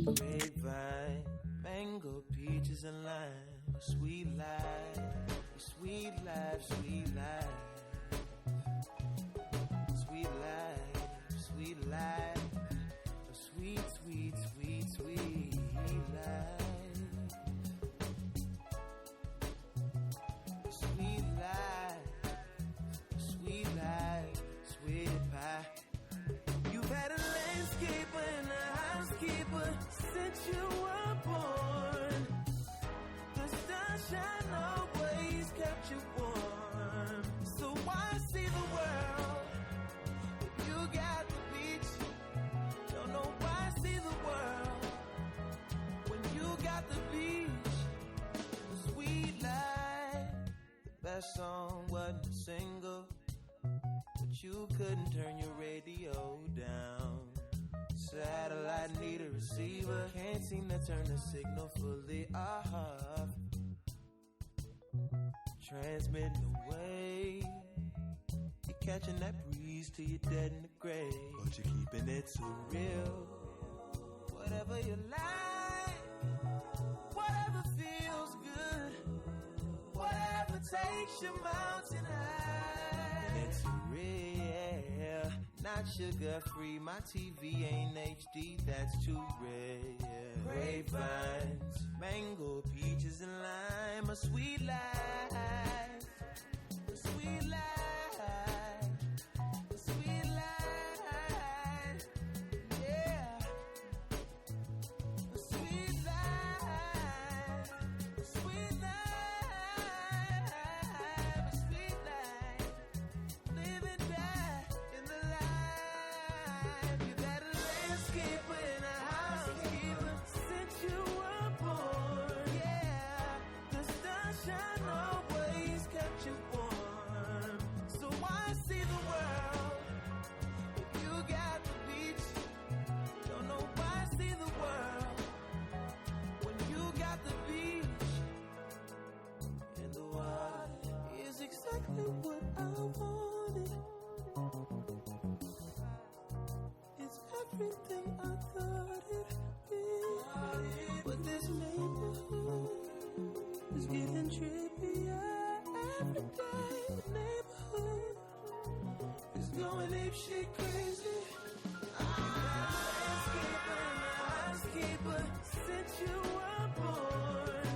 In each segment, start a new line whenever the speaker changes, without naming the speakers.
Grapevine, mango, peaches, and lime. Sweet life, sweet life, sweet life. Sweet life, sweet life. Sweet, sweet, sweet, sweet life. Sweet life, sweet life, sweet pie. You've had a landscaper and a housekeeper since you were born. The sunshine always kept you warm. So why see the world if you got the beach? Don't know why see the world when you got the beach. Sweet life, the best song wasn't a single, but you couldn't turn your radio down. Satellite need a receiver, can't seem to turn the signal fully off. Transmitting away, you're catching that breeze till you're dead in the grave, but you're keeping it so real. Whatever you like, whatever feels good, whatever takes you mountain high. It's real, not sugar free. My TV ain't HD, that's too rare. Grapevines, mango, peaches, and lime. A sweet life, a sweet life, a sweet life, yeah. A sweet life, a sweet life, a sweet life. Live and die in the life. You've had a landscaper and a housekeeper since you were born. Yeah, the sunshine always kept you warm. So why see the world if you got the beach? Don't know why see the world when you got the beach. And the water is exactly what I wanted. It's everything I thought it'd be. But this neighborhood is getting trippier every day. The neighborhood is going apeshit crazy. Landscaper and a housekeeper since you were born.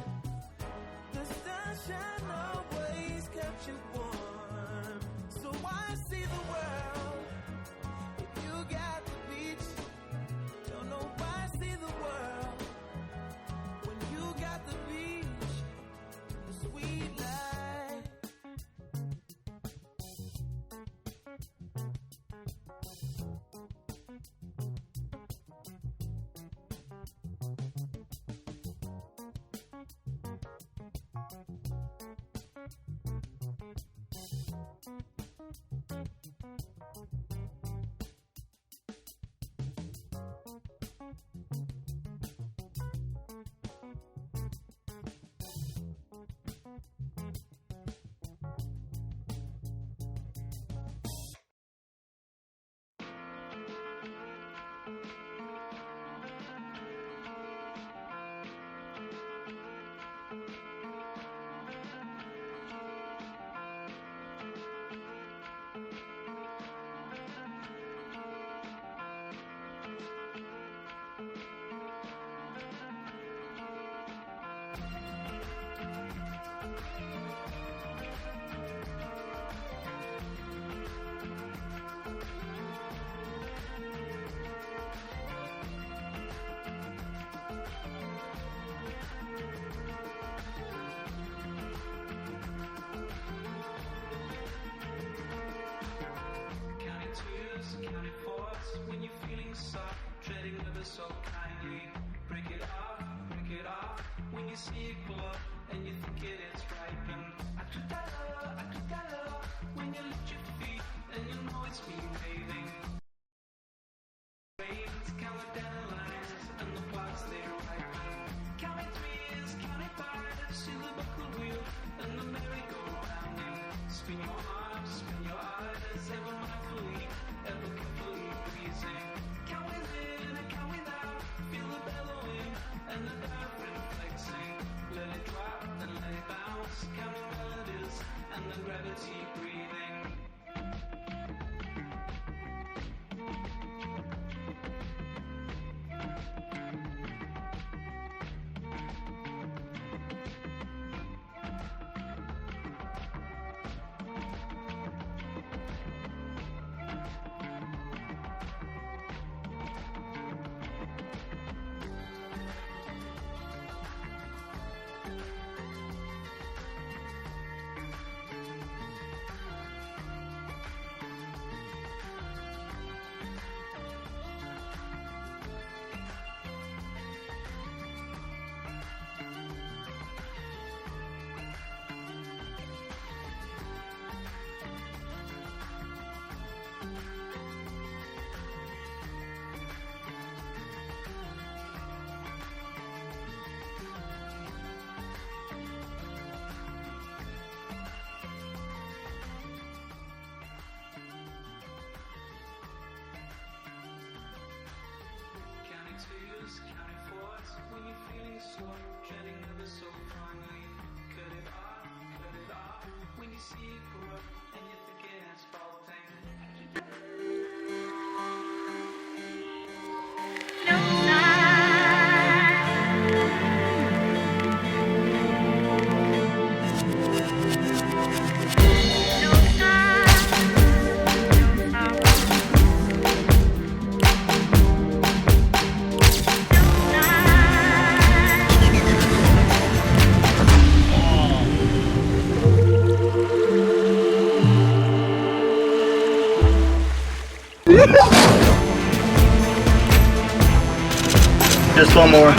The sunshine always kept you warm. So why see the world if you got the beach? Don't know why see the world when you got the beach. The sweet life.
Just one more.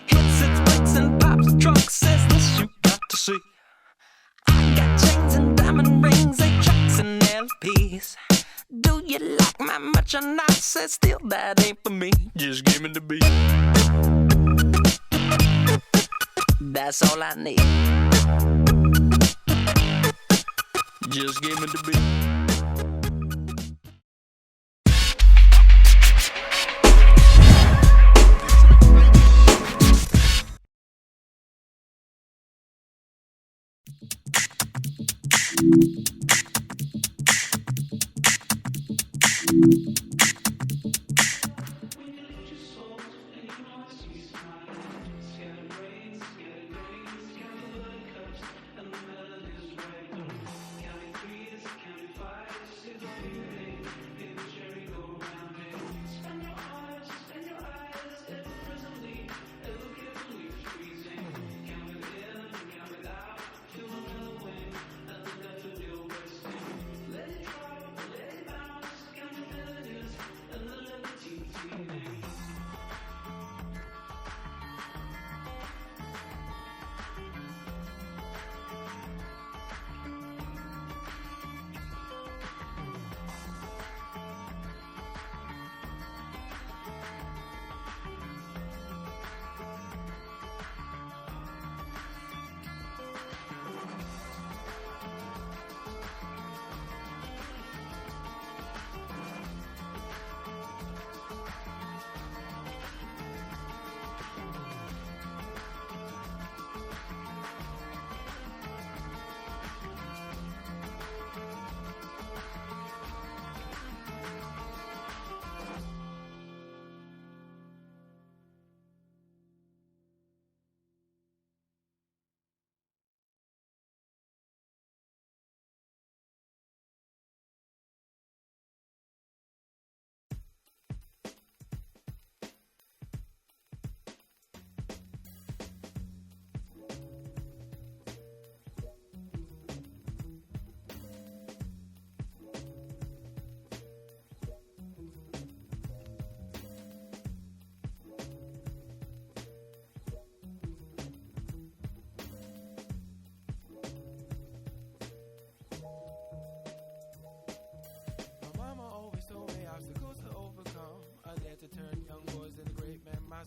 Hits its brakes and pops trunks, says this you got to see. I got chains and diamond rings, 8 tracks and LPs. Do you like my merchandise? Said still that ain't for me. Just give me the beat. That's all I need. Just give me the beat.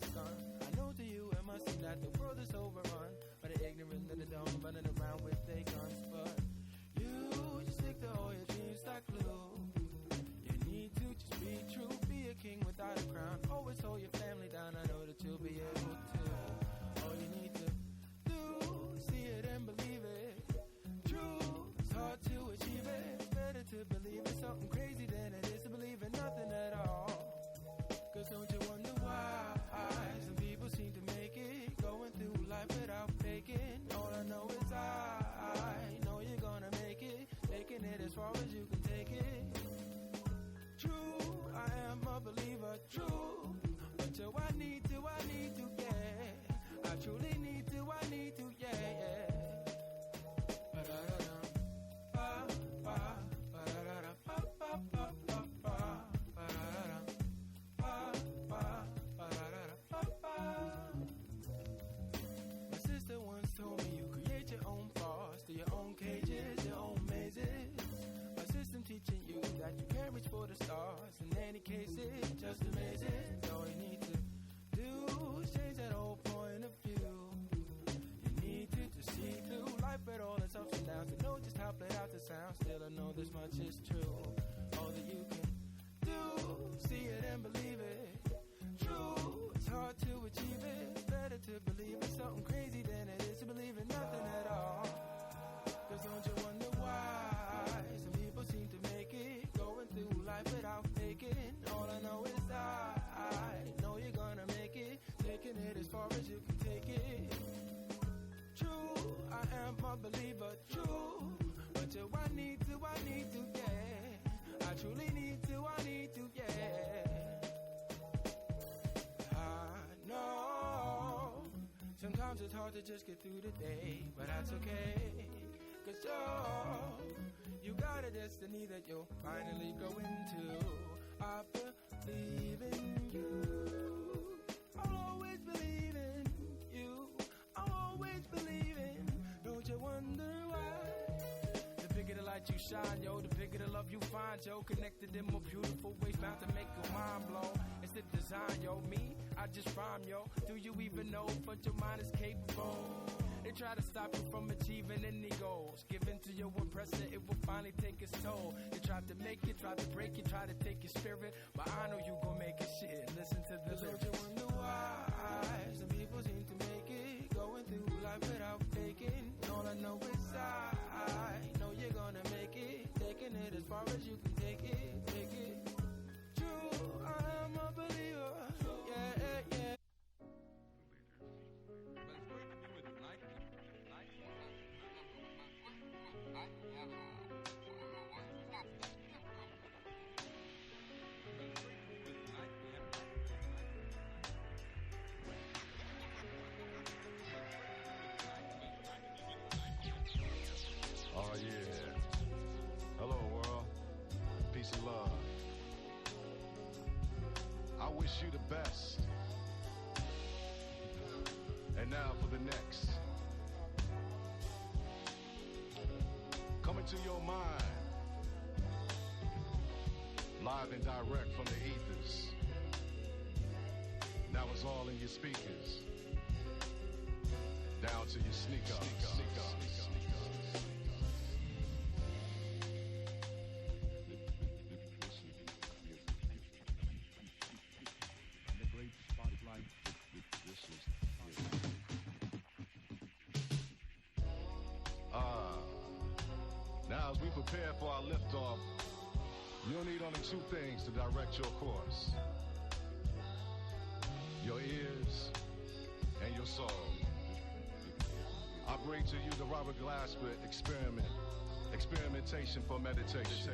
my son. I know to you it must seem that the world is overrun by the ignorant and the dumb running around with their guns. But you just stick to all your dreams like glue. You need to just be true, be a king without a crown. Always hold your family down, I know that you'll be able to. All you need to do is see it and believe it. True, it's hard to achieve it. It's better to believe in something crazy than it is to believe in nothing at all. Cause don't you wonder why some people seem to make it, going through life without faking. All I know is I know you're gonna make it, taking it as far as you can take it. True, I am a believer, true. But yo, I need to, yeah. I truly need to, yeah. My sister once told me you create your own flaws, through your own cages, your own mazes. My system teaching you that you can't reach for the stars. In any case, it's just amazing. All you need to do is change that whole point of view. You need to see through life with all its ups and downs, to know just how played out the sound. Still, I know this much is true. All that you can do, see it and believe it. True, it's hard to achieve it. It's better to believe in something crazy than it is to believe in nothing at all. Cause don't you wonder why some people seem to make it, going through life without faking. All I know is I know you're gonna make it, taking it as far as you can take it. True, I am a believer, true. But yo, I need to, yeah. I truly need to, yeah. I know sometimes it's hard to just get through the day, but that's okay. Cause you got a destiny that you'll finally go into. I believe in you. I'll always believe in you. I'll always believe in. Don't you wonder why? The bigger the light you shine, yo, the bigger the love you find, yo. Connected in more beautiful ways, bound to make your mind blow. It's the design, yo. Me, I just rhyme, yo. Do you even know what your mind is capable? They try to stop you from achieving any goals. Give in to your oppressor, it will finally take its toll. They tried to make it, tried to break it, tried to take your spirit, but I know you gon' make it shit. Listen to the lyrics. Don't you wonder why some people seem to make it, going through life without faking. All I know is I know you're gonna make it, taking it as far as you can take it, take it. True, I am a believer. Yeah, yeah.
Oh yeah. Hello world. Peace and love. I wish you the best. And now for the next. Coming to your mind. Live and direct from the ethers. Now it's all in your speakers. Down to your sneakers. Now as we prepare for our liftoff, you'll need only two things to direct your course. Your ears and your soul. I bring to you the Robert Glasper experiment. Experimentation for meditation.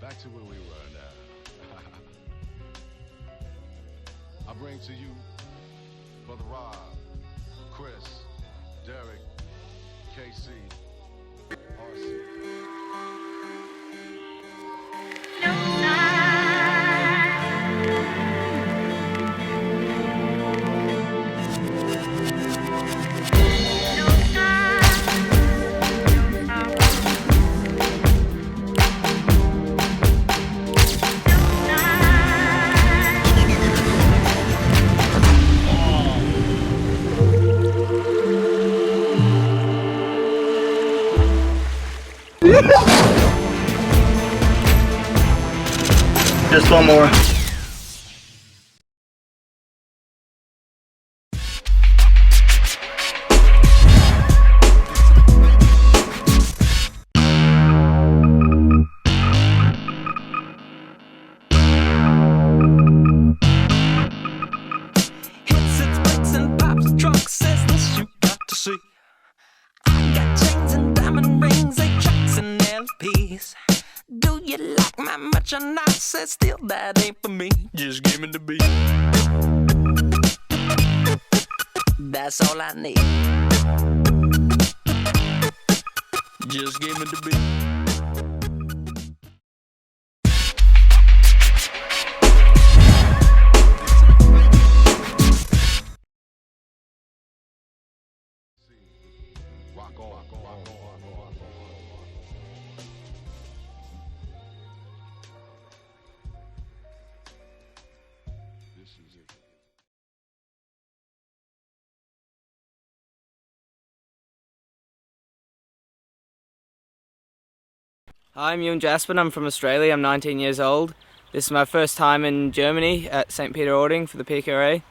Back to where we were now. I bring to you Brother Rob, Chris, Derek, KC, RC.
Just one more.
Hits its brakes and pops the trunk, says this you got to see. I got chains and diamond rings, 8 tracks and LPs. Do you like my merchandise? Says still that ain't for me. Just give me the beat. That's all I need. Just give me the beat.
Rock on, rock on, rock on, rock on, rock on. This is it.
Hi, I'm Ewan Jasper. I'm from Australia. I'm 19 years old. This is my first time in Germany at St. Peter-Ording for the PKRA.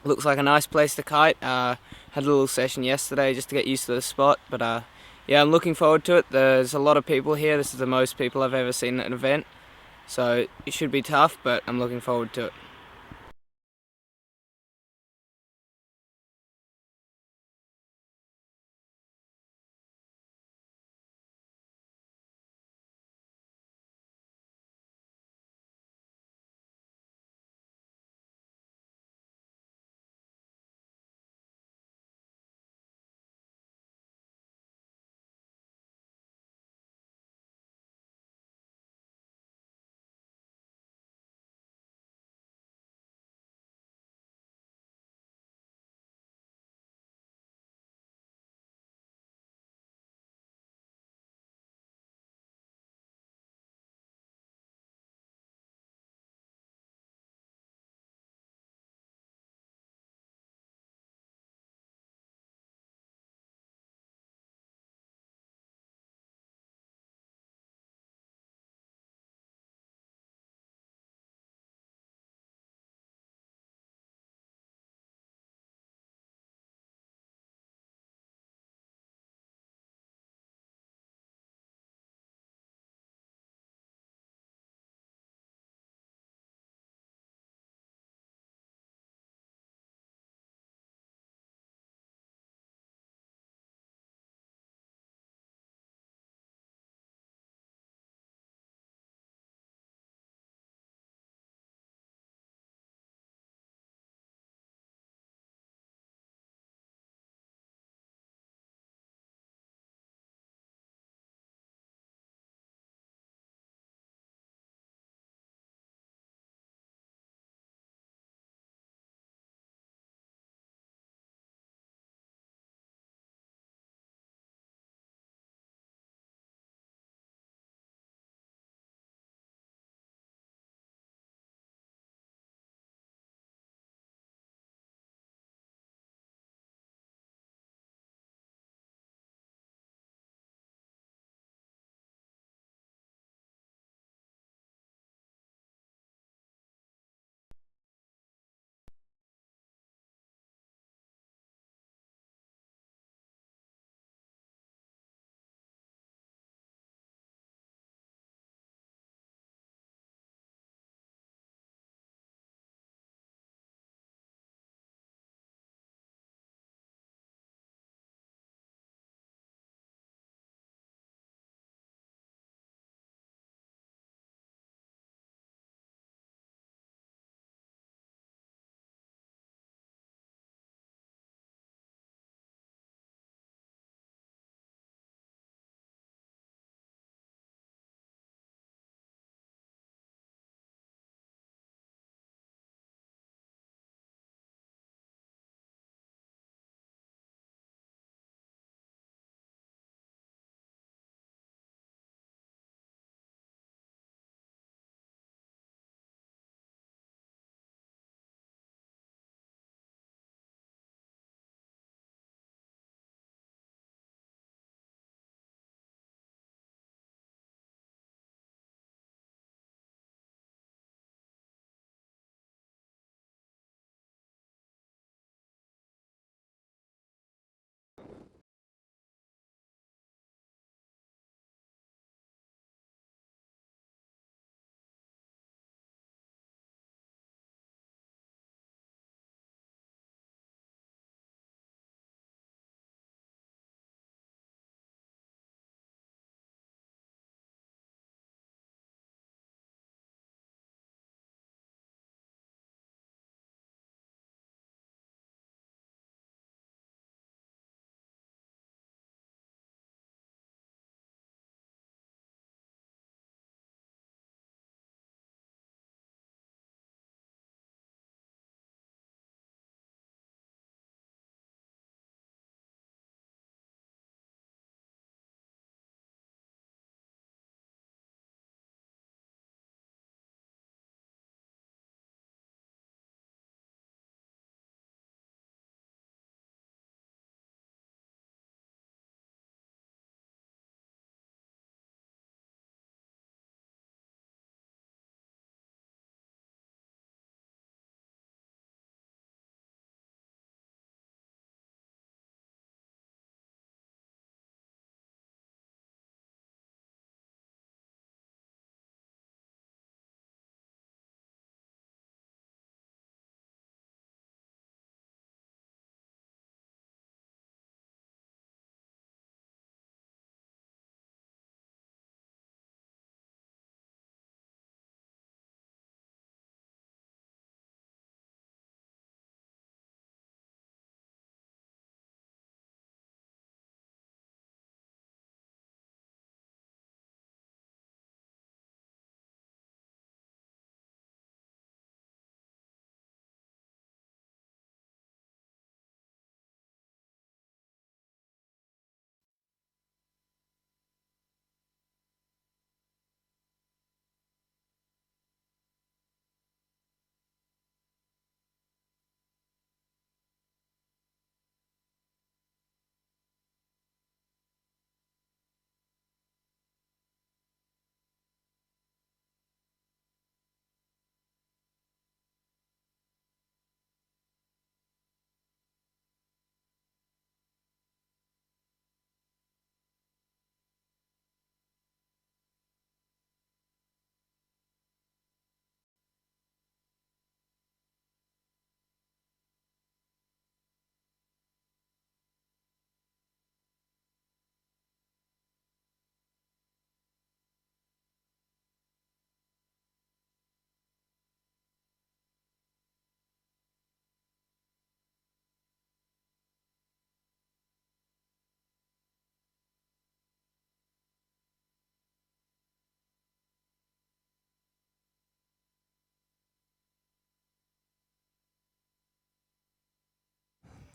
Looks like a nice place to kite. Had a little session yesterday just to get used to the spot, but yeah, I'm looking forward to it. There's a lot of people here. This is the most people I've ever seen at an event, so it should be tough, but I'm looking forward to it.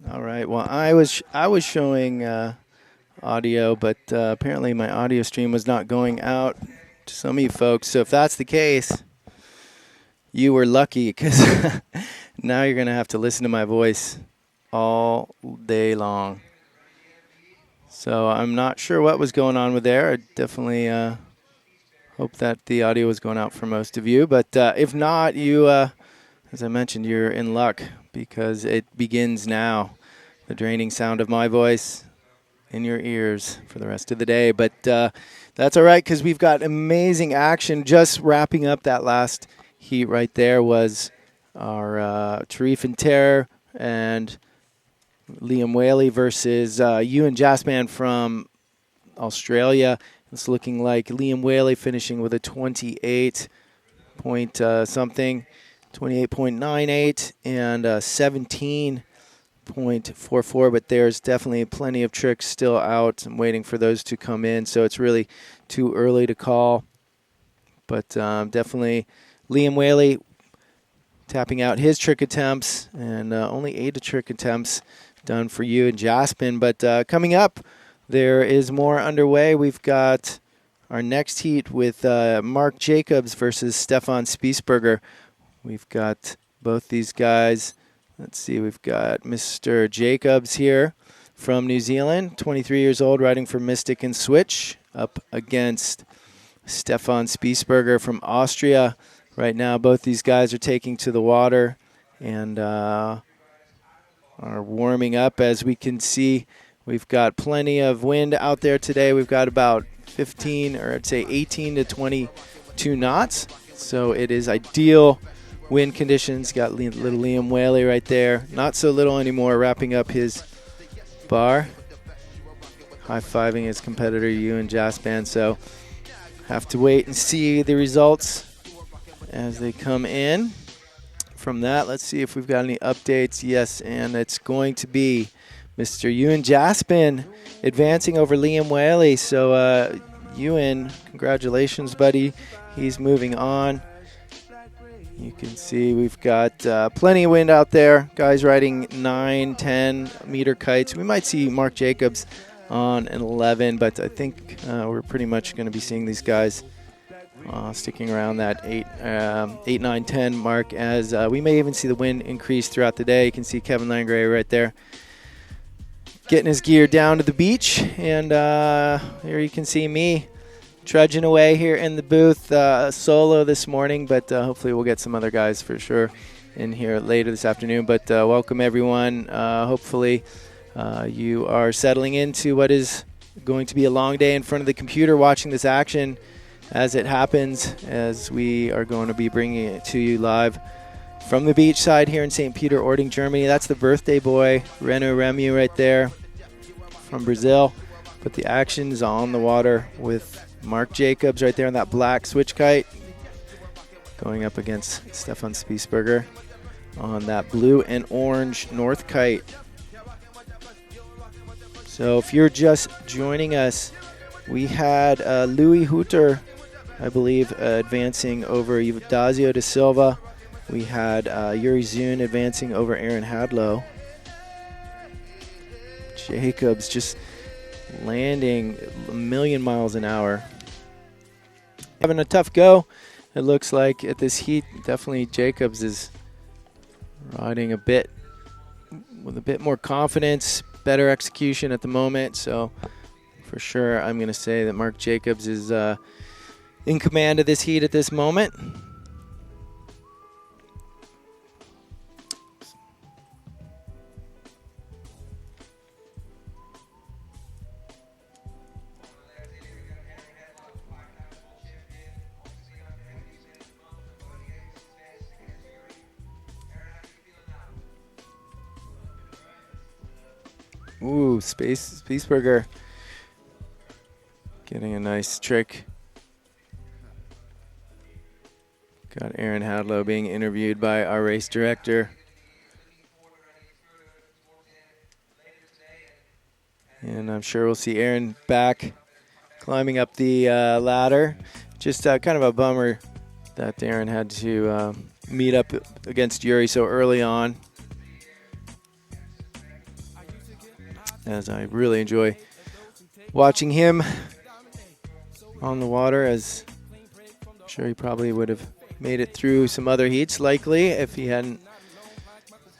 All right. Well, I was showing audio, but apparently my audio stream was not going out to some of you folks. So if that's the case, you were lucky, because now you're going to have to listen to my voice all day long. So I'm not sure what was going on with there. I definitely hope that the audio was going out for most of you. But if not, you, as I mentioned, you're in luck, because it begins now. The draining sound of my voice in your ears for the rest of the day. But that's all right, because we've got amazing action. Just wrapping up that last heat right there was our Tarif and Terror and Liam Whaley versus Ewan Jaspan from Australia. It's looking like Liam Whaley finishing with a 28 point something, 28.98 and 17.44, but there's definitely plenty of tricks still out. I'm waiting for those to come in, so it's really too early to call. But definitely Liam Whaley tapping out his trick attempts, and only 8 trick attempts done for you and Jaspin. But coming up, there is more underway. We've got our next heat with Mark Jacobs versus Stefan Spiesberger. We've got both these guys. Let's see, we've got Mr. Jacobs here from New Zealand, 23 years old, riding for Mystic and Switch, up against Stefan Spiesberger from Austria. Right now, both these guys are taking to the water and are warming up. As we can see, we've got plenty of wind out there today. We've got about 15, or I'd say 18 to 22 knots. So it is ideal wind conditions. Got little Liam Whaley right there. Not so little anymore, wrapping up his bar. High-fiving his competitor, Ewan Jaspan. So have to wait and see the results as they come in. From that, let's see if we've got any updates. Yes, and it's going to be Mr. Ewan Jaspan advancing over Liam Whaley. So, Ewan, congratulations, buddy. He's moving on. You can see we've got plenty of wind out there. Guys riding 9, 10 meter kites. We might see Mark Jacobs on an 11, but I think we're pretty much going to be seeing these guys sticking around that 8, 9, 10 mark, as we may even see the wind increase throughout the day. You can see Kevin Langray right there getting his gear down to the beach, and here you can see me trudging away here in the booth solo this morning, but hopefully we'll get some other guys for sure in here later this afternoon. But welcome everyone. Hopefully you are settling into what is going to be a long day in front of the computer watching this action as it happens, as we are going to be bringing it to you live from the beach side here in St. Peter-Ording, Germany. That's the birthday boy, Renu Remu, right there from Brazil. But the action is on the water with Mark Jacobs right there on that black switch kite, going up against Stefan Spiesberger on that blue and orange North kite. So if you're just joining us, we had Louis Hutter, I believe, advancing over Eudazio da Silva. We had Yuri Zun advancing over Aaron Hadlow. Jacobs just landing a million miles an hour. Having a tough go, it looks like, at this heat. Definitely Jacobs is riding a bit with a bit more confidence, better execution at the moment. So for sure, I'm going to say that Mark Jacobs is in command of this heat at this moment. Ooh, Spiesberger getting a nice trick. Got Aaron Hadlow being interviewed by our race director. And I'm sure we'll see Aaron back climbing up the ladder. Just kind of a bummer that Aaron had to meet up against Yuri so early on. as I really enjoy watching him on the water, as I'm sure he probably would have made it through some other heats likely if he hadn't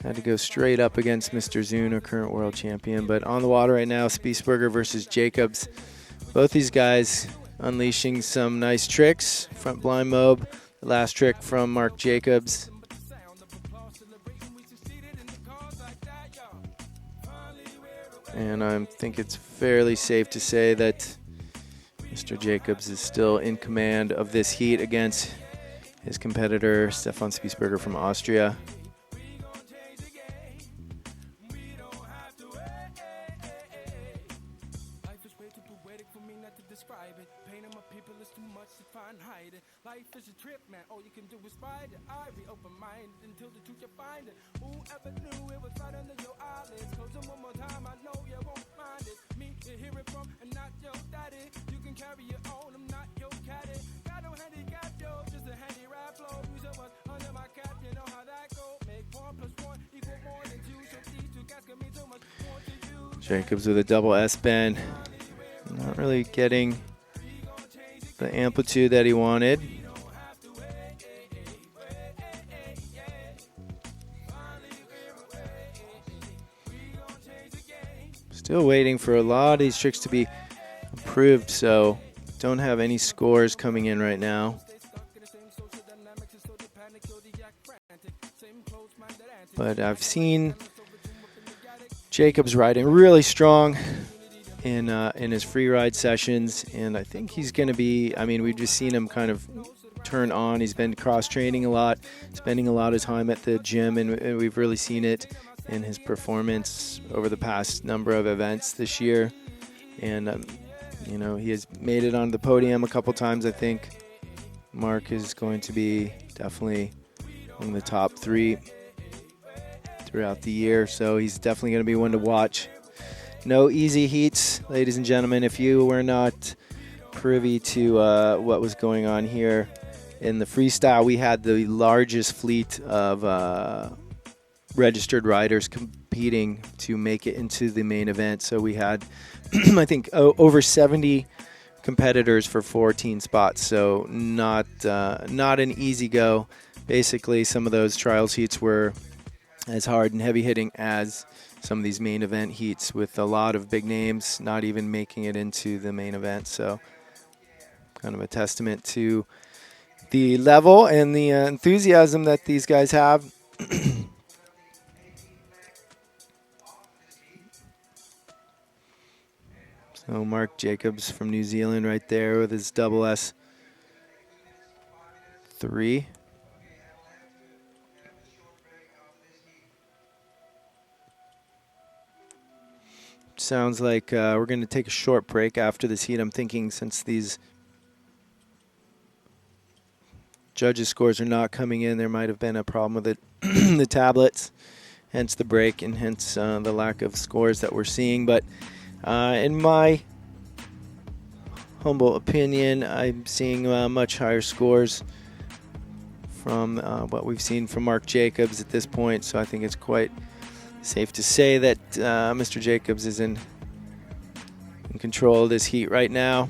had to go straight up against Mr. Zuna, current world champion. But on the water right now, Spiesberger versus Jacobs. Both these guys unleashing some nice tricks. Front blind mob, the last trick from Mark Jacobs. And I think it's fairly safe to say that Mr. Jacobs is still in command of this heat against his competitor, Stefan Spiesberger from Austria. Jacobs with a double S-bend. Not really getting the amplitude that he wanted. Still waiting for a lot of these tricks to be approved, so don't have any scores coming in right now. But I've seen Jacobs riding really strong in his free ride sessions, and I think he's going to be, I mean, we've just seen him kind of turn on. He's been cross-training a lot, spending a lot of time at the gym, and we've really seen it in his performance over the past number of events this year. And, you know, he has made it on the podium a couple times. I think Mark is going to be definitely in the top 3 throughout the year, so he's definitely going to be one to watch. No easy heats, ladies and gentlemen. If you were not privy to what was going on here in the freestyle, we had the largest fleet of registered riders competing to make it into the main event. So we had, I think, over 70 competitors for 14 spots. So not an easy go. Basically, some of those trials heats were as hard and heavy hitting as some of these main event heats, with a lot of big names not even making it into the main event. So kind of a testament to the level and the enthusiasm that these guys have. So Mark Jacobs from New Zealand right there with his double S3. Sounds like we're going to take a short break after this heat. I'm thinking, since these judges' scores are not coming in, there might have been a problem with it, the tablets, hence the break and hence the lack of scores that we're seeing. But in my humble opinion, I'm seeing much higher scores from what we've seen from Mark Jacobs at this point. So I think it's quite safe to say that Mr. Jacobs is in control of this heat right now,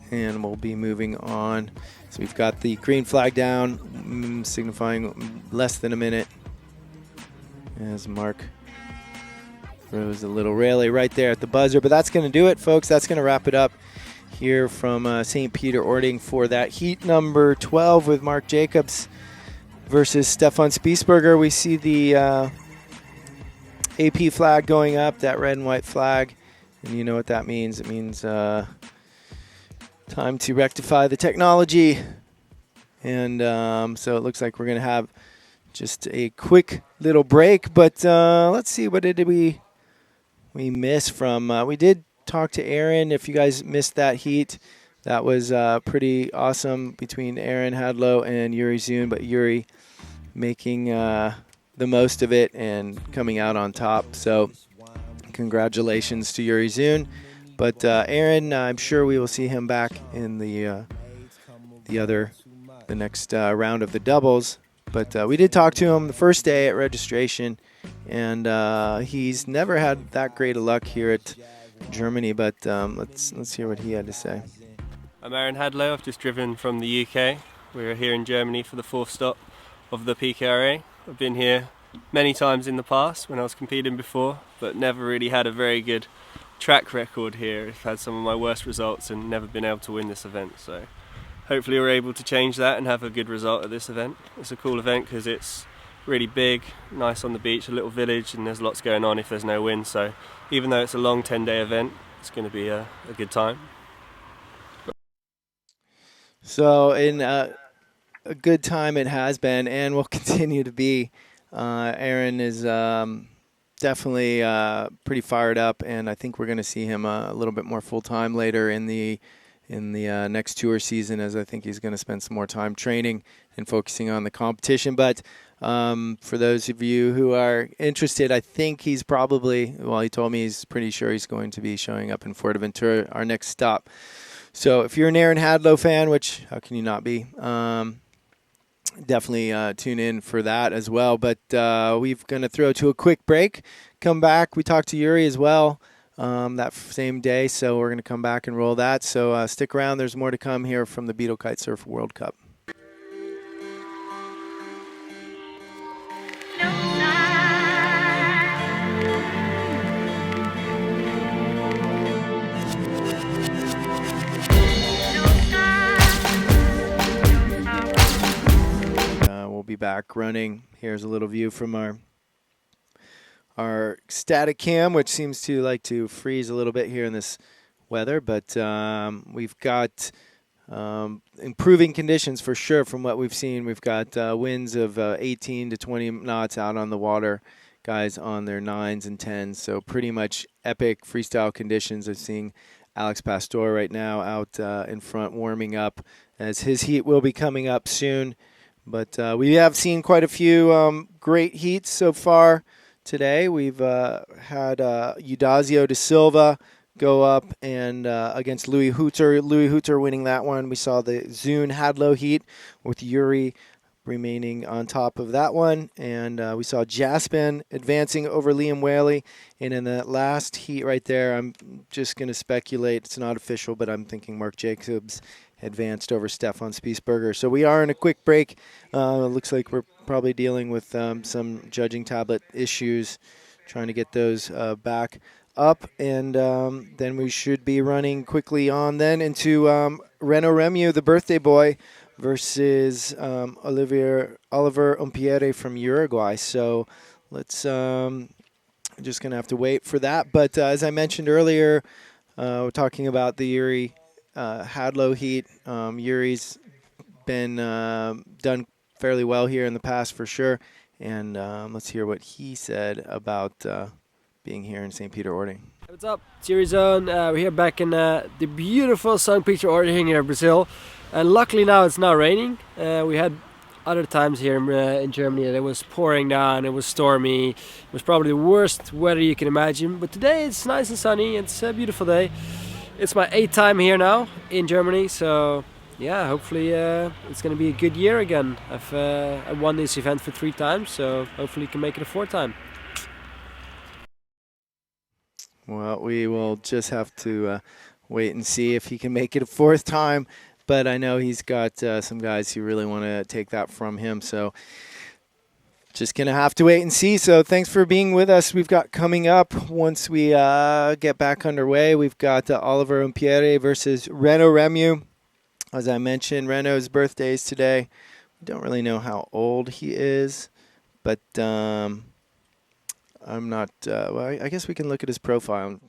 and we'll be moving on. So we've got the green flag down, signifying less than a minute, as Mark throws a little rally right there at the buzzer. But that's going to do it, folks. That's going to wrap it up here from St. Peter Ording for that heat number 12 with Mark Jacobs versus Stefan Spiesberger. We see the AP flag going up, that red and white flag, and you know what that means. It means time to rectify the technology. And so it looks like we're going to have just a quick little break, but let's see, what did we miss from, we did talk to Aaron. If you guys missed that heat, that was pretty awesome between Aaron Hadlow and Yuri Zun, but Yuri making the most of it and coming out on top. So congratulations to Yuri Zun. But Aaron, I'm sure we will see him back in the next round of the doubles. But we did talk to him the first day at registration, and he's never had that great of luck here at Germany. But let's hear what he had to say.
I'm Aaron Hadlow. I've just driven from the UK. We're here in Germany for the 4th stop of the PKRA. I've been here many times in the past when I was competing before, but never really had a very good track record here. I've had some of my worst results and never been able to win this event. So hopefully we're able to change that and have a good result at this event. It's a cool event because it's really big, nice on the beach, a little village, and there's lots going on if there's no wind. So even though it's a long 10-day event, it's going to be a good time.
So in a good time it has been and will continue to be. Aaron is definitely pretty fired up, and I think we're going to see him a little bit more full-time later in the next tour season, as I think he's going to spend some more time training and focusing on the competition. But for those of you who are interested, I think he's probably, well, he told me he's pretty sure he's going to be showing up in Fuerteventura, our next stop. So if you're an Aaron Hadlow fan, which how can you not be, definitely tune in for that as well. But we're going to throw to a quick break, come back. We talked to Yuri as well that same day, so we're going to come back and roll that. So stick around. There's more to come here from the Beetle Kitesurf World Cup. We'll be back running. Here's a little view from our static cam, which seems to like to freeze a little bit here in this weather, but we've got improving conditions for sure from what we've seen. We've got winds of 18 to 20 knots out on the water, guys on their 9s and 10s, so pretty much epic freestyle conditions. I'm seeing Alex Pastor right now out in front warming up, as his heat will be coming up soon. But we have seen quite a few great heats so far today. We've had Eudazio de Silva go up and against Louis Hutter. Louis Hutter winning that one. We saw the Zune Hadlow heat with Yuri remaining on top of that one. And we saw Jaspin advancing over Liam Whaley. And in that last heat right there, I'm just going to speculate. It's not official, but I'm thinking Mark Jacobs advanced over Stefan Spiesberger. So we are in a quick break. It looks like we're probably dealing with some judging tablet issues, trying to get those back up. And then we should be running quickly on then into Reno Remu, the birthday boy, versus Oliver Umpiere from Uruguay. So let's just going to have to wait for that. But as I mentioned earlier, we're talking about the Yuri Hadlow heat. Yuri's been done fairly well here in the past for sure. And let's hear what he said about being here in St. Peter-Ording.
What's up? It's Yuri Zone. We're here back in the beautiful St. Peter-Ording here in Brazil. And luckily now it's not raining. We had other times here in Germany that it was pouring down, it was stormy. It was probably the worst weather you can imagine. But today it's nice and sunny. It's a beautiful day. It's my 8th time here now in Germany, so yeah, hopefully it's going to be a good year again. I won this event for 3 times, so hopefully you can make it a 4th time.
Well, we will just have to wait and see if he can make it a 4th time, but I know he's got some guys who really want to take that from him, so just going to have to wait and see. So thanks for being with us. We've got coming up, once we get back underway, we've got Oliver Umpiere versus Reno Remu. As I mentioned, Reno's birthday is today. We don't really know how old he is, but I'm not, well, I guess we can look at his profile.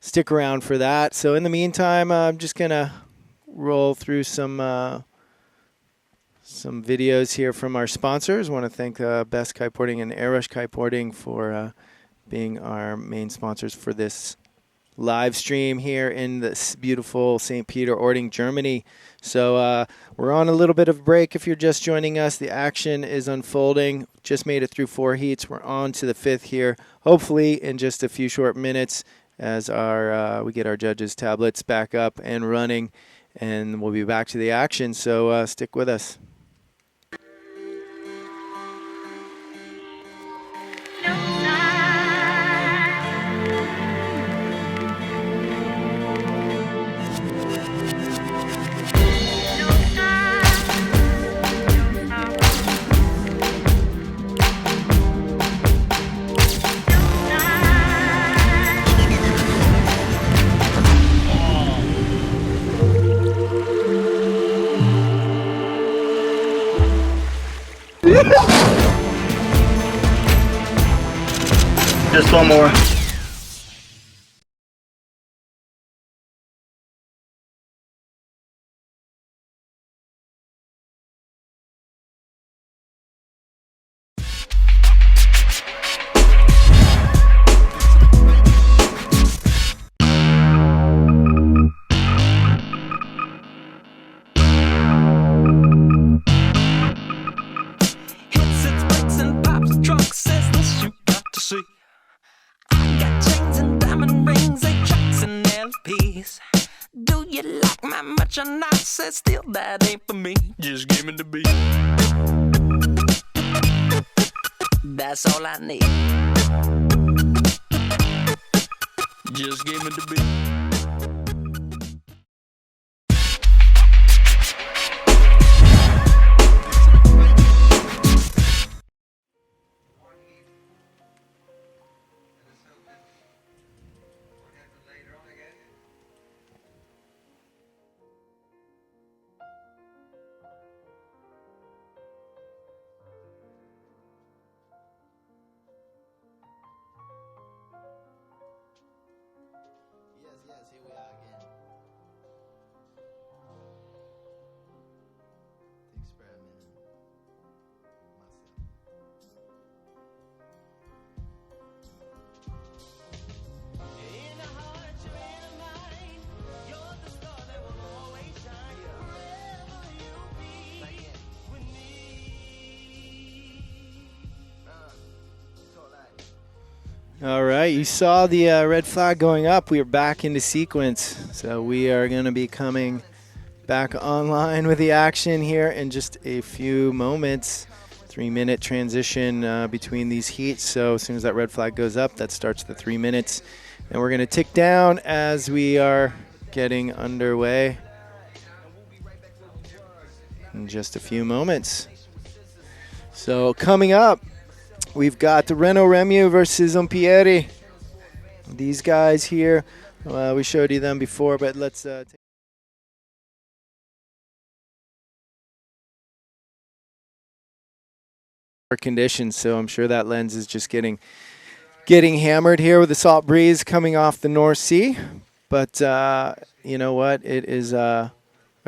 Stick around for that. So in the meantime, I'm just going to roll through some some videos here from our sponsors. Want to thank Best Kiteboarding and Airrush Kiteboarding for being our main sponsors for this live stream here in this beautiful St. Peter-Ording, Germany. So we're on a little bit of a break if you're just joining us. The action is unfolding. Just made it through 4 heats. We're on to the 5th here, hopefully in just a few short minutes as we get our judges' tablets back up and running, and we'll be back to the action. So stick with us.
Just one more.
Still, that ain't for me. Just give me the beat. That's all I need. Just give me the beat.
Yes, here we are again. The experiment in myself. In a heart, you're in a mind. You're the star that will always shine. Wherever you be with me. So like.
All right, you saw the red flag going up. We are back into sequence. So we are going to be coming back online with the action here in just a few moments. 3-minute transition between these heats. So as soon as that red flag goes up, that starts the 3 minutes. And we're going to tick down as we are getting underway in just a few moments. So coming up, we've got the Renault Remu versus Zampieri. These guys here, we showed you them before, but let's take conditions. So I'm sure that lens is just getting hammered here with the salt breeze coming off the North Sea. But you know what? It is a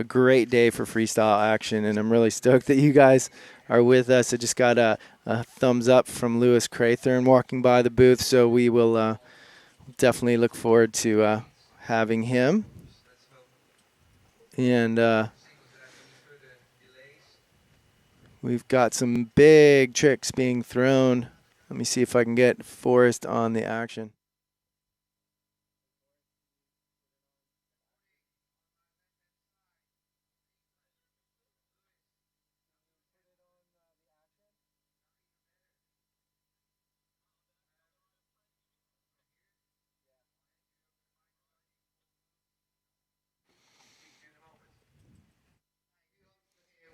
great day for freestyle action, and I'm really stoked that you guys are with us. I just got a thumbs up from Lewis Craythorne walking by the booth, so we will definitely look forward to having him. And we've got some big tricks being thrown. Let me see if I can get Forrest on the action.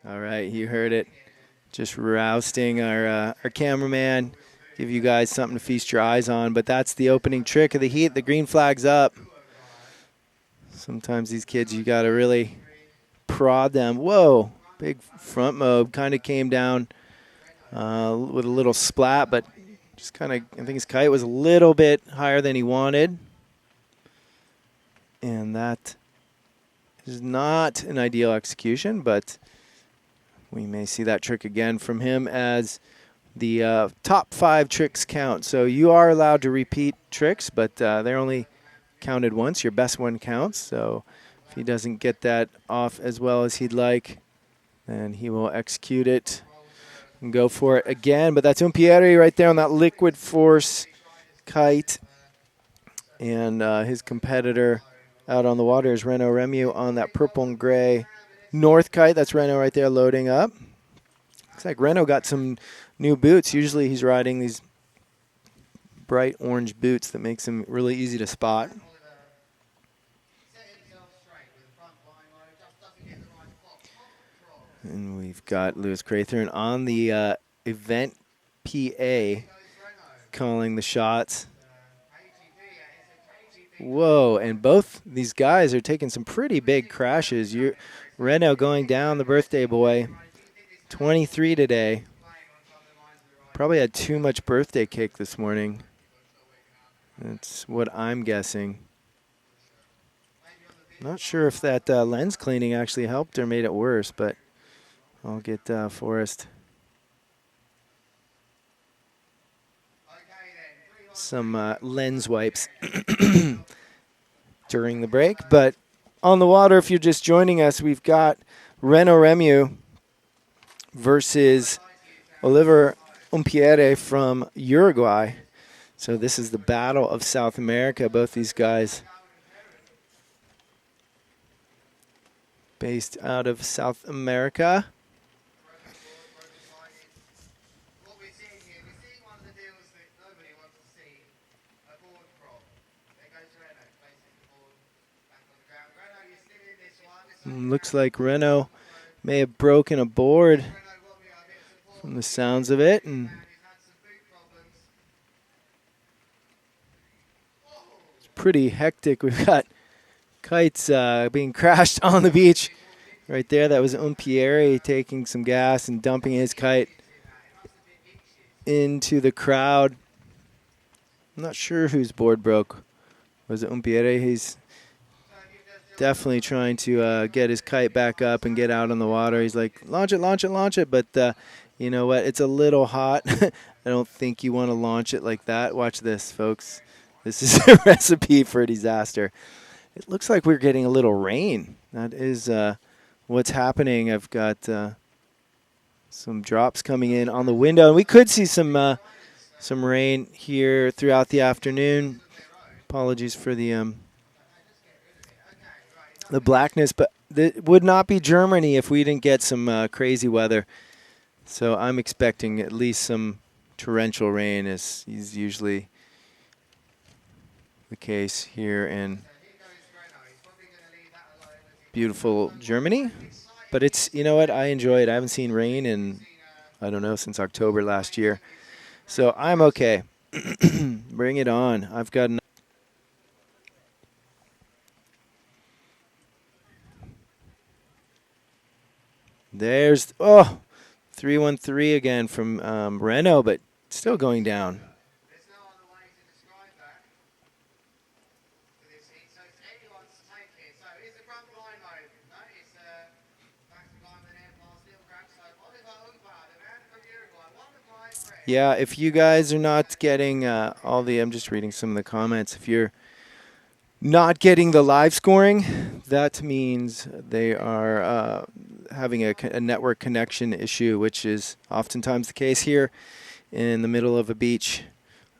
All right, you heard it. Just rousting our cameraman. Give you guys something to feast your eyes on. But that's the opening trick of the heat. The green flag's up. Sometimes these kids, you got to really prod them. Whoa, big front mob. Kind of came down with a little splat, but just kind of, I think his kite was a little bit higher than he wanted. And that is not an ideal execution, but we may see that trick again from him as the top 5 tricks count. So you are allowed to repeat tricks, but they're only counted once. Your best one counts. So if he doesn't get that off as well as he'd like, then he will execute it and go for it again. But that's Umpieri right there on that liquid force kite. And his competitor out on the water is Renaud Remu on that purple and gray North kite. That's Renaud right there loading up. Looks like Renaud got some new boots. Usually he's riding these bright orange boots that makes him really easy to spot. And we've got Lewis Craythorne on the event PA calling the shots. Whoa, and both these guys are taking some pretty big crashes. Renaud going down, the birthday boy, 23 today. Probably had too much birthday cake this morning. That's what I'm guessing. Not sure if that lens cleaning actually helped or made it worse, but I'll get Forrest some lens wipes during the break. But on the water, if you're just joining us, we've got Renaud Remu versus Oliver Umpieri from Uruguay. So this is the battle of South America. Both these guys based out of South America. Looks like Renaud may have broken a board from the sounds of it. And it's pretty hectic. We've got kites being crashed on the beach right there. That was Umpieri taking some gas and dumping his kite into the crowd. I'm not sure whose board broke. Was it Umpieri? He's definitely trying to get his kite back up and get out on the water. He's like, launch it, launch it, launch it. But you know what? It's a little hot. I don't think you want to launch it like that. Watch this, folks. This is a recipe for disaster. It looks like we're getting a little rain. That is what's happening. I've got some drops coming in on the window. And we could see some rain here throughout the afternoon. Apologies for the blackness, but it would not be Germany if we didn't get some crazy weather. So I'm expecting at least some torrential rain, as is usually the case here in beautiful Germany. But it's, you know what, I enjoy it. I haven't seen rain in, I don't know, since October last year. So I'm okay. Bring it on. I've got There's 313 again from Renaud, but still going down. Yeah, if you guys are not getting all the, I'm just reading some of the comments. If you're not getting the live scoring, that means they are having a network connection issue, which is oftentimes the case here in the middle of a beach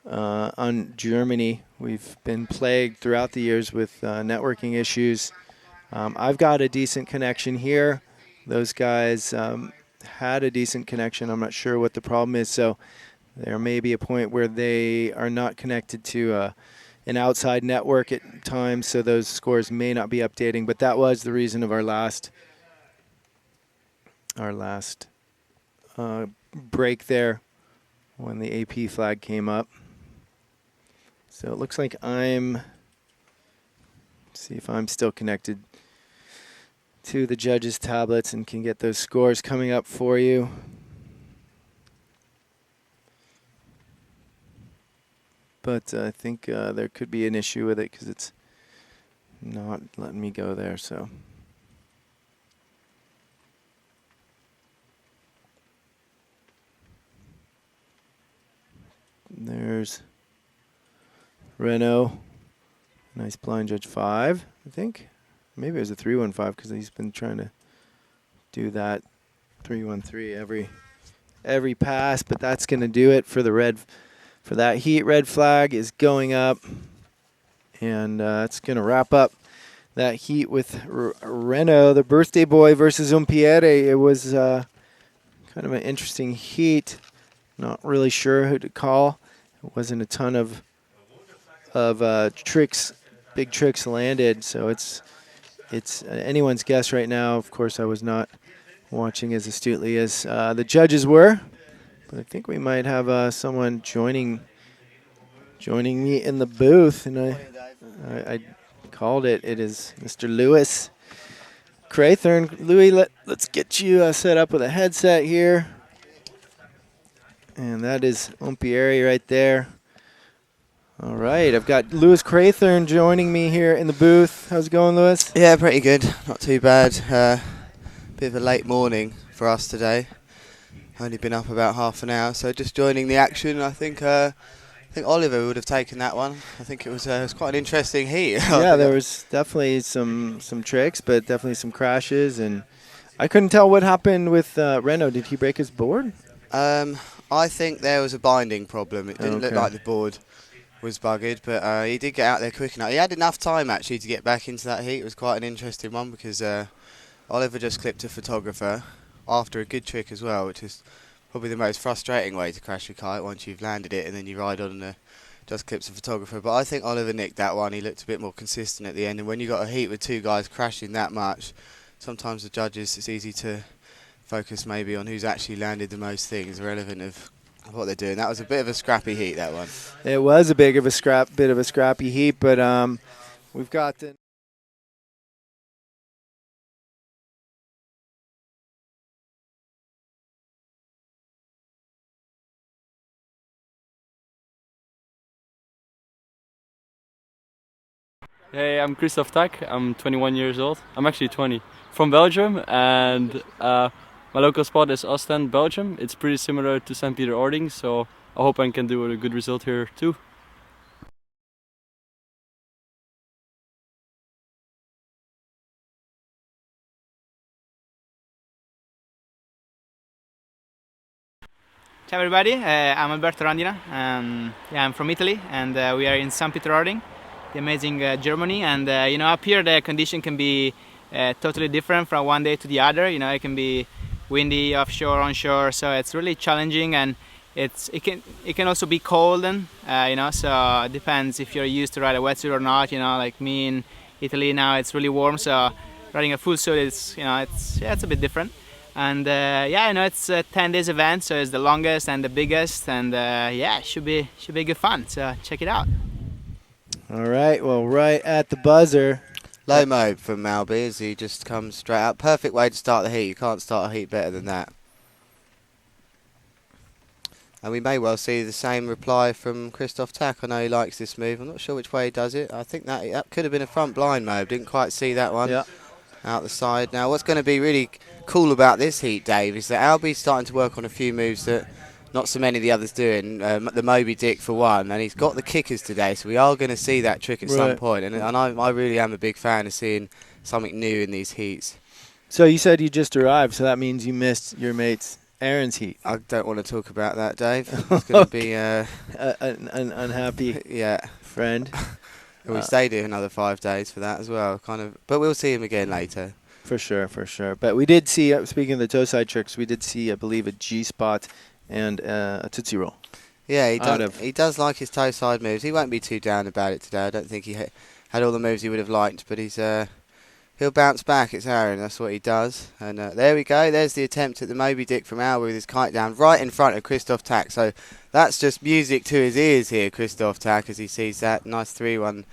on Germany. We've been plagued throughout the years with networking issues. I've got a decent connection here. Those guys had a decent connection. I'm not sure what the problem is. So there may be a point where they are not connected to an outside network at times, so those scores may not be updating. But that was the reason of our last break there when the AP flag came up. So it looks like see if I'm still connected to the judges' tablets and can get those scores coming up for you. But I think there could be an issue with it because it's not letting me go there. So There's Renault. Nice blind judge 5, I think. Maybe it was a 3-1-5 because he's been trying to do that 3-1-3 every pass, but that's going to do it for the red. For that heat, red flag is going up, and it's going to wrap up that heat with Renault, the birthday boy, versus Umpiere. It was kind of an interesting heat. Not really sure who to call. It wasn't a ton of tricks, big tricks landed, so it's anyone's guess right now. Of course, I was not watching as astutely as the judges were, but I think we might have someone joining me in the booth, and I called it. It is Mr. Lewis Craythorne. Louis, let's get you set up with a headset here, and that is Umpiere right there. All right, I've got Lewis Craythorne joining me here in the booth. How's it going, Lewis?
Yeah, pretty good. Not too bad. Bit of a late morning for us today. Only been up about half an hour, so just joining the action. I think Oliver would have taken that one. I think it was quite an interesting heat.
Yeah, there was definitely some tricks, but definitely some crashes, and I couldn't tell what happened with Renault. Did he break his board?
I think there was a binding problem. It didn't look like the board was buggered, but he did get out there quick enough. He had enough time actually to get back into that heat. It was quite an interesting one because Oliver just clipped a photographer after a good trick as well, which is probably the most frustrating way to crash a kite once you've landed it and then you ride on and just clips a photographer. But I think Oliver nicked that one. He looked a bit more consistent at the end, and when you got a heat with two guys crashing that much, sometimes the judges, it's easy to focus maybe on who's actually landed the most things irrelevant of what they're doing. That was a bit of a scrappy heat, that one.
It was a bit of a scrappy heat, but we've got the
Hey, I'm Christophe Tak. I'm 21 years old. I'm actually 20. From Belgium, and my local spot is Ostend, Belgium. It's pretty similar to St. Peter-Ording, so I hope I can do a good result here too.
Ciao everybody, I'm Alberto Randina. I'm from Italy, and we are in St. Peter-Ording, the amazing Germany. And up here the condition can be totally different from one day to the other. It can be windy offshore, onshore, so it's really challenging, and it can also be cold, and so it depends if you're used to ride a wetsuit or not. Like me in Italy now, it's really warm, so riding a full suit is it's a bit different. And it's a 10 days event, so it's the longest and the biggest, and it should be good fun. So check it out.
All right, well, right at the buzzer.
Low mode from Malby as he just comes straight out. Perfect way to start the heat. You can't start a heat better than that. And we may well see the same reply from Christophe Tak. I know he likes this move. I'm not sure which way he does it. I think that could have been a front blind mode. Didn't quite see that one.
Yeah.
Out the side. Now, what's going to be really cool about this heat, Dave, is that Albie's starting to work on a few moves that not so many of the others doing. The Moby Dick for one, and he's got the kickers today, so we are going to see that trick at some point. And I really am a big fan of seeing something new in these heats.
So you said you just arrived, so that means you missed your mate's Aaron's heat.
I don't want to talk about that, Dave. It's going to be
an unhappy friend.
We stayed here another 5 days for that as well, but we'll see him again later.
For sure. But we did see, speaking of the toe side tricks, we did see, I believe, a G-spot and a Tootsie Roll.
Yeah, he does like his toe side moves. He won't be too down about it today. I don't think he had all the moves he would have liked, but he'll bounce back. It's Aaron, that's what he does. And there we go. There's the attempt at the Moby Dick from Albie with his kite down right in front of Christophe Tak. So that's just music to his ears here, Christophe Tak, as he sees that. Nice 3-1,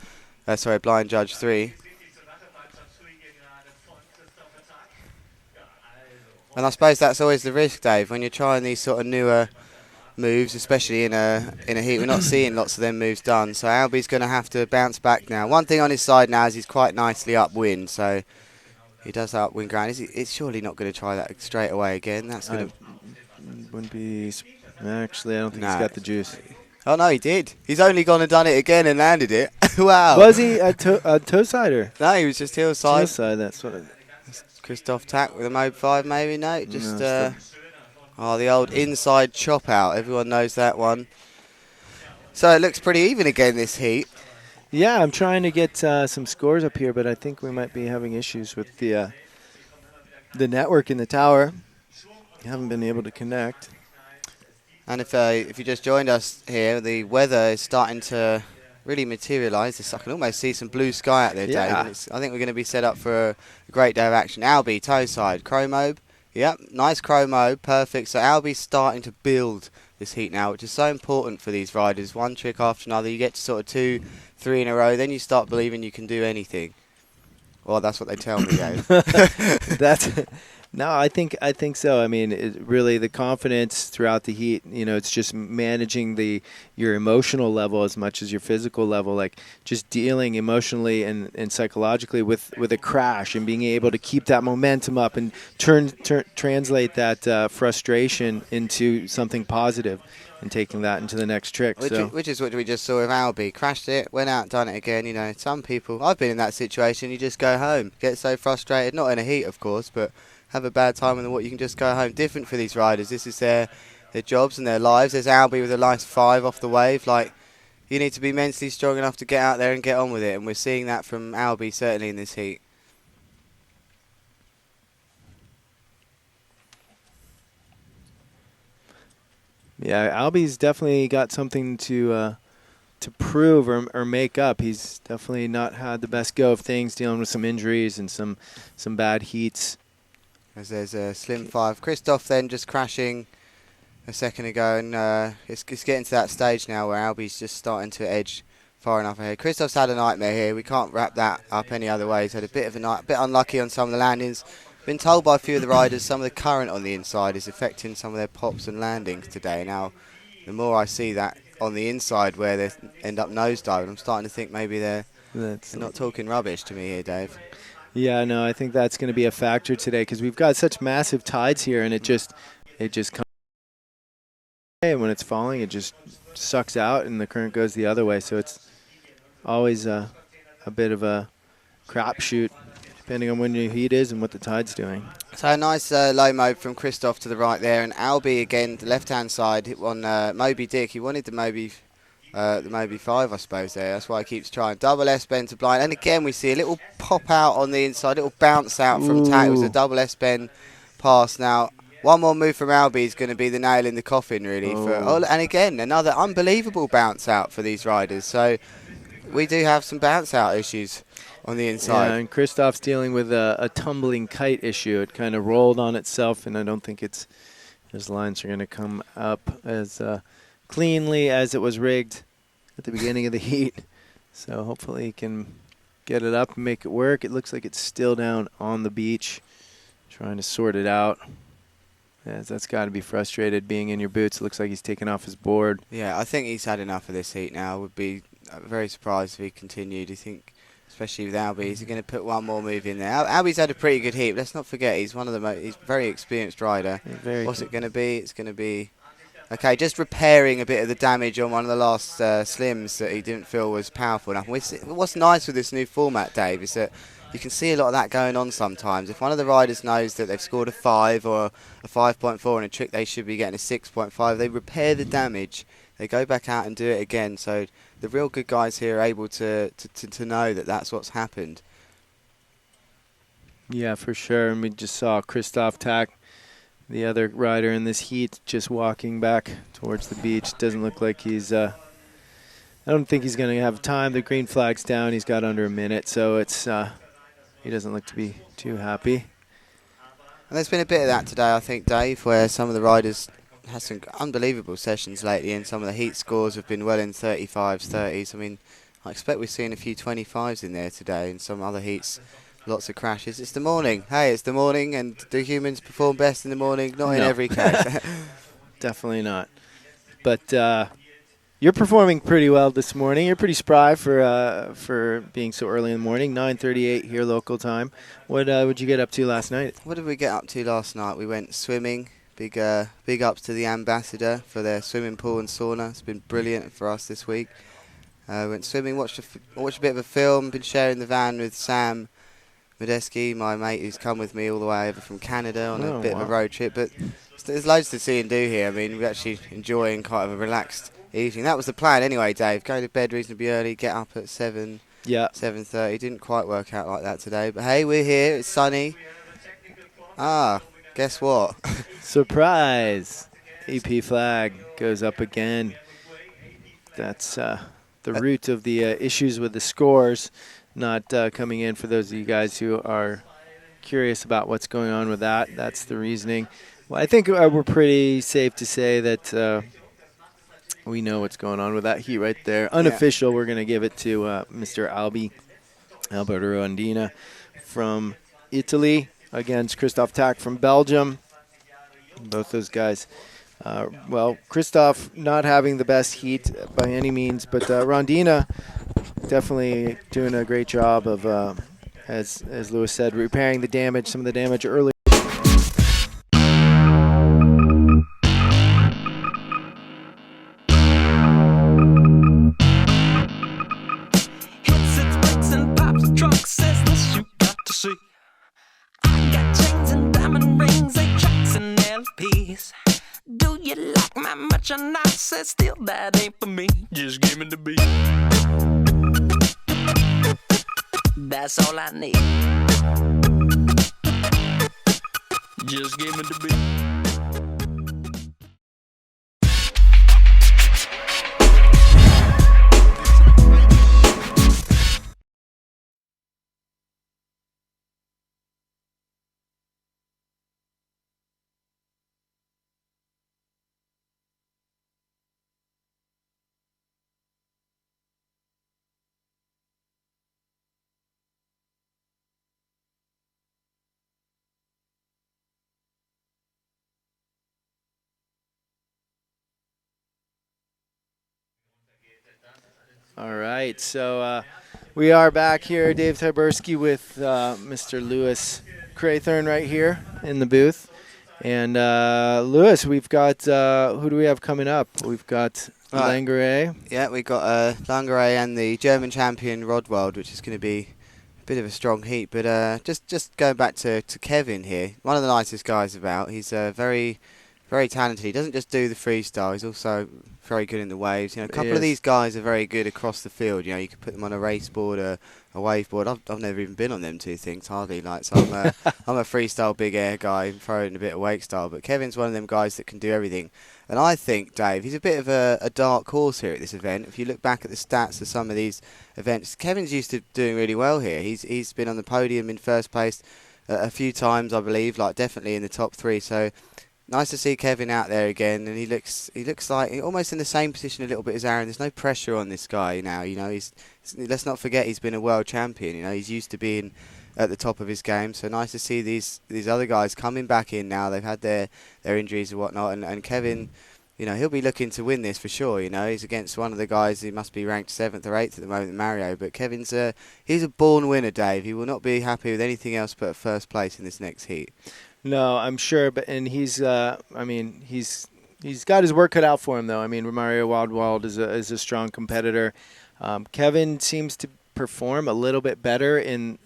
blind judge 3. And I suppose that's always the risk, Dave, when you're trying these sort of newer moves, especially in a heat. We're not seeing lots of them moves done, so Albie's going to have to bounce back now. One thing on his side now is he's quite nicely upwind, so he does that upwind ground. It's surely not going to try that straight away again. That's going to...
Wouldn't be... Actually, I don't think he's got the juice.
Oh no, he did. He's only gone and done it again and landed it. Wow.
Was he a toe sider?
No, he was just hillside.
Hillside, that's what.
Christoph Tack with a mode 5 maybe. No, just
No,
the old inside chop out. Everyone knows that one. So it looks pretty even again this heat.
Yeah, I'm trying to get some scores up here, but I think we might be having issues with the network in the tower. Haven't been able to connect.
And if you just joined us here, the weather is starting to really materialise. I can almost see some blue sky out there, Dave.
Yeah.
And I think we're going to be set up for a great day of action. Albie, toe side, Chromobe. Yep, nice Chromobe, perfect. So Albie's starting to build this heat now, which is so important for these riders. One trick after another. You get to sort of 2, 3 in a row, then you start believing you can do anything. Well, that's what they tell me, Dave.
No, I think so. I mean, really the confidence throughout the heat, it's just managing your emotional level as much as your physical level, like just dealing emotionally and psychologically with a crash and being able to keep that momentum up and translate that frustration into something positive and taking that into the next trick.
Which is what we just saw with Albie. Crashed it, went out and done it again. Some people, I've been in that situation, you just go home, get so frustrated, not in a heat of course, but have a bad time and what you can just go home. Different for these riders. This is their jobs and their lives. There's Albie with a nice 5 off the wave. Like, you need to be mentally strong enough to get out there and get on with it, and we're seeing that from Albie certainly in this heat.
Yeah, Albie's definitely got something to prove or make up. He's definitely not had the best go of things, dealing with some injuries and some bad heats.
As there's a slim 5. Christoph then just crashing a second ago, and it's getting to that stage now where Albie's just starting to edge far enough ahead. Christoph's had a nightmare here. We can't wrap that up any other way. He's had a bit of a night, a bit unlucky on some of the landings. Been told by a few of the riders some of the current on the inside is affecting some of their pops and landings today. Now, the more I see that on the inside where they end up nosediving, I'm starting to think maybe they're not talking rubbish to me here, Dave.
Yeah, no, I think that's going to be a factor today because we've got such massive tides here, and it just comes. And when it's falling, it just sucks out, and the current goes the other way. So it's always a bit of a crapshoot, depending on when your heat is and what the tide's doing.
So a nice low mode from Christoph to the right there, and Albie again, the left-hand side, hit on Moby Dick. He wanted the Moby 5, I suppose, there. That's why he keeps trying. Double S-bend to blind. And again, we see a little pop out on the inside, little bounce out from Tack. It was a double S-bend pass. Now, one more move from Albie is going to be the nail in the coffin, really. And again, another unbelievable bounce out for these riders. So we do have some bounce out issues on the inside.
Yeah, and Christoph's dealing with a tumbling kite issue. It kind of rolled on itself, and I don't think his lines are going to come up as cleanly as it was rigged at the beginning of the heat. So hopefully he can get it up and make it work. It looks like it's still down on the beach, trying to sort it out. Yeah, that's got to be frustrated being in your boots. It looks like he's taken off his board.
Yeah, I think he's had enough of this heat now. Would be very surprised if he continued. I think, especially with Albie, he's going to put one more move in there. Albie's had a pretty good heat. Let's not forget he's he's a very experienced rider. What's it going to be? It's going to be okay, just repairing a bit of the damage on one of the last slims that he didn't feel was powerful enough. What's nice with this new format, Dave, is that you can see a lot of that going on sometimes. If one of the riders knows that they've scored a 5 or a 5.4 in a trick, they should be getting a 6.5. They repair the damage. They go back out and do it again. So the real good guys here are able to know that that's what's happened.
Yeah, for sure. And we just saw Christoph Tack, the other rider in this heat, just walking back towards the beach. Doesn't look like he's I don't think he's going to have time. The green flag's down. He's got under a minute, so it's he doesn't look to be too happy.
And there's been a bit of that today, I think, Dave, where some of the riders had some unbelievable sessions lately, and some of the heat scores have been well in 35s, 30s. I mean, I expect we're seeing a few 25s in there today, and some other heats. Lots of crashes. It's the morning. Hey, it's the morning, and do humans perform best in the morning? Not in every case.
Definitely not. But you're performing pretty well this morning. You're pretty spry for being so early in the morning. 9:38 here local time. What would you get up to last night?
What did we get up to last night? We went swimming, Big ups to the ambassador for their swimming pool and sauna. It's been brilliant for us this week. Went swimming, watched a bit of a film. Been sharing the van with Sam Medeski, my mate who's come with me all the way over from Canada on a bit of a road trip. But there's loads to see and do here. I mean, we're actually enjoying kind of a relaxed evening. That was the plan anyway, Dave. Go to bed reasonably early, get up at 7:30. Didn't quite work out like that today. But hey, we're here. It's sunny. Guess what?
Surprise! EP flag goes up again. That's the root of the issues with the scores not coming in. For those of you guys who are curious about what's going on with that, that's the reasoning. Well, I think we're pretty safe to say that we know what's going on with that heat right there. Unofficial, we're going to give it to Mr. Alberto Rondina from Italy against Christoph Tack from Belgium. Both those guys. Christoph not having the best heat by any means, but Rondina definitely doing a great job of, as Lewis said, repairing some of the damage early.
Hits its brakes and pops trunks, says this you got to see. I got chains and diamond rings, 8 tracks and LPs. Do you like my merchandise? Says still that ain't for me. Just give me the beat. That's all I need. Just give me the beat.
All right, so we are back here, Dave Tyberski with Mr. Lewis Craythorne right here in the booth. And Lewis, we've got, who do we have coming up? We've got Langeray.
Yeah, we've got Langeray and the German champion Rodwald, which is going to be a bit of a strong heat. But just going back to Kevin here, one of the nicest guys about. He's very, very talented. He doesn't just do the freestyle, he's also very good in the waves. You know, a couple of these guys are very good across the field. You know, you could put them on a race board, a wave board. I've never even been on them two things, hardly. Like, so I'm a freestyle big air guy, throwing a bit of wake style. But Kevin's one of them guys that can do everything. And I think, Dave, he's a bit of a dark horse here at this event. If you look back at the stats of some of these events, Kevin's used to doing really well here. He's been on the podium in first place a few times, I believe, like definitely in the top 3. So nice to see Kevin out there again, and he looks like almost in the same position a little bit as Aaron. There's no pressure on this guy now. You know, let's not forget he's been a world champion. You know, he's used to being at the top of his game. So nice to see these other guys coming back in now. They've had their injuries and whatnot, and Kevin, you know, he'll be looking to win this for sure. You know, he's against one of the guys who must be ranked 7th or 8th at the moment, Mario. But Kevin's he's a born winner, Dave. He will not be happy with anything else but first place in this next heat.
No, I'm sure, and he's got his work cut out for him, though. I mean, Mario Wildwald is a strong competitor. Kevin seems to perform a little bit better in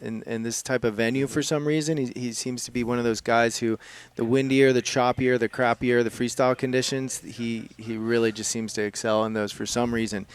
this type of venue for some reason. He seems to be one of those guys who, the windier, the choppier, the crappier, the freestyle conditions, he really just seems to excel in those for some reason.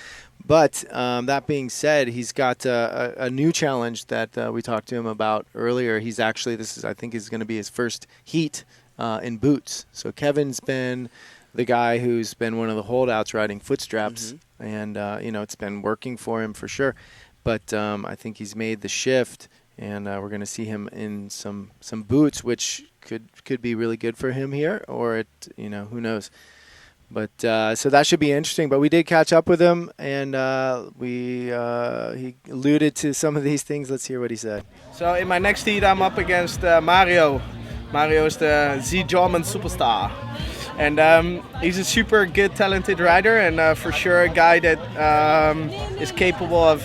But that being said, he's got a new challenge that we talked to him about earlier. He's actually, I think is going to be his first heat in boots. So Kevin's been the guy who's been one of the holdouts riding footstraps, and it's been working for him for sure. But I think he's made the shift, and we're going to see him in some boots, which could be really good for him here, or who knows. But so that should be interesting. But we did catch up with him, and he alluded to some of these things. Let's hear what he said.
So in my next heat, I'm up against Mario. Mario is the German superstar, and he's a super good, talented rider, and for sure a guy that is capable of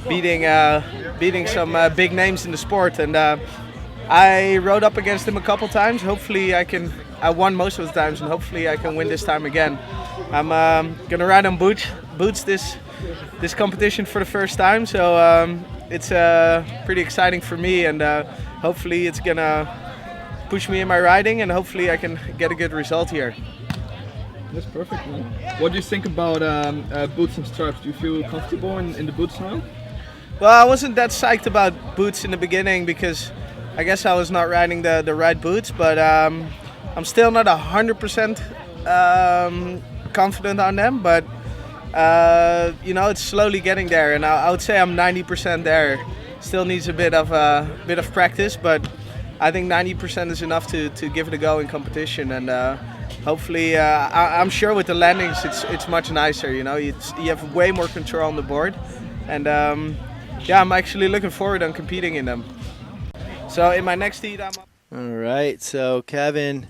beating some big names in the sport. And I rode up against him a couple times. Hopefully I can I won most of the times, and hopefully I can win this time again. I'm gonna ride on boots this competition for the first time, so it's pretty exciting for me, and hopefully it's gonna push me in my riding, and hopefully I can get a good result here.
That's perfect, man. What do you think about boots and straps? Do you feel comfortable in the boots now?
Well, I wasn't that psyched about boots in the beginning because I guess I was not riding the right boots, but I'm still not 100% confident on them, but you know, it's slowly getting there, and I would say I'm 90% there. Still needs a bit of practice, but I think 90% is enough to give it a go in competition, and hopefully I'm sure with the landings it's much nicer. You know, you have way more control on the board, and yeah, I'm actually looking forward on competing in them. So in my next heat, I'm up.
All right, so Kevin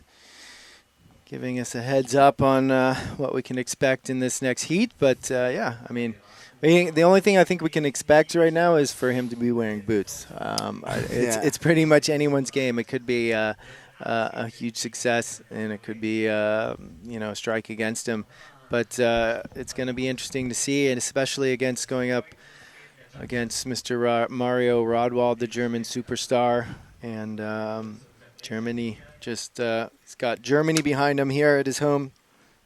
giving us a heads up on what we can expect in this next heat, but yeah, I mean, the only thing I think we can expect right now is for him to be wearing boots. It's pretty much anyone's game. It could be a huge success, and it could be you know, a strike against him. But it's going to be interesting to see, and especially going up against Mr. Mario Rodwald, the German superstar, and Germany. Just he's got Germany behind him here at his home.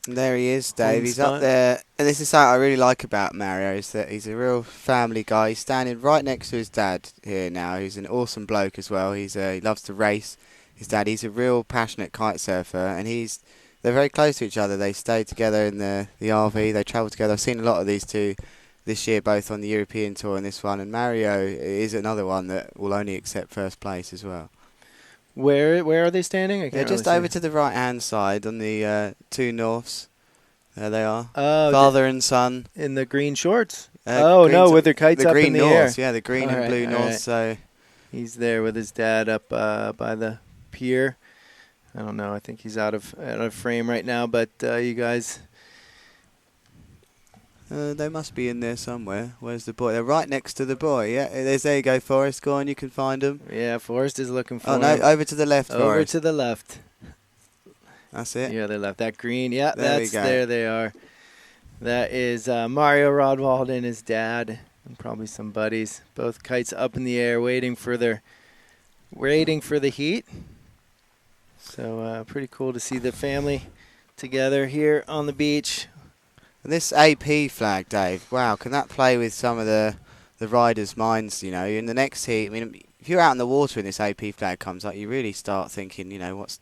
And there he is, Dave. He's up there, and this is something I really like about Mario, is that he's a real family guy. He's standing right next to his dad here now. He's an awesome bloke as well. He loves to race. His dad, he's a real passionate kite surfer, and they're very close to each other. They stay together in the RV. They travel together. I've seen a lot of these two this year, both on the European tour and this one. And Mario is another one that will only accept first place as well.
Where are they standing?
They're just over to the right-hand side on the two norths. There they are.
Oh,
father and son.
In the green shorts? With their kites up in the
norths,
air.
Yeah, the green and blue norths. Right. So
he's there with his dad up by the pier. I don't know. I think he's out of frame right now, but you guys...
they must be in there somewhere. Where's the boy? They're right next to the boy. Yeah, there you go, Forrest. Go on, you can find them.
Yeah, Forrest is looking for him.
Oh, no, over to the left,
Over
Forrest.
to the left.
That's it.
Yeah, they left. That green. Yeah,
there
they are. That is Mario Rodwald and his dad, and probably some buddies. Both kites up in the air, waiting for the heat. So pretty cool to see the family together here on the beach.
And this AP flag, Dave, wow, can that play with some of the riders' minds, you know? In the next heat, I mean, if you're out in the water and this AP flag comes up, you really start thinking, you know, what's...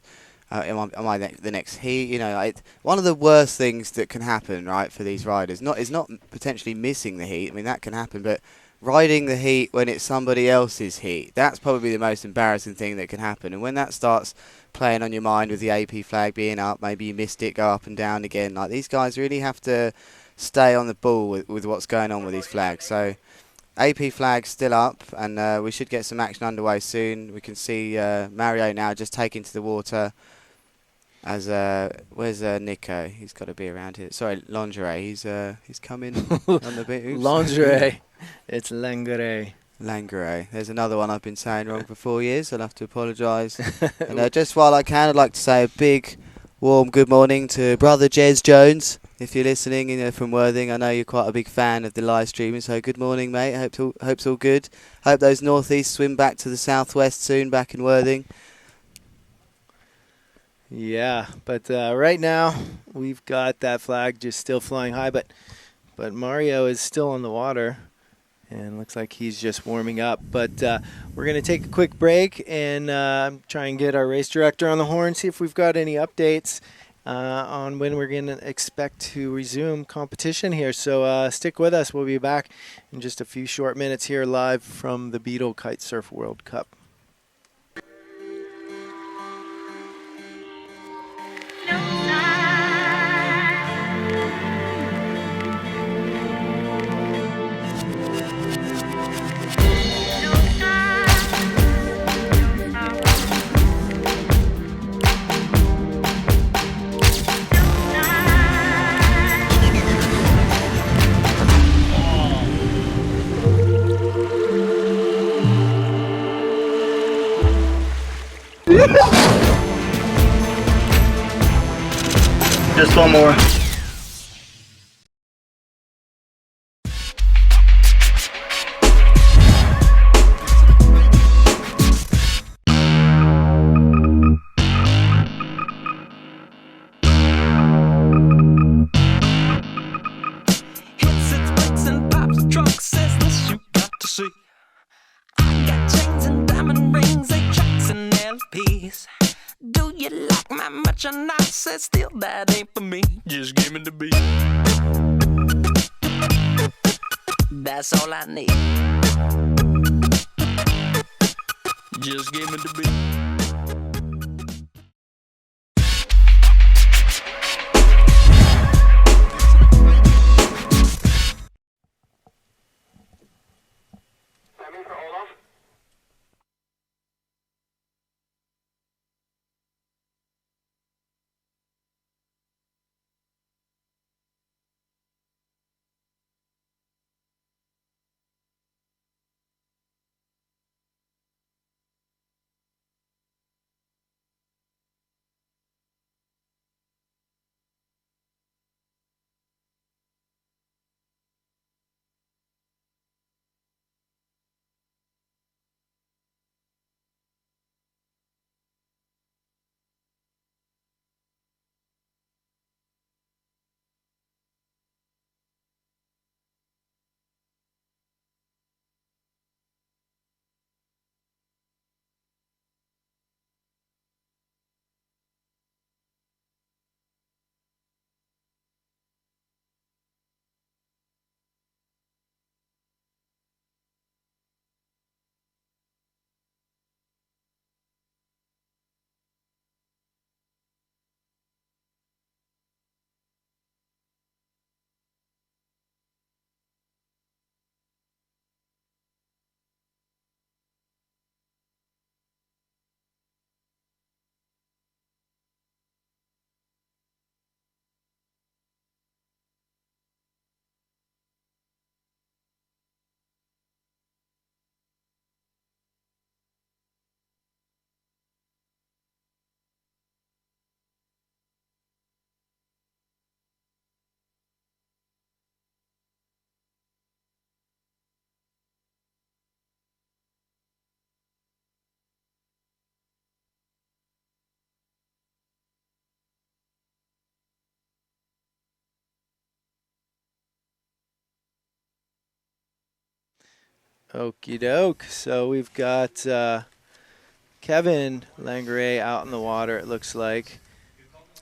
am I the next heat? You know, one of the worst things that can happen, right, for these riders is not potentially missing the heat. I mean, that can happen, but riding the heat when it's somebody else's heat, that's probably the most embarrassing thing that can happen. And when that starts playing on your mind with the AP flag being up, maybe you missed it, go up and down again. Like, these guys really have to stay on the ball with what's going on with these flags. So AP flag's still up, and we should get some action underway soon. We can see Mario now just taking to the water. As where's Nico? He's got to be around here. Sorry, Lingerie. He's coming on the bit. Oops.
Lingerie. It's Lingerie.
Lingerie. There's another one I've been saying wrong for 4 years. I'll have to apologise. And just while I can, I'd like to say a big, warm good morning to brother Jez Jones. If you're listening from Worthing, I know you're quite a big fan of the live streaming. So good morning, mate. Hope's all good. Hope those northeast swim back to the southwest soon, back in Worthing.
Yeah, but right now we've got that flag just still flying high, but Mario is still on the water, and looks like he's just warming up. But we're going to take a quick break and try and get our race director on the horn, see if we've got any updates on when we're going to expect to resume competition here. So stick with us. We'll be back in just a few short minutes here live from the Beetle Kitesurf World Cup.
Just one more.
Hits its brakes and pops the trunk, says this you got to see. I got chains and diamond rings, 8 tracks and LPs. Do you like my merchandise? Says still that ain't for me. Just give me the beat. That's all I need. Just give me the beat.
Okie doke. So we've got Kevin Langray out in the water, it looks like.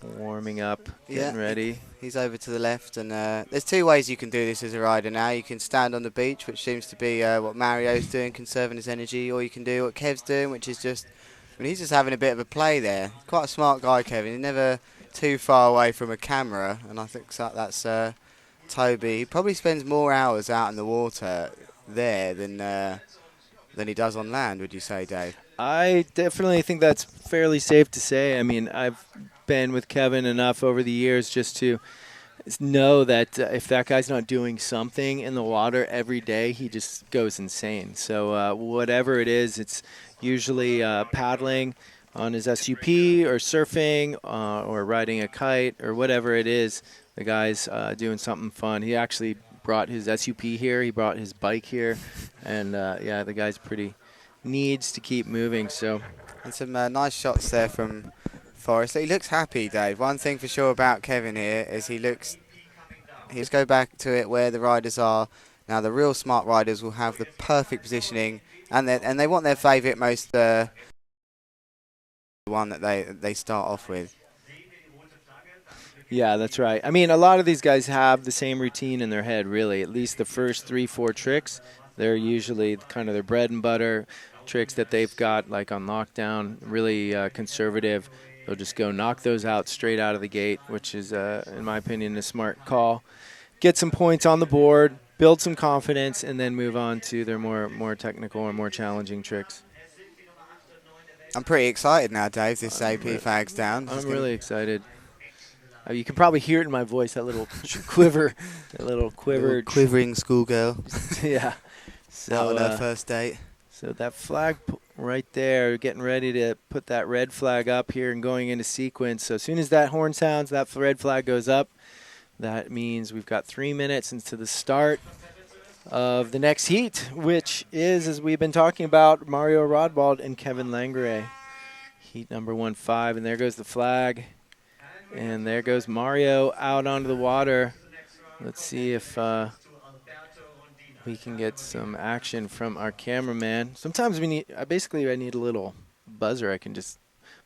Warming up, getting ready.
He's over to the left, and there's 2 ways you can do this as a rider now. You can stand on the beach, which seems to be what Mario's doing, conserving his energy, or you can do what Kev's doing, which is just, he's just having a bit of a play there. Quite a smart guy, Kevin. He's never too far away from a camera, and I think that's Toby. He probably spends more hours out in the water there than he does on land, would you say, Dave?
I definitely think that's fairly safe to say. I mean, I've been with Kevin enough over the years just to know that if that guy's not doing something in the water every day, he just goes insane. So whatever it is, it's usually paddling on his SUP or surfing or riding a kite or whatever it is. The guy's doing something fun. He actually brought his SUP here. He brought his bike here. And, yeah, the guy's needs to keep moving. So,
and some nice shots there from Forrest. He looks happy, Dave. One thing for sure about Kevin here is he's go back to it where the riders are. Now, the real smart riders will have the perfect positioning, and they want their favourite most one that they start off with.
Yeah, that's right. I mean, a lot of these guys have the same routine in their head, really. At least the first 3-4 tricks, they're usually kind of their bread and butter tricks that they've got, like on lockdown, really conservative. They'll just go knock those out straight out of the gate, which is, in my opinion, a smart call. Get some points on the board, build some confidence, and then move on to their more technical or more challenging tricks.
I'm pretty excited now, Dave. This AP fag's down.
I'm really excited. You can probably hear it in my voice, that little quiver,
quivering schoolgirl.
Yeah. So
out on her first date.
So that flag right there, getting ready to put that red flag up here and going into sequence. So as soon as that horn sounds, that red flag goes up. That means we've got 3 minutes into the start of the next heat, which is, as we've been talking about, Mario Rodwald and Kevin Langray. Heat number 1-5, and there goes the flag. And there goes Mario out onto the water. Let's see if we can get some action from our cameraman. Sometimes we need, I need a little buzzer I can just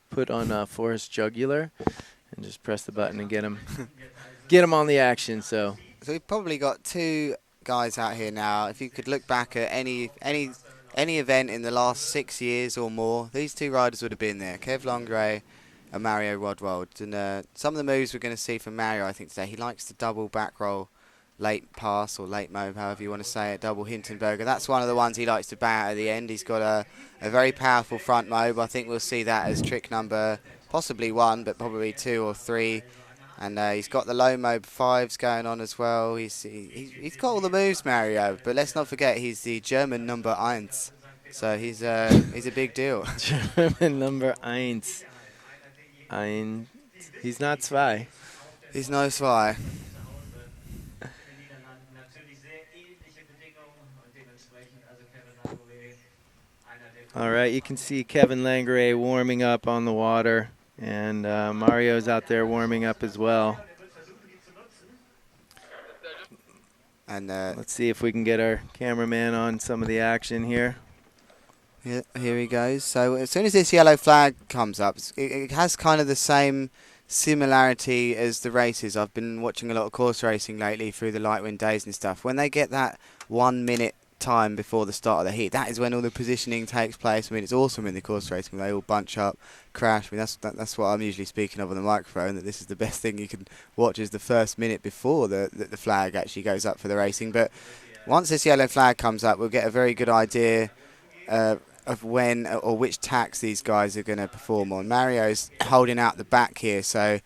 put on Forrest Jugular and just press the button and get him on the action. So
we've probably got 2 guys out here now. If you could look back at any event in the last 6 years or more, these 2 riders would have been there. Kev Langray and Mario Rodwald. And some of the moves we're going to see from Mario, I think, today, he likes the double back roll, late pass or late mob, however you want to say it, double Hindenburger. That's one of the ones he likes to bat at the end. He's got a very powerful front mob. I think we'll see that as trick number possibly 1, but probably 2 or 3. And he's got the low mob 5s going on as well. He's got all the moves, Mario. But let's not forget he's the German number 1. So he's a big deal.
German number 1. He's not zwei.
He's no zwei.
All right, you can see Kevin Langray warming up on the water, and Mario's out there warming up as well.
And
let's see if we can get our cameraman on some of the action here.
Yeah, here he goes. So as soon as this yellow flag comes up, it has kind of the same similarity as the races. I've been watching a lot of course racing lately through the light wind days and stuff. When they get that 1 minute time before the start of the heat, that is when all the positioning takes place. I mean, it's awesome in the course racing. They all bunch up, crash. I mean, that's what I'm usually speaking of on the microphone, that this is the best thing you can watch, is the first minute before the flag actually goes up for the racing. But once this yellow flag comes up, we'll get a very good idea of when or which tacks these guys are going to perform on. Mario's holding out the back here, so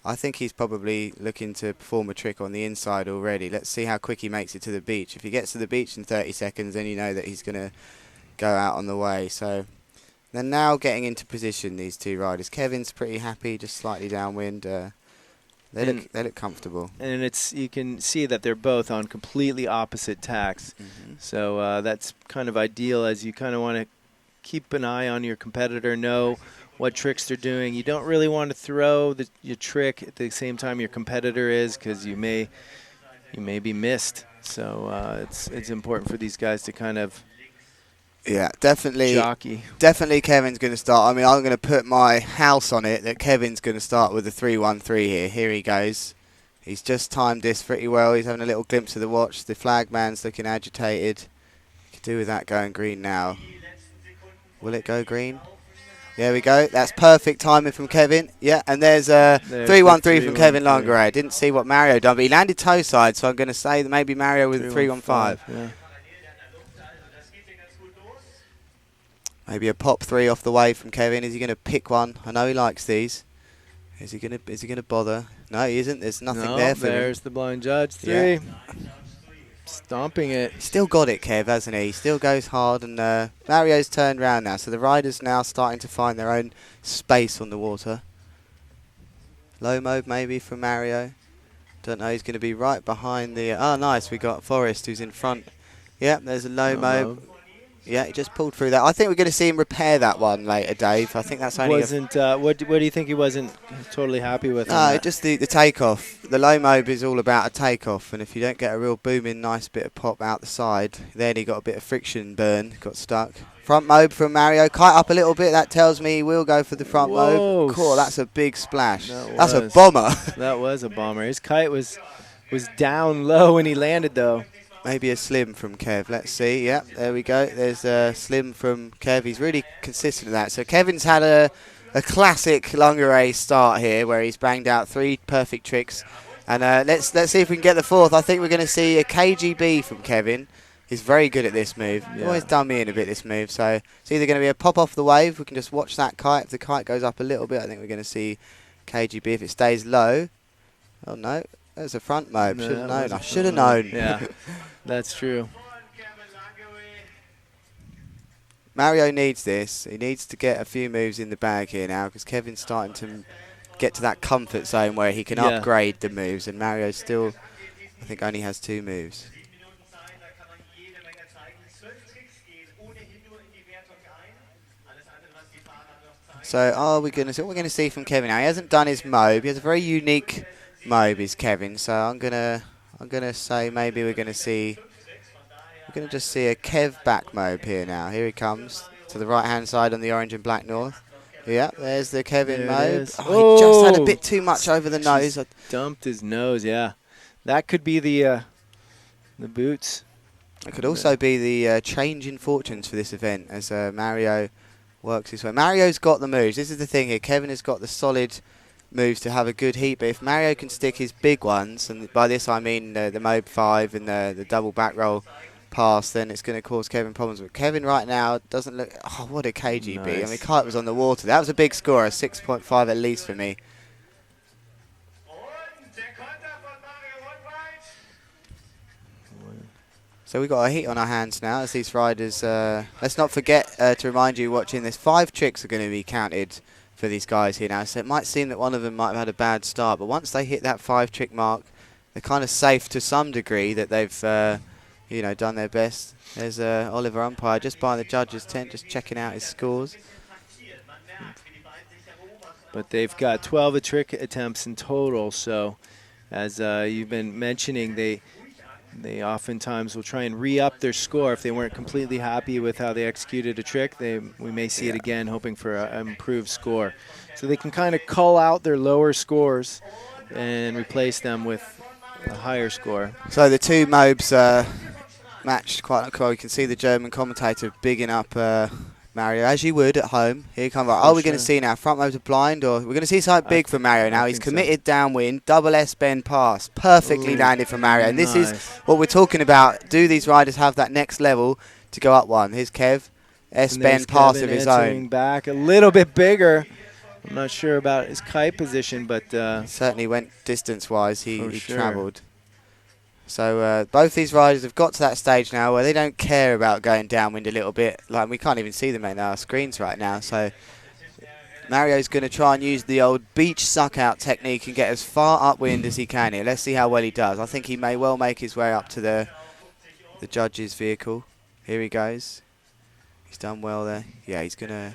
I think he's probably looking to perform a trick on the inside already. Let's see how quick he makes it to the beach. If he gets to the beach in 30 seconds, then you know that he's going to go out on the way. So they're now getting into position, these 2 riders. Kevin's pretty happy, just slightly downwind. They look comfortable.
And you can see that they're both on completely opposite tacks. So that's kind of ideal, as you kind of want to keep an eye on your competitor, know what tricks they're doing. You don't really want to throw your trick at the same time your competitor is, because you may be missed. So it's important for these guys to kind of
definitely
jockey.
Definitely Kevin's going to start. I mean, I'm going to put my house on it that Kevin's going to start with the 3-1-3 here. Here he goes. He's just timed this pretty well. He's having a little glimpse of the watch. The flag man's looking agitated. Could do with that going green now. Will it go green? There we go. That's perfect timing from Kevin. Yeah, and there's a 3-1-3 from Kevin Langray. Didn't see what Mario done, but he landed toe side, so I'm going to say that maybe Mario with a 3-1-5.
Yeah.
Maybe a pop 3 off the wave from Kevin. Is he going to pick one? I know he likes these. Is he going to bother? No, he isn't. There's nothing there for him.
There's the blind judge. 3.
Yeah.
Stomping it.
Still got it, Kev, hasn't he? He still goes hard, and Mario's turned round now, so the riders now starting to find their own space on the water. Low mode maybe from Mario. Don't know, he's going to be right behind the... Oh, nice, we got Forrest who's in front. Yep, there's a low mode. Yeah, he just pulled through that. I think we're going to see him repair that one later, Dave. I think that's only...
What do you think he wasn't totally happy with?
No, just the takeoff. The low mob is all about a takeoff, and if you don't get a real booming, nice bit of pop out the side, then he got a bit of friction burn, got stuck. Front mob from Mario, kite up a little bit. That tells me he will go for the front mob. Cool, that's a big splash. That's a bomber.
That was a bomber. His kite was down low when he landed, though.
Maybe a slim from Kev. Let's see. Yep, there we go. There's a slim from Kev. He's really consistent with that. So Kevin's had a classic Langray start here, where he's banged out 3 perfect tricks. And let's see if we can get the 4th. I think we're going to see a KGB from Kevin. He's very good at this move. Yeah. Always done me in a bit, this move. So it's either going to be a pop off the wave. We can just watch that kite. If the kite goes up a little bit, I think we're going to see KGB. If it stays low, oh no, there's a front mob. Should have known. I should have known.
Yeah. That's true.
Mario needs this. He needs to get a few moves in the bag here now because Kevin's starting to get to that comfort zone where he can upgrade the moves, and Mario still, I think, only has 2 moves. So, what we're going to see from Kevin now? He hasn't done his mobe. He has a very unique mobe, is Kevin. So I'm gonna say maybe we're gonna just see a Kev back mobe here now. Here he comes to the right hand side on the orange and black north. Yeah, there's the Kevin mobe. Oh, he just had a bit too much over the nose.
Dumped his nose. Yeah, that could be the boots.
It could also be the change in fortunes for this event as Mario works his way. Mario's got the moves. This is the thing here. Kevin has got the solid moves to have a good heat, but if Mario can stick his big ones, and by this I mean the Mobe 5 and the double back roll pass, then it's going to cause Kevin problems. But Kevin right now doesn't look... Oh, what a KGB. Nice. I mean, Kite was on the water. That was a big score, a 6.5 at least for me. So we've got a heat on our hands now as these riders... let's not forget to remind you watching this, 5 tricks are going to be counted for these guys here now. So it might seem that one of them might have had a bad start, but once they hit that 5 trick mark, they're kind of safe to some degree that they've done their best. There's Oliver umpire just by the judges' tent, just checking out his scores.
But they've got 12 trick attempts in total, so as you've been mentioning, they oftentimes will try and re-up their score if they weren't completely happy with how they executed a trick. We may see it again, hoping for an improved score. So they can kind of cull out their lower scores and replace them with a higher score.
So the 2 mobes matched quite well. You can see the German commentator bigging up Mario, as you would at home. Here comes. Oh, we're going to see now front motor blind, or we're going to see something big for Mario now. He's committed downwind, double S bend pass, perfectly landed for Mario. And this is what we're talking about. Do these riders have that next level to go up one? Here's Kev, S bend pass of his own.
Back a little bit bigger. I'm not sure about his kite position, but
certainly went distance-wise. He travelled. So both these riders have got to that stage now where they don't care about going downwind a little bit. Like, we can't even see them in our screens right now. So Mario's going to try and use the old beach suck-out technique and get as far upwind as he can here. Let's see how well he does. I think he may well make his way up to the judge's vehicle. Here he goes. He's done well there. Yeah, he's going to...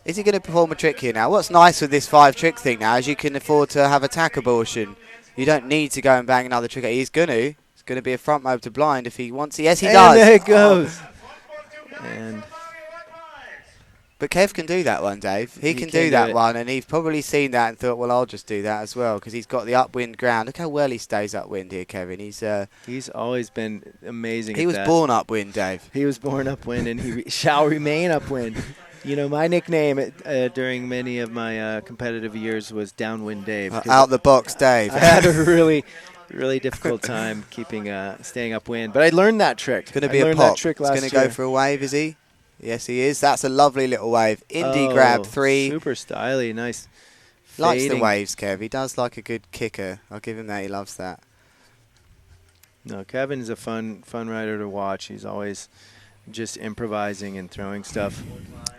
Is he going to perform a trick here now? What's nice with this 5 trick thing now is you can afford to have attack abortion. You don't need to go and bang another trick. He's going to. It's going to be a front mobe to blind if he wants it. Yes, he does.
There it goes. And
but Kev can do that one, Dave. He can do that one, and he's probably seen that and thought, well, I'll just do that as well, because he's got the upwind ground. Look how well he stays upwind here, Kevin.
He's always been amazing.
He was born upwind, Dave.
He was born upwind, and he shall remain upwind. You know, my nickname during many of my competitive years was Downwind Dave.
Out the box, Dave.
I had a really difficult time staying upwind, but I learned that trick.
It's going to be a pop. He's going to go for a wave, is he? Yes, he is. That's a lovely little wave. Indie grab 3.
Super styly, nice.
Likes the waves, Kev. He does like a good kicker. I'll give him that. He loves that.
No, Kevin's a fun rider to watch. He's always just improvising and throwing stuff.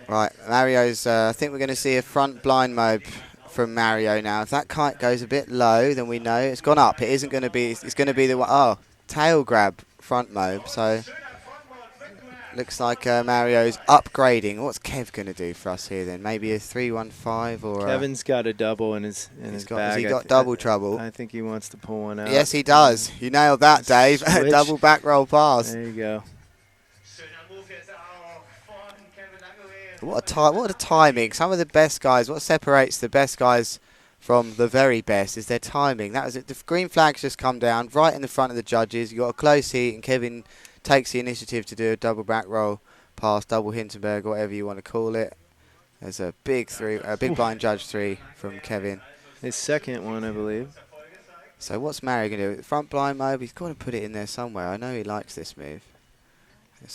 Right, Mario's, I think we're going to see a front blind mobe from Mario now. If that kite goes a bit low, then we know it's gone up. It isn't going to be, it's going to be the, tail grab front mobe. So, looks like Mario's upgrading. What's Kev going to do for us here then? Maybe a 3-1-5 or...
Kevin's got a double in his bag.
Has he got double trouble?
I think he wants to pull one out.
Yes, he does. You nailed that, Dave. Double back roll pass.
There you go.
What a timing. Some of the best guys, what separates the best guys from the very best is their timing. That was it. The green flag's just come down right in the front of the judges. You got a close heat, and Kevin takes the initiative to do a double back roll pass, double Hindenburg, whatever you want to call it. There's a big blind judge 3 from Kevin.
His second one, I believe.
So what's Mario going to do? Front blind mobe, he's got to put it in there somewhere. I know he likes this move.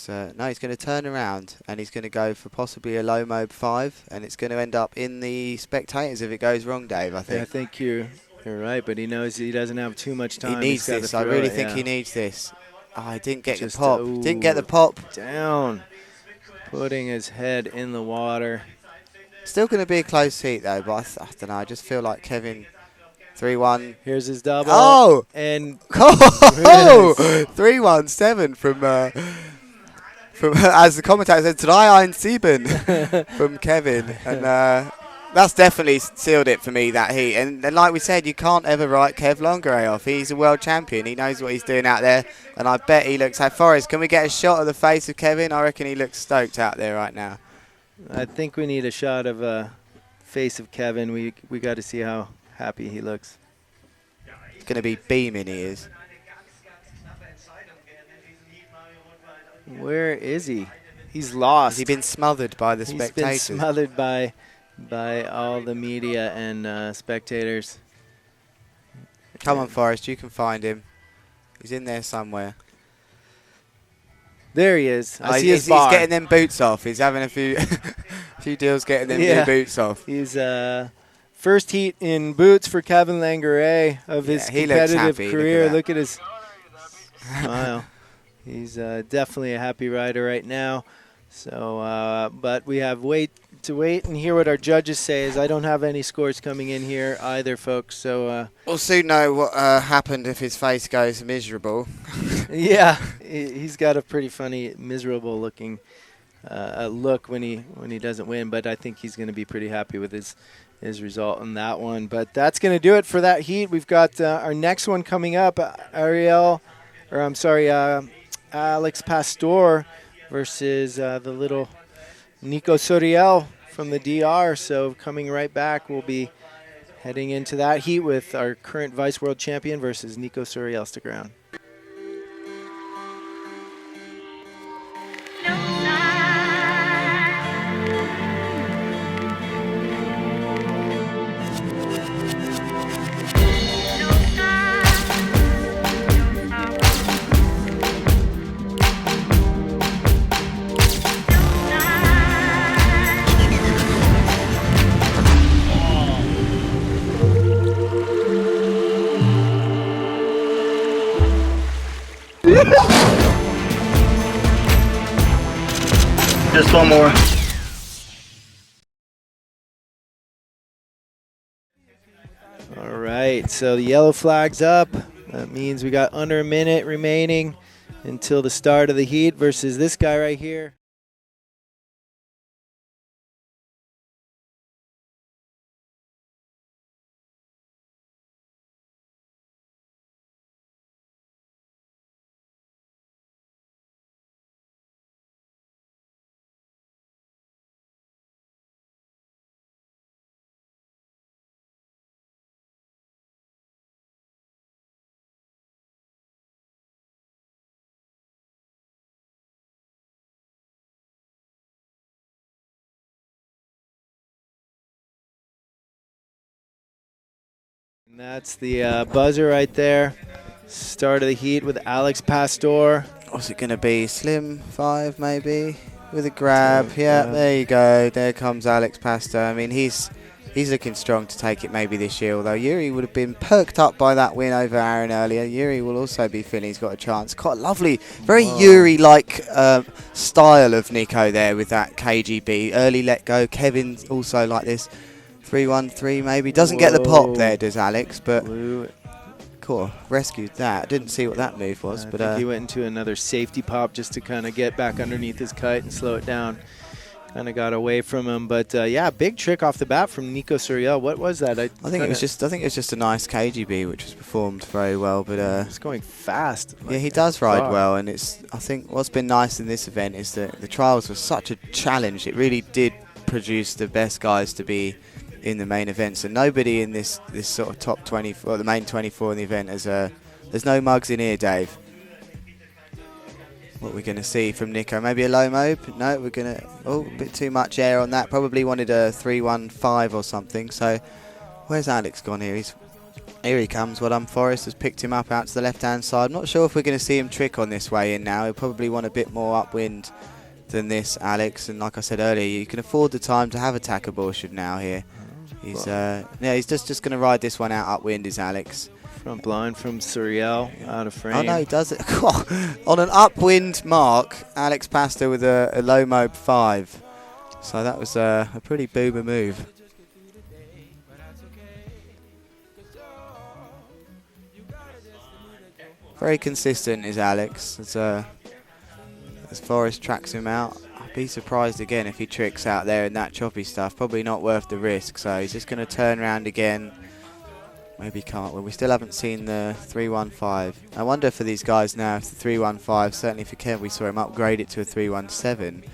No, he's going to turn around and he's going to go for possibly a low mobe 5, and it's going to end up in the spectators if it goes wrong, Dave, I think.
Yeah, I think you're right, but he knows he doesn't have too much time.
He needs this. I really think he needs this. Oh, he didn't get the pop. Didn't get the pop.
Down. putting his head in the water.
Still going to be a close heat though, but I don't know. I just feel like Kevin 3-1.
Here's his double.
Oh!
And
3-1-7 from as the commentator said, 3-1-7 from Kevin. And that's definitely sealed it for me, that heat. And like we said, you can't ever write Kev Longray off. He's a world champion. He knows what he's doing out there. And I bet he looks... Hey, Forrest, can we get a shot of the face of Kevin? I reckon he looks stoked out there right now.
I think we need a shot of face of Kevin. We got to see how happy he looks.
It's going to be beaming, he is.
Where is he? He's lost.
Has he been smothered by the spectators?
He's been smothered by all the media and spectators.
Come on, Forrest, you can find him. He's in there somewhere.
There he is. I see
he's
his bar.
getting them boots off. He's having a few few deals getting them new boots off.
He's first heat in boots for Kevin Langare of his competitive career. Look at his smile. He's definitely a happy rider right now. So, but we have to wait and hear what our judges say. As I don't have any scores coming in here either, folks. So
we'll soon know what happened if his face goes miserable.
Yeah, he's got a pretty funny, miserable-looking look when he doesn't win. But I think he's going to be pretty happy with his result in that one. But that's going to do it for that heat. We've got our next one coming up. Alex Pastor versus the little Nico Soriel from the DR. So coming right back, we'll be heading into that heat with our current Vice World Champion versus Nico Soriel. Stick around.
Just one more.
All right, so the yellow flag's up. That means we got under a minute remaining until the start of the heat versus this guy right here. And that's the buzzer right there. Start of the heat with Alex Pastor.
What's it going to be? Slim 5 maybe? With a grab. Yeah, there you go. There comes Alex Pastor. I mean, he's looking strong to take it maybe this year, although Yuri would have been perked up by that win over Aaron earlier. Yuri will also be feeling he's got a chance. Quite a lovely, very Yuri-like style of Nico there with that KGB. Early let go. Kevin also like this. 3-1-3 maybe. Doesn't get the pop there, does Alex, but cool, rescued that. Didn't see what that move was, but
I think he went into another safety pop just to kind of get back underneath his kite and slow it down. Kind of got away from him, but yeah, big trick off the bat from Nico Soriel. What was that? I think it was
just a nice KGB which was performed very well, but
it's going fast.
Yeah, he does ride well, and I think what's been nice in this event is that the trials were such a challenge. It really did produce the best guys to be in the main events, and nobody in this sort of top 20 or the main 24 in the event has there's no mugs in here, Dave. What we're going to see from Nico, maybe a low mobe? No, we're going to a bit too much air on that. Probably wanted a 3-1-5 or something. So where's Alex gone here? Here he comes. Well done, Forrest has picked him up out to the left hand side. I'm not sure if we're going to see him trick on this way in now. He'll probably want a bit more upwind than this, Alex, and like I said earlier, you can afford the time to have a tack abortion now here. He's just going to ride this one out upwind, is Alex.
Front blind from Suriel out of frame.
Oh no, he does it. On an upwind mark, Alex passed her with a low mob 5. So that was a pretty boomer move. Very consistent is Alex. As Forrest tracks him out, I'd be surprised again if he tricks out there in that choppy stuff. Probably not worth the risk. So he's just going to turn around again. Maybe can't. Well, we still haven't seen the 315. I wonder for these guys now if the 315, certainly for Kev, we saw him upgrade it to a 317.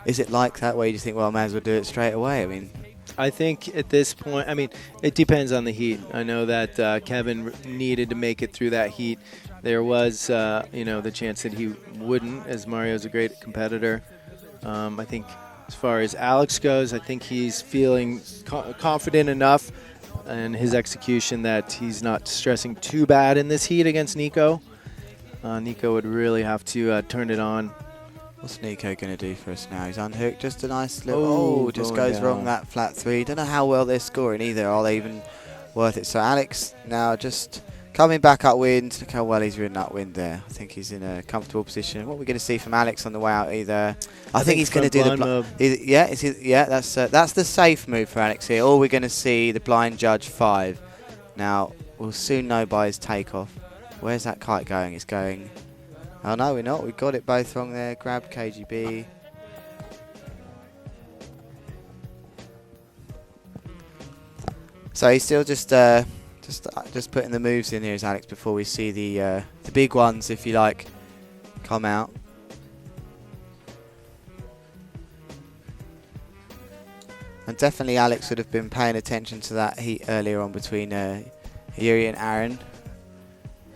Is it like that where you just think, well, I may as well do it straight away? I mean,
I think at this point, I mean, it depends on the heat. I know that Kevin needed to make it through that heat. There was, the chance that he wouldn't, as Mario's a great competitor. I think as far as Alex goes, I think he's feeling confident enough in his execution that he's not stressing too bad in this heat against Nico. Nico would really have to turn it on.
What's Nico going to do for us now? He's unhooked, just a nice little... just goes
down.
wrong that flat 3. Don't know how well they're scoring either. Are they even worth it? So Alex now just coming back upwind. Look how well he's ridden upwind there. I think he's in a comfortable position. What are we going to see from Alex on the way out either? I think he's going to do the... that's the safe move for Alex here. Or we're going to see the blind judge 5. Now, we'll soon know by his takeoff. Where's that kite going? It's going... Oh no, we're not. We got it both wrong there. Grabbed KGB. So he's still just putting the moves in here as Alex before we see the big ones, if you like, come out. And definitely Alex would have been paying attention to that heat earlier on between Yuri and Aaron,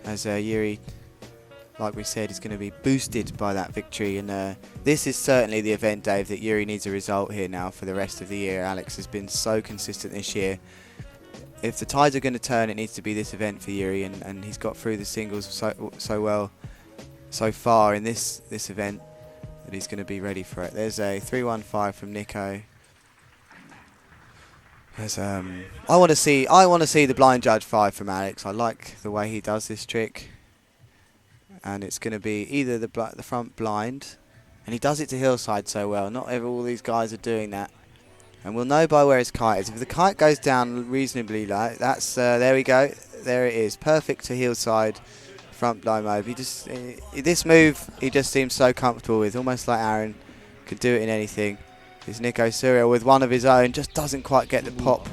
as Yuri, like we said, is going to be boosted by that victory. And this is certainly the event, Dave, that Yuri needs a result here now for the rest of the year. Alex has been so consistent this year. If the tides are going to turn, it needs to be this event for Yuri, and he's got through the singles so well so far in this event that he's going to be ready for it. There's a 315 from Nico. There's I want to see the blind judge 5 from Alex. I like the way he does this trick. And it's going to be either the front blind, and he does it to hillside so well. Not all these guys are doing that, and we'll know by where his kite is. If the kite goes down reasonably low, that's there we go. There it is, perfect to hillside, front blind move. This move he just seems so comfortable with, almost like Aaron could do it in anything. Is Nico Suriel with one of his own, just doesn't quite get the pop.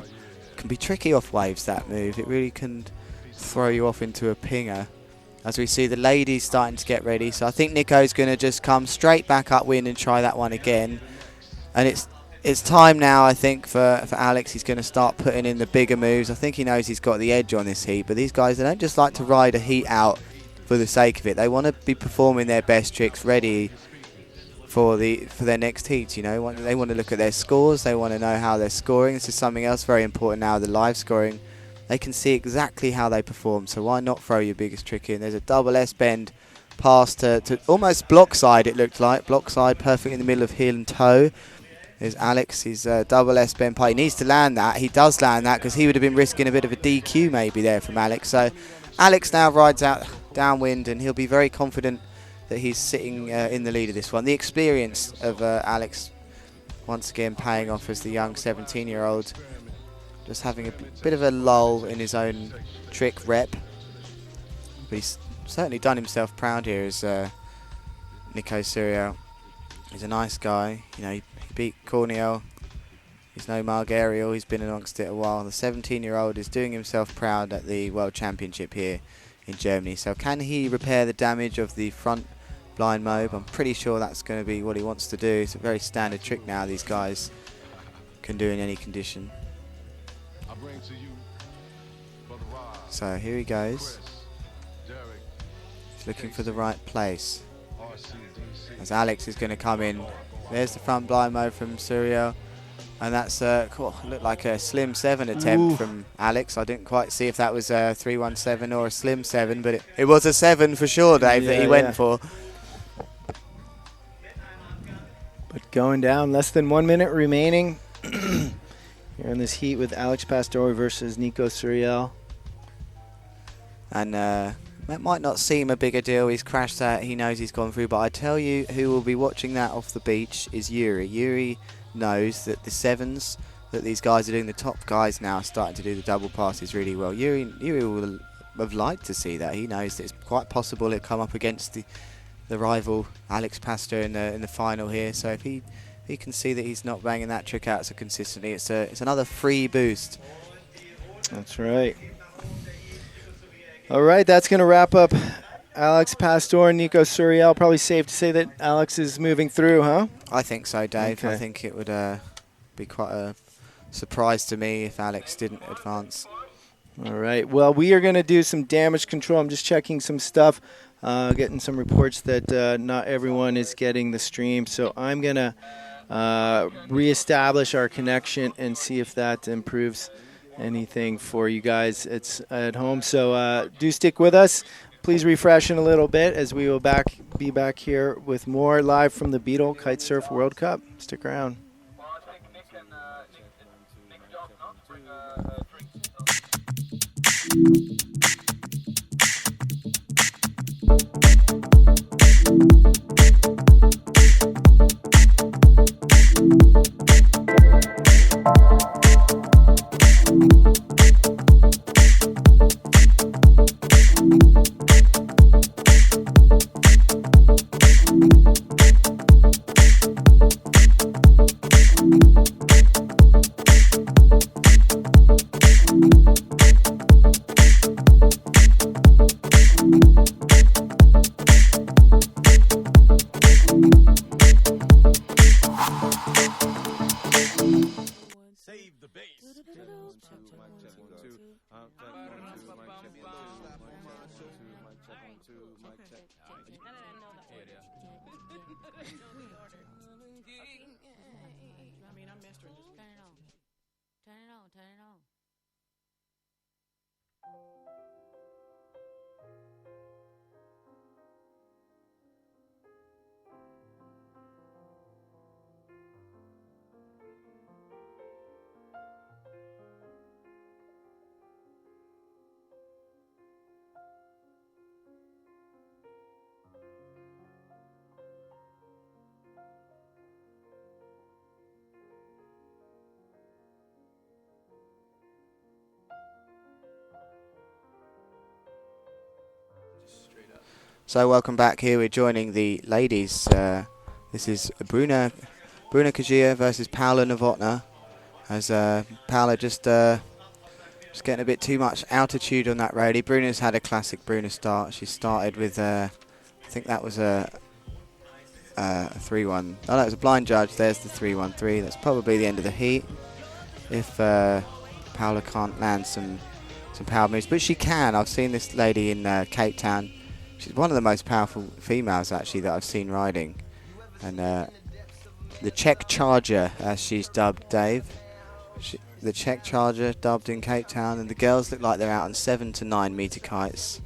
Can be tricky off waves, that move. It really can throw you off into a pinger. As we see the ladies starting to get ready. So I think Nico's going to just come straight back upwind and try that one again. And it's time now, I think, for Alex. He's going to start putting in the bigger moves. I think he knows he's got the edge on this heat. But these guys, they don't just like to ride a heat out for the sake of it. They want to be performing their best tricks, ready for their next heats. You know, they want to look at their scores. They want to know how they're scoring. This is something else very important now, the live scoring. They can see exactly how they perform, so why not throw your biggest trick in? There's a double S-bend pass to almost block side, it looked like. Block side, perfect in the middle of heel and toe. There's Alex, his double S-bend pie. He needs to land that. He does land that because he would have been risking a bit of a DQ maybe there from Alex. So Alex now rides out downwind, and he'll be very confident that he's sitting in the lead of this one. The experience of Alex once again paying off as the young 17-year-old. Just having a bit of a lull in his own trick rep. But he's certainly done himself proud here as Nico Suriel. He's a nice guy. You know, he beat Cornell. He's no Margariel. He's been amongst it a while. The 17-year-old is doing himself proud at the World Championship here in Germany. So can he repair the damage of the front blind mobe? I'm pretty sure that's going to be what he wants to do. It's a very standard trick now these guys can do in any condition. So here he goes. He's looking for the right place. As Alex is going to come in. There's the front blind mode from Suriel. And that's looked like a slim 7 attempt from Alex. I didn't quite see if that was a 317 or a slim 7, but it was a 7 for sure, Dave, that he went for.
But going down, less than 1 minute remaining. Here in this heat with Alex Pastore versus Nico Suriel.
and that might not seem a bigger deal. He's crashed that, he knows he's gone through, but I tell you who will be watching that off the beach is Yuri. Yuri knows that the sevens that these guys are doing, the top guys now are starting to do the double passes really well. Yuri will have liked to see that. He knows that it's quite possible he'll come up against the rival Alex Pastor in the final here, so if he can see that he's not banging that trick out so consistently, it's another free boost.
That's right. All right, that's going to wrap up Alex Pastor and Nico Suriel. Probably safe to say that Alex is moving through, huh?
I think so, Dave.
Okay.
I think it would be quite a surprise to me if Alex didn't advance.
All right. Well, we are going to do some damage control. I'm just checking some stuff, getting some reports that not everyone is getting the stream. So I'm going to reestablish our connection and see if that improves anything for you guys at home. So do stick with us. Please refresh in a little bit as we will be back here with more live from the Beetle Kitesurf World Cup. Stick around.
So welcome back here. We're joining the ladies. This is Bruna Kajia versus Paula Novotna. As Paula just getting a bit too much altitude on that roadie. Bruna's had a classic Bruna start. She started with I think that was a 3-1. Oh, that was a blind judge. There's the 3-1-3. That's probably the end of the heat if Paula can't land some power moves, but she can. I've seen this lady in Cape Town. She's one of the most powerful females actually that I've seen riding, and the Czech Charger, as she's dubbed, Dave. The Czech Charger, dubbed in Cape Town, and the girls look like they're out on 7 to 9 meter kites.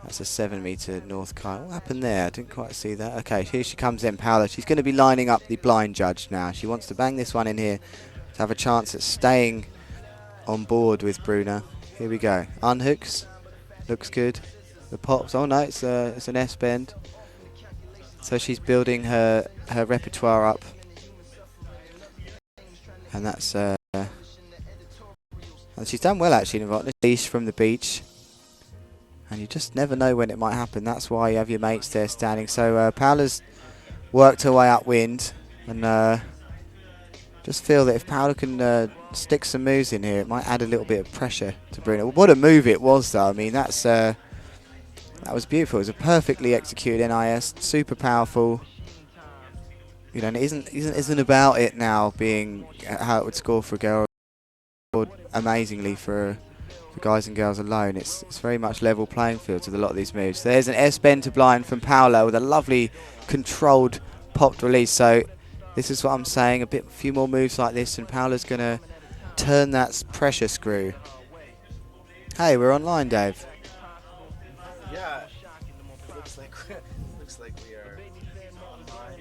That's a 7 meter north kite. What happened there? I didn't quite see that. Okay, here she comes in, Paula. She's going to be lining up the blind judge now. She wants to bang this one in here to have a chance at staying on board with Bruna. Here we go. Unhooks. Looks good. The pops. Oh no, it's an S-bend. So she's building her repertoire up. And that's... and she's done well actually, Novotny. Leash from the beach. And you just never know when it might happen. That's why you have your mates there standing. So Paola's worked her way upwind. And just feel that if Paola can stick some moves in here, it might add a little bit of pressure to Bruna. What a move it was, though. I mean, that was beautiful. It was a perfectly executed NIS, super powerful. You know, and it isn't about it now being how it would score for a girl, or amazingly for guys and girls alone. It's very much level playing field with a lot of these moves. There's an S-bend to blind from Paola with a lovely controlled popped release. So this is what I'm saying, a few more moves like this and Paola's going to turn that pressure screw. Hey, we're online, Dave.
Yeah, looks like we are online. I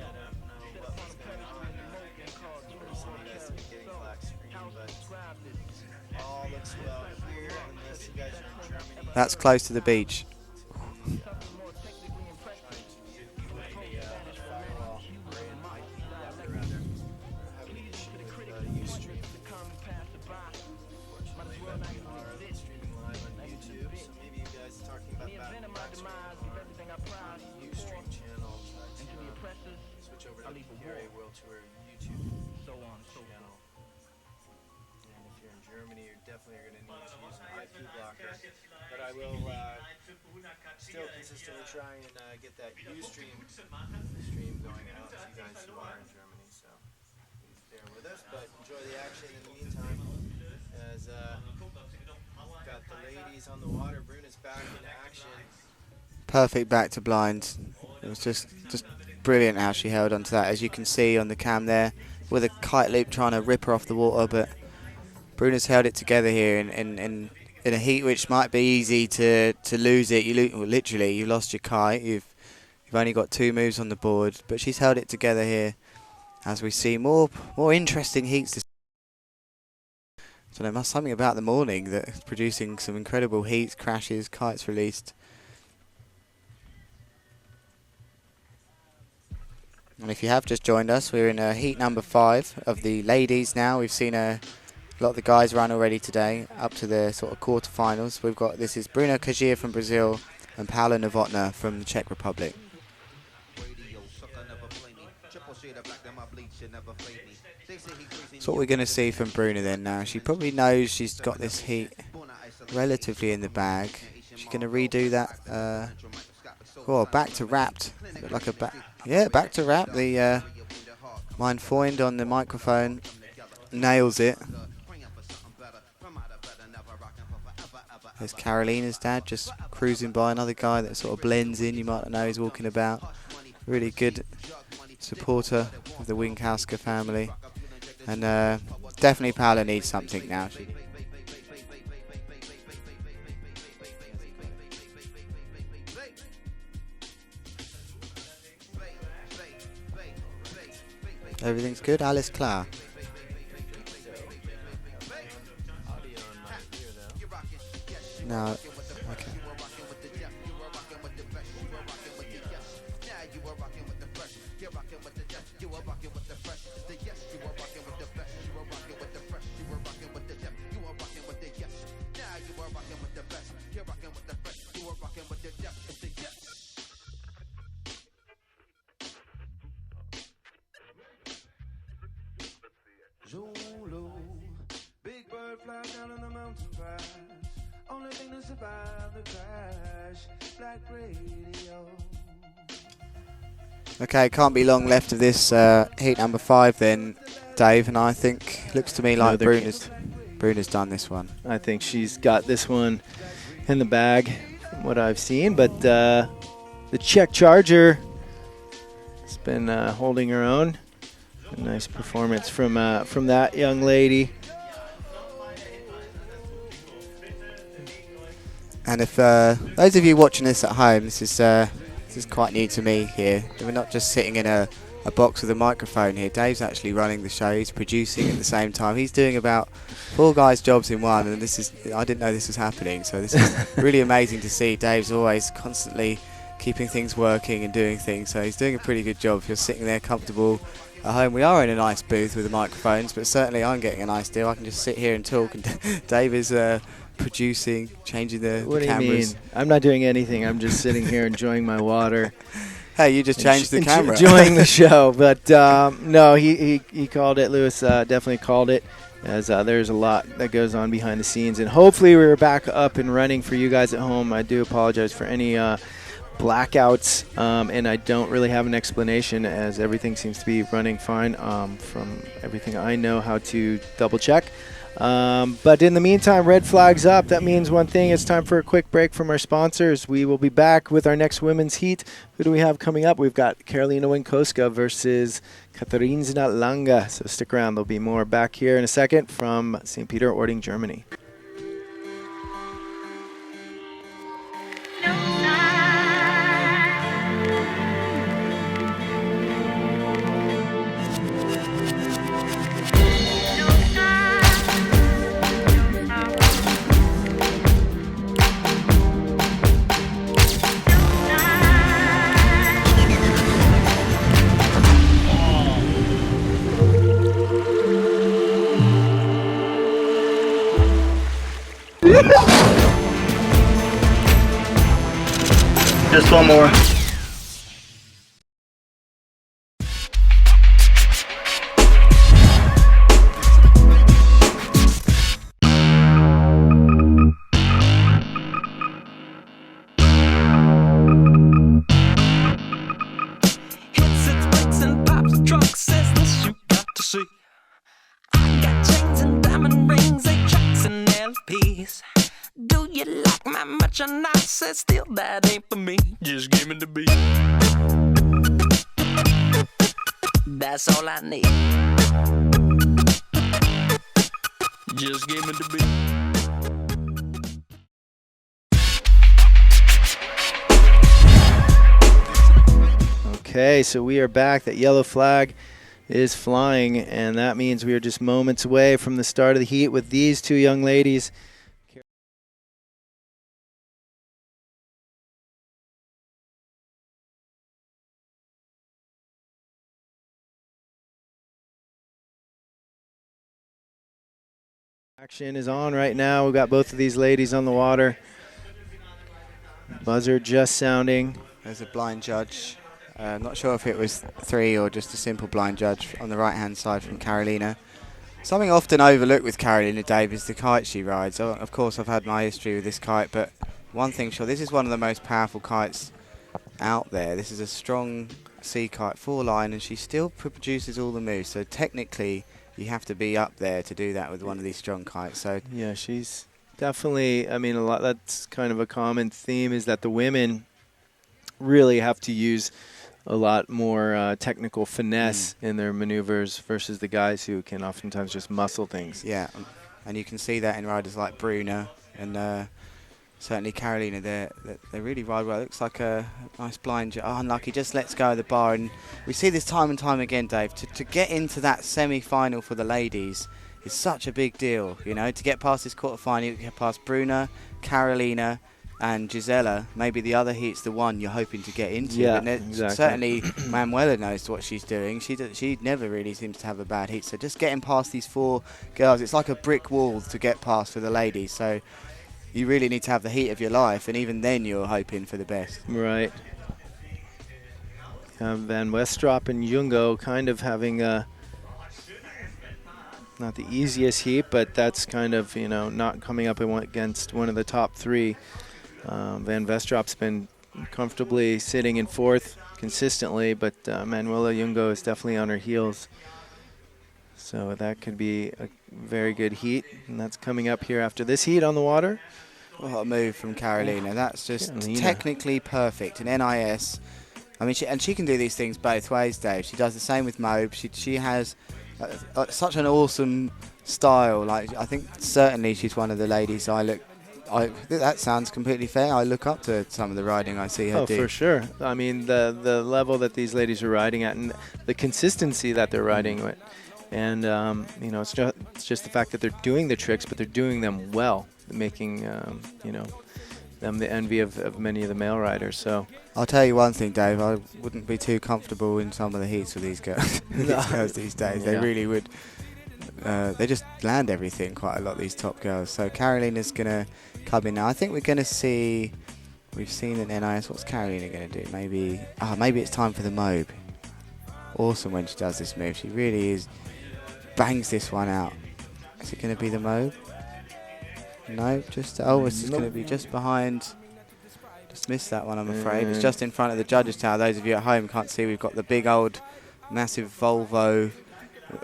don't know what's going on. Some of you guys have been getting black screen, but all looks well here.
That's close to the beach.
But I will still consistently try and get that stream going out to you guys who are in Germany. So please bear with us, but enjoy the action in the meantime. As got the ladies on the water, Bruna's back in action.
Perfect back to blind. It was just brilliant how she held onto that, as you can see on the cam there, with a kite loop trying to rip her off the water, but Bruna's held it together here in a heat which might be easy to lose it. Literally, you lost your kite. You've only got 2 moves on the board, but she's held it together here. As we see more interesting heats. So there must something about the morning that's producing some incredible heats, crashes, kites released. And if you have just joined us, we're in heat number 5 of the ladies now. We've seen a lot of the guys run already today, up to the sort of quarterfinals. We've got, this is Bruna Kajir from Brazil and Paula Novotná from the Czech Republic. So what we're going to see from Bruna then now, she probably knows she's got this heat relatively in the bag. She's going to redo that, back to wrapped, like a back to wrap. The mein Freund on the microphone nails it. There's Carolina's dad just cruising by, another guy that sort of blends in, you might not know he's walking about. Really good supporter of the Winkowska family. And definitely Paula needs something now. Everything's good, Alice Klar. No, okay.
Zulu, big bird fly down on the mountain pass. Only thing to survive the crash, black radio.
Okay, can't be long left of this heat number 5 then, Dave, and I think looks to me like Bruna's done this one.
I think she's got this one in the bag from what I've seen, but the Czech Charger has been holding her own. A nice performance from that young lady.
And if those of you watching this at home, this is quite new to me here. We're not just sitting in a box with a microphone here. Dave's actually running the show. He's producing at the same time. He's doing about 4 guys' jobs in one, and I didn't know this was happening. So this is really amazing to see. Dave's always constantly keeping things working and doing things. So he's doing a pretty good job. If you're sitting there comfortable at home, we are in a nice booth with the microphones, but certainly I'm getting a nice deal. I can just sit here and talk, and Dave is producing, changing the
What
cameras.
do you mean? I'm not doing anything. I'm just sitting here enjoying my water.
Hey, you just changed the camera.
Enjoying the show, but no, he called it. Lewis definitely called it, as there's a lot that goes on behind the scenes, and hopefully we're back up and running for you guys at home. I do apologize for any blackouts, and I don't really have an explanation, as everything seems to be running fine from everything I know how to double check. But in the meantime, red flags up. That means one thing. It's time for a quick break from our sponsors. We will be back with our next women's heat. Who do we have coming up? We've got Karolina Winkowska versus Katarzyna Langa. So stick around. There'll be more back here in a second from St. Peter-Ording, Germany.
Just one more.
Hits its brakes and pops the trunk, says this you got to see. I got chains and diamond rings, 8 tracks and LPs. Do you like my merchandise? Said still that ain't for me. Just give me the beat. That's all I need. Just give me the beat.
Okay, so we are back. That yellow flag is flying, and that means we are just moments away from the start of the heat with these two young ladies. Action is on right now. We've got both of these ladies on the water. Buzzer just sounding.
There's a blind judge. Not sure if it was 3 or just a simple blind judge on the right-hand side from Carolina. Something often overlooked with Carolina, Dave, is the kite she rides. Of course, I've had my history with this kite, but one thing sure, this is one of the most powerful kites out there. This is a strong sea kite, 4-line, and she still produces all the moves. So technically, you have to be up there to do that with one of these strong kites. So
yeah, she's definitely, I mean, a lot. That's kind of a common theme, is that the women really have to use a lot more technical finesse in their maneuvers versus the guys who can oftentimes just muscle things.
yeah, and you can see that in riders like Bruna and certainly Carolina. They really ride well. It looks like a nice blind judge. Oh, unlucky, just lets go of the bar. And we see this time and time again, Dave. To get into that semi-final for the ladies is such a big deal. You know, to get past this quarter-final, you get past Bruna, Carolina, and Gisela. Maybe the other heat's the one you're hoping to get into.
Yeah,
and
exactly.
Certainly Manuela knows what she's doing. She never really seems to have a bad heat. So just getting past these 4 girls, it's like a brick wall to get past for the ladies. So you really need to have the heat of your life, and even then you're hoping for the best.
Right. Van Westrop and Jungo kind of having not the easiest heat, but that's kind of, you know, not coming up against one of the top 3. Van Westrop's been comfortably sitting in 4th consistently, but Manuela Jungo is definitely on her heels. So that could be a very good heat, and that's coming up here after this heat on the water.
What a move from Carolina. That's just
Carolina.
technically perfect. In NIS, I mean, she can do these things both ways, Dave. She does the same with Mobe. She has such an awesome style. Like, I think certainly she's one of the ladies that sounds completely fair. I look up to some of the riding I see her do.
Oh, for sure. I mean, the level that these ladies are riding at and the consistency that they're riding with. And, you know, it's just the fact that they're doing the tricks, but they're doing them well, making, you know, them the envy of many of the male riders. So
I'll tell you one thing, Dave. I wouldn't be too comfortable in some of the heats with these girls, these days. They really would. They just land everything quite a lot, these top girls. So Carolina's going to come in now. I think we're going to see, we've seen in NIS, what's Carolina going to do? Maybe it's time for the Mobe. Awesome when she does this move. She really is, bangs this one out. Is it going to be the Mobe? No, it's going to be just behind. Just missed that one, I'm afraid. It's just in front of the judges' tower. Those of you at home can't see, we've got the big old massive Volvo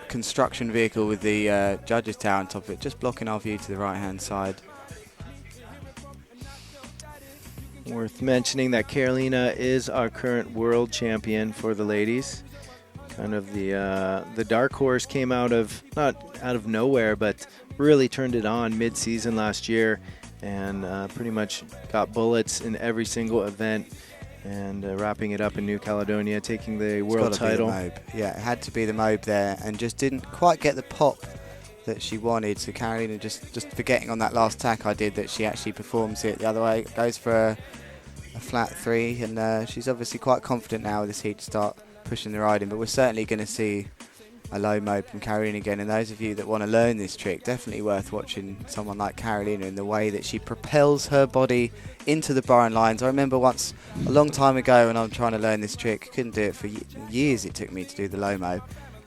construction vehicle with the judges' tower on top of it, just blocking our view to the right-hand side.
worth mentioning that Carolina is our current world champion for the ladies. Kind of the dark horse came out of, not out of nowhere, but really turned it on mid-season last year and pretty much got bullets in every single event and wrapping it up in New Caledonia, taking the world title.
Yeah, it had to be the Mobe there and just didn't quite get the pop that she wanted. So Carolina just forgetting on that last tack I did that she actually performs it the other way, goes for a flat 3, and she's obviously quite confident now with this heat to start pushing the riding, but we're certainly going to see low mobe from Carolina again. And those of you that want to learn this trick, definitely worth watching someone like Carolina in the way that she propels her body into the bar and lines. I remember once, a long time ago, when I'm trying to learn this trick, couldn't do it for years. It took me to do the low mobe.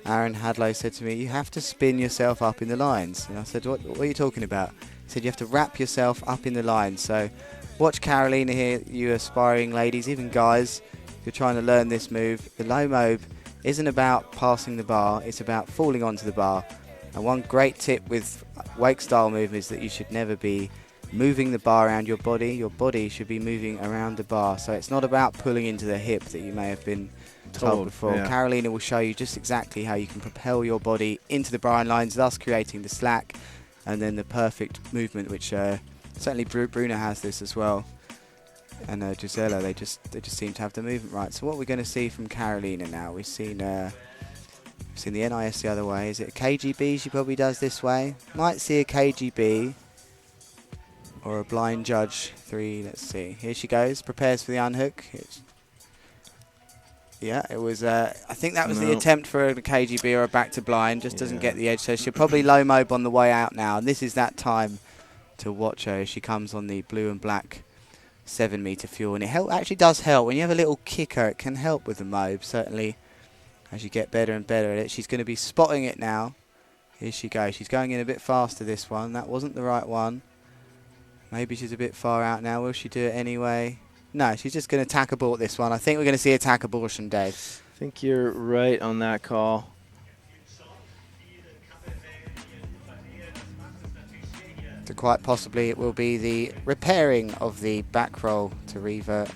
Aaron Hadlow said to me, "You have to spin yourself up in the lines." And I said, what are you talking about? He said, "You have to wrap yourself up in the lines." So watch Carolina here, you aspiring ladies, even guys, if you're trying to learn this move. The low mobe isn't about passing the bar, it's about falling onto the bar. And one great tip with wake style move is that you should never be moving the bar around your body should be moving around the bar. So it's not about pulling into the hip that you may have been told before.
Yeah.
Carolina will show you just exactly how you can propel your body into the bar and lines, thus creating the slack and then the perfect movement, which certainly Bruna has this as well. And Gisela, they just seem to have the movement right. So what we're going to see from Carolina now, we've seen the NIS the other way. Is it a KGB she probably does this way? Might see a KGB or a blind judge 3. Let's see. Here she goes, prepares for the unhook. It was, I think that was the attempt for a KGB or a back to blind, just doesn't get the edge. So she'll probably low mobe on the way out now. And this is that time to watch her as she comes on the blue and black 7 meter fuel. And it actually does help. When you have a little kicker, it can help with the mobe, certainly, as you get better and better at it. She's going to be spotting it now. Here she goes. She's going in a bit faster this one. That wasn't the right one. Maybe she's a bit far out now. Will she do it anyway? No, she's just going to tack abort this one. I think we're going to see a tack abortion, Dave.
I think you're right on that call.
So quite possibly it will be the repairing of the back roll to revert.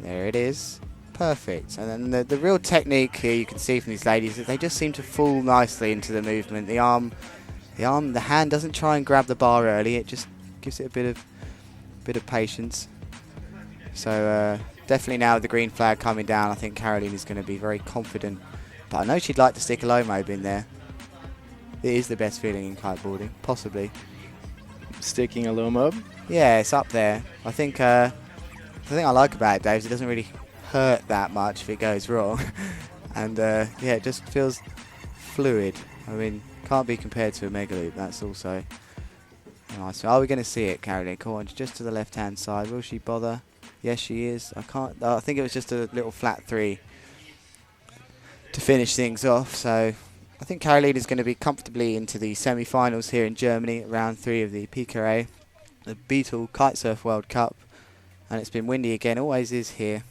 There it is. Perfect. And then the real technique here you can see from these ladies is they just seem to fall nicely into the movement. The hand doesn't try and grab the bar early. It just gives it a bit of patience. So definitely now with the green flag coming down, I think Caroline is going to be very confident. But I know she'd like to stick a low mobe in there. It is the best feeling in kiteboarding, possibly.
Sticking a low mobe?
Yeah, it's up there. I think the thing I like about it, Dave, is it doesn't really hurt that much if it goes wrong. And it just feels fluid. I mean, can't be compared to a mega loop. That's also nice. Are we going to see it, Caroline? Come on, just to the left-hand side. Will she bother? Yes, she is. I think it was just a little flat 3 to finish things off. So I think Caroline is going to be comfortably into the semi-finals here in Germany, round 3 of the PKRA, the Beetle Kitesurf World Cup. And it's been windy again, always is here.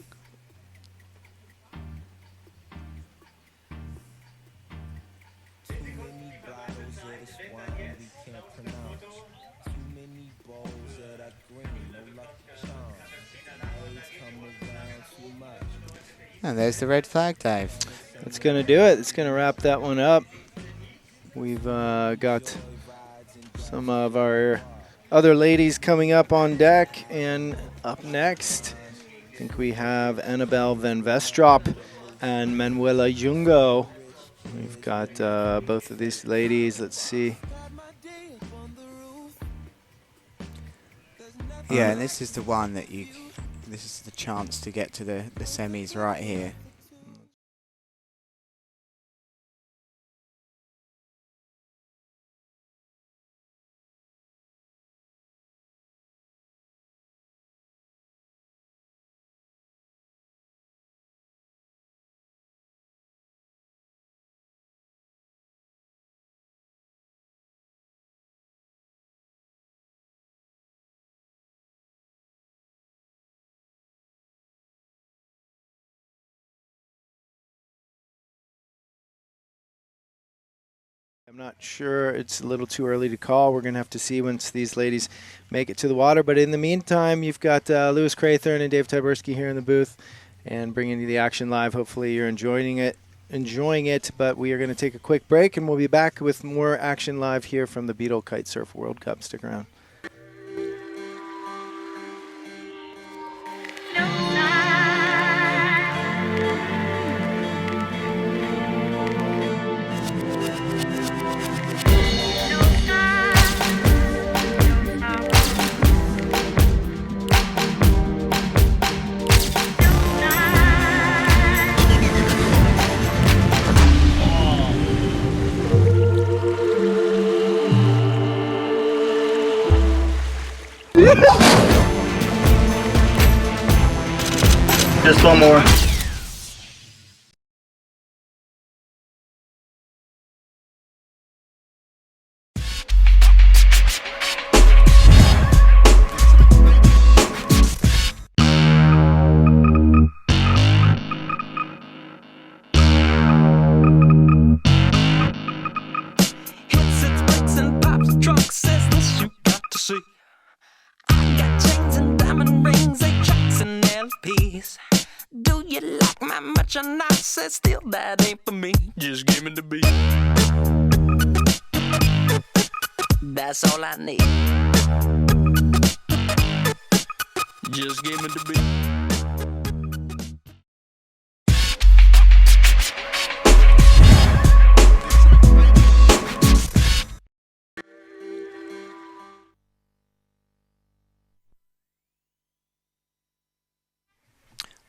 And there's the red flag, Dave.
That's going to do it. It's going to wrap that one up. We've got some of our other ladies coming up on deck. And up next, I think we have Annabelle Van Vestrop and Manuela Jungo. We've got both of these ladies. Let's see.
Yeah, and this is the one that this is the chance to get to the semis right here.
I'm not sure. It's a little too early to call. We're going to have to see once these ladies make it to the water. But in the meantime, you've got Lewis Craythorne and Dave Tyberski here in the booth and bringing you the action live. Hopefully you're enjoying it. But we are going to take a quick break, and we'll be back with more action live here from the Beetle Kitesurf World Cup. Stick around.
Just one more.
Hits its brakes and pops the trunk. Says this you got to see. I got chains and diamond rings, 8 tracks and LPs. Do you like my merchandise? Says still that ain't for me. Just give me the beat. That's all I need. Just give me the beat.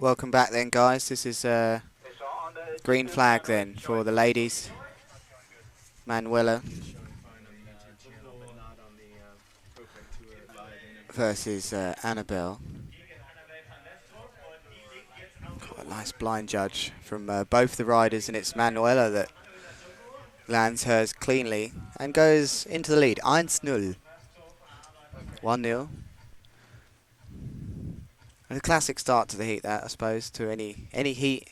Welcome back then, guys. This is green flag then for the ladies. Manuela versus Annabelle. Got a nice blind judge from both the riders, and it's Manuela that lands hers cleanly and goes into the lead. 1-0. 1-0. And a classic start to the heat, that I suppose, to any heat.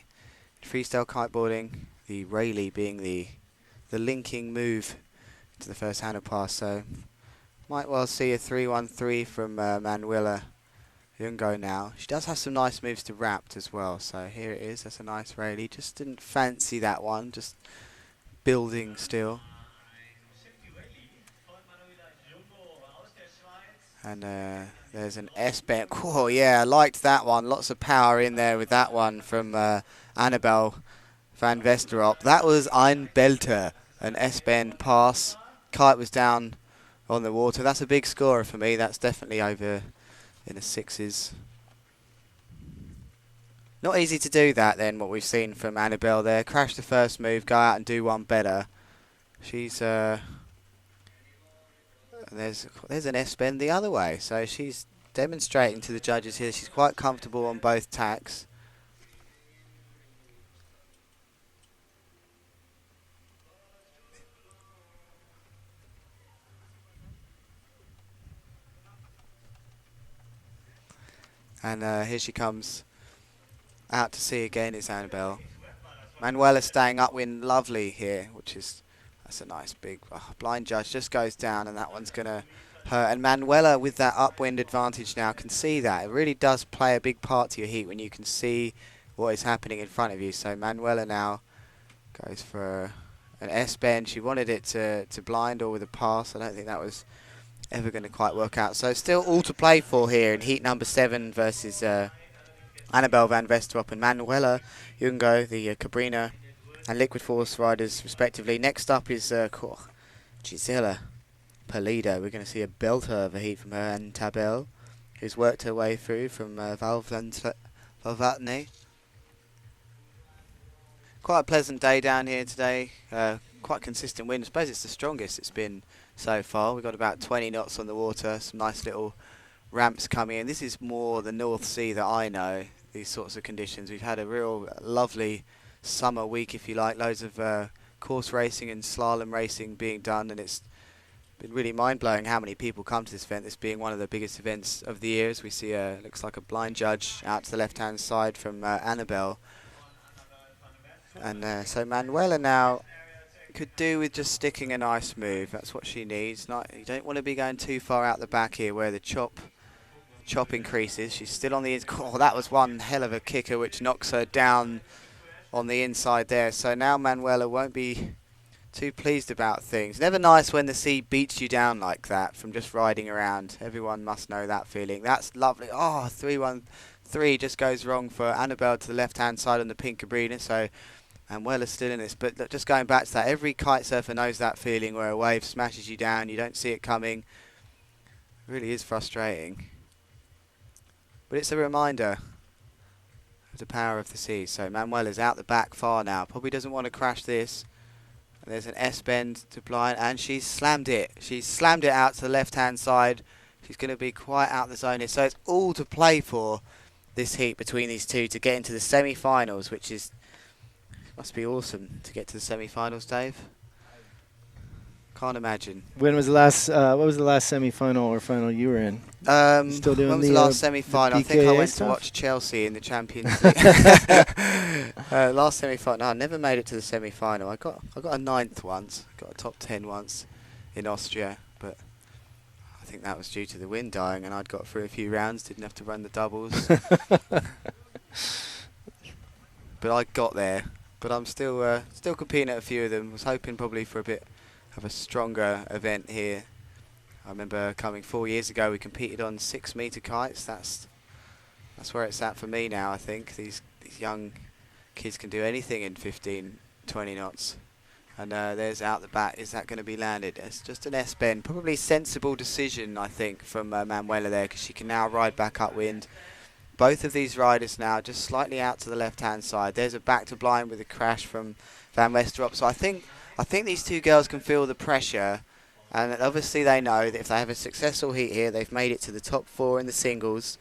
Freestyle kiteboarding, the Rayleigh being the linking move to the first handle pass. So might well see a 3-1-3 from Manuela Jungo now. She does have some nice moves to wrapped as well. So here it is. That's a nice Rayleigh. Just didn't fancy that one. Just building still. And there's an S-bend. Oh yeah, I liked that one. Lots of power in there with that one from Annabelle van Westerop. That was ein Belter, an S-bend pass. Kite was down on the water. That's a big scorer for me. That's definitely over in the 6s. Not easy to do that then, what we've seen from Annabelle there. Crash the first move, go out and do one better. She's... There's an S-bend the other way, so she's demonstrating to the judges here she's quite comfortable on both tacks. And here she comes out to sea again, it's Annabelle. Manuela staying upwind lovely here, that's a nice big blind judge, just goes down, and that one's going to hurt. And Manuela, with that upwind advantage now, can see that. It really does play a big part to your heat when you can see what is happening in front of you. So Manuela now goes for an S-bend. She wanted it to blind or with a pass. I don't think that was ever going to quite work out. So still all to play for here in heat number 7 versus Annabelle van Westerop and Manuela Jungo, the Cabrina and Liquid Force riders respectively. Next up is Gisela Polida. We're going to see a belter of a heat from her, and Tabel, who's worked her way through from Valvatne. Quite a pleasant day down here today. Quite consistent wind. I suppose it's the strongest it's been so far. We've got about 20 knots on the water. Some nice little ramps coming in. This is more the North Sea that I know, these sorts of conditions. We've had a real lovely summer week, if you like. Loads of course racing and slalom racing being done, and it's been really mind-blowing how many people come to this event, this being one of the biggest events of the year. As we see looks like a blind judge out to the left-hand side from Annabelle. And so Manuela now could do with just sticking a nice move. That's what she needs. You don't want to be going too far out the back here where the chop increases. She's still on the inside. Oh, that was one hell of a kicker which knocks her down on the inside there. So now Manuela won't be too pleased about things. Never nice when the sea beats you down like that from just riding around. Everyone must know that feeling. That's lovely. Oh, 3-1-3 just goes wrong for Annabelle to the left-hand side on the pink Cabrina. So Manuela's still in this. But look, just going back to that, every kite surfer knows that feeling where a wave smashes you down. You don't see it coming. It really is frustrating. But it's a reminder of the power of the sea. So Manuela's out the back far now. Probably doesn't want to crash this. And there's an S-bend to blind, and she's slammed it. She's slammed it out to the left-hand side. She's going to be quite out the zone here. So it's all to play for this heat between these two to get into the semi-finals, which must be awesome to get to the semi-finals, Dave. Can't imagine.
When was the last? What was the last semi-final or final you were in? Still doing
when was the last semi-final? I think I went to watch Chelsea in the Champions League. Last semi-final. No, I never made it to the semi-final. I got a 9th once. Got a top 10 once in Austria, but I think that was due to the wind dying, and I'd got through a few rounds. Didn't have to run the doubles. But I got there. But I'm still competing at a few of them. Was hoping probably for a bit of a stronger event here. I remember coming 4 years ago, we competed on 6-meter kites. That's where it's at for me now. I think these young kids can do anything in 15, 20 knots. And there's out the back. Is that going to be landed? It's just an S-bend. Probably sensible decision, I think, from Manuela there, because she can now ride back upwind. Both of these riders now just slightly out to the left-hand side. There's a back to blind with a crash from Van Westerop. So I think these two girls can feel the pressure, and obviously they know that if they have a successful heat here, they've made it to the top 4 in the singles,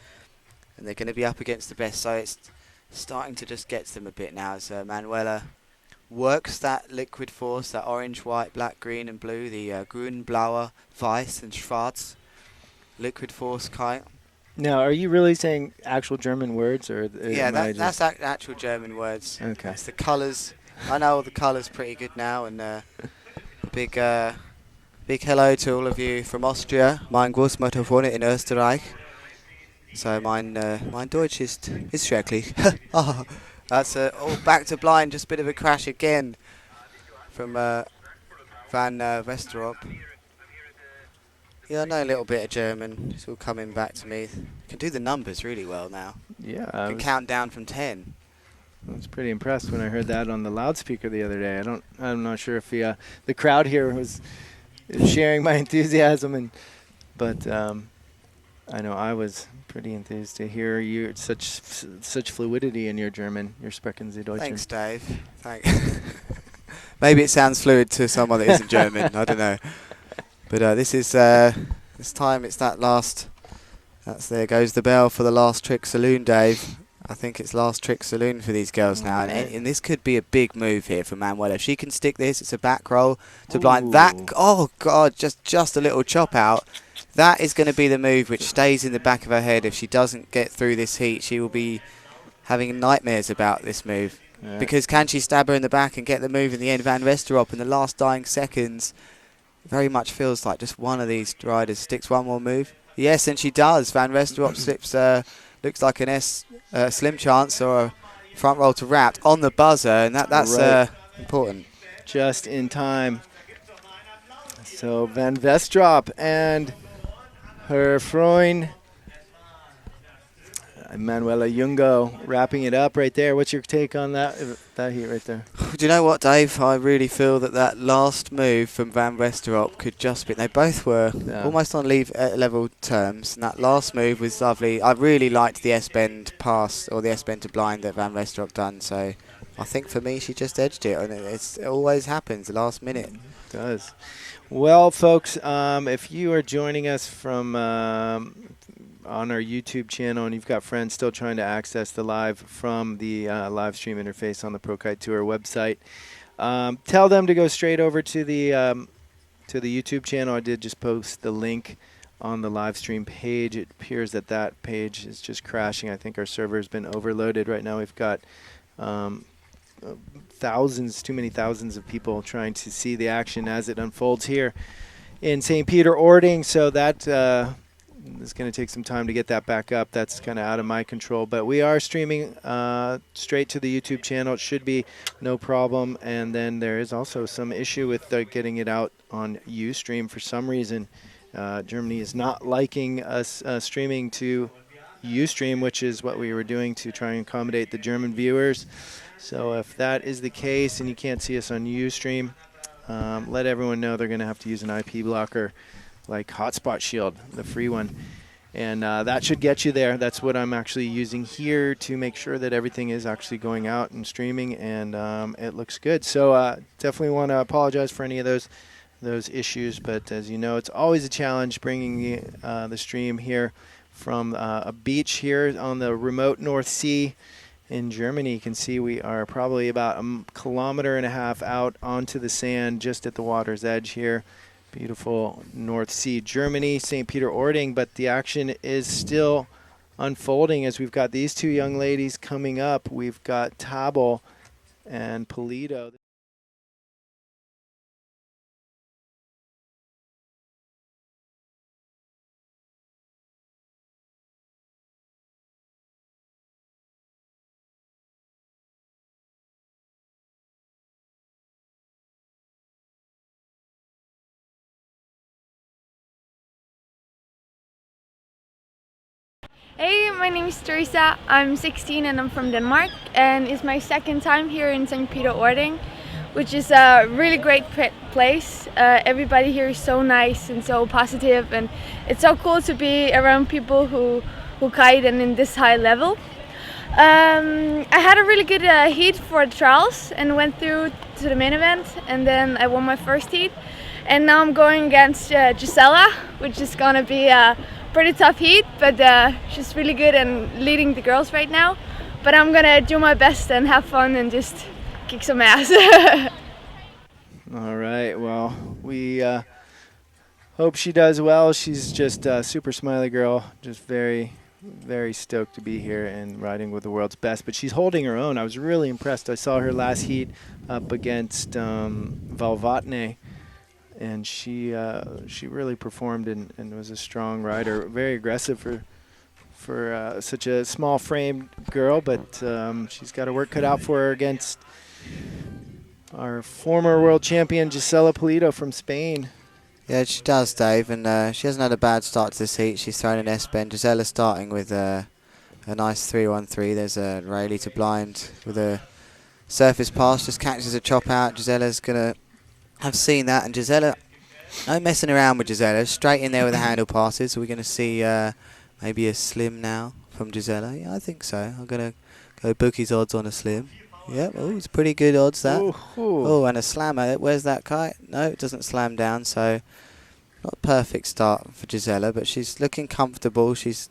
and they're going to be up against the best. So it's starting to just get to them a bit now as Manuela works that liquid force, that orange, white, black, green and blue, the grün, blauer, weiß and schwarz liquid force kite.
Now, are you really saying actual German words? Or
yeah, that's actual German words.
Okay.
It's the colours. I know all the colours pretty good now, and big hello to all of you from Austria. Mein Großmutter wohnt in Österreich. So mein Deutsch ist schrecklich. That's all back to blind, just a bit of a crash again from Van Westerop. Yeah, I know a little bit of German. It's all coming back to me. Can do the numbers really well now.
Yeah.
Can count down from 10.
I was pretty impressed when I heard that on the loudspeaker the other day. I'm not sure if the crowd here was sharing my enthusiasm, but I know I was pretty enthused to hear you such fluidity in your German. Your Sprechen Sie Deutsch.
Thanks, Dave. Thanks. Maybe it sounds fluid to someone that isn't German. I don't know. But this time it's that last. There goes the bell for the last trick saloon, Dave. I think it's last trick saloon for these girls now, and this could be a big move here for Manuela. If she can stick this, it's a back roll to blind. That, oh God, just a little chop out. That is going to be the move which stays in the back of her head. If she doesn't get through this heat, she will be having nightmares about this move. Yeah. Because can she stab her in the back and get the move in the end? Van Westerop in the last dying seconds very much feels like just one of these riders sticks one more move. Yes, and she does. Van Westerop slips, looks like an slim chance or a front roll to wrapped on the buzzer, and that's right. Important.
Just in time. So Van Westerop and her Freund Manuela Jungo wrapping it up right there. What's your take on that heat right there?
Do you know what, Dave? I really feel that last move from Van Westerop could just be... They both were almost on level terms, and that last move was lovely. I really liked the S-bend pass, or the S-bend to blind that Van Westerop done, so I think for me she just edged it, and it always happens, the last minute.
It does. Well, folks, if you are joining us from... on our YouTube channel, and you've got friends still trying to access the live from the live stream interface on the Pro Kite Tour website, tell them to go straight over to the YouTube channel. I did just post the link on the live stream page. It appears that page is just crashing. I think our server's been overloaded right now. We've got too many thousands of people trying to see the action as it unfolds here in St. Peter-Ording, so that it's going to take some time to get that back up. That's kind of out of my control. But we are streaming straight to the YouTube channel. It should be no problem. And then there is also some issue with getting it out on Ustream. For some reason, Germany is not liking us streaming to Ustream, which is what we were doing to try and accommodate the German viewers. So if that is the case and you can't see us on Ustream, let everyone know they're going to have to use an IP blocker like Hotspot Shield, the free one. And that should get you there. That's what I'm actually using here to make sure that everything is actually going out and streaming, and it looks good. So definitely want to apologize for any of those issues, but as you know, it's always a challenge bringing the stream here from a beach here on the remote North Sea in Germany. You can see we are probably about 1.5 kilometers out onto the sand just at the water's edge here. Beautiful North Sea, Germany, St. Peter-Ording, but the action is still unfolding as we've got these two young ladies coming up. We've got Tabel and Polito.
Hey, my name is Teresa. I'm 16 and I'm from Denmark, and it's my second time here in St. Peter-Ording, which is a really great place. Everybody here is so nice and so positive, and it's so cool to be around people who kite and in this high level. I had a really good heat for the trials and went through to the main event, and then I won my first heat. And now I'm going against Gisela, which is gonna be pretty tough heat, but she's really good and leading the girls right now. But I'm gonna do my best and have fun and just kick some ass.
All right, well, we hope she does well. She's just a super smiley girl, just very, very stoked to be here and riding with the world's best. But she's holding her own. I was really impressed. I saw her last heat up against Valvatne, and she really performed and was a strong rider, very aggressive for such a small framed girl, but she's got her work cut out for her against our former world champion Gisela Polito from Spain.
Yeah, she does, Dave, and she hasn't had a bad start to this heat. She's thrown an S-bend. Gisela starting with a nice 3-1-3. There's a Rayleigh to blind with a surface pass, just catches a chop out. Gisela's going to have seen that, and Gisela, no messing around with Gisela, straight in there with the handle passes. So we're going to see maybe a slim now from Gisela. Yeah, I think so. I'm going to go bookies odds on a slim. Yep, oh, it's pretty good odds, that. Oh, and a slammer. Where's that kite? No, it doesn't slam down, so not a perfect start for Gisela, but she's looking comfortable. She's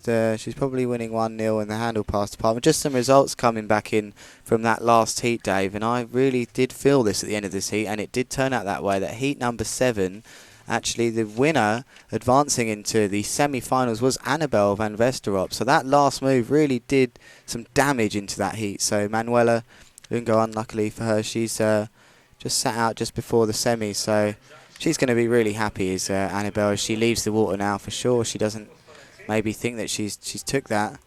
probably winning 1-0 in the handle pass department. Just some results coming back in from that last heat, Dave, and I really did feel this at the end of this heat, and it did turn out that way, that heat number 7, actually the winner advancing into the semi-finals was Annabelle van Westerop. So that last move really did some damage into that heat. So Manuela Lungo, unluckily for her, she's just sat out just before the semi, so she's going to be really happy as Annabelle, as she leaves the water now for sure. She doesn't maybe think that she's took that.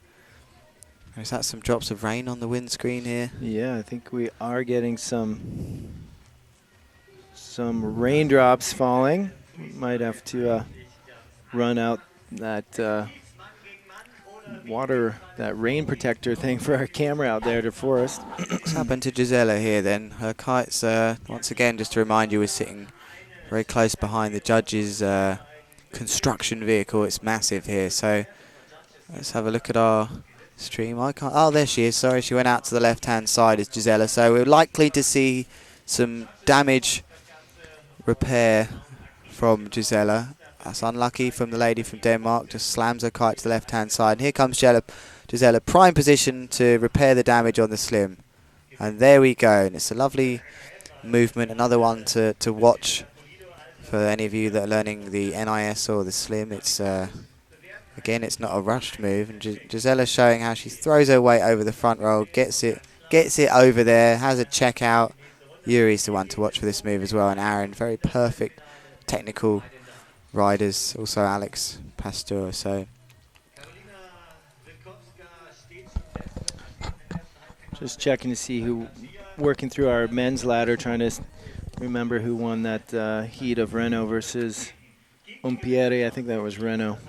Is that some drops of rain on the windscreen here?
Yeah, I think we are getting some raindrops falling. Might have to run out that water, that rain protector thing for our camera out there to Forest.
What's happened to Gisela here then? Her kite's, once again, just to remind you, is sitting very close behind the judge's construction vehicle. It's massive here, so let's have a look at our stream. I can't. Oh, there she is. Sorry, she went out to the left-hand side as Gisela. So we're likely to see some damage repair from Gisela. That's unlucky from the lady from Denmark. Just slams her kite to the left-hand side. And here comes Gisela, prime position to repair the damage on the slim. And there we go. And it's a lovely movement. Another one to watch for any of you that are learning the NIS or the slim. It's again, it's not a rushed move. And Gisela's showing how she throws her weight over the front roll, gets it over there, has a check out. Yuri's the one to watch for this move as well. And Aaron, very perfect technical riders, also Alex Pasteur. So
just checking to see who, working through our men's ladder, trying to remember who won that heat of Renault versus Umpieri. I think that was Renault.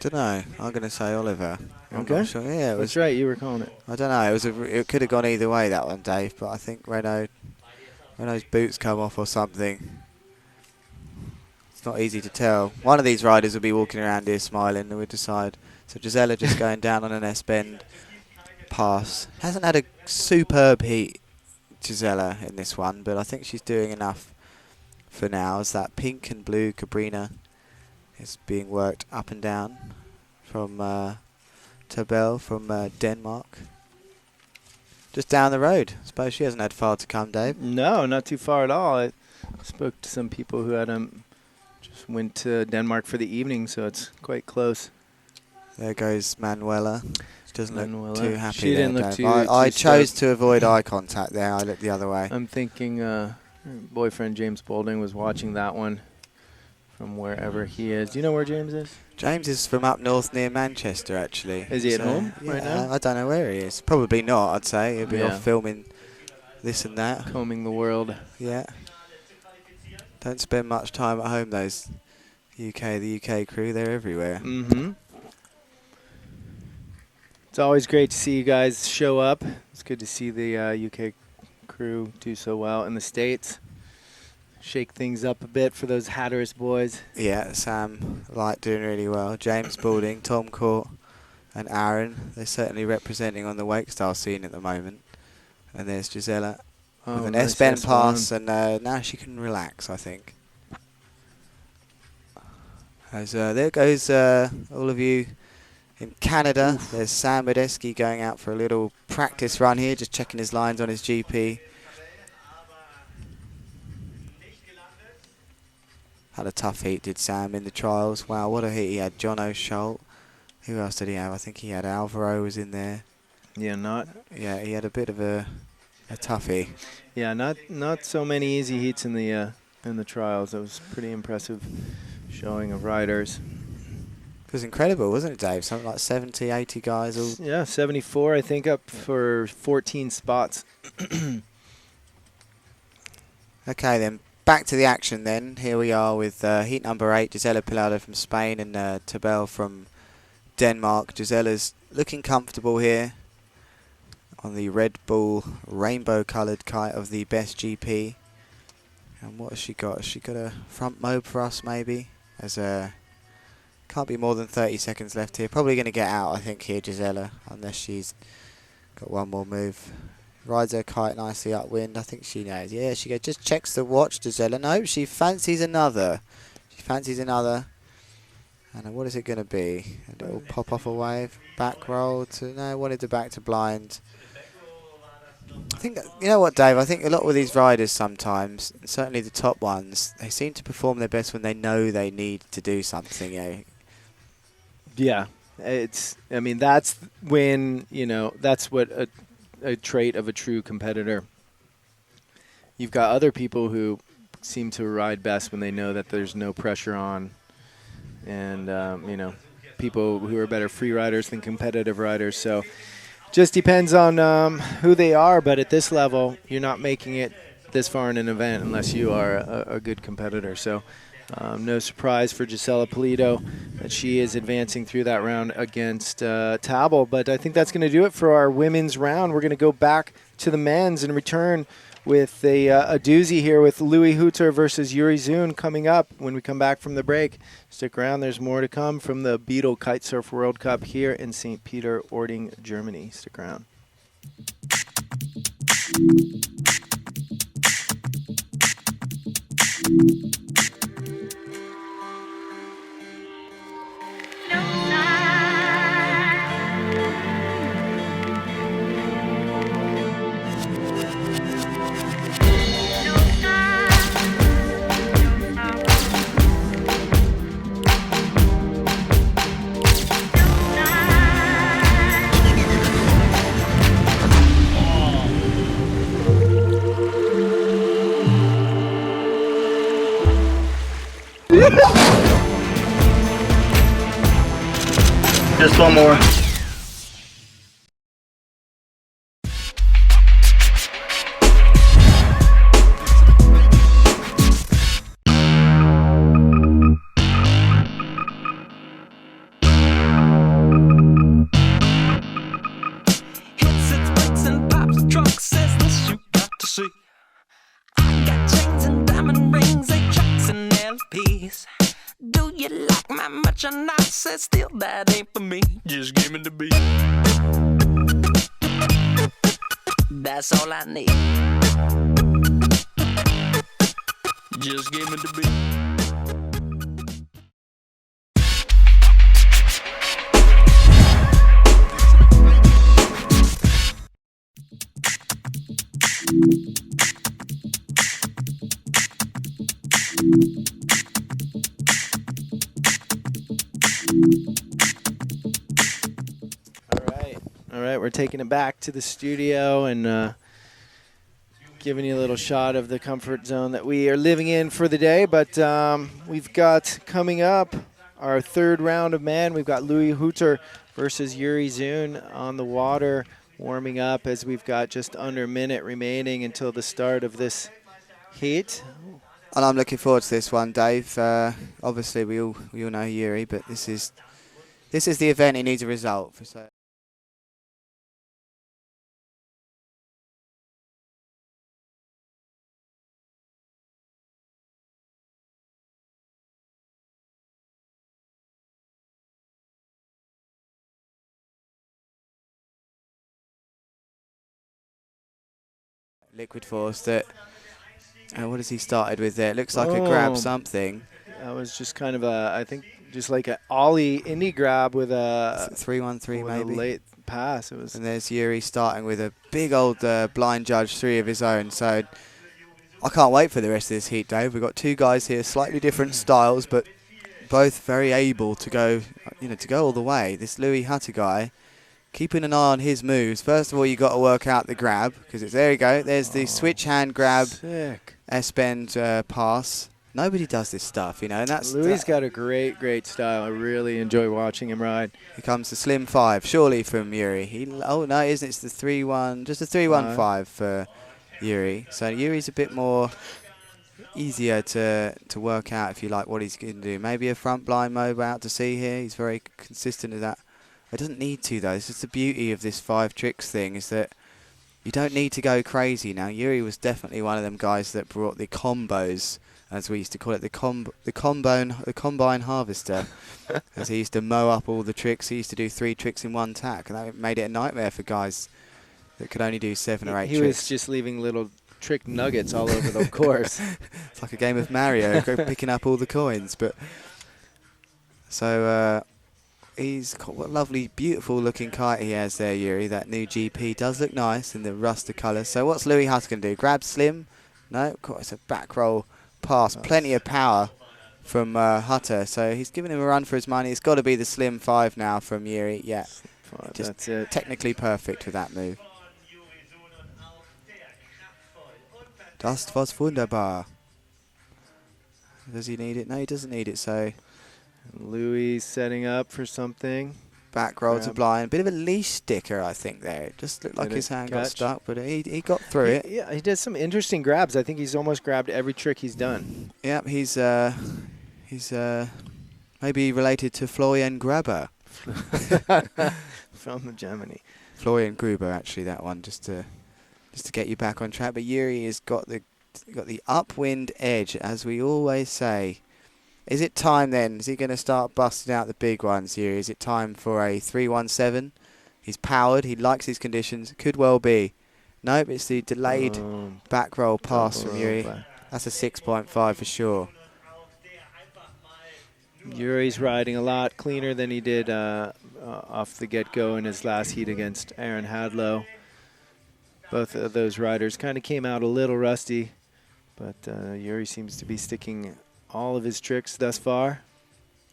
Don't know. I'm going to say Oliver.
Okay.
Not sure. Yeah, it was.
That's right. You were calling it.
I don't know. It could have gone either way, that one, Dave. But I think Renault's boots come off or something. It's not easy to tell. One of these riders will be walking around here smiling, and we'll decide. So Gisela just going down on an S-bend pass. Hasn't had a superb heat, Gisela, in this one, but I think she's doing enough for now, as that pink and blue Cabrina is being worked up and down from Tabel from Denmark. Just down the road. I suppose she hasn't had far to come, Dave.
No, not too far at all. I spoke to some people who had just went to Denmark for the evening, so it's quite close.
There goes Manuela. She doesn't look too happy.
She didn't look too.
I chose to avoid eye contact there. I looked the other way.
I'm thinking her boyfriend James Boulding was watching that one from wherever he is. Do you know where James is?
James is from up north near Manchester, actually.
Is he at home right now?
I don't know where he is. Probably not, I'd say. He'll be off filming this and that.
Combing the world.
Yeah. Don't spend much time at home, the UK crew. They're everywhere.
Mm-hmm. It's always great to see you guys show up. It's good to see the UK crew do so well in the States. Shake things up a bit for those Hatteras boys.
Yeah, Sam Light doing really well. James Boulding, Tom Court and Aaron. They're certainly representing on the wake style scene at the moment. And there's Gisela with an
nice
S-bend
S1
pass, and now she can relax, I think. As there goes all of you in Canada. Oof. There's Sam Medeski going out for a little practice run here, just checking his lines on his GP. Had a tough heat, did Sam, in the trials. Wow, what a heat. He had John O'Sholt. Who else did he have? I think he had Alvaro was in there.
Yeah,
he had a bit of a toughie.
Yeah, not so many easy heats in the trials. It was pretty impressive showing of riders.
It was incredible, wasn't it, Dave? Something like 70, 80 guys. All.
Yeah, 74, I think, up for 14 spots.
Okay, then. Back to the action then. Here we are with heat number 8, Gisela Pilado from Spain and Tabel from Denmark. Gisela's looking comfortable here on the Red Bull rainbow-coloured kite of the best GP. And what has she got? Has she got a front mobe for us, maybe? As can't be more than 30 seconds left here. Probably going to get out, I think, here, Gisela, unless she's got one more move. Rides her kite nicely upwind. I think she knows. Yeah, she goes, just checks the watch, Gisela. No, she fancies another. And what is it going to be? A little pop off a wave, back roll to no. Wanted to back to blind. I think you know what, Dave. I think a lot with these riders sometimes, certainly the top ones, they seem to perform their best when they know they need to do something.
Yeah, I mean, that's when that's what a trait of a true competitor. You've got other people who seem to ride best when they know that there's no pressure on, and people who are better free riders than competitive riders. So just depends on who they are, but at this level you're not making it this far in an event unless you are a good competitor. So no surprise for Gisela Pulido that she is advancing through that round against Tabel. But I think that's going to do it for our women's round. We're going to go back to the men's and return with a doozy here with Louis Hutter versus Yuri Zun coming up when we come back from the break. Stick around. There's more to come from the Beetle Kitesurf World Cup here in St. Peter-Ording, Germany. Stick around.
Just one more.
Still, that ain't for me. Just give me the beat. That's all I need. Just give me the beat.
taking it back to the studio and giving you a little shot of the comfort zone that we are living in for the day. But we've got coming up our third round of men. We've got Louis Hutter versus Yuri Zun on the water, warming up as we've got just under a minute remaining until the start of this heat.
And I'm looking forward to this one, Dave. Obviously, we all know Yuri, but this is the event. He needs a result. So. Liquid force that. What has he started with there? It looks like a grab something.
That was just kind of I think just like an ollie indie grab with a
3-1-3 maybe.
A late pass. It was.
And there's Yuri starting with a big old blind judge 3 of his own. So I can't wait for the rest of this heat, Dave. We've got 2 guys here, slightly different styles, but both very able to go, to go all the way. This Louis Hutter guy, keeping an eye on his moves. First of all, you got to work out the grab because there you go. There's the switch hand grab,
sick
S-bend pass. Nobody does this stuff, and that's
Louis got a great style. I really enjoy watching him ride.
Here comes the slim 5, surely from Yuri. Oh no, isn't it? It's the 3-1, just a 3-1-5 for Yuri. So Yuri's a bit more easier to work out if you like what he's going to do. Maybe a front blind mob out to sea here. He's very consistent with that. It doesn't need to though. This is the beauty of this 5 tricks thing, is that you don't need to go crazy. Now Yuri was definitely one of them guys that brought the combos, as we used to call it, the combine harvester, as he used to mow up all the tricks. He used to do 3 tricks in one tack, and that made it a nightmare for guys that could only do 7 or 8
he
tricks.
Was just leaving little trick nuggets all over the course.
It's like a game of Mario, picking up all the coins. But so he's got what a lovely, beautiful looking kite he has there, Yuri. That new GP does look nice in the rusted colour. So what's Louis Hutter going to do? Grab slim? No, of course, it's a back roll pass. Plenty of power from Hutter. So he's giving him a run for his money. It's got to be the slim 5 now from Yuri. Yeah,
that's it.
Technically perfect with that move. Das was wunderbar. Does he need it? No, he doesn't need it. So
Louis setting up for something.
Back roll to blind. Bit of a leash sticker, I think, there. It just looked like his hand got stuck, but he got through it.
Yeah, he did some interesting grabs. I think he's almost grabbed every trick he's done.
Yeah, he's maybe related to Florian Gruber.
From Germany.
Florian Gruber, actually, that one, just to get you back on track. But Yuri has got the upwind edge, as we always say. Is it time then? Is he going to start busting out the big ones here? Is it time for a 3-1-7? He's powered. He likes his conditions. Could well be. Nope, it's the delayed back roll pass from Yuri. That's a 6.5 for sure.
Yuri's riding a lot cleaner than he did off the get-go in his last heat against Aaron Hadlow. Both of those riders kind of came out a little rusty, but Yuri seems to be sticking all of his tricks thus far.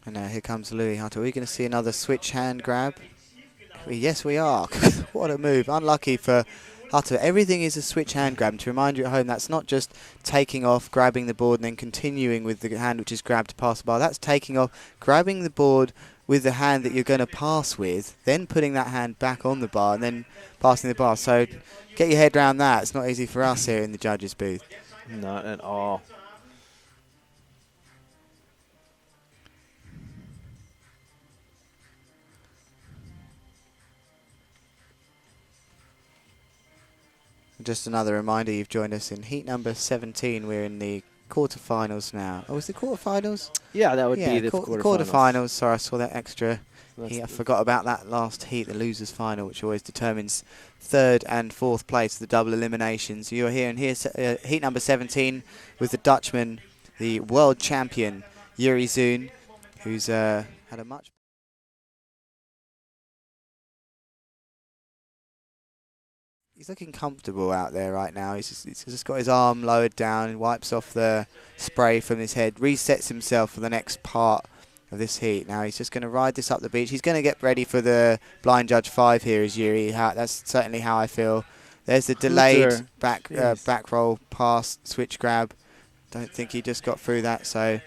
And now here comes Louis Hutter. Are we going to see another switch hand grab? Yes, we are. What a move. Unlucky for Hutter. Everything is a switch hand grab. And to remind you at home, that's not just taking off, grabbing the board, and then continuing with the hand which is grabbed to pass the bar. That's taking off, grabbing the board with the hand that you're going to pass with, then putting that hand back on the bar, and then passing the bar. So get your head around that. It's not easy for us here in the judges' booth.
Not at all.
Just another reminder, you've joined us in heat number 17. We're in the quarterfinals now. Oh, is the quarterfinals?
Yeah, that would be the quarterfinals.
Quarterfinals. Sorry, I saw that extra heat. I forgot about that last heat, the losers final, which always determines 3rd and 4th place of the double eliminations. You're here in heat number 17 with the Dutchman, the world champion, Yuri Zun, who's had a much... He's looking comfortable out there right now. He's just got his arm lowered down, wipes off the spray from his head, resets himself for the next part of this heat. Now he's just going to ride this up the beach. He's going to get ready for the blind judge 5 here is Yuri. That's certainly how I feel. There's the delayed back roll pass, switch grab. Don't think he just got through that. So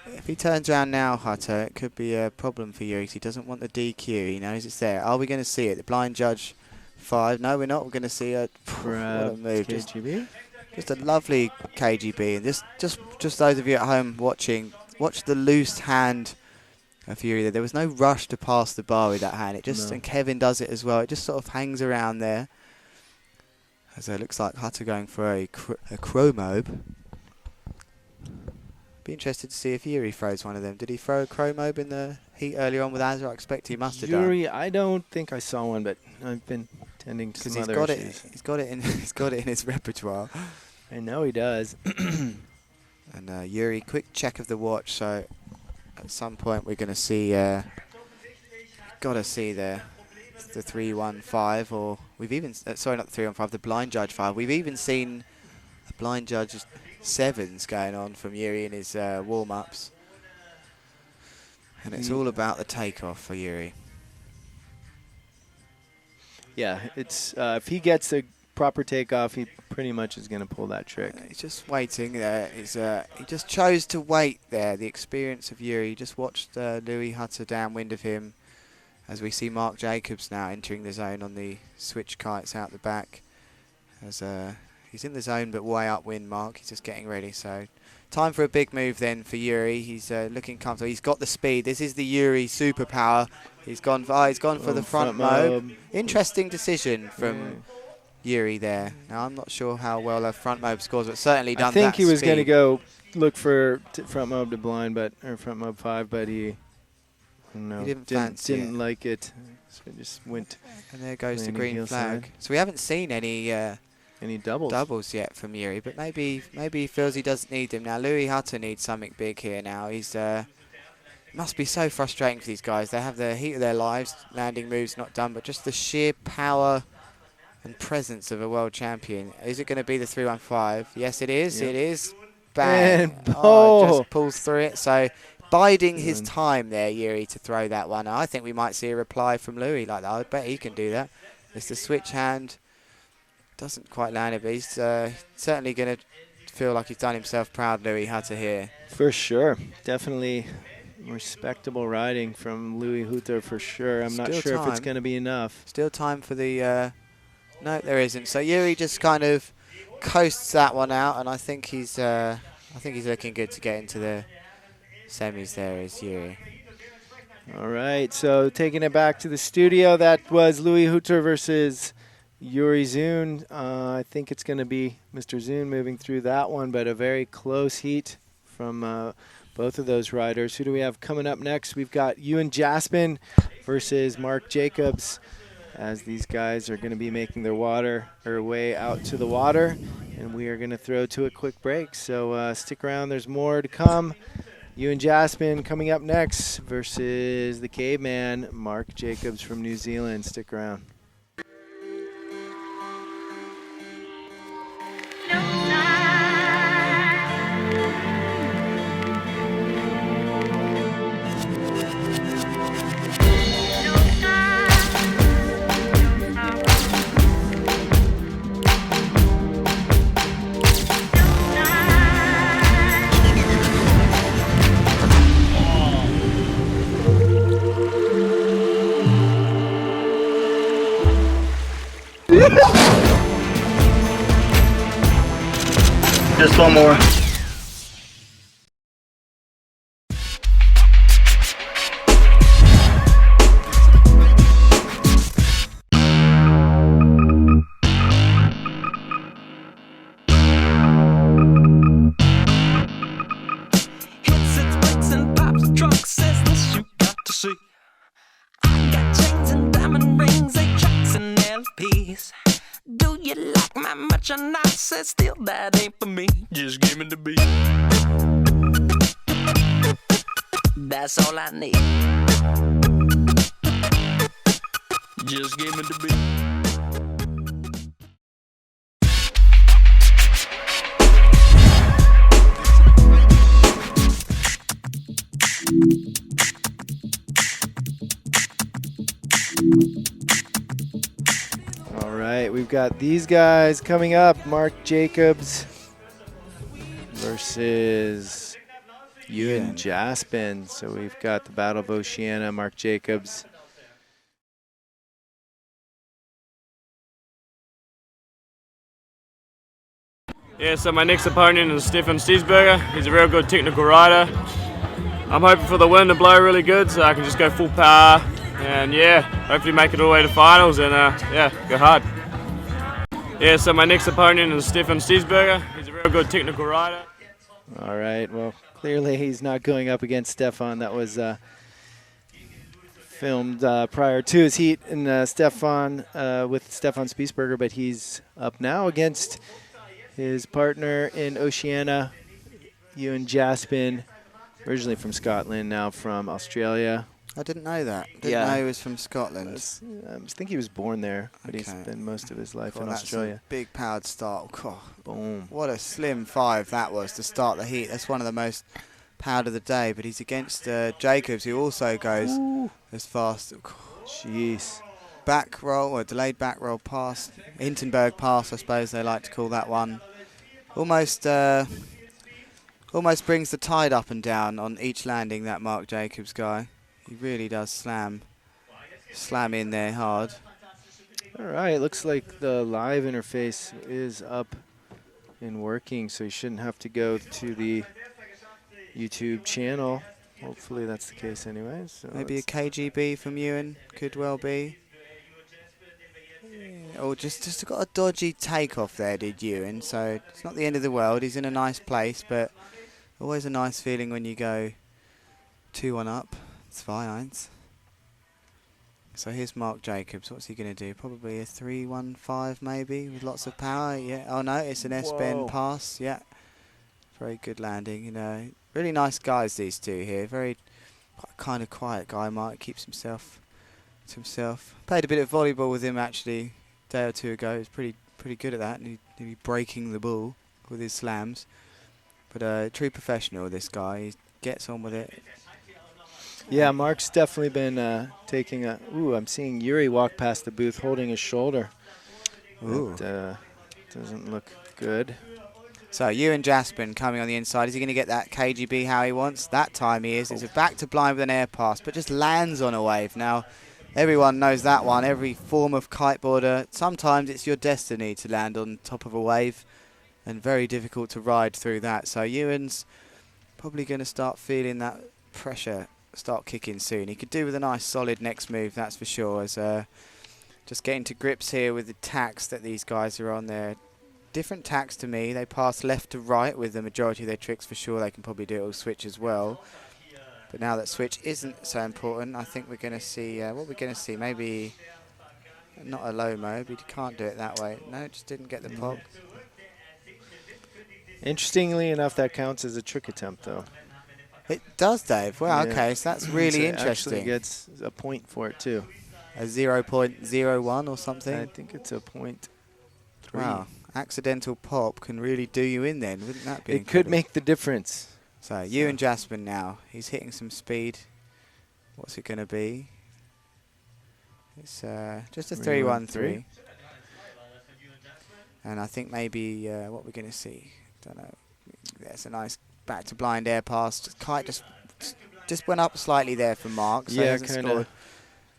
if he turns around now, Hutter, it could be a problem for Yuri. He doesn't want the DQ. He knows it's there. Are we going to see it? The blind judge 5. No, we're not. We're going to see a move.
KGB.
Just a lovely KGB. And just those of you at home watching, watch the loose hand of Yuri there. There was no rush to pass the bar with that hand. It just and Kevin does it as well. It just sort of hangs around there. So it looks like Hutter going for a chromobe. Be interested to see if Yuri throws one of them. Did he throw a chromobe in the heat earlier on with Azra? I expect he must have done.
Yuri, I don't think I saw one, but I've been tending to some other issues.
He's got it in his repertoire.
I know he does.
And Yuri, quick check of the watch. So at some point we're going to see. Got to see the 3-1-5, or we've even sorry, not the 3-1-5, the blind judge 5. We've even seen a blind judge 7s going on from Yuri in his warm-ups, and it's all about the takeoff for Yuri.
Yeah, it's if he gets a proper takeoff, he pretty much is going to pull that trick.
He's just waiting there. He just chose to wait there. The experience of Yuri. Just watched Louis Hutter downwind of him. As we see Mark Jacobs now entering the zone on the switch kites out the back. As he's in the zone but way upwind, Mark. He's just getting ready. So time for a big move then for Yuri. He's looking comfortable. He's got the speed. This is the Yuri superpower. He's gone for the front mob. Interesting decision from Yuri there. Now I'm not sure how well a front mob scores, but certainly done that.
I think he was going to go look for front mob to blind, or front mob 5, but he didn't like it, so it just went.
And there goes the green flag. Side. So we haven't seen any
doubles
yet from Yuri, but maybe he feels he doesn't need them now. Louis Hutter needs something big here now. He's must be so frustrating for these guys. They have the heat of their lives, landing moves not done, but just the sheer power and presence of a world champion. Is it going to be the 3-1-5? Yes, it is.
Yep.
It is. Bang!
And
just pulls through it. So. Biding his time there, Yuri, to throw that one. I think we might see a reply from Louis like that. I bet he can do that. It's the switch hand. Doesn't quite land it, but he's certainly going to feel like he's done himself proud, Louis Hutter here.
For sure. Definitely respectable riding from Louis Hutter for sure. I'm not sure if it's going to be enough.
Still time for the... no, there isn't. So Yuri just kind of coasts that one out, and I think he's looking good to get into the semis there is Yuri.
All right, so taking it back to the studio, that was Louis Hutter versus Yuri Zun. I think it's going to be Mr. Zun moving through that one, but a very close heat from both of those riders. Who do we have coming up next? We've got Ewan Jaspin versus Mark Jacobs, as these guys are going to be making their way out to the water, and we are going to throw to a quick break. So stick around, there's more to come. Ewan Jaspin coming up next versus the caveman, Mark Jacobs from New Zealand. Stick around.
Just one more.
Hits its brakes and pops the trunk, says this you got to see. I got chains and diamond rings, 8 tracks and LPs. Do you like my merchandise? Said still that ain't for me. Just give me the beat. That's all I need. Just give me the beat.
we've got these guys coming up. Mark Jacobs versus Ewan Jaspin. So we've got the Battle of Oceania, Mark Jacobs.
Yeah, so my next opponent is Stefan Stiesberger. He's a real good technical rider. I'm hoping for the wind to blow really good so I can just go full power and yeah, hopefully make it all the way to finals and yeah, go hard. Yeah, so my next opponent is Stefan Stiesberger. He's a real good technical rider.
All right, well, clearly he's not going up against Stefan. That was filmed prior to his heat in Stefan with Stefan Spiesberger, but he's up now against his partner in Oceania, Ewan Jaspin, originally from Scotland, now from Australia.
I didn't know that. Didn't know he was from Scotland.
I think he was born there, but he's been most of his life in Australia.
That's a big powered start. Oh,
boom.
What a slim 5 that was to start the heat. That's one of the most powered of the day, but he's against Jacobs, who also goes as fast.
Jeez.
Back roll, or delayed back roll pass. Hindenburg pass, I suppose they like to call that one. Almost brings the tide up and down on each landing, that Mark Jacobs guy. He really does slam in there hard.
All right, looks like the live interface is up and working, so you shouldn't have to go to the YouTube channel. Hopefully that's the case anyway. So
maybe a KGB from Ewan, could well be. Or just got a dodgy takeoff there, did Ewan, so it's not the end of the world. He's in a nice place, but always a nice feeling when you go 2-1 up. It's fine. So here's Mark Jacobs. What's he going to do? Probably a 3-1-5 maybe with lots of power. Yeah. Oh no, it's an S-bend pass. Yeah. Very good landing. You know, really nice guys these two here. Very kind of quiet guy. Mark keeps himself to himself. Played a bit of volleyball with him actually a day or two ago. He was pretty good at that. And he'd be breaking the ball with his slams. But true professional, this guy. He gets on with it.
Yeah, Mark's definitely been taking a... Ooh, I'm seeing Yuri walk past the booth holding his shoulder.
Ooh.
That doesn't look good.
So Ewan Jaspin coming on the inside. Is he going to get that KGB how he wants? That time he is. It's a back to blind with an air pass, but just lands on a wave. Now, everyone knows that one. Every form of kiteboarder, sometimes it's your destiny to land on top of a wave, and very difficult to ride through that. So Ewan's probably going to start feeling that pressure start kicking soon. He could do with a nice solid next move, that's for sure. As just getting to grips here with the tacks that these guys are on there. Different tacks to me. They pass left to right with the majority of their tricks for sure. They can probably do it all switch as well. But now that switch isn't so important, I think we're going to see what we're going to see. Maybe not a low mode, but you can't do it that way. No, just didn't get the pop.
Interestingly enough, that counts as a trick attempt, though.
It does, Dave. Well,
yeah.
Okay, so that's really interesting.
Actually gets a point for it, too.
A 0.01 or something?
I think it's a 0.3.
Wow. Accidental pop can really do you in then, wouldn't that be?
It could make the difference.
So, Ewan Jaspin now. He's hitting some speed. What's it going to be? It's just a 3-1-3. And I think maybe what we're going to see. Don't know. There's a nice back to blind air pass. Kite just went up slightly there for Mark. So
yeah, kind of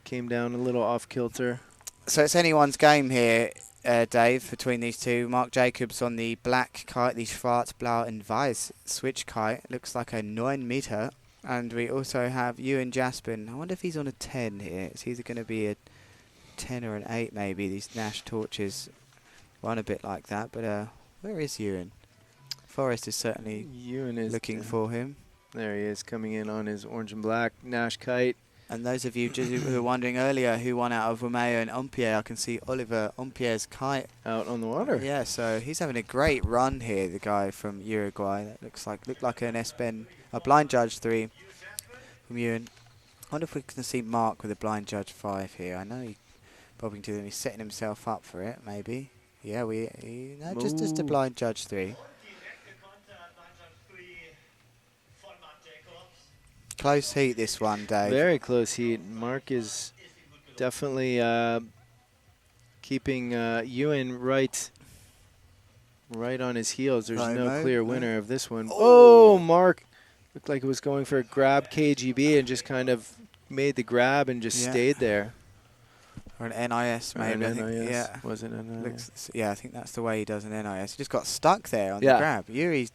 came down a little off kilter.
So it's anyone's game here, Dave, between these two. Mark Jacobs on the black kite, the Schwarz-Blau and Weiß switch kite. Looks like a 9 meter. And we also have Ewan Jaspin. I wonder if he's on a 10 here. It's either going to be a 10 or an 8 maybe. These Nash torches run a bit like that. But where is Ewan? Forrest is certainly looking for him.
There he is, coming in on his orange and black Nash kite.
And those of you who were wondering earlier who won out of Romeo and Ompier, I can see Oliver Ompier's kite
out on the water.
Yeah, so he's having a great run here. The guy from Uruguay. That looked like an S-bend, a blind judge 3 from Ewan. I wonder if we can see Mark with a blind judge 5 here. I know he's setting himself up for it. Maybe. Yeah, just a blind judge 3. Close heat, this one, Dave.
Very close heat. Mark is definitely keeping Ewan right on his heels. There's no clear winner of this one. Oh, Mark looked like it was going for a grab KGB and just kind of made the grab and just stayed there.
Or an NIS, maybe.
An
I think.
NIS.
Yeah.
Was it an NIS?
Yeah, I think that's the way he does an NIS. He just got stuck there on the grab. Yuri's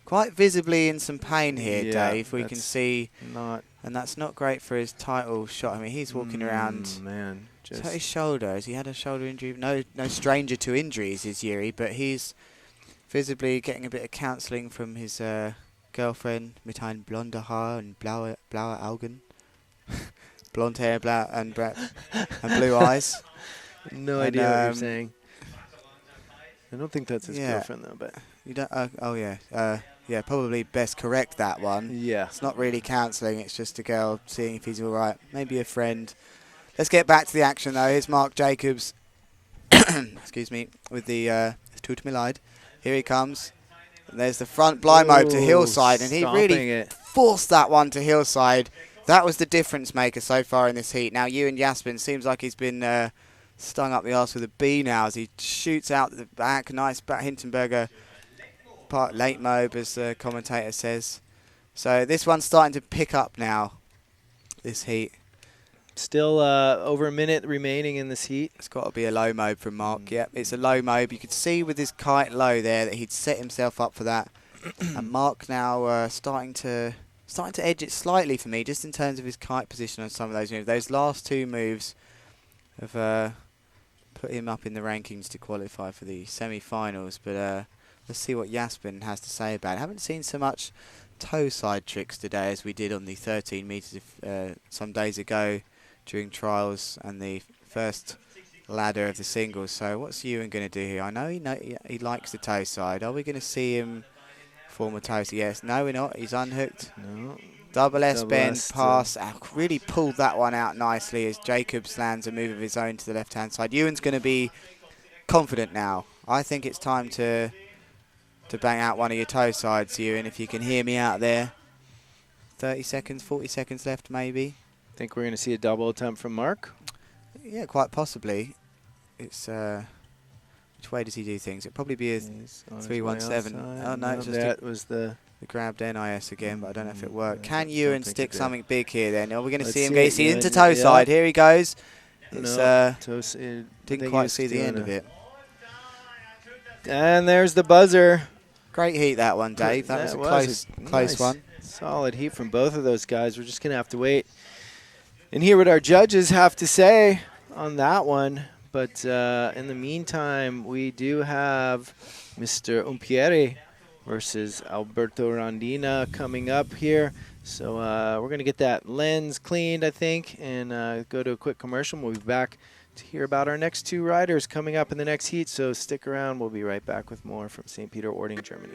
quite visibly in some pain here, Dave. We can see. And that's not great for his title shot. I mean, he's walking around.
Man,
just his shoulder. Has he had a shoulder injury? No stranger to injuries is Yuri, but he's visibly getting a bit of counselling from his girlfriend mit ein blonde Haar und blaue Augen. Blonde hair, and blue eyes.
No idea what you're saying. I don't think that's his girlfriend though, but
you don't. Yeah, probably best correct that one.
Yeah,
it's not really counselling. It's just a girl seeing if he's all right. Maybe a friend. Let's get back to the action though. Here's Mark Jacobs. Excuse me, with the Tut Milide. Here he comes. And there's the front blind mode to Hillside, and he really forced that one to Hillside. That was the difference maker so far in this heat. Now, Ewan Jaspin seems like he's been stung up the arse with a bee now as he shoots out the back. Nice back Hindenburger part late mob, as the commentator says. So this one's starting to pick up now, this heat.
Still over a minute remaining in this heat.
It's got to be a low mob from Mark. Yep, it's a low mob. You could see with his kite low there that he'd set himself up for that. And Mark now starting to edge it slightly for me, just in terms of his kite position on some of those moves. Those last two moves have put him up in the rankings to qualify for the semi-finals. But let's see what Jaspin has to say about it. I haven't seen so much toe side tricks today as we did on the 13 metres some days ago during trials and the first ladder of the singles. So what's Ewan going to do here? I know he likes the toe side. Are we going to see him form a toe side? Yes. No, we're not. He's unhooked.
No.
Double S bend pass. Really pulled that one out nicely as Jacobs lands a move of his own to the left-hand side. Ewan's going to be confident now. I think it's time to bang out one of your toe sides, Ewan, if you can hear me out there. 30 seconds, 40 seconds left maybe.
Think we're going to see a double attempt from Mark?
Yeah, quite possibly. It's which way does he do things? It'd probably be a 317. Oh no, it's just
that was the
grabbed NIS again, but I don't know if it worked. Can Ewan stick something big here then? Are we going to see him get into toe side? Here he goes. It's didn't quite see the end of it.
And there's the buzzer.
Great heat that one, Dave. That was a close one.
Solid heat from both of those guys. We're just going to have to wait and hear what our judges have to say on that one. But in the meantime, we do have Mr. Umpieri versus Alberto Rondina coming up here. So we're going to get that lens cleaned, I think, and go to a quick commercial. We'll be back to hear about our next two riders coming up in the next heat. So stick around. We'll be right back with more from St. Peter-Ording, Germany.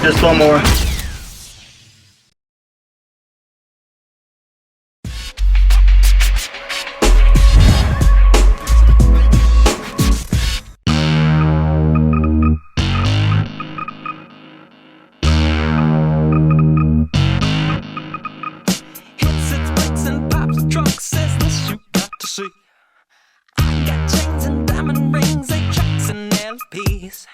Just one more.
Hits its brakes and pops the trunk, says this you got to see. I got chains and diamond rings, 8 tracks and LPs.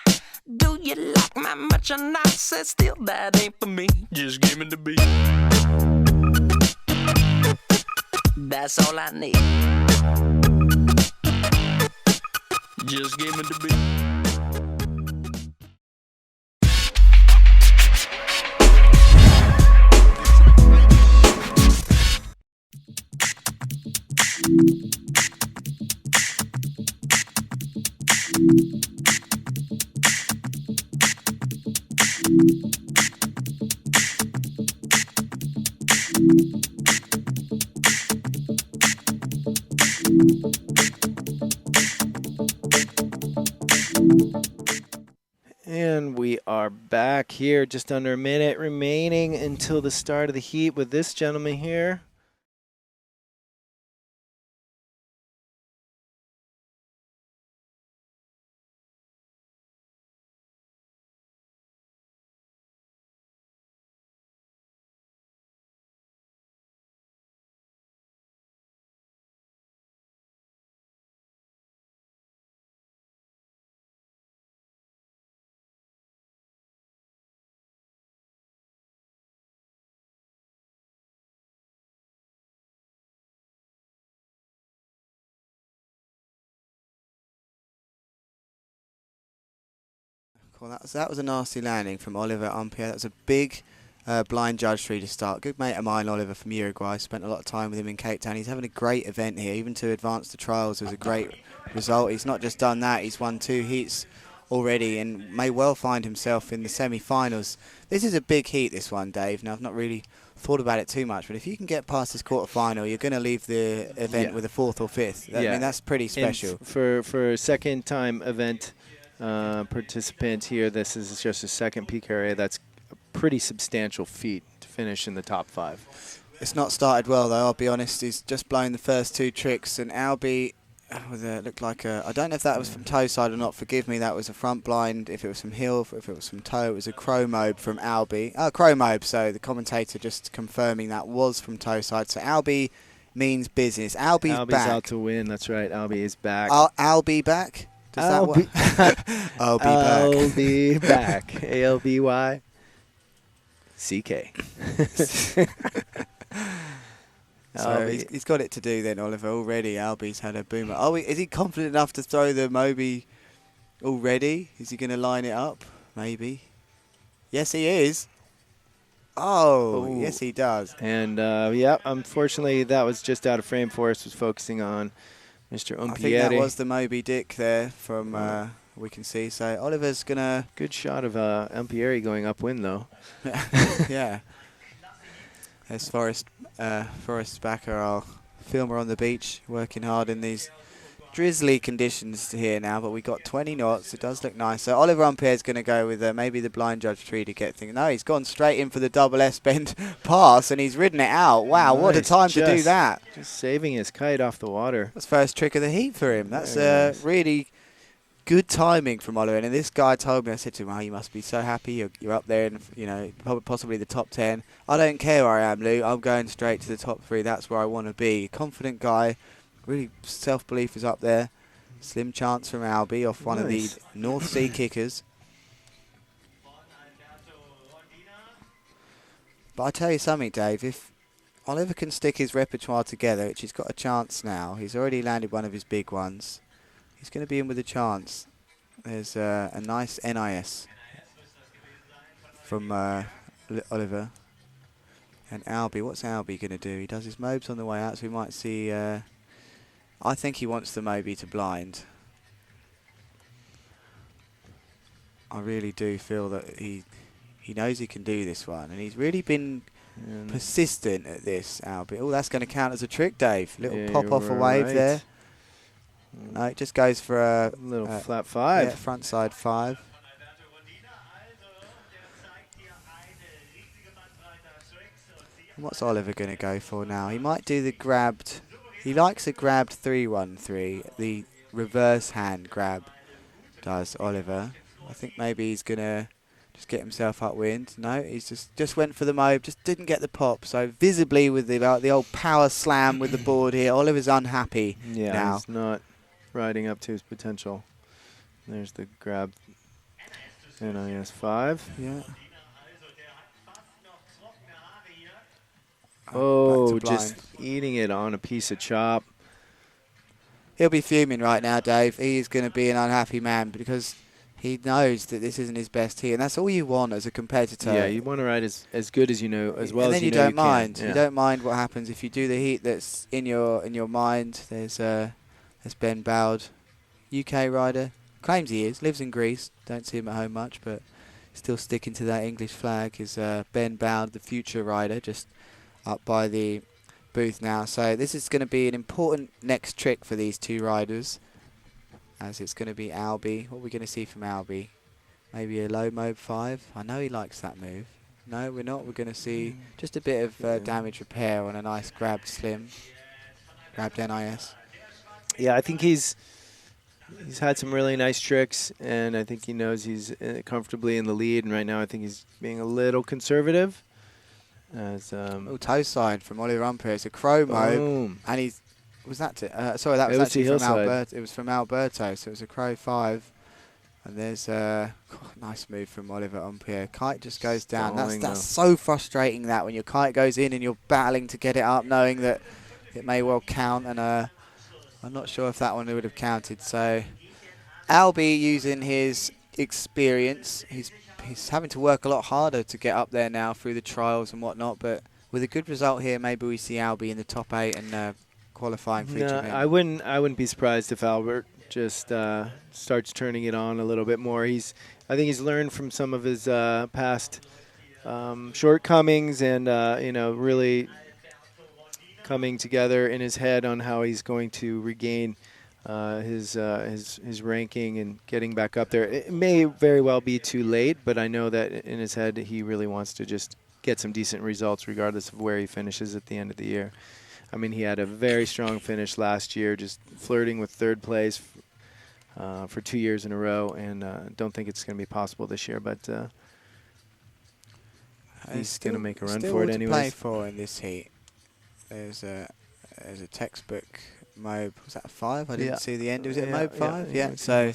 Do you like my merchandise? Says still that ain't for me. Just give me the beat. That's all I need. Just give me the beat.
We are back here, just under a minute remaining until the start of the heat with this gentleman here.
Cool. That was a nasty landing from Oliver Umpierre. That was a big blind judge tree to start. Good mate of mine, Oliver from Uruguay. Spent a lot of time with him in Cape Town. He's having a great event here. Even to advance the trials was a great result. He's not just done that. He's won 2 heats already and may well find himself in the semi-finals. This is a big heat, this one, Dave. Now, I've not really thought about it too much, but if you can get past this quarter-final, you're going to leave the event with a 4th or 5th. I mean, that's pretty special.
And for a second-time event participant here, this is just a second PKRA. That's a pretty substantial feat to finish in the top 5.
It's not started well, though, I'll be honest. He's just blown the first 2 tricks, and Albie looked like a... I don't know if that was from toe side or not. Forgive me, that was a front blind. If it was from heel, if it was from toe, it was a chromobe from Albie. Chromobe, so the commentator just confirming that was from toe side. So Albie means business. Albie's back.
out to win, that's right. Albie is back.
Albie back? Does that work? I'll be back.
I'll be back. A-L-B-Y. C-K.
So he's got it to do then, Oliver, already. Albie's had a boomer. Is he confident enough to throw the Moby already? Is he going to line it up? Maybe. Yes, he is. Oh, yes, he does.
And, yeah, unfortunately, that was just out of frame for us. Was focusing on Mr. Umpierre.
I think that was the Moby Dick there from we can see. So Oliver's going to...
Good shot of Umpierre going upwind, though.
Yeah. There's Forrest Backer, our filmer on the beach, working hard in these drizzly conditions here now, but we got 20 knots. It does look nice. So Oliver Umpierre's going to go with maybe the blind judge tree to get things. No, he's gone straight in for the double S-bend pass, and he's ridden it out. Wow, nice. What a time to do that.
Just saving his kite off the water.
That's first trick of the heat for him. That's really good timing from Oliver. And this guy told me, I said to him, oh, you must be so happy. You're up there in, possibly the top 10. I don't care where I am, Lou. I'm going straight to the top 3. That's where I want to be. Confident guy. Really self-belief is up there. Slim chance from Albie off one of the North Sea kickers. But I tell you something, Dave. If Oliver can stick his repertoire together, which he's got a chance now. He's already landed one of his big ones. He's going to be in with a chance. There's a nice NIS from Oliver. And Albie, what's Albie going to do? He does his mobes on the way out, so we might see... I think he wants the Moby to blind. I really do feel that he knows he can do this one. And he's really been persistent at this, Albie. Oh, that's going to count as a trick, Dave. Little pop off a wave there. No, it just goes for a
little flat 5.
Yeah, front side 5. And what's Oliver going to go for now? He might do the grabbed. He likes a grabbed 3-1-3. The reverse hand grab does Oliver. I think maybe he's going to just get himself upwind. No, he's just went for the mob, just didn't get the pop. So visibly with the old power slam with the board here, Oliver's unhappy now.
He's not riding up to his potential. There's the grab. NIS 5.
Yeah.
Oh, just eating it on a piece of chop.
He'll be fuming right now, Dave. He's going to be an unhappy man because he knows that this isn't his best heat, and that's all you want as a competitor.
Yeah, you want to ride as good as you know, as well as you know.
And then you don't mind. You don't mind what happens if you do the heat that's in your mind. There's Ben Bowd, UK rider. Claims he is. Lives in Greece. Don't see him at home much, but still sticking to that English flag. Is Ben Bowd, the future rider, just up by the booth now. So this is going to be an important next trick for these two riders, as it's going to be Albie. What are we going to see from Albie?
Maybe a low mob 5. I know he likes that move. No, we're not. We're going to see just a bit of damage repair on a nice grabbed slim. Grabbed NIS.
Yeah, I think he's had some really nice tricks, and I think he knows he's comfortably in the lead. And right now, I think he's being a little conservative. As
toe side from Oliver Umpire. It's a crow mob, and he's was that sorry, that was actually from Alberto. It was from Alberto, so it was a crow 5. And there's a nice move from Oliver Umpire. Kite just goes down. That's so frustrating that when your kite goes in and you're battling to get it up, knowing that it may well count, and I'm not sure if that one would have counted. So Albie, using his experience, he's having to work a lot harder to get up there now through the trials and whatnot. But with a good result here, maybe we see Albie in the top 8 and qualifying for each event.
I wouldn't be surprised if Albert just starts turning it on a little bit more. I think he's learned from some of his past shortcomings, and really coming together in his head on how he's going to regain his ranking and getting back up there. It may very well be too late, but I know that in his head he really wants to just get some decent results regardless of where he finishes at the end of the year. I mean, he had a very strong finish last year, just flirting with 3rd place for 2 years in a row, and don't think it's going to be possible this year, but he's going to make a run for it anyway.
Play for in this heat. There's a textbook mob. Was that a 5? I didn't see the end. Was it mob 5? Yeah. So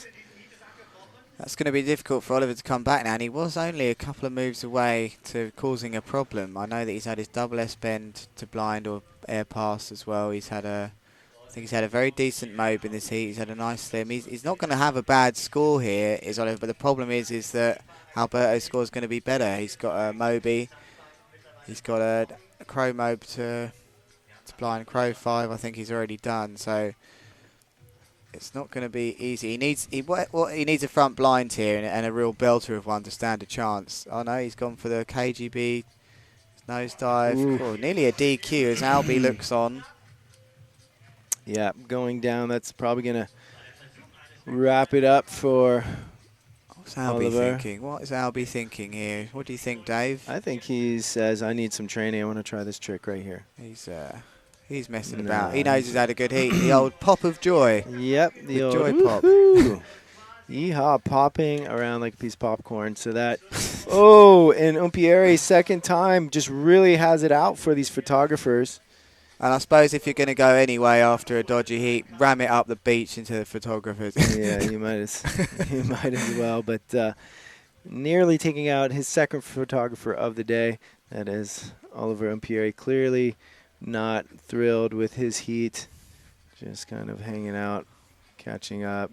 that's going to be difficult for Oliver to come back now, and he was only a couple of moves away to causing a problem. I know that he's had his double S bend to blind or air pass as well. I think he's had a very decent mob in this heat. He's had a nice slim. He's not going to have a bad score here, is Oliver, but the problem is that Alberto's score is going to be better. He's got a Moby. He's got a crow mob to blind. Crow 5 I think he's already done, so it's not going to be easy. He needs a front blind here and a real belter of one to stand a chance. Oh no, he's gone for the KGB nosedive. Oh, nearly a DQ as Albie looks on.
Yeah, going down. That's probably going to wrap it up for
What's Albie thinking? What is Albie thinking here? What do you think, Dave?
I think he says, I need some training. I want to try this trick right here.
He's messing about. He knows he's had a good heat. The old pop of joy.
Yep, the old
joy pop.
Yeehaw, popping around like a piece of popcorn. So that, and Umpieri, second time, just really has it out for these photographers.
And I suppose if you're going to go anyway after a dodgy heat, ram it up the beach into the photographers.
Yeah, you might as well. But nearly taking out his second photographer of the day. That is Oliver Umpieri. Clearly not thrilled with his heat. Just kind of hanging out, catching up.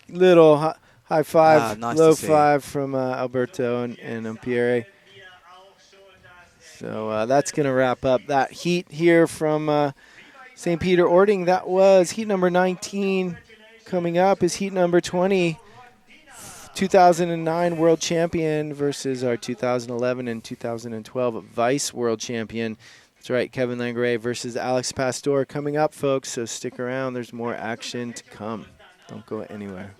Little high five,
nice
low 5 from Alberto and Umpieri. So that's going to wrap up that heat here from St. Peter Ording. That was heat number 19. Coming up is heat number 20, 2009 world champion versus our 2011 and 2012 vice world champion. That's right, Kevin Langray versus Alex Pastor coming up, folks. So stick around. There's more action to come. Don't go anywhere.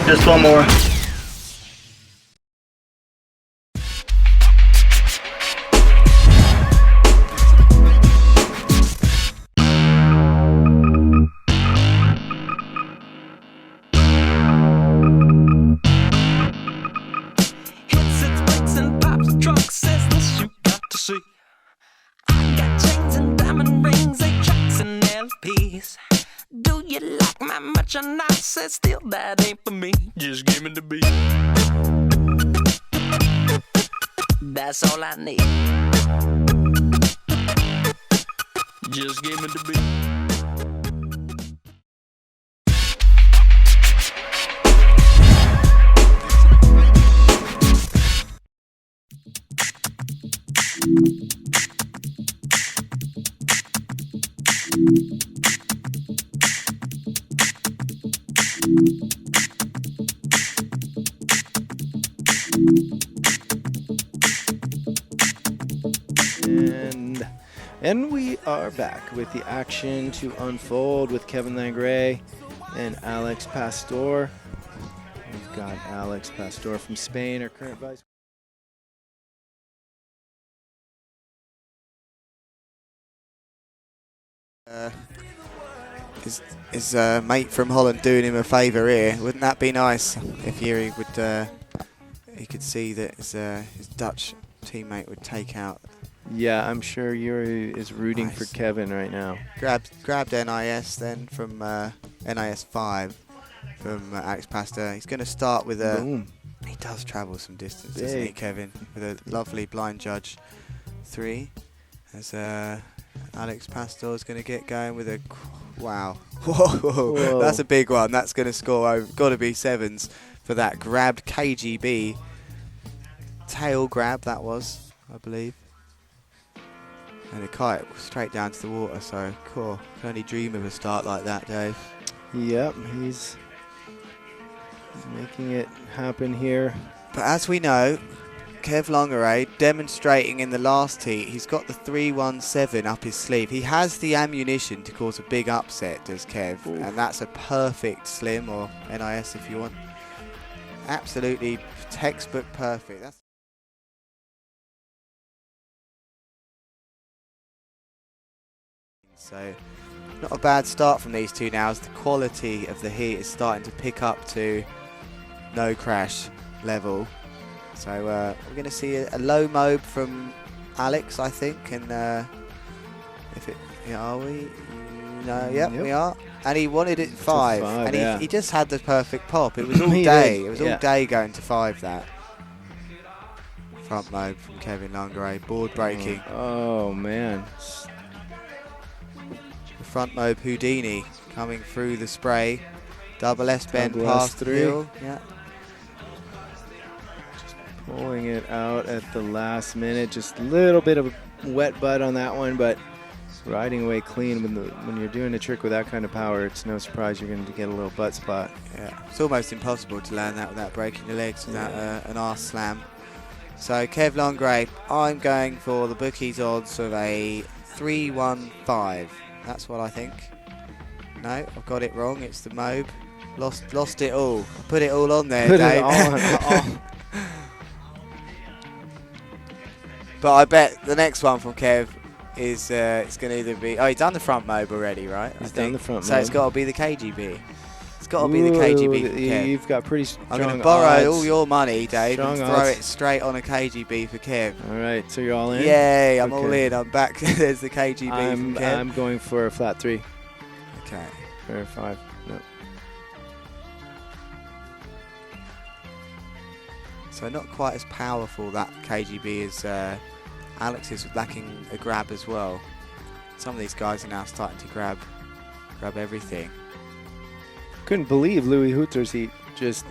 Just one more.
Hits its brakes and pops the trunk, says this you got to see. I got chains and diamond rings, 8 tracks and LPs. Do you like my merchandise? Said still that ain't for me. Just give me the beat. That's all I need. Just give me the beat.
And we are back with the action to unfold with Kevin Langray and Alex Pastor. We've got Alex Pastor from Spain, our current vice.
His mate from Holland doing him a favour here. Wouldn't that be nice if Yuri would he could see that his Dutch teammate would take out.
Yeah, I'm sure Yuri is rooting for Kevin right now.
Grabbed NIS then from NIS 5 from Alex Pastor. He's going to start with a.
Boom.
He does travel some distance, doesn't he, Kevin? With a lovely blind judge 3. As Alex Pastor is going to get going with a. Wow. Whoa. That's a big one. That's going to score over. Got to be 7s for that. Grabbed KGB. Tail grab, that was, I believe. And the kite straight down to the water, so cool. Can only dream of a start like that, Dave.
Yep, he's making it happen here.
But as we know, Kev Longeray demonstrating in the last heat, he's got the 317 up his sleeve. He has the ammunition to cause a big upset, does Kev. Ooh. And that's a perfect slim, or NIS if you want. Absolutely textbook perfect. That's so not a bad start from these two now, as the quality of the heat is starting to pick up to no crash level. So we're going to see a low mob from Alex, I think, and if it are we? No, yep, we are. And he wanted it 5, and he just had the perfect pop. It was all day. It was all day going to 5. That front mob from Kevin Langray, board breaking.
Oh man.
Front mob Houdini coming through the spray. Double S bend past the hill. Yeah.
Just pulling it out at the last minute. Just a little bit of a wet butt on that one, but riding away clean when you're doing a trick with that kind of power, it's no surprise you're going to get a little butt spot.
Yeah. It's almost impossible to land that without breaking your legs without an arse slam. So Kev Langray, I'm going for the bookies odds of a 315. That's what I think. No, I've got it wrong. It's the mob. Lost it all. I put it all on there, Dave. But I bet the next one from Kev is it's going to either be. Oh, he's done the front mob already, right?
He's done the front mob.
So it's got to be the KGB. It's got to be the KGB from Kev.
You've got pretty strong
I'm going to borrow
odds.
all your money, Dave,
Strong
and throw
odds.
it straight on a KGB for Kev.
All right, so you're all in?
Yay, I'm all in. I'm back. There's the KGB from Kev.
I'm going for a flat 3.
Okay.
Or 5. No.
So not quite as powerful, that KGB, as Alex is lacking a grab as well. Some of these guys are now starting to grab everything.
Couldn't believe Louis Hooters. He just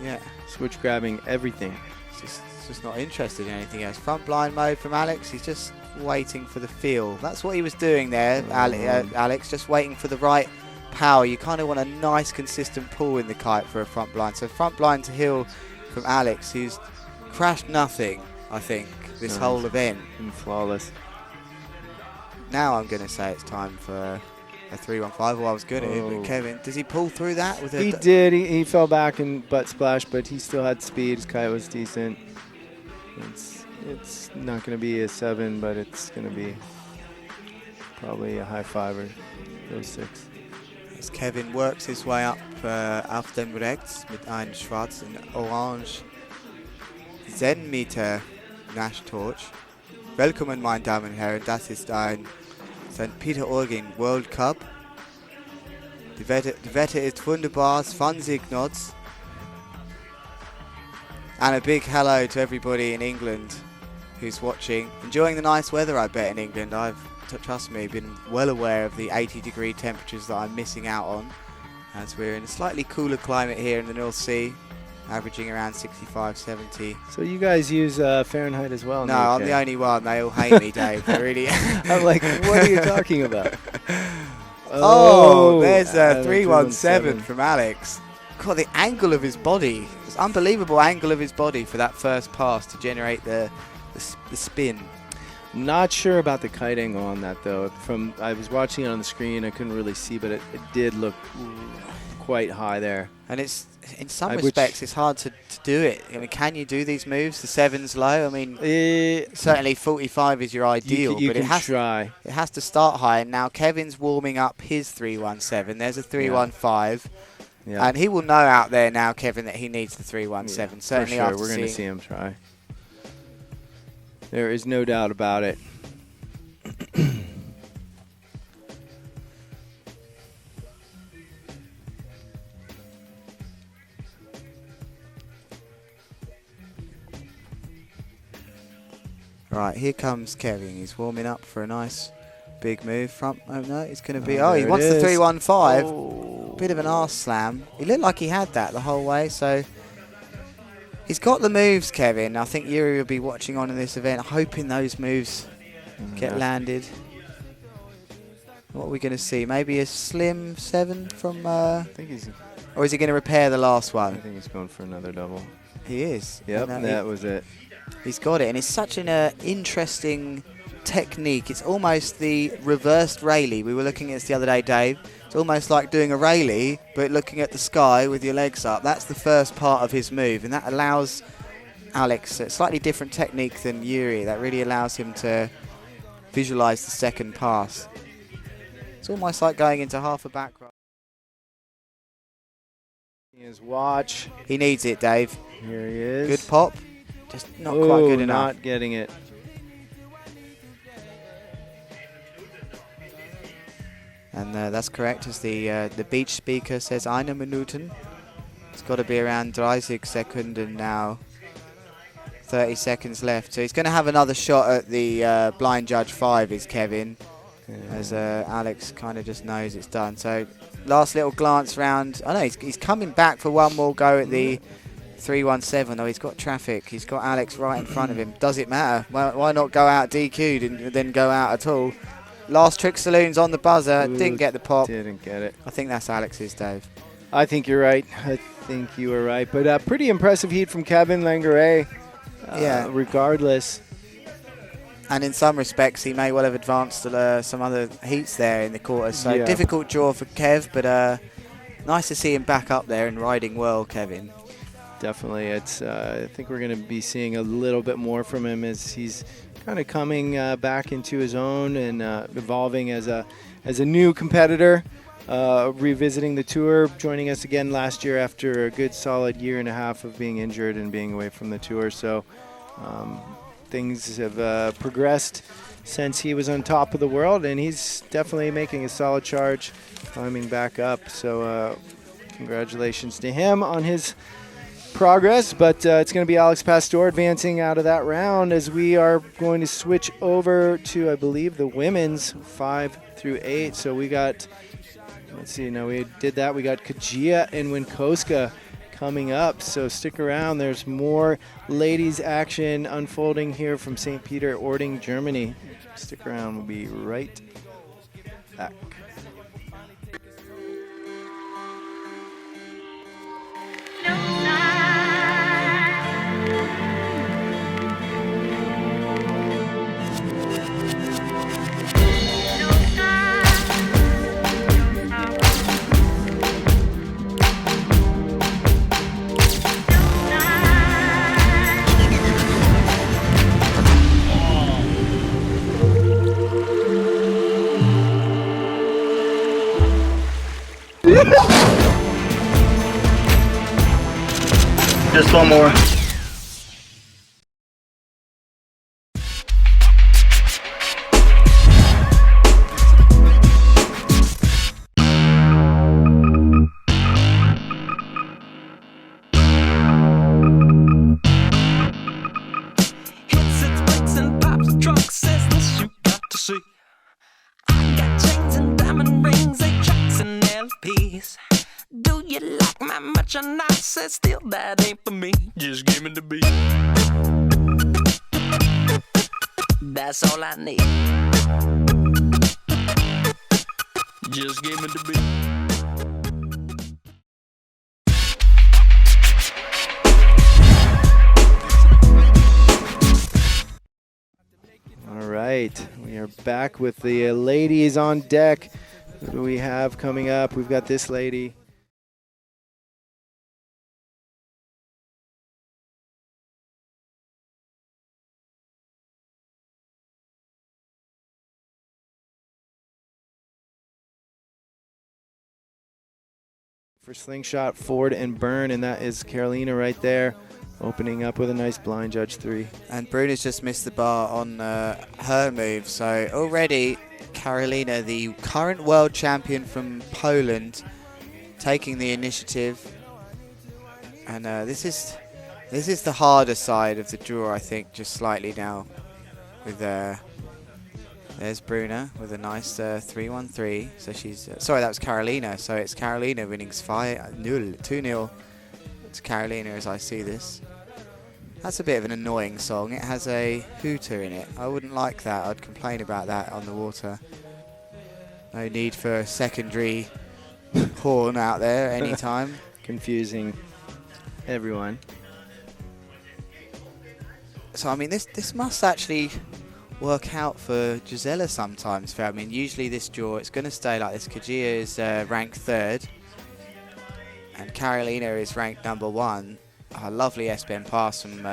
switch grabbing everything.
He's just not interested in anything else. Front blind mode from Alex. He's just waiting for the feel. That's what he was doing there, Alex. Just waiting for the right power. You kind of want a nice, consistent pull in the kite for a front blind. So front blind to hill from Alex, who's crashed nothing, I think, this whole event.
And flawless.
Now I'm going to say it's time for a 315. Well, I was good at it, but Kevin, does he pull through that?
He did. He fell back and butt splash, but he still had speed. His kite was decent. It's not going to be a 7, but it's going to be probably a high 5 or low 6.
As Kevin works his way up auf dem Rechts mit einem schwarzen orange Zen-Meter Nash-Torch. Willkommen, meine Damen und Herren, das ist ein St. Peter-Ording World Cup. Die Wetter ist wunderbar, 20 knots. And a big hello to everybody in England who's watching. Enjoying the nice weather, I bet, in England. Trust me, been well aware of the 80-degree temperatures that I'm missing out on, as we're in a slightly cooler climate here in the North Sea.
averaging around 65, 70.
So you guys use Fahrenheit as well? in
No,
the
I'm
UK?
the only one. They all hate me, Dave. They really.
I'm like, what are you talking about?
Oh, there's a
317
317 from Alex. God, the angle of his body. It's unbelievable angle of his body for that first pass to generate the spin.
Not sure about the kite angle on that though. I was watching it on the screen, I couldn't really see, but it did look quite high there.
And it's in some respects it's hard to do it. I mean, can you do these moves? The 7's low. I mean, certainly 45 is your ideal,
you
but
can try.
It has to start high. And now Kevin's warming up his 317. There's a 315.
Yeah.
And he will know out there now, Kevin, that he needs the 317. Certainly,
for sure. We're going to see him try. There is no doubt about it.
Right, here comes Kevin. He's warming up for a nice big move. Front, oh no, it's going to be,
Oh,
he
there
wants
it
the
is.
315.
Oh.
Bit of an arse slam. He looked like he had that the whole way, so he's got the moves, Kevin. I think Yuri will be watching on in this event, hoping those moves get landed. What are we going to see? Maybe a slim 7 from...
I think he's...
Or is he going to repair the last one?
I think he's going for another double.
He is.
Yep,
No,
that was it.
He's got it, and it's such an interesting technique. It's almost the reversed Rayleigh we were looking at this the other day, Dave. It's almost like doing a Rayleigh, but looking at the sky with your legs up. That's the first part of his move, and that allows Alex a slightly different technique than Yuri. That really allows him to visualize the second pass. It's almost like going into half a back row.
His watch.
He needs it, Dave.
Here he is.
Good pop. Just not quite good enough.
Not getting it.
And that's correct, as the beach speaker says, eine Minuten. It's got to be around 30 seconds, and now 30 seconds left. So he's going to have another shot at the blind judge 5, is Kevin, as Alex kind of just knows it's done. So last little glance round. I know he's coming back for one more go at the 317. Oh, he's got traffic. He's got Alex right in front of him. Does it matter? Why not go out DQ'd and then go out at all? Last Trick Saloon's on the buzzer. Didn't get the pop.
Didn't get it.
I think that's Alex's, Dave.
I think you're right. I think you were right. But pretty impressive heat from Kevin Langeray.
Yeah.
Regardless.
And in some respects, he may well have advanced some other heats there in the quarters. So
Yeah.
difficult draw for Kev, but nice to see him back up there and riding well, Kevin.
Definitely. It's. I think we're going to be seeing a little bit more from him as he's kind of coming back into his own and evolving as a new competitor, revisiting the tour, joining us again last year after a good solid year and a half of being injured and being away from the tour. So things have progressed since he was on top of the world, and he's definitely making a solid charge, climbing back up. So congratulations to him on his progress, but it's going to be Alex Pastor advancing out of that round as we are going to switch over to, I believe, the women's 5 through 8. So we got, let's see, now we did that. We got Kajia and Winkoska coming up, so stick around. There's more ladies action unfolding here from St. Peter-Ording, Germany. Stick around. We'll be right back.
Just one more.
Hits its brakes and pops the trunk, says this you got to see. I got chains and diamond rings, 8 tracks and LPs. Do you like my
much and I said still that ain't for me. Just give me the beat. That's all I need. Just give me the beat.
All right, we are back with the ladies on deck. Who do we have coming up? We've got this lady. For slingshot, Ford, and Byrne, and that is Carolina right there, opening up with a nice blind judge 3.
And Bruna's just missed the bar on her move, so already Carolina, the current world champion from Poland, taking the initiative. And this is the harder side of the draw, I think, just slightly now. With there's Bruna with a nice 3-1-3. So she's sorry, that was Carolina. So it's Carolina winning 2-0 to Carolina as I see this. That's a bit of an annoying song. It has a hooter in it. I wouldn't like that. I'd complain about that on the water. No need for a secondary horn out there anytime.
Confusing everyone.
So I mean, this must actually work out for Gisela sometimes. I mean, usually this draw, it's going to stay like this. Kajia is ranked 3rd, and Carolina is ranked number 1. A lovely S-bend pass from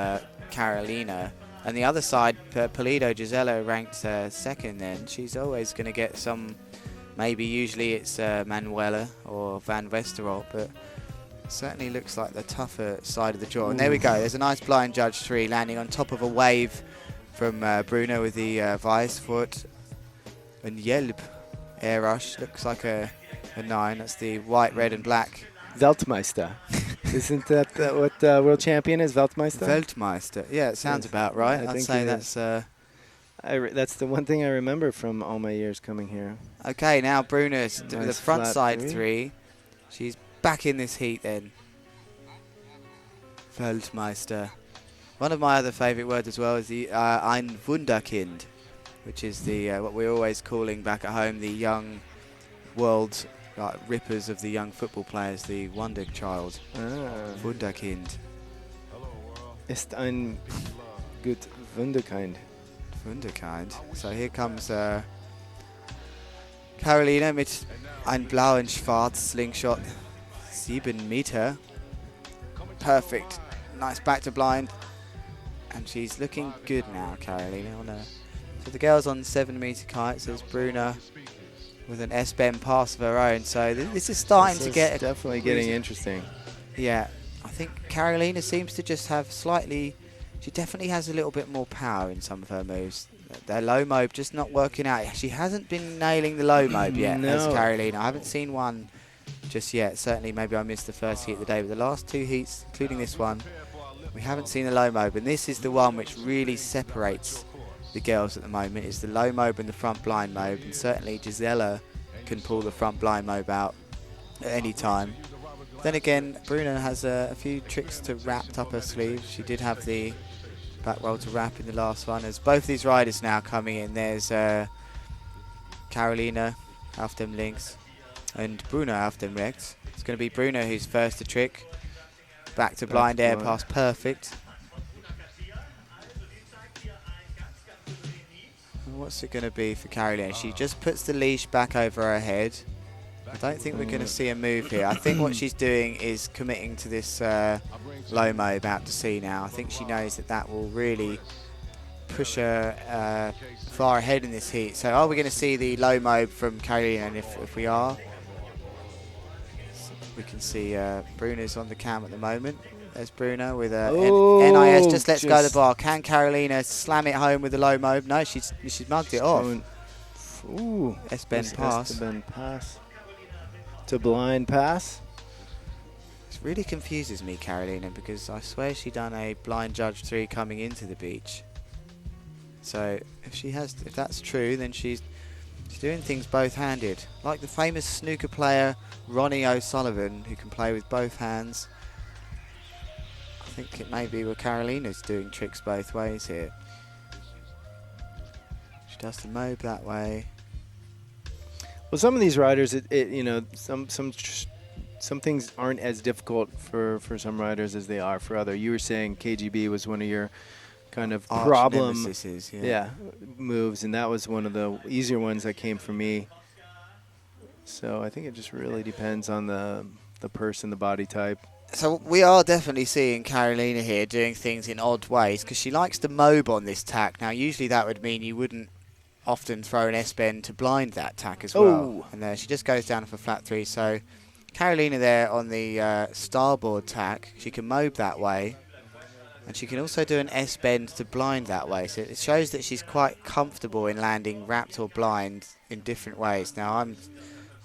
Carolina. And the other side, Pulido, Gisela ranked 2nd then. She's always going to get some, maybe usually it's Manuela or Van Westerholt, but certainly looks like the tougher side of the draw. And there we go. There's a nice blind judge 3 landing on top of a wave from Bruno with the vice foot. And Yelp air rush looks like a 9. That's the white, red, and black.
Weltmeister. Isn't that what world champion is? Weltmeister?
Weltmeister. Yeah, it sounds about right. I'd say that's...
that's the one thing I remember from all my years coming here.
Okay, now Bruna's
Nice
the front
flat
side
3.
3. She's back in this heat then. Weltmeister. One of my other favourite words as well is the ein Wunderkind, which is the what we're always calling back at home the young world rippers of the young football players, the Wonder Child. Wunderkind.
Ist ein gut Wunderkind.
Wunderkind. So here comes Carolina mit ein blau und schwarz Slingshot 7 Meter. Perfect. Nice back to blind. And she's looking good now, Carolina. So the girl's on 7 meter kites. There's Bruna with an S-bend pass of her own. So this is starting to get...
definitely getting interesting.
Yeah. I think Carolina seems to just have slightly... She definitely has a little bit more power in some of her moves. Their low mobe just not working out. She hasn't been nailing the low mobe yet as Carolina. I haven't seen one just yet. Certainly maybe I missed the first heat of the day, but the last 2 heats, including this one, we haven't seen the low mobe. And this is the one which really separates the girls at the moment. It's the low mobe and the front blind mobe. And certainly Gisela can pull the front blind mobe out at any time. Then again, Bruno has a few tricks to wrap up her sleeve. She did have the back roll to wrap in the last one. As both these riders now coming in, there's Carolina auf dem links and Bruno auf dem rechts. It's going to be Bruno who's first to trick. Back to blind air pass, perfect. And what's it going to be for Carolina? She just puts the leash back over her head. I don't think we're going to see a move here. I think what she's doing is committing to this low mobe out to sea now. I think she knows that will really push her far ahead in this heat. So are we going to see the low mobe from Carolina? And if we are, we can see Bruno's on the cam at the moment. There's Bruno with a NIS. Just lets go the bar. Can Carolina slam it home with the low mobe? No, she's mugged it off.
Ooh,
S-bend pass.
S-bend pass. To blind pass.
It really confuses me, Carolina, because I swear she done a blind judge 3 coming into the beach. So if that's true, then she's doing things both-handed, like the famous snooker player Ronnie O'Sullivan, who can play with both hands. I think it may be where Carolina's doing tricks both ways here. She does the mobe that way.
Well, some of these riders, some things aren't as difficult for some riders as they are for other. You were saying KGB was one of your kind of
Arch
problem
nemesises,
moves, and that was one of the easier ones that came for me. So I think it just really depends on the person, the body type.
So we are definitely seeing Carolina here doing things in odd ways because she likes to mobe on this tack. Now usually that would mean you wouldn't often throw an S-bend to blind that tack as well. And there she just goes down for flat 3. So Carolina there on the starboard tack, she can mobe that way. And she can also do an S-bend to blind that way. So it shows that she's quite comfortable in landing wrapped or blind in different ways. Now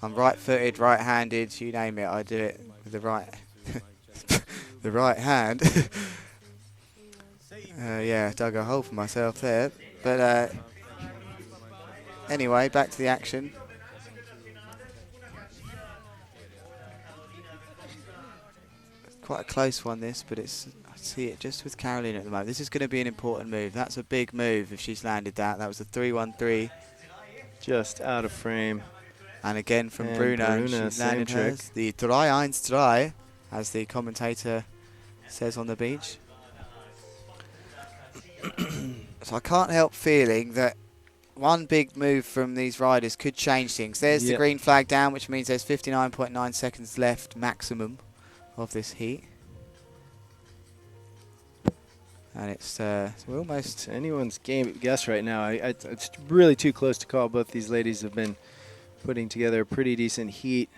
I'm right-footed, right-handed, you name it. I do it with the right the right hand. Yeah, dug a hole for myself there. But anyway, back to the action. Quite a close one this, but I see it just with Carolina at the moment. This is going to be an important move. That's a big move if she's landed that. That was a 3-1-3.
Just out of frame.
And again from Bruna, she's landed hers. The 3-1-3, as the commentator says on the beach. So I can't help feeling that one big move from these riders could change things. There's the green flag down, which means there's 59.9 seconds left maximum of this heat. And it's we're almost
anyone's game guess right now. It's really too close to call. Both these ladies have been putting together a pretty decent heat.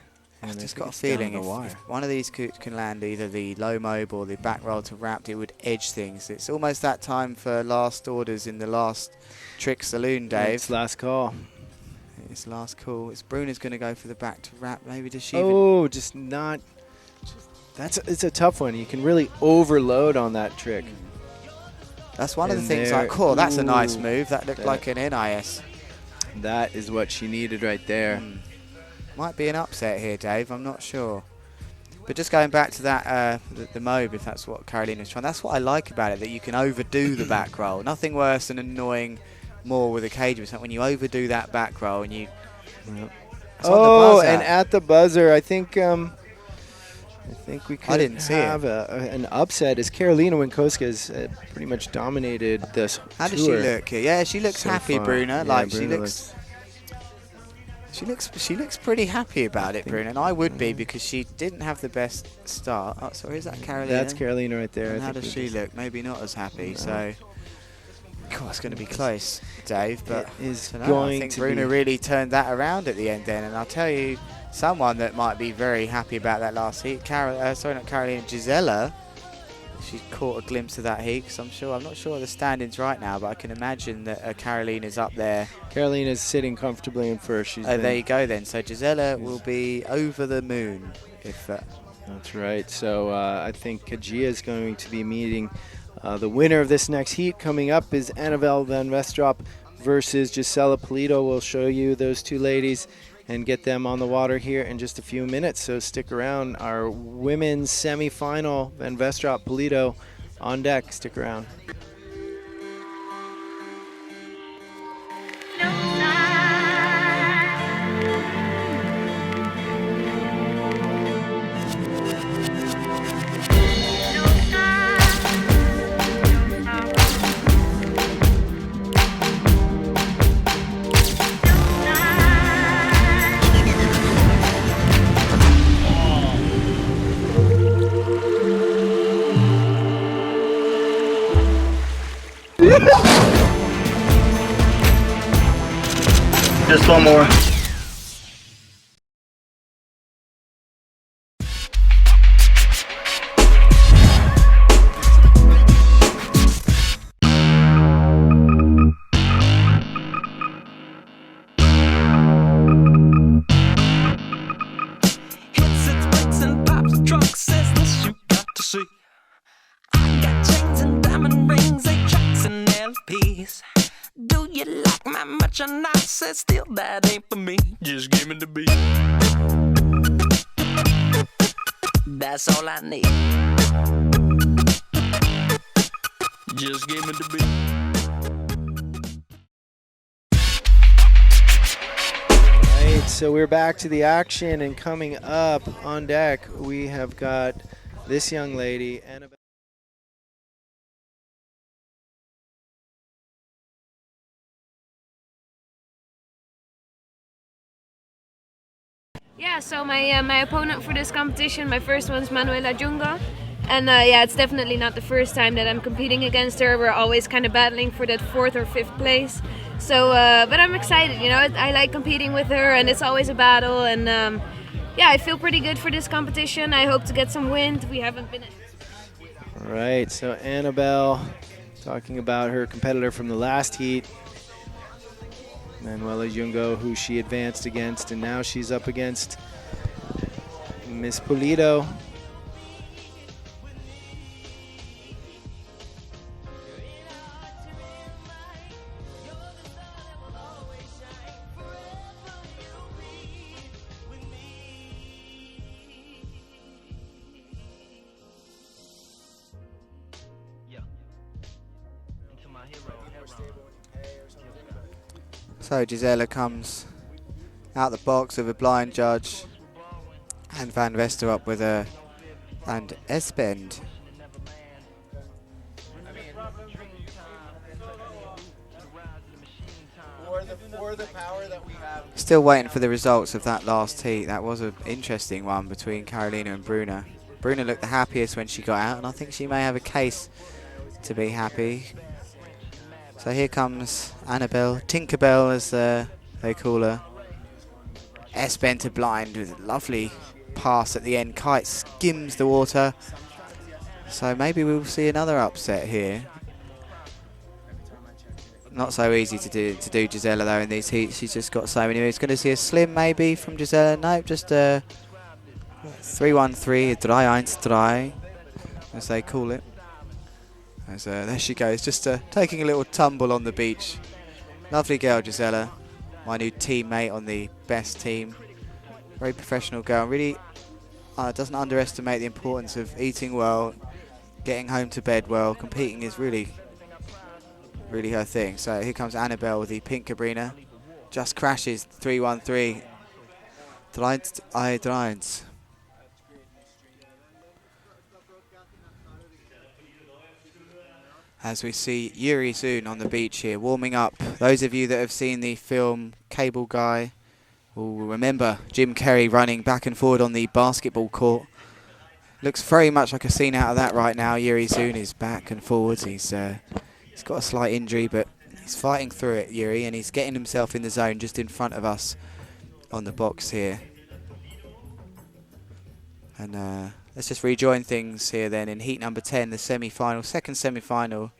I've just got a feeling if one of these can land either the low mobe or the back roll to wrapped, it would edge things. It's almost that time for last orders in the last trick saloon, Dave.
It's last call.
It's last call. It's Bruna's going to go for the back to wrap. Maybe does she
just not. It's a tough one. You can really overload on that trick.
That's one of the things I call. That's a nice move. That looked like an NIS.
That is what she needed right there.
Might be an upset here, Dave. I'm not sure. But just going back to that, the mobe, if that's what Carolina's trying. That's what I like about it, that you can overdo the back roll. Nothing worse than annoying more with a cage. It's like when you overdo that back roll and you...
And at the buzzer, I think we could have an upset as Carolina Winkowska has pretty much dominated this
How does she look here? Yeah, she looks happy, Bruna.
Yeah,
Bruna she looks pretty happy about it, Bruna. And I would be because she didn't have the best start. Oh, sorry, is that Carolina?
That's Carolina right there.
And how does she look? Maybe not as happy. So, God, it's going to be close, Dave. But
I think
Bruna really turned that around at the end then. And I'll tell you, someone that might be very happy about that last heat, sorry, not Carolina, Gisela. She caught a glimpse of that heat because I'm not sure of the standings right now, but I can imagine that Carolina's up there.
Carolina's sitting comfortably in first.
There you go then. So Gisela will be over the moon.
That's right. So I think Kajia is going to be meeting the winner of this next heat. Coming up is Annabelle Van Westrop versus Gisela Polito. We'll show you those two ladies and get them on the water here in just a few minutes. So stick around. Our women's semifinal, Van Westrop Polito on deck. Stick around.
Just one more.
Hits its brakes and pops the trunk, says this you got to see. I got chains and diamond rings, 8 tracks and LPs. Do you like my merchandise? Says still that ain't for me. Just give me the beat.
That's all I need. Just give me the beat.
Right, so we're back to the action, and coming up on deck, we have got this young lady, Annabelle.
Yeah, so my opponent for this competition, my first one's Manuela Junga. And yeah, it's definitely not the first time that I'm competing against her. We're always kind of battling for that 4th or 5th place. So, but I'm excited, you know, I like competing with her, and it's always a battle. And yeah, I feel pretty good for this competition. I hope to get some wind. We haven't been...
All right, so Annabelle talking about her competitor from the last heat, Manuela Jungo, who she advanced against, and now she's up against Miss Pulido.
So Gisela comes out the box with a blind judge, and Van Vester up with a and Espend. Still waiting for the results of that last heat. That was an interesting one between Carolina and Bruna. Bruna looked the happiest when she got out, and I think she may have a case to be happy. So here comes Annabelle, Tinkerbell as they call her. Espen to blind with a lovely pass at the end. Kite skims the water. So maybe we'll see another upset here. Not so easy to do Gisela though in these heats. She's just got so many moves. Going to see a slim maybe from Gisela. Nope, just a 3-1-3, 3-1-3 as they call it. As there she goes, just taking a little tumble on the beach. Lovely girl, Gisela. My new teammate on the best team. Very professional girl. Really doesn't underestimate the importance of eating well, getting home to bed well. Competing is really her thing. So here comes Annabelle with the pink Cabrina. Just crashes 3-1-3. Drives. As we see Yuri soon on the beach here, warming up. Those of you that have seen the film Cable Guy will remember Jim Carrey running back and forward on the basketball court. Looks very much like a scene out of that right now. Yuri soon is back and forwards. He's got a slight injury, but he's fighting through it, Yuri, and he's getting himself in the zone just in front of us on the box here. And let's just rejoin things here then in heat number 10, the semi-final, second semi-final.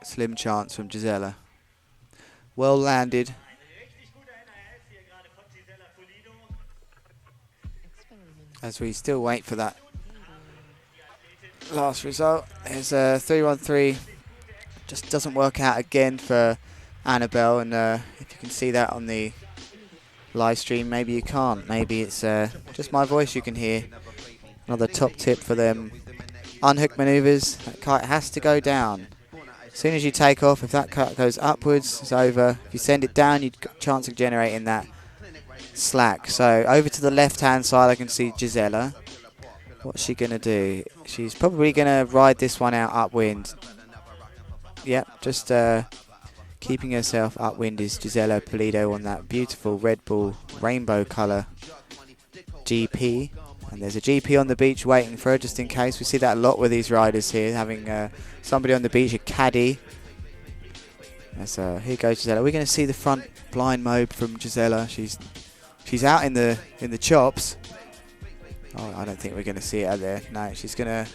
Slim chance from Gisela. Well landed. As we still wait for that last result. There's a 3-1-3. Just doesn't work out again for Annabelle, and if you can see that on the live stream, maybe you can't. Maybe it's just my voice you can hear. Another top tip for them unhook maneuvers. That kite has to go down. As soon as you take off, if that kite goes upwards, it's over. If you send it down, you've got a chance of generating that slack. So over to the left-hand side, I can see Gisela. What's she going to do? She's probably going to ride this one out upwind. Yep, just keeping herself upwind is Gisela Pulido on that beautiful Red Bull rainbow colour GP. And there's a GP on the beach waiting for her just in case. We see that a lot with these riders here, having somebody on the beach, a caddy. So here goes Gisela. We're going to see the front blind mode from Gisela. She's out in the chops. Oh, I don't think we're going to see it out there. No, she's going to...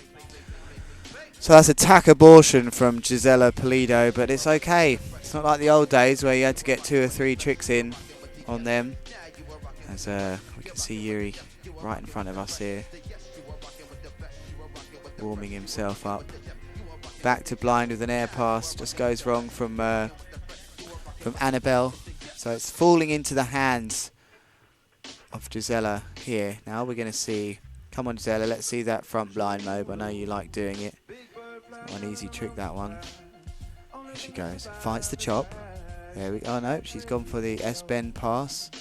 So that's a tack abortion from Gisela Pulido, but it's okay. It's not like the old days where you had to get 2 or 3 tricks in on them. As we can see Yuri right in front of us here, warming himself up Back to blind with an air pass. Just goes wrong from Annabelle. So it's falling into the hands of Gisela here. Now we're going to see. Come on, Gisela. Let's see that front blind mob. I know you like doing it. It's not an easy trick, that one. Here she goes. Fights the chop. There we go. Oh, no. She's gone for the S-bend pass.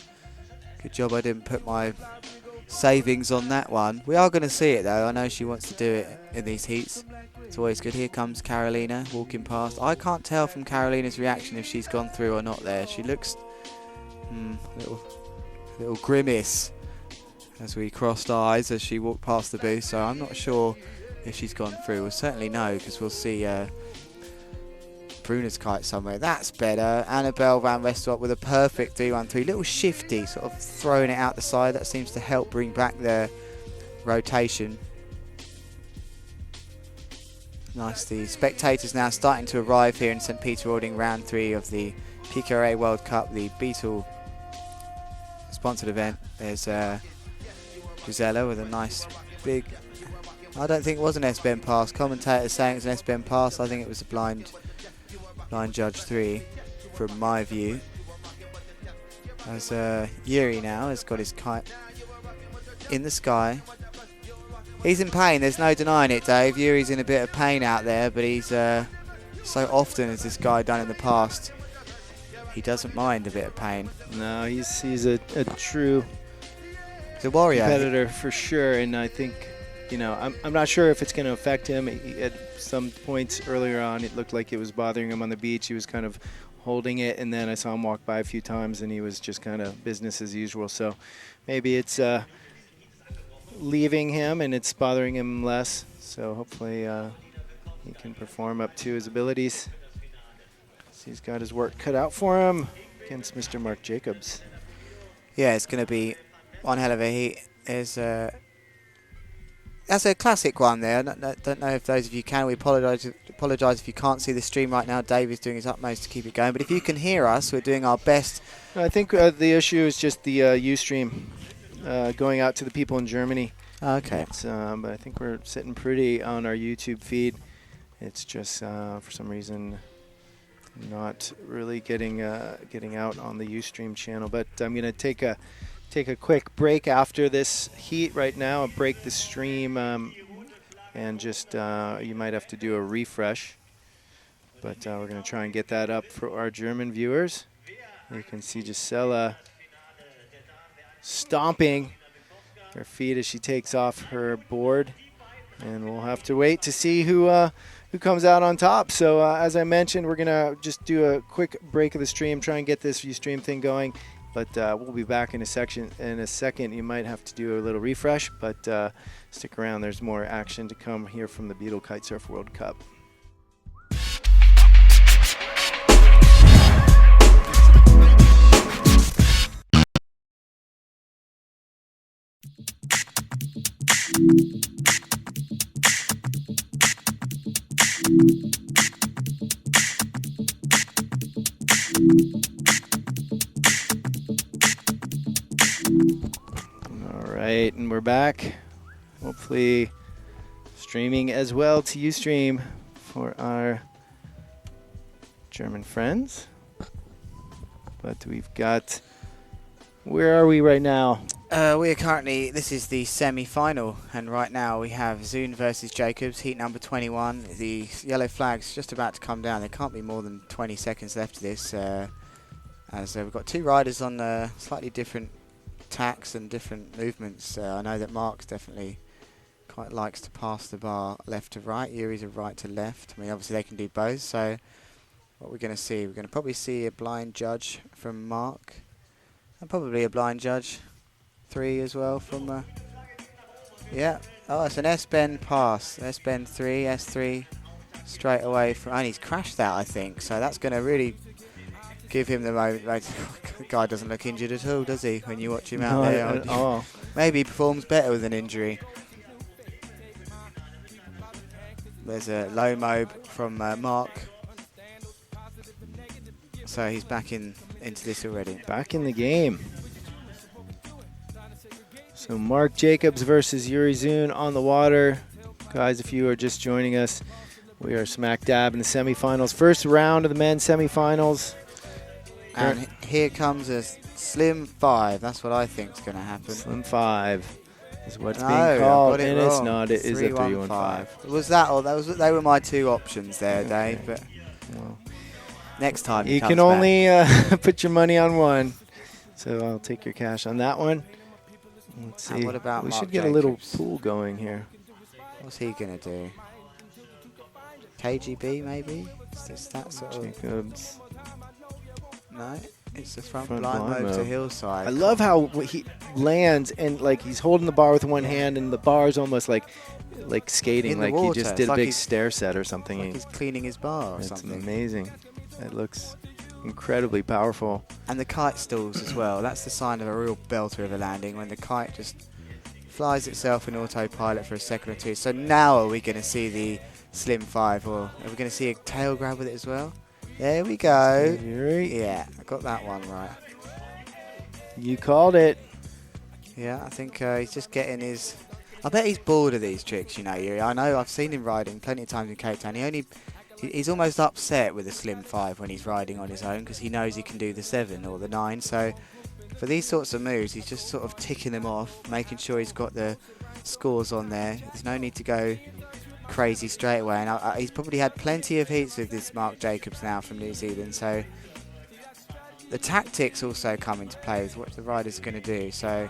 Good job I didn't put my savings on that one. We are going to see it, though. I know she wants to do it in these heats. It's always good. Here comes Carolina walking past. I can't tell from Carolina's reaction if she's gone through or not there. She looks little grimace as we crossed eyes as she walked past the booth. So I'm not sure if she's gone through. We'll certainly know because we'll see Bruna's kite somewhere. That's better. Annabelle Van Westelop with a perfect D13. Little shifty, sort of throwing it out the side. That seems to help bring back the rotation. Nice. The spectators now starting to arrive here in St. Peter Ording, round 3 of the PKRA World Cup, the Beetle sponsored event. There's Gisela with a nice big, I don't think it was an S-bend pass. Commentator saying it's an S-bend pass. I think it was a blind judge 3 from my view. As Yuri now has got his kite in the sky. He's in pain, there's no denying it, Dave. Yuri's in a bit of pain out there, but he's so often as this guy done in the past, he doesn't mind a bit of pain.
No, he's a true
warrior
competitor for sure, and I think, you know, I'm not sure if it's going to affect him. At some points earlier on, it looked like it was bothering him on the beach. He was kind of holding it, and then I saw him walk by a few times, and he was just kind of business as usual. So maybe it's leaving him and it's bothering him less. So hopefully he can perform up to his abilities. So he's got his work cut out for him against Mr. Mark Jacobs.
Yeah, it's going to be one hell of a heat. That's a classic one there. I don't know if those of you can. We apologise if you can't see the stream right now. Dave is doing his utmost to keep it going. But if you can hear us, we're doing our best.
I think the issue is just the Ustream going out to the people in Germany.
Okay.
But I think we're sitting pretty on our YouTube feed. It's just for some reason not really getting out on the Ustream channel. But I'm going to take a quick break after this heat right now. I'll break the stream and just you might have to do a refresh. But we're going to try and get that up for our German viewers. You can see Gisela stomping her feet as she takes off her board. And we'll have to wait to see who comes out on top. So as I mentioned, we're going to just do a quick break of the stream, try and get this Ustream thing going. But we'll be back in a second. You might have to do a little refresh, but stick around. There's more action to come here from the Beetle Kitesurf World Cup. All right, and we're back. Hopefully streaming as well to Ustream for our German friends. But we've got, where are we right now?
We are currently, this is the semi-final, and right now we have Zune versus Jacobs, heat number 21. The yellow flag's just about to come down. There can't be more than 20 seconds left of this, as we've got two riders on slightly different tacks and different movements. I know that Mark's definitely quite likes to pass the bar left to right. Yuri's a right to left. I mean, obviously they can do both, so what we're going to see, we're going to probably see a blind judge from Mark, and probably a blind judge 3 as well from yeah. Oh, it's an S-bend pass. S-bend 3, S3 straight away from, and he's crashed that, I think. So that's going to really give him the moment. The guy doesn't look injured at all, does he? When you watch him out there, maybe he performs better with an injury. There's a low mob from Mark. So he's back into this already.
Back in the game. So Mark Jacobs versus Yuri Zune on the water. Guys, if you are just joining us, We are smack dab in the semifinals. First round of the men's semifinals.
And here comes a slim 5. That's what I think is going to happen.
Slim 5 is what's
No,
being
I
called,
got it
and it's
wrong.
not. It is a 3-1-5.
Was that or they were my two options there, Dave? But next time
you
he
can
comes
only put your money on one. So I'll take your cash on that one. Let's see.
And what about
we
Mark
should get a little
Jacobs?
pool going here.
What's he going to do? KGB maybe? Is that sort of...
Jacobs.
No, it's the front
Front
blind
blind
move to
move.
hillside.
I love how he lands and like he's holding the bar with one hand, and the bar's almost like skating,
In the
like he
water.
just
It's
did a
like
big
he's-
stair set or something.
Like he's cleaning his bar or
That's
something.
amazing. It looks incredibly powerful.
And the kite stalls as well. That's the sign of a real belter of a landing, when the kite just flies itself in autopilot for a second or two. So now are we going to see the slim 5, or are we going to see a tail grab with it as well? There we go. Yeah, I got that one right.
You called it.
Yeah, I think he's just getting his... I bet he's bored of these tricks, you know, Yuri. I know, I've seen him riding plenty of times in Cape Town. He's almost upset with the slim 5 when he's riding on his own, because he knows he can do the 7 or the 9. So for these sorts of moves, he's just sort of ticking them off, making sure he's got the scores on there. There's no need to go crazy straight away. And he's probably had plenty of heats with this Mark Jacobs now from New Zealand. So the tactics also come into play with what the rider's going to do. So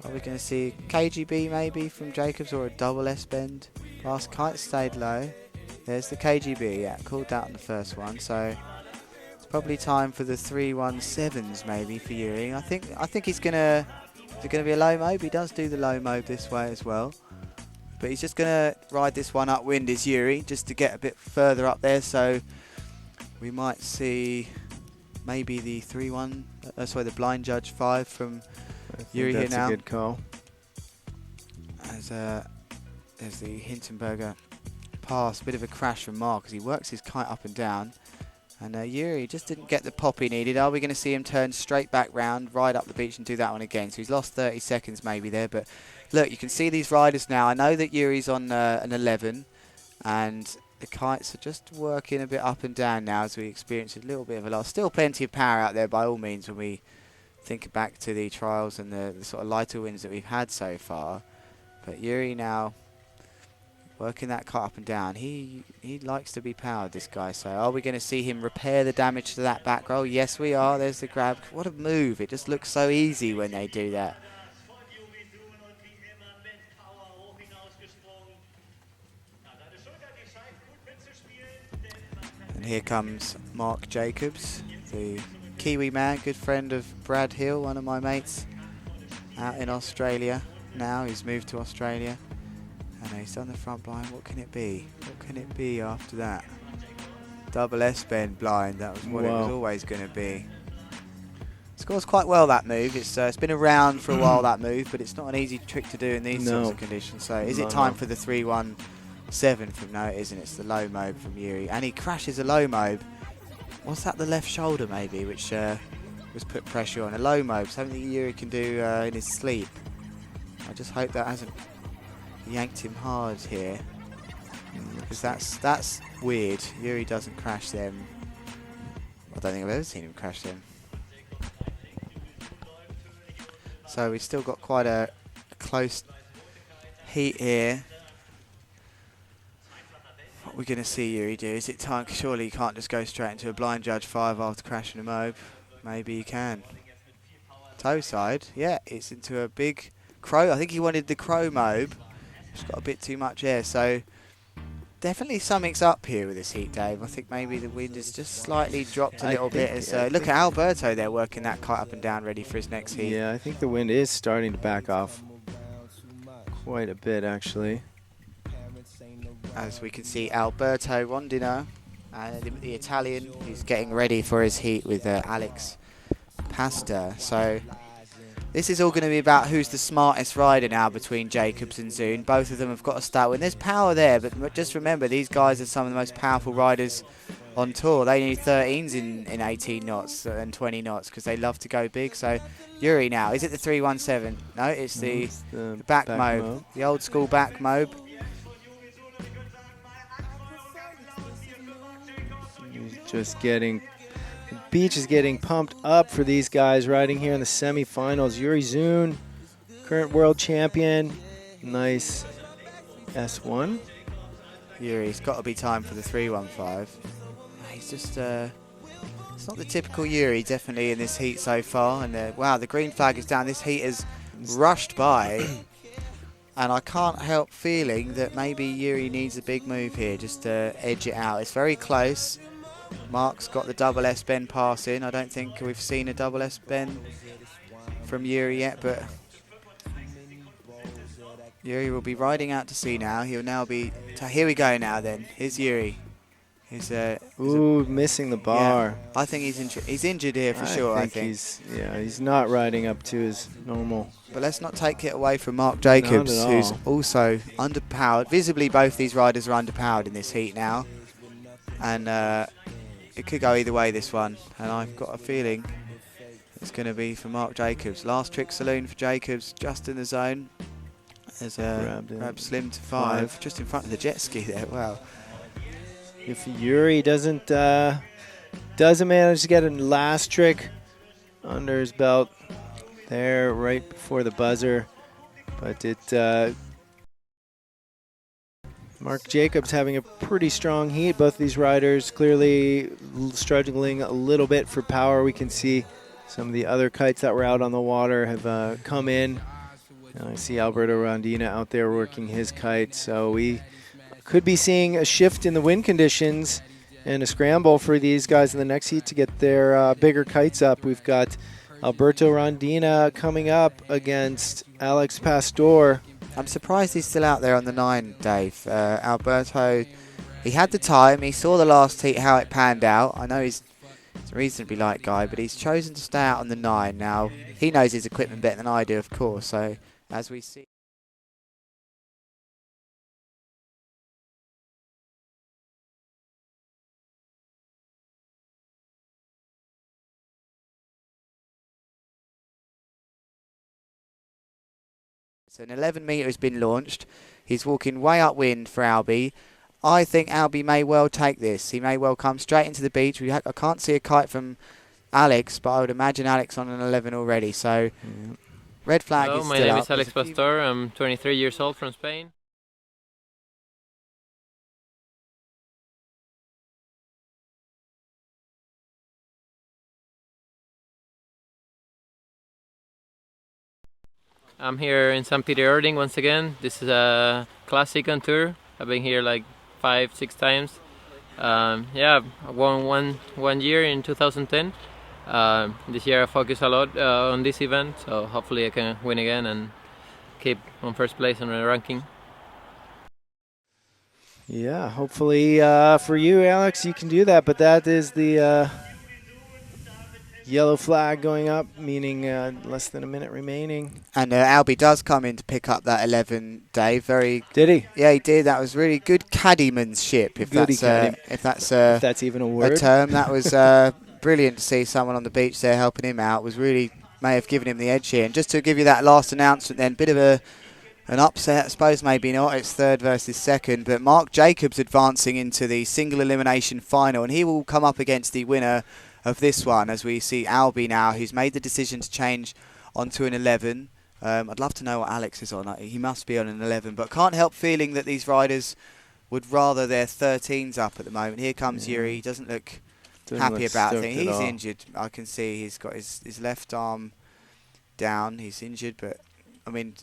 are we going to see KGB maybe from Jacobs, or a double S-bend? Last kite stayed low. There's the KGB, yeah, called that on the first one. So it's probably time for the 3-1-7s maybe for Yuri. I think he's going to... Is it going to be a low mobe? He does do the low mobe this way as well. But he's just going to ride this one upwind, is Yuri, just to get a bit further up there. So we might see maybe the 3-1... the blind judge 5 from Yuri here now.
That's a good call.
As there's the Hindenburger pass, a bit of a crash from Mark as he works his kite up and down. And Yuri just didn't get the pop he needed. Are we going to see him turn straight back round, ride up the beach and do that one again? So he's lost 30 seconds maybe there. But look, you can see these riders now. I know that Yuri's on an 11, and the kites are just working a bit up and down now as we experience a little bit of a loss. Still plenty of power out there by all means when we think back to the trials and the sort of lighter winds that we've had so far. But Yuri now working that kite up and down. He likes to be powered, this guy. So are we going to see him repair the damage to that back roll? Yes, we are. There's the grab. What a move. It just looks so easy when they do that. And here comes Mark Jacobs, the Kiwi man, good friend of Brad Hill, one of my mates out in Australia now. He's moved to Australia. And he's done the front blind. What can it be? What can it be after that? Double S-bend blind. That was what it was always going to be. Scores quite well, that move. It's been around for a while, that move, but it's not an easy trick to do in these sorts of conditions. So is it time for the 3-1-7 from... No, it isn't. It's the low mobe from Yuri. And he crashes a low mobe. What's that, the left shoulder maybe, which was put pressure on? A low mobe, something that Yuri can do in his sleep. I just hope that hasn't yanked him hard here, because that's weird. Yuri doesn't crash them. I don't think I've ever seen him crash them. So we've still got quite a close heat here. What are we going to see Yuri do? Is it time? Surely he can't just go straight into a blind judge 5 after crashing a mobe. Maybe he can. Toe side, yeah, it's into a big crow. I think he wanted the crow mobe. Just got a bit too much air, so definitely something's up here with this heat, Dave. I think maybe the wind has just slightly dropped a little bit. Look at Alberto there working that kite up and down, ready for his next heat.
Yeah, I think the wind is starting to back off quite a bit, actually.
As we can see, Alberto Rondino, the Italian, who's getting ready for his heat with Alex Pasta. So this is all going to be about who's the smartest rider now between Jacobs and Zune. Both of them have got to start when there's power there, but just remember, these guys are some of the most powerful riders on tour. They need 13s in 18 knots and 20 knots because they love to go big. So Yuri now, is it the 3-1-7? No, it's the back mobe, the old school back mobe.
just getting, the beach is getting pumped up for these guys riding here in the semifinals. Yuri Zun, current world champion. Nice S1.
Yuri's got to be time for the 315. He's just, it's not the typical Yuri, definitely, in this heat so far. And wow, the green flag is down. This heat has rushed by. And I can't help feeling that maybe Yuri needs a big move here just to edge it out. It's very close. Mark's got the double S bend pass in. I don't think we've seen a double S bend from Yuri yet, but Yuri will be riding out to sea now. He'll now be... Here we go now then. Here's Yuri.
Ooh, missing the bar.
Yeah, I think he's injured here for sure. I think
he's not riding up to his normal.
But let's not take it away from Mark Jacobs, who's also underpowered. Visibly, both these riders are underpowered in this heat now, and it could go either way, this one. And I've got a feeling it's going to be for Mark Jacobs. Last trick saloon for Jacobs, just in the zone. There's a grab slim to 5, just in front of the jet ski there. Wow.
If Yuri doesn't manage to get a last trick under his belt there right before the buzzer, but Mark Jacobs having a pretty strong heat. Both of these riders clearly struggling a little bit for power. We can see some of the other kites that were out on the water have come in. I see Alberto Rondina out there working his kite, so we could be seeing a shift in the wind conditions and a scramble for these guys in the next heat to get their bigger kites up. We've got Alberto Rondina coming up against Alex Pastor.
I'm surprised he's still out there on the 9, Dave. Alberto, he had the time. He saw the last heat, how it panned out. I know he's a reasonably light guy, but he's chosen to stay out on the 9. Now, he knows his equipment better than I do, of course. So, as we see... So an 11 metre has been launched. He's walking way upwind for Albie. I think Albie may well take this. He may well come straight into the beach. I can't see a kite from Alex, but I would imagine Alex on an 11 already. So red flag is still up.
My name is Alex Pastor. I'm 23 years old from Spain. I'm here in St. Peter-Ording once again. This is a classic on tour. I've been here like 5-6 times. Yeah, I won one year in 2010. This year I focus a lot on this event, so hopefully I can win again and keep on first place on the ranking.
Yeah, hopefully for you, Alex, you can do that. But that is the yellow flag going up, meaning less than a minute remaining.
And Albie does come in to pick up that 11, Dave.
Did he?
Yeah, he did. That was really good caddymanship, if that's
even a word.
A term. That was brilliant to see someone on the beach there helping him out. Was really may have given him the edge here. And just to give you that last announcement, then, bit of an upset, I suppose, maybe not. It's 3rd versus 2nd, but Mark Jacobs advancing into the single elimination final, and he will come up against the winner of this one, as we see Albie now, who's made the decision to change onto an 11. I'd love to know what Alex is on. He must be on an 11, but can't help feeling that these riders would rather their 13s up at the moment. Here comes Yuri. He doesn't look happy about things. He's injured. I can see he's got his left arm down. He's injured, but I mean,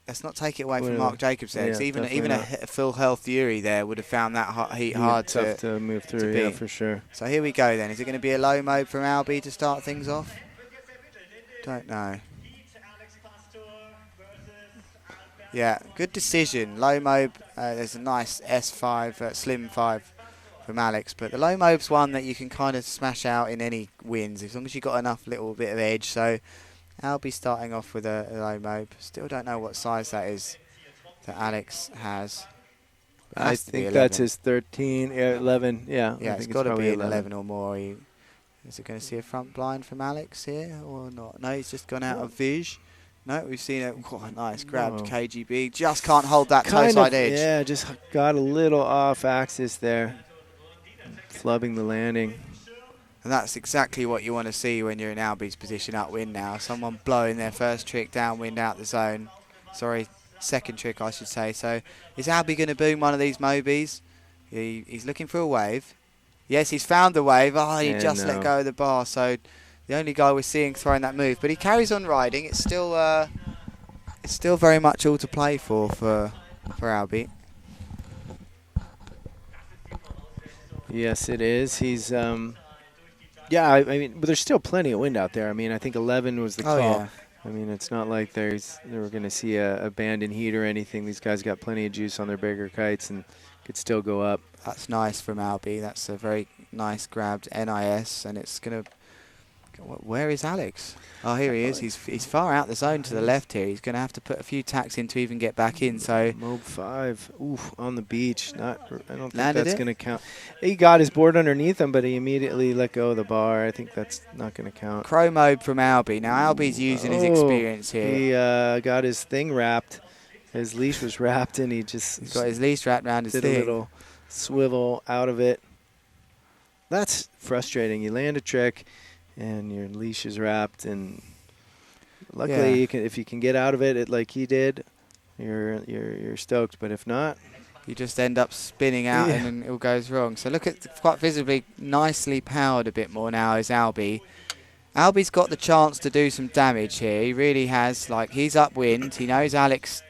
let's not take it away from Mark Jacobs there. Yeah, even a full health Yuri there would have found that heat hard
to move through. Yeah, for sure.
So here we go then. Is it going to be a low mode from Albie to start things off? Don't know. Yeah, good decision. Low mobe. There's a nice S5, slim 5 from Alex, but the low mobe's one that you can kind of smash out in any winds as long as you've got enough little bit of edge. So Albie starting off with a low mobe. Still don't know what size that is that Alex has.
I think that's his 13, 11. Yeah,
yeah, it's got to be an 11 or more. Is it going to see a front blind from Alex here or not? No, he's just gone out of Vij. No, we've seen it. Oh, nice grabbed KGB. Just can't hold that toe side edge.
Yeah, just got a little off axis there, flubbing the landing.
And that's exactly what you want to see when you're in Albie's position upwind now. Someone blowing their first trick downwind out the zone. Sorry, second trick I should say. So is Albie going to boom one of these Mobies? He's looking for a wave. Yes, he's found the wave. Oh, he just let go of the bar. So the only guy we're seeing throwing that move. But he carries on riding. It's still very much all to play for Albie.
Yes, it is. He's, yeah, I mean, but there's still plenty of wind out there. I mean, I think 11 was the call.
Yeah.
I mean, it's not like they were going to see a abandoned heat or anything. These guys got plenty of juice on their bigger kites and could still go up.
That's nice from Albie. That's a very nice grabbed NIS, and it's going to... Where is Alex? Oh, here he is. He's far out the zone to the left here. He's going to have to put a few tacks in to even get back in. So
Mob 5, oof, on the beach. I don't think
Landed
that's
it?
going to count. He got his board underneath him, but he immediately let go of the bar. I think that's not going to count.
Crow Mob from Albie. Now Albie's using his experience here.
He got his thing wrapped. His leash was wrapped, and he's
got his leash wrapped around his
did
thing.
a little swivel out of it. That's frustrating. You land a trick, and your leash is wrapped, and luckily, you can, if you can get out of it like he did, you're stoked. But if not,
you just end up spinning out, and then it all goes wrong. So look at quite visibly, nicely powered a bit more now is Albie. Albie's got the chance to do some damage here. He really has. Like, he's upwind. He knows Alex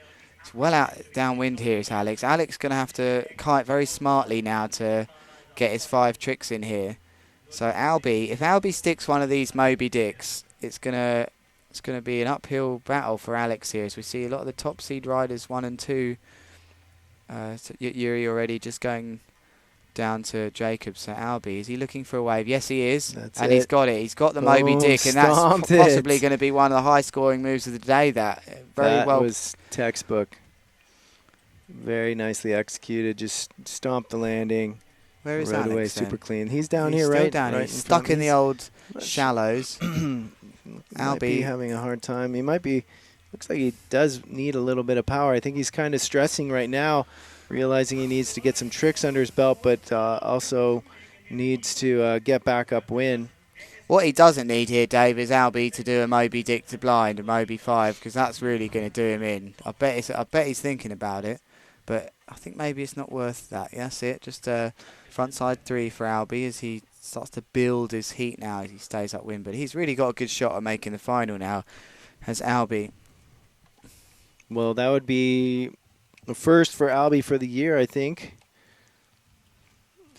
is well out downwind here. Is Alex? Alex going to have to kite very smartly now to get his 5 tricks in here. So Albie, if Albie sticks one of these Moby Dicks, it's gonna be an uphill battle for Alex here. As we see a lot of the top seed riders 1 and 2. So Yuri already just going down to Jacob. So Albie, is he looking for a wave? Yes, he is. He's got it. He's got the Moby Dick, and that's possibly going to be one of the high-scoring moves of the day. That
was textbook. Very nicely executed. Just stomped the landing.
Where is
right
Alex
away,
then?
super clean. He's down
He's
here,
still
right?
Down
right
here. Stuck in the old shallows.
Might be having a hard time. He might be. Looks like he does need a little bit of power. I think he's kind of stressing right now, realizing he needs to get some tricks under his belt, but also needs to get back upwind.
What he doesn't need here, Dave, is Albie to do a Moby Dick to blind, a Moby 5, because that's really going to do him in. I bet he's thinking about it, but I think maybe it's not worth that. Yeah, that's it. Just front side 3 for Albie as he starts to build his heat now as he stays upwind. But he's really got a good shot at making the final now, has Albie.
Well, that would be the first for Albie for the year, I think.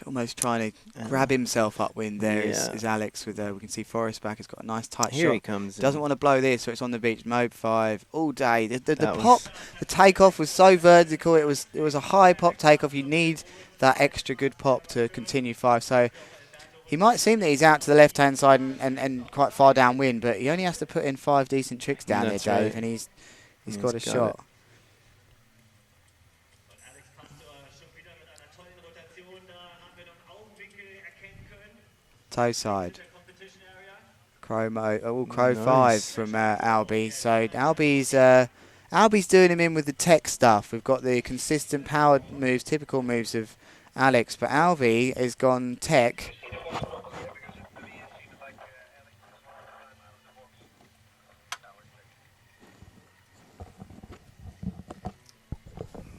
Almost trying to grab himself upwind there is Alex. With we can see Forrest back. He's got a nice tight shot.
Here he comes.
Doesn't want to blow this, so it's on the beach. Mob 5 all day. The pop, the takeoff was so vertical. It was a high pop takeoff. You need that extra good pop to continue 5. So he might seem that he's out to the left-hand side and quite far downwind, but he only has to put in 5 decent tricks down there, Dave,
right.
and he's got a shot. Toe side. Crow 5 from Albie. So Albie's doing him in with the tech stuff. We've got the consistent powered moves, typical moves of Alex, but Albie has gone tech.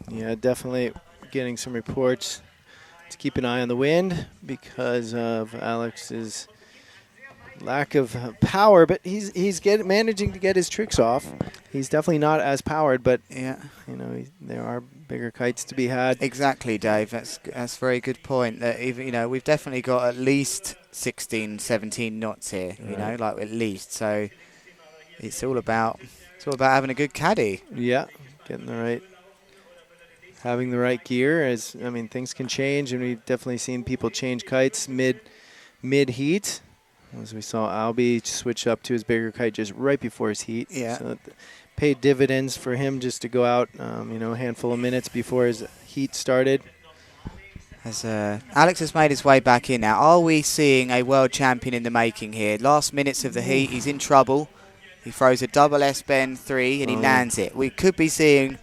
Yeah, definitely getting some reports to keep an eye on the wind because of Alex's lack of power, but he's managing to get his tricks off. He's definitely not as powered, but
yeah,
there are bigger kites to be had.
Exactly, Dave. That's a very good point. That even we've definitely got at least 16, 17 knots here.
Right.
Like at least. So it's all about having a good caddy.
Yeah, having the right gear. Things can change, and we've definitely seen people change kites mid heat. As we saw Albie switch up to his bigger kite just right before his heat.
Yeah.
So it paid dividends for him just to go out, a handful of minutes before his heat started.
As Alex has made his way back in now, are we seeing a world champion in the making here? Last minutes of the heat, he's in trouble. He throws a double S-bend 3 and he lands it. We could be seeing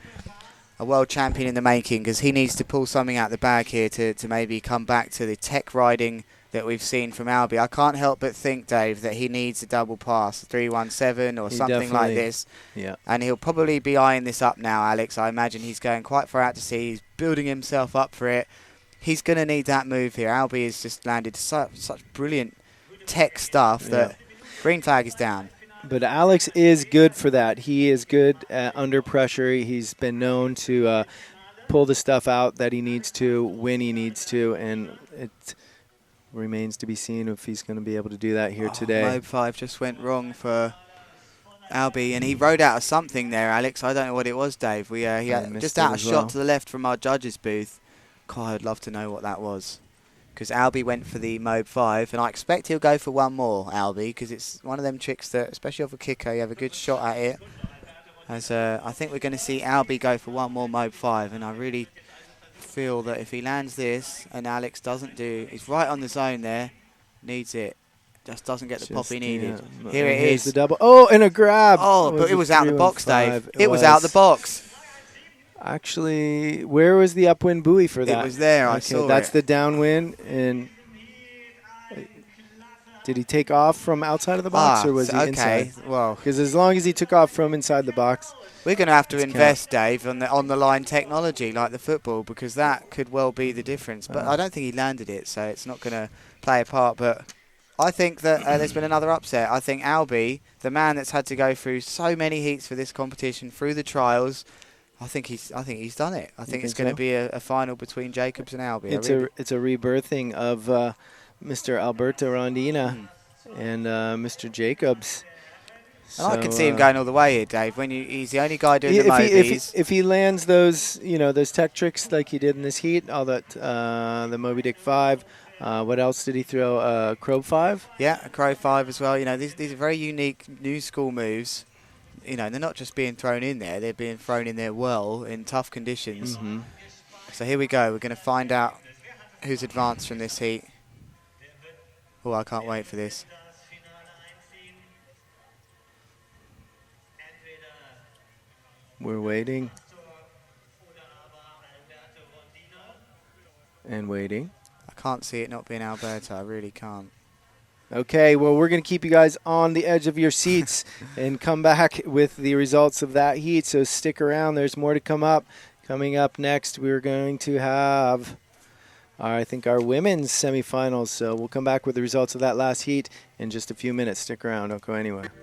a world champion in the making because he needs to pull something out the bag here to maybe come back to the tech riding that we've seen from Albie. I can't help but think, Dave, that he needs a double pass, 317 or something like this.
Yeah.
And he'll probably be eyeing this up now, Alex. I imagine he's going quite far out to sea. He's building himself up for it. He's going to need that move here. Albie has just landed such brilliant tech stuff that green flag is down.
But Alex is good for that. He is good under pressure. He's been known to pull the stuff out that he needs to when he needs to, and it remains to be seen if he's going to be able to do that here today.
Mobe 5 just went wrong for Albie, and he rode out of something there, Alex. I don't know what it was, Dave. He had just out a shot to the left from our judges' booth. God, I'd love to know what that was. Because Albie went for the Mobe 5, and I expect he'll go for one more, Albie, because it's one of them tricks that, especially off a kicker, you have a good shot at it. As I think we're going to see Albie go for one more Mobe 5, and I really feel that if he lands this and Alex doesn't he's right on the zone there, needs it, just doesn't get the pop he needed. Here it is.
The double. Oh, and a grab.
Oh, but it was out the box, Dave. It was out the box.
Actually, where was the upwind buoy for that?
It was there. I saw
that's
it.
the downwind. And did he take off from outside of the box, or was he inside?
Well,
because as long as he took off from inside the box,
we're going to have to invest, Dave, on the line technology like the football, because that could well be the difference. But I don't think he landed it, so it's not going to play a part. But I think that there's been another upset. I think Albie, the man that's had to go through so many heats for this competition, through the trials, I think he's done it. I think it's going to be a final between Jacobs and Albie.
It's a rebirthing of Mr. Alberto Rondina and Mr. Jacobs.
And I can see him going all the way here, Dave. He's the only guy doing the Mobies.
If he lands those tech tricks like he did in this heat, all that the Moby Dick 5. What else did he throw? Crow 5?
Yeah, a Crow 5 as well. These are very unique new school moves. They're not just being thrown in there; they're being thrown in there well in tough conditions. So here we go. We're going to find out who's advanced from this heat. Oh, I can't wait for this.
We're waiting. And waiting.
I can't see it not being Alberto. I really can't.
Okay, well, we're going to keep you guys on the edge of your seats and come back with the results of that heat. So stick around. There's more to come up. Coming up next, we're going to have, I think, our women's semifinals. So we'll come back with the results of that last heat in just a few minutes. Stick around. Don't go anywhere.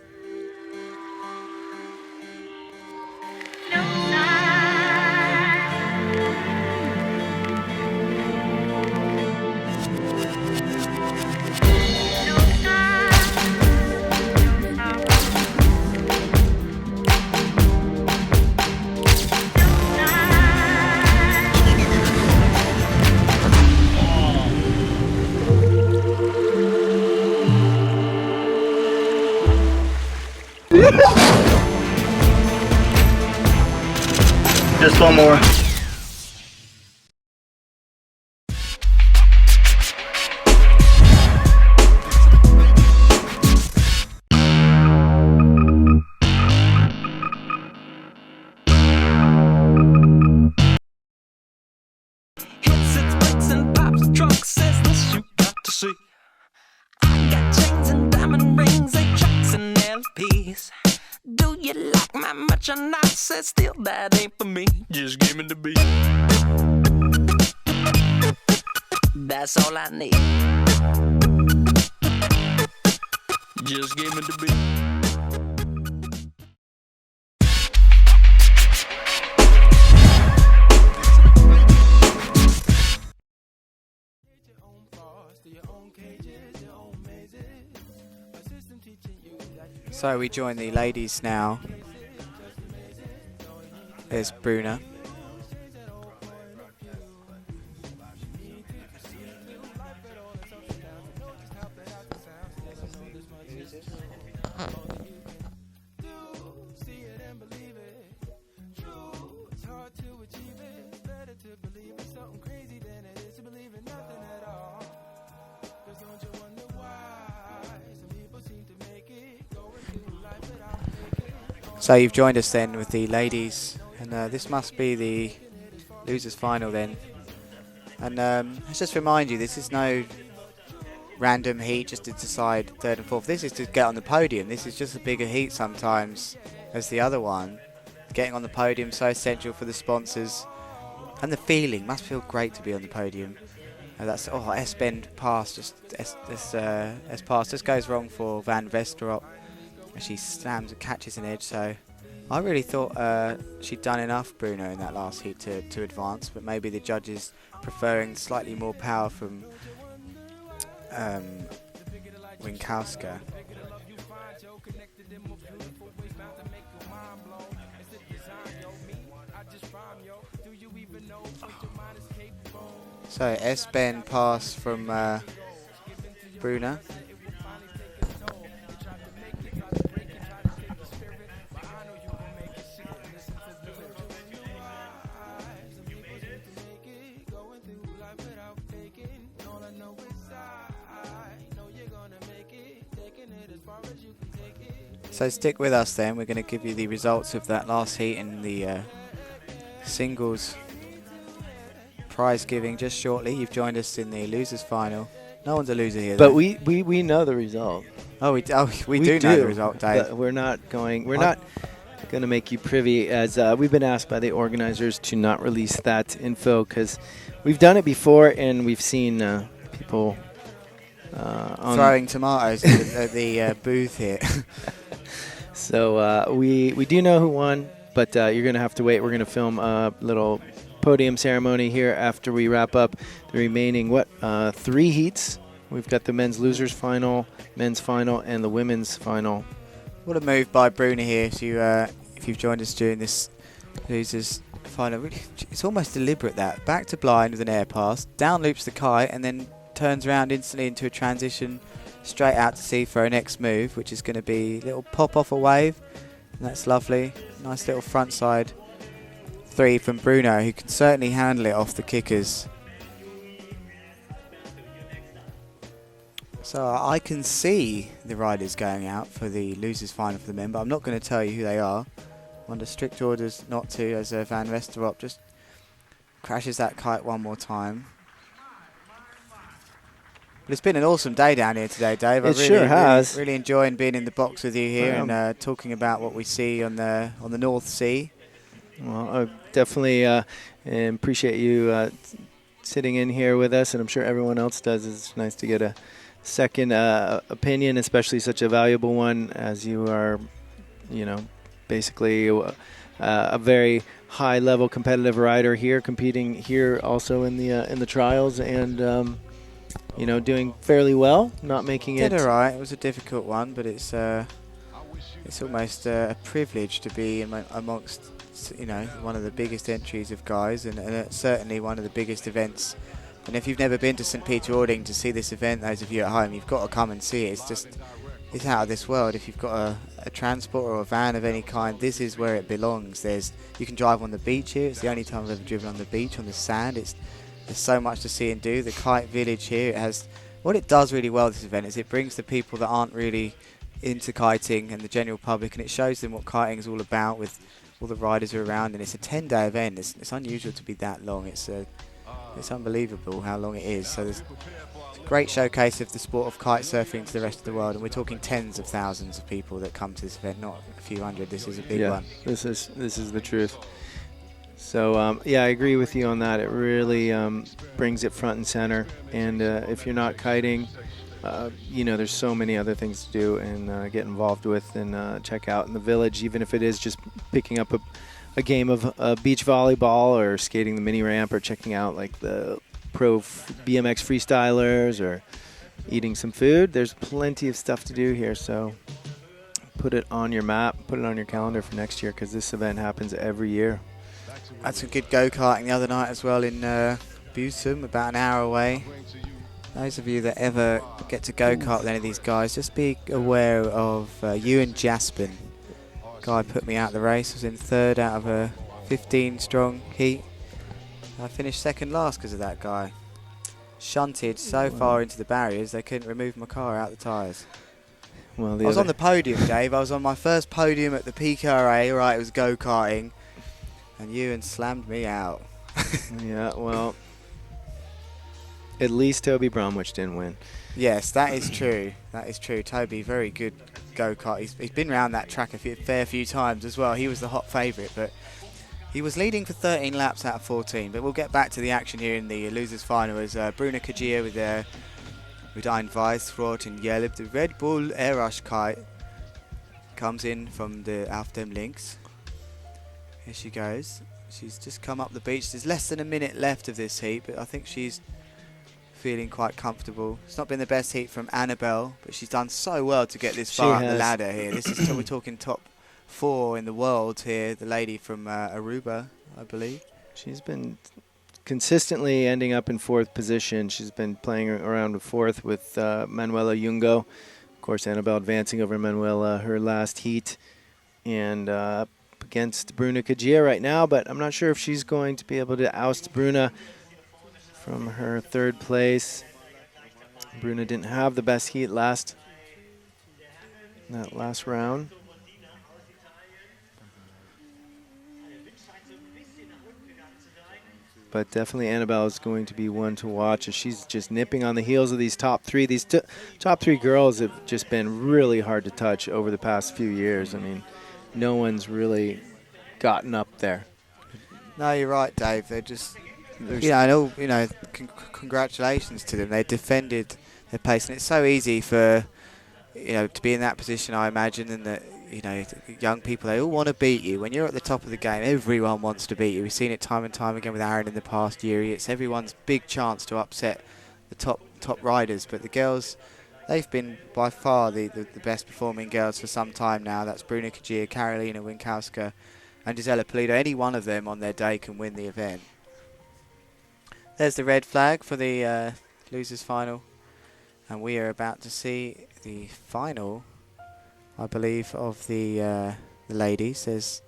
Just one more.
Hits its brakes and pops the trunk, says this you got to see. I got chains and diamond rings, 8 tracks and LPs. Do you like my merchandise? Said still that ain't for me. Just give me the beat. That's all I need. Just give me the beat.
So we join the ladies now. There's Bruna. So you've joined us then with the ladies, and this must be the losers final then. And let's just remind you, this is no random heat just to decide third and fourth. This is to get on the podium. This is just a bigger heat sometimes as the other one. Getting on the podium, so essential for the sponsors. And the feeling, must feel great to be on the podium. That's S-bend pass, just S-pass just goes wrong for Van Westerop. She slams and catches an edge, so I really thought she'd done enough, Bruno, in that last heat to advance, but maybe the judges preferring slightly more power from Winkowska. So S-bend pass from Bruno. So stick with us then, we're going to give you the results of that last heat in the singles prize giving just shortly. You've joined us in the losers final. No one's a loser here.
But we know the result.
We do know the result, Dave.
We're not going to make you privy, as we've been asked by the organizers to not release that info, because we've done it before and we've seen people
throwing tomatoes at the booth here.
So we do know who won, but you're going to have to wait. We're going to film a little podium ceremony here after we wrap up the remaining 3 heats. We've got the men's losers final, men's final, and the women's final.
What a move by Bruno here! If you've joined us during this losers final, it's almost deliberate. That back to blind with an air pass, down loops the kite, and then turns around instantly into a transition straight out to sea for our next move, which is going to be a little pop off a wave. And that's lovely. Nice little front side 3 from Bruno, who can certainly handle it off the kickers. So I can see the riders going out for the losers final for the men, but I'm not going to tell you who they are. I'm under strict orders not to, as Van Westerop just crashes that kite one more time. But it's been an awesome day down here today, Dave.
It sure has.
Really enjoying being in the box with you here and talking about what we see on the North Sea.
Well, I definitely appreciate you sitting in here with us, and I'm sure everyone else does. It's nice to get a second opinion, especially such a valuable one, as you are, basically a very high-level competitive rider here, competing here also in the trials, and doing fairly well, not making it.
Did all right. It was a difficult one, but it's almost a privilege to be amongst one of the biggest entries of guys, and certainly one of the biggest events. And if you've never been to St. Peter-Ording to see this event, those of you at home, you've got to come and see it. It's out of this world. If you've got a transport or a van of any kind, this is where it belongs. You can drive on the beach here. It's the only time I've ever driven on the beach, on the sand. There's so much to see and do. The kite village here, what it does really well, this event, is it brings the people that aren't really into kiting and the general public, and it shows them what kiting is all about with all the riders are around. And it's a 10-day event. It's unusual to be that long. It's unbelievable how long it is. So it's a great showcase of the sport of kite surfing to the rest of the world, and we're talking tens of thousands of people that come to this event, not a few hundred. This is a big one.
This is the truth. So I agree with you on that. It really brings it front and center. And if you're not kiting, there's so many other things to do and get involved with and check out in the village, even if it is just picking up a game of beach volleyball or skating the mini ramp or checking out like the pro BMX freestylers or eating some food. There's plenty of stuff to do here. So put it on your map, put it on your calendar for next year, because this event happens every year.
Had some good go-karting the other night as well in Busum, about an hour away. Those of you that ever get to go-kart with any of these guys, just be aware of Ewan Jaspin. Guy put me out of the race. Was in 3rd out of a 15-strong heat. I finished 2nd last because of that guy. Shunted so far into the barriers they couldn't remove my car out of the tyres.
Well,
I was on the podium, Dave. I was on my first podium at the PKRA. Right, it was go-karting. And Ewan slammed me out.
Yeah, well, at least Toby Bromwich didn't win.
Yes, that is true. That is true. Toby, very good go-kart. He's been around that track a fair few times as well. He was the hot favourite, but he was leading for 13 laps out of 14. But we'll get back to the action here in the losers final as Bruno Kajir with ein Weißrot and Yellow. The Red Bull Air Rush kite comes in from the auf dem links. Here she goes. She's just come up the beach. There's less than a minute left of this heat, but I think she's feeling quite comfortable. It's not been the best heat from Annabelle, but she's done so well to get this far up the ladder here. This is we're talking top 4 in the world here. The lady from Aruba, I believe.
She's been consistently ending up in 4th position. She's been playing around with 4th with Manuela Jungo. Of course, Annabelle advancing over Manuela her last heat, and up against Bruna Kajir right now, but I'm not sure if she's going to be able to oust Bruna from her 3rd place. Bruna didn't have the best heat that last round. But definitely Annabelle is going to be one to watch as she's just nipping on the heels of these top 3. These top 3 girls have just been really hard to touch over the past few years. I mean, no one's really gotten up there.
No, you're right, Dave. They're just, congratulations to them. They defended their place, and it's so easy for, to be in that position, I imagine, and that, young people, they all want to beat you. When you're at the top of the game, everyone wants to beat you. We've seen it time and time again with Aaron in the past year. It's everyone's big chance to upset the top riders, but the girls, they've been by far the best performing girls for some time now. That's Bruna Kajir, Karolina Winkowska, and Gisela Pulido. Any one of them on their day can win the event. There's the red flag for the losers final, and we are about to see the final, I believe, of the ladies. There's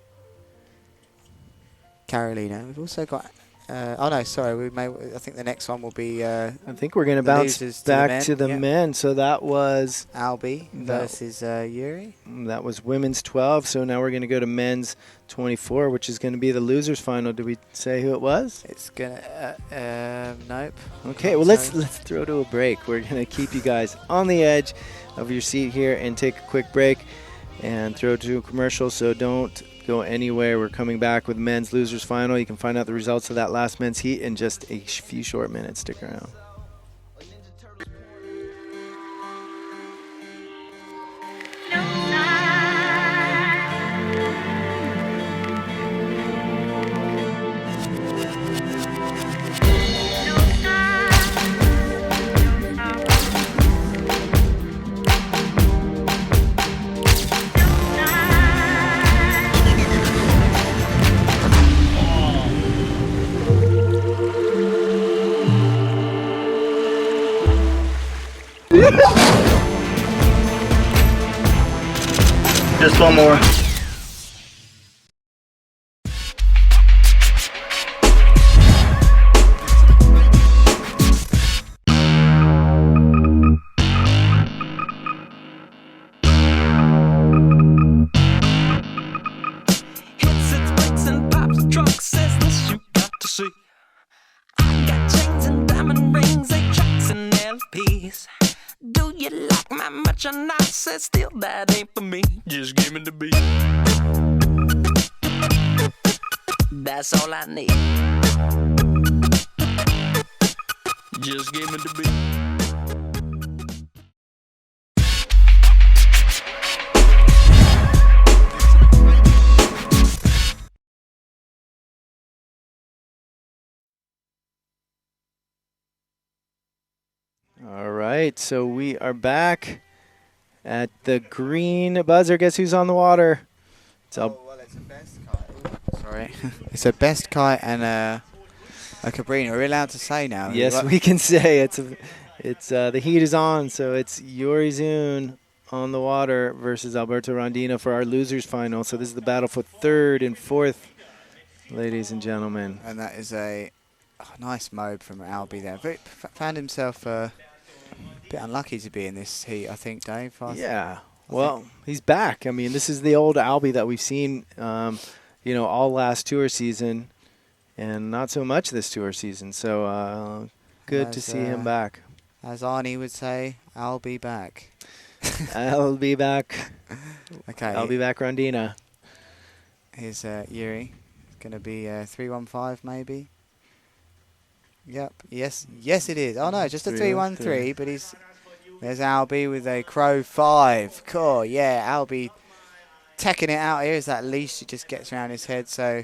Karolina. We've also got. I think the next one will be.
I think we're going to bounce back to the men. So that was
Albi versus Yuri.
That was women's 12. So now we're going to go to men's 24, which is going to be the losers final. Did we say who it was?
It's gonna. Nope.
Okay. Well, let's throw to a break. We're going to keep you guys on the edge of your seat here and take a quick break and throw to a commercial. So don't go anywhere. We're coming back with men's losers final. You can find out the results of that last men's heat in just a few short minutes. Stick around.
Just one more.
Hits its brakes and pops trucks, says this you got to see. I got chains and diamond rings, 8 tracks and LPs. Do you like my merchandise? Says still that ain't for me. Just give me the beat. That's all I need. Just give me the beat.
All right, so we are back at the green buzzer. Guess who's on the water?
It's a best kite. Sorry. It's a best kite and a Cabrina. Are we allowed to say now?
Yes, we can say it's the heat is on, so it's Yuri Zun on the water versus Alberto Rondina for our losers final. So this is the battle for 3rd and 4th, ladies and gentlemen.
And that is a nice mode from Albi there. Found himself a bit unlucky to be in this heat, I think, Dave.
Yeah. Well, he's back. I mean, this is the old Albi that we've seen, all last tour season, and not so much this tour season. So good to see him back.
As Arnie would say, I'll be back.
I'll be back.
Okay.
I'll be back, Rondina.
Here's Yuri. It's going to be 3-1-5 maybe. Yep. Yes. Yes, it is. Oh no, just a 3-1-3. But there's Albie with a crow 5. Cool. Yeah, Albie teching it out here. Is that leash? He just gets around his head. So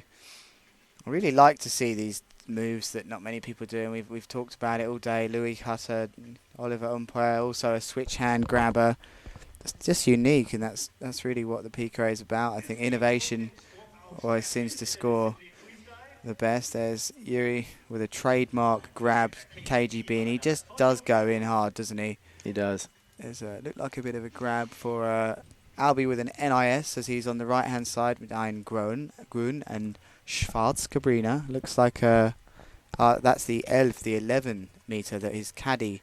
I really like to see these moves that not many people do, and we've talked about it all day. Louis Cutter, Oliver Umpire, also a switch hand grabber. It's just unique, and that's really what the PKRA is about. I think innovation always seems to score the best. There's Yuri with a trademark grab KGB, and he just does go in hard, doesn't he?
He does.
There's looked like a bit of a grab for Albie with an NIS, as he's on the right hand side with Ein Grun and Schwarz Cabrina. Looks like that's the 11 meter that his caddy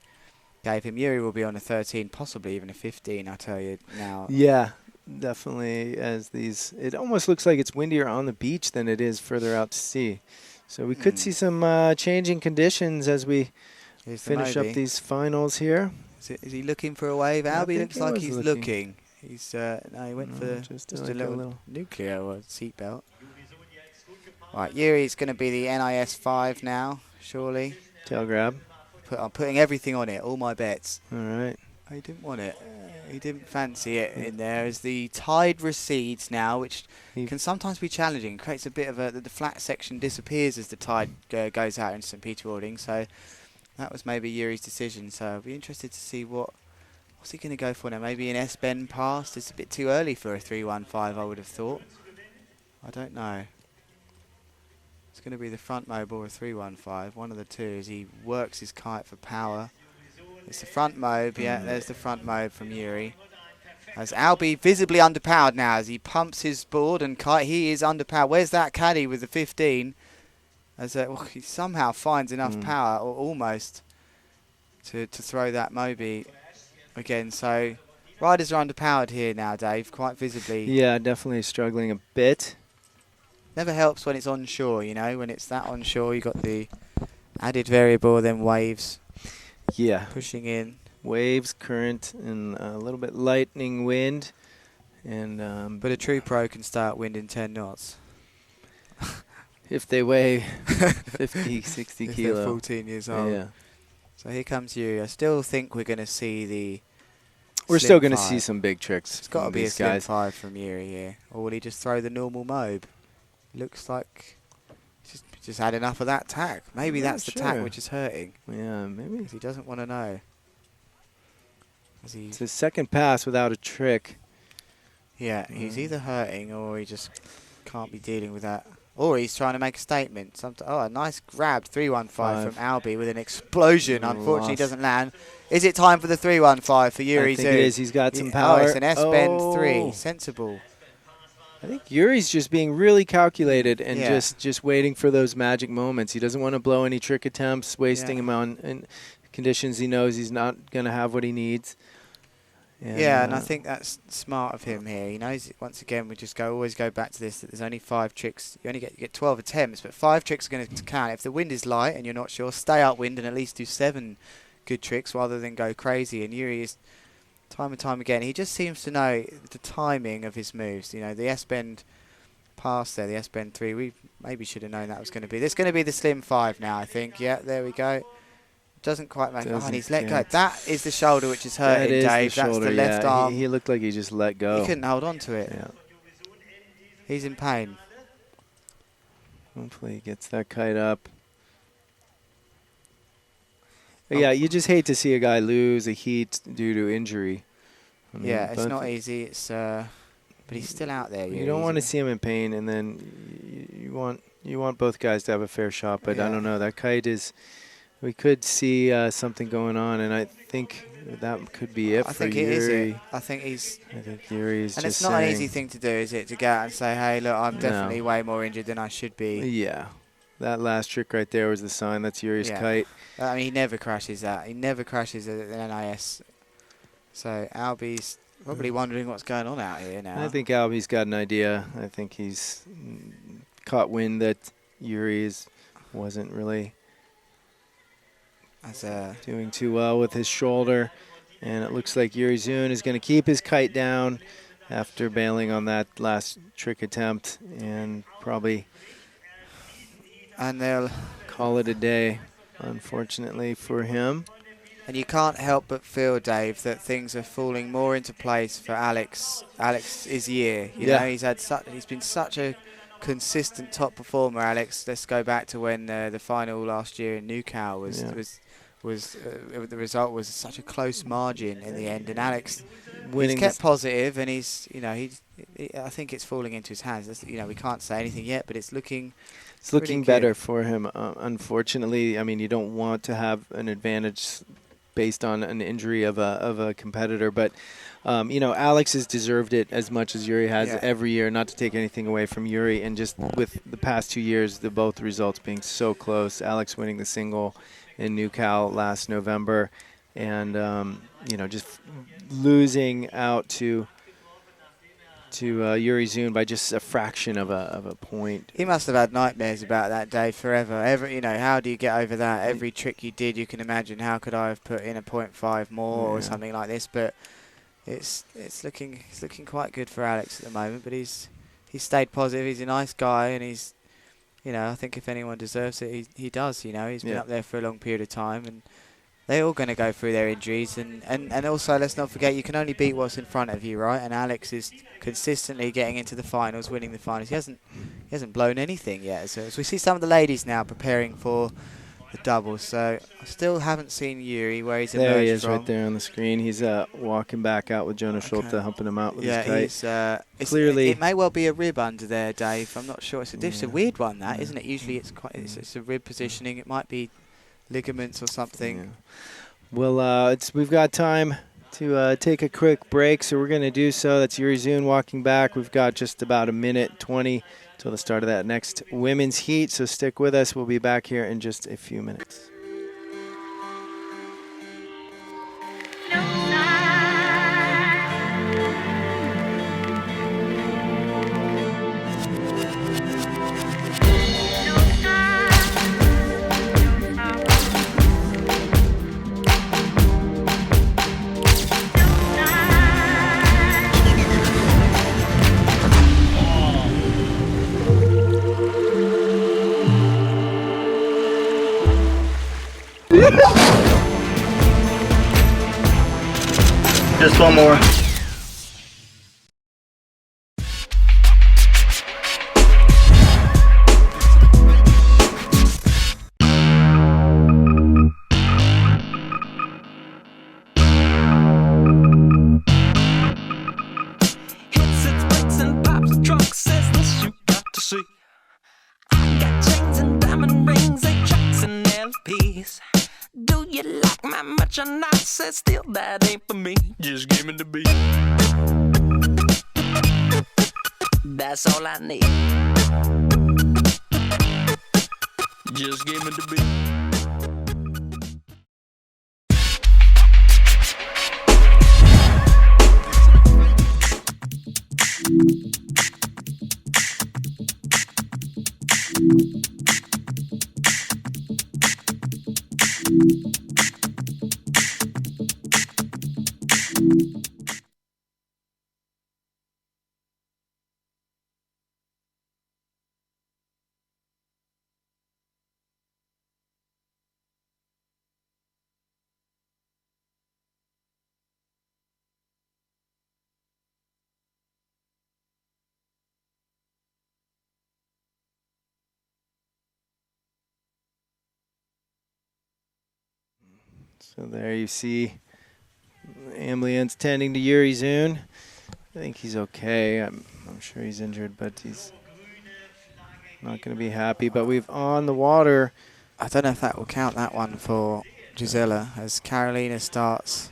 gave him. Yuri will be on a 13, possibly even a 15, I tell you now.
Yeah, definitely. As it almost looks like it's windier on the beach than it is further out to sea. So we could see some changing conditions as we finish up these finals here.
Is he looking for a wave? Albie looks like he's looking. He's no, he went for just like a little nuclear or seatbelt. Right, Yuri's going to be the NIS 5 now, surely.
Tail grab.
I'm putting everything on it, all my bets.
All right.
He didn't want it. He didn't fancy it in there as the tide recedes now, which can sometimes be challenging. It creates a bit of the flat section disappears as the tide goes out in St. Peter Ording. So that was maybe Yuri's decision. So I'll be interested to see what's he going to go for now. Maybe an S-bend pass. It's a bit too early for a 3-1-5, I would have thought. I don't know. It's going to be the front mobe or a 3-1-5, one of the two, as he works his kite for power. It's the front mobe, yeah, there's the front mobe from Yuri. As Albie visibly underpowered now, as he pumps his board and kite, he is underpowered. Where's that caddy with the 15? As he somehow finds enough power, or almost, to throw that mobe again. So riders are underpowered here now, Dave, quite visibly.
Yeah, definitely struggling a bit.
Never helps when it's onshore, you know. When it's that onshore, you got the added variable, then waves.
Yeah.
Pushing in.
Waves, current, and a little bit lightning wind. And
but a true pro can start wind in 10 knots.
If they weigh 50, 60
if
kilo.
They're 14 years old.
Yeah.
So here comes you. I still think we're going to see the.
We're still going to see some big tricks.
It's got to be a
these
slim
guys.
5 from Yuri here. Or will he just throw the normal mobe? Looks like just had enough of that tack. Maybe that's the tack which is hurting.
Yeah, maybe.
Because he doesn't want to know.
It's his second pass without a trick.
Yeah, he's either hurting or he just can't be dealing with that. Or he's trying to make a statement. A nice grab, 3-1-5 from Albie with an explosion. Unfortunately, doesn't land. Is it time for the 3-1-5 for Yuri?
I think it is. He's got some power.
Oh, it's an S-bend 3. Sensible.
I think Yuri's just being really calculated and just waiting for those magic moments. He doesn't want to blow any trick attempts, wasting him on in conditions he knows he's not going to have what he needs.
And I think that's smart of him here. He knows, once again, we just always go back to this, that there's only 5 tricks. You only get 12 attempts, but 5 tricks are going to count. If the wind is light and you're not sure, stay upwind and at least do 7 good tricks rather than go crazy. And Yuri is, time and time again, he just seems to know the timing of his moves. You know, the S-bend pass there, the S-bend 3, we maybe should have known that was going to be. There's going to be the slim 5 now, I think. Yeah, there we go. Doesn't quite make it. Oh, and he's let go. That is the shoulder which is hurting, Dave. That's the left arm.
He looked like he just let go.
He couldn't hold on to it.
Yeah.
He's in pain.
Hopefully he gets that kite up. But yeah, you just hate to see a guy lose a heat due to injury. I mean,
yeah, it's not easy. It's but he's still out there.
You don't want to see him in pain, and then you want both guys to have a fair shot. But I don't know. That kite is. We could see something going on, and I think that could be it for Yuri.
I think Yuri is.
I think Yuri is.
And it's not an easy thing to do, is it? To go out and say, "Hey, look, I'm definitely way more injured than I should be."
Yeah, that last trick right there was the sign. That's Yuri's kite.
I mean, he never crashes that. He never crashes an NIS. So Albie's probably wondering what's going on out here now.
I think Albie's got an idea. I think he's caught wind that Yuri's wasn't really doing too well with his shoulder. And it looks like Yuri Zun is going to keep his kite down after bailing on that last trick attempt and probably
they'll
call it a day, unfortunately for him.
And you can't help but feel, Dave, that things are falling more into place for Alex's year. You know, he's been such a consistent top performer, Alex. Let's go back to when the final last year in Newcow the result was such a close margin in the end, and Alex he's kept positive, and I think it's falling into his hands. We can't say anything yet, but it's looking
better for him. Unfortunately, I mean, you don't want to have an advantage based on an injury of a competitor, but Alex has deserved it as much as Yuri has every year. Not to take anything away from Yuri, and just with the past 2 years, both results being so close. Alex winning the single in Newcow last November, and just losing out to Yuri Zun by just a fraction of a point.
He must have had nightmares about that day forever. How do you get over that? Every trick you did, you can imagine, how could I have put in a 0.5 more or something like this? But it's looking quite good for Alex at the moment. But he's stayed positive. He's a nice guy, and he's I think if anyone deserves it, he does. He's been up there for a long period of time, and they're all going to go through their injuries, and also let's not forget, you can only beat what's in front of you, right? And Alex is consistently getting into the finals, winning the finals. He hasn't blown anything yet. So as we see some of the ladies now preparing for the doubles, so I still haven't seen Yuri where he's emerged from.
There he is, right there on the screen. He's walking back out with Jonah Schulte, humping him out with his kite.
Clearly, it may well be a rib under there, Dave. I'm not sure. It's a weird one, that isn't it? Usually it's a rib positioning. It might be ligaments or something.
Yeah. Well, we've got time to take a quick break, so we're going to do so. That's Yuri Zun walking back. We've got just about 1:20 till the start of that next women's heat, so stick with us. We'll be back here in just a few minutes.
Just one more.
Hits its brakes and pops the trunk, says this you got to see. I got chains and diamond rings, 8 tracks and LPs. Do you like my much or not? Says still that ain't for me. Just give me the beat. That's all I need. Just give me the beat.
So there you see Amlian's tending to Yuri Zun. I think he's okay. I'm sure he's injured, but he's not going to be happy. But we've on the water.
I don't know if that will count, that one, for Gisela, as Carolina starts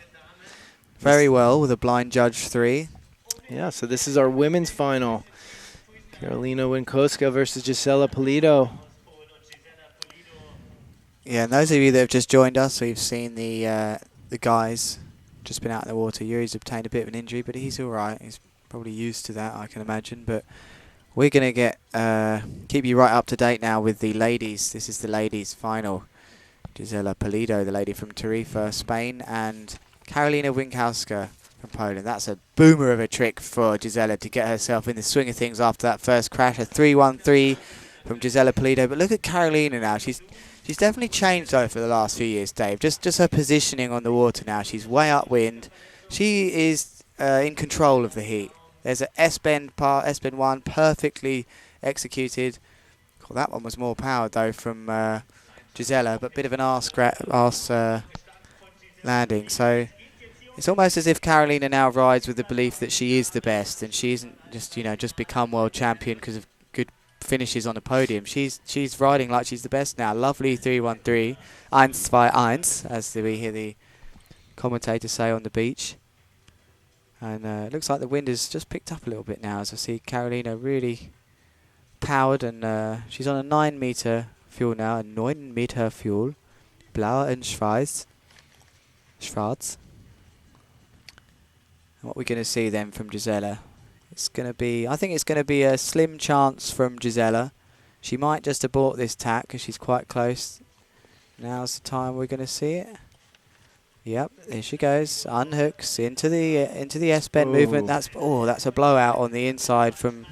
very well with a blind judge 3.
Yeah, so this is our women's final. Carolina Winkoska versus Gisela Pulido.
Yeah, and those of you that have just joined us, we've seen the guys just been out in the water. Yuri's obtained a bit of an injury, but he's all right. He's probably used to that, I can imagine. But we're going to keep you right up to date now with the ladies. This is the ladies' final. Gisela Pulido, the lady from Tarifa, Spain, and Karolina Winkowska from Poland. That's a boomer of a trick for Gisela to get herself in the swing of things after that first crash. A 3-1-3 from Gisela Pulido. But look at Karolina now. She's definitely changed over the last few years, Dave. Just her positioning on the water now. She's way upwind. She is in control of the heat. There's an S-bend 1, perfectly executed. Well, that one was more powered though from Gisela, but bit of an arse landing. So it's almost as if Karolina now rides with the belief that she is the best, and she isn't just become world champion because of good finishes on the podium. She's riding like she's the best now. Lovely 3-1-3, 1-2-1, as we hear the commentator say on the beach. And it looks like the wind has just picked up a little bit now, as I see Karolina really powered, and she's on a 9-meter fuel now, a 9-meter fuel, blau and schwarz. And what we're going to see then from Gisela, I think it's going to be a slim chance from Gisela. She might just abort this tack because she's quite close. Now's the time we're going to see it. Yep, there she goes. Unhooks into the S-bend movement. That's a blowout on the inside from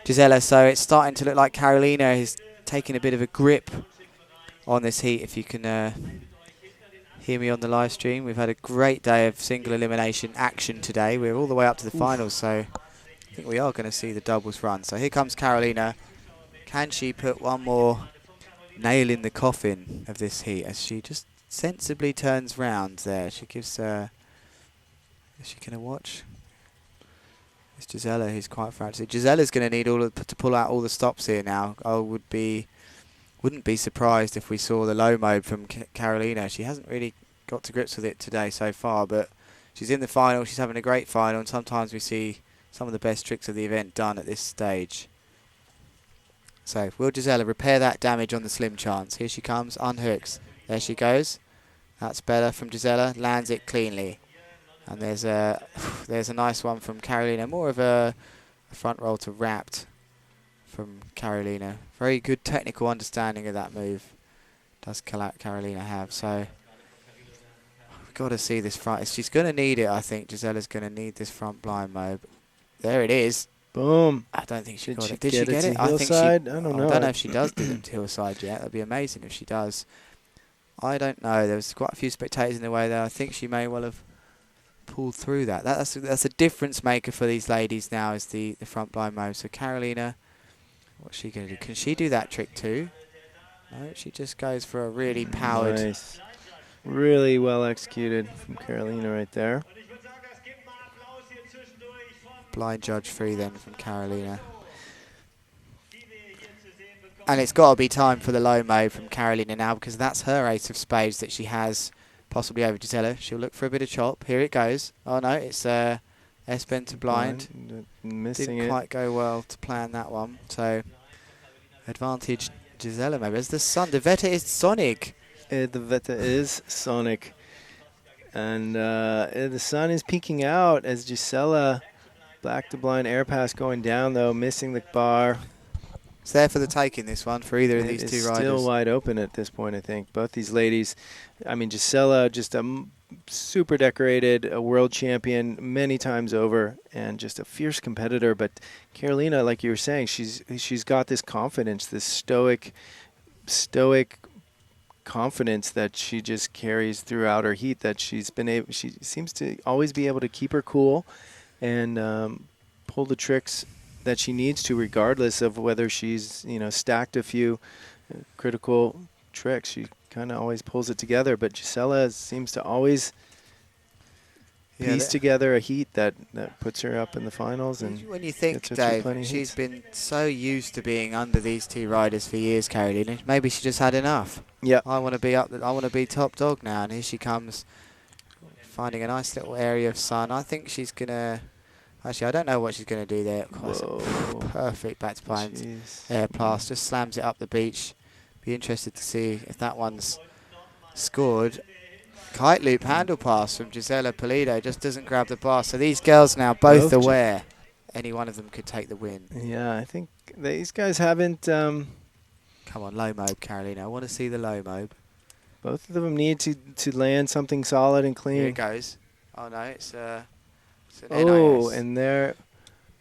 Gisela. So it's starting to look like Karolina is taking a bit of a grip on this heat. If you can hear me on the live stream, we've had a great day of single elimination action today. We're all the way up to the finals, so I think we are going to see the doubles run. So here comes Karolina. Can she put one more nail in the coffin of this heat as she just sensibly turns round there? She gives is she going to watch? It's Gisela who's quite frantic. Gisela's going to need to pull out all the stops here now. I wouldn't be surprised if we saw the low mode from Karolina. She hasn't really got to grips with it today so far, but she's in the final. She's having a great final, and sometimes we see some of the best tricks of the event done at this stage. So will Gisela repair that damage on the slim chance? Here she comes, unhooks. There she goes. That's better from Gisela. Lands it cleanly. And there's a nice one from Karolina. More of a front roll to wrapped from Karolina. Very good technical understanding of that move. Does Karolina have. So we've got to see this front. She's going to need it, I think. Gisela's going to need this front blind mode. There it is.
Boom.
I don't think she got it.
Did
she get it?
I think I don't know.
I don't know if she does do it to hillside yet. That'd be amazing if she does. I don't know. There was quite a few spectators in the way there. I think she may well have pulled through that. That's a difference maker for these ladies now, is the front blind mode. So Karolina, what's she going to do? Can she do that trick too? No, she just goes for a really powered.
Nice. Really well executed from Karolina right there.
Blind judge free then from Karolina. And it's got to be time for the low mode from Karolina now, because that's her ace of spades that she has possibly over Gisela. She'll look for a bit of chop. Here it goes. Oh no, it's S-bend to blind.
Missing
Didn't quite go well to plan that one. So advantage Gisela maybe. As the sun, the Veta is Sonic.
The Veta is Sonic. And the sun is peeking out as Gisela, back to blind air pass going down though, missing the bar.
It's there for the taking, this one, for either of these two riders.
Still wide open at this point, I think. Both these ladies, I mean, Gisela, just a super decorated, a world champion many times over, and just a fierce competitor. But Karolina, like you were saying, she's got this confidence, this stoic confidence that she just carries throughout her heat. That she seems to always be able to keep her cool and pull the tricks that she needs to, regardless of whether she's stacked a few critical tricks. She kind of always pulls it together, but Gisela seems to always piece together a heat that puts her up in the finals. And
when you think, Dave, she's been so used to being under these two riders for years, Karolina, maybe she just had enough.
Yeah,
I want to be up. I want to be top dog now, and here she comes, finding a nice little area of sun. I think she's gonna. Actually, I don't know what she's going to do there. Perfect back to blind air pass. Just slams it up the beach. Be interested to see if that one's scored. Kite loop handle pass from Gisela Pulido. Just doesn't grab the bar. So these girls now both aware any one of them could take the win.
Yeah, I think these guys haven't...
Come on, low mobe, Karolina. I want to see the low mobe.
Both of them need to land something solid and clean.
Here it goes. Oh no, it's an
Oh,
NIS.
and there.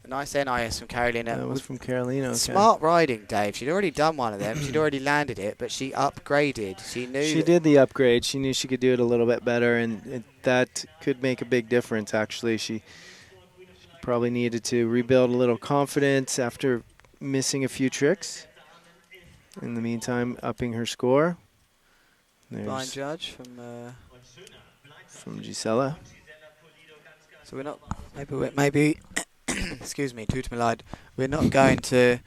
A nice NIS from Carolina.
That was from Carolina. Okay.
Smart riding, Dave. She'd already done one of them. She'd already landed it, but she upgraded. She knew.
She did the upgrade. She knew she could do it a little bit better, and that could make a big difference, actually. She probably needed to rebuild a little confidence after missing a few tricks. In the meantime, upping her score. There's
blind judge
from Gisela.
So we're not. Maybe. Excuse me, tut mir leid. We're not going to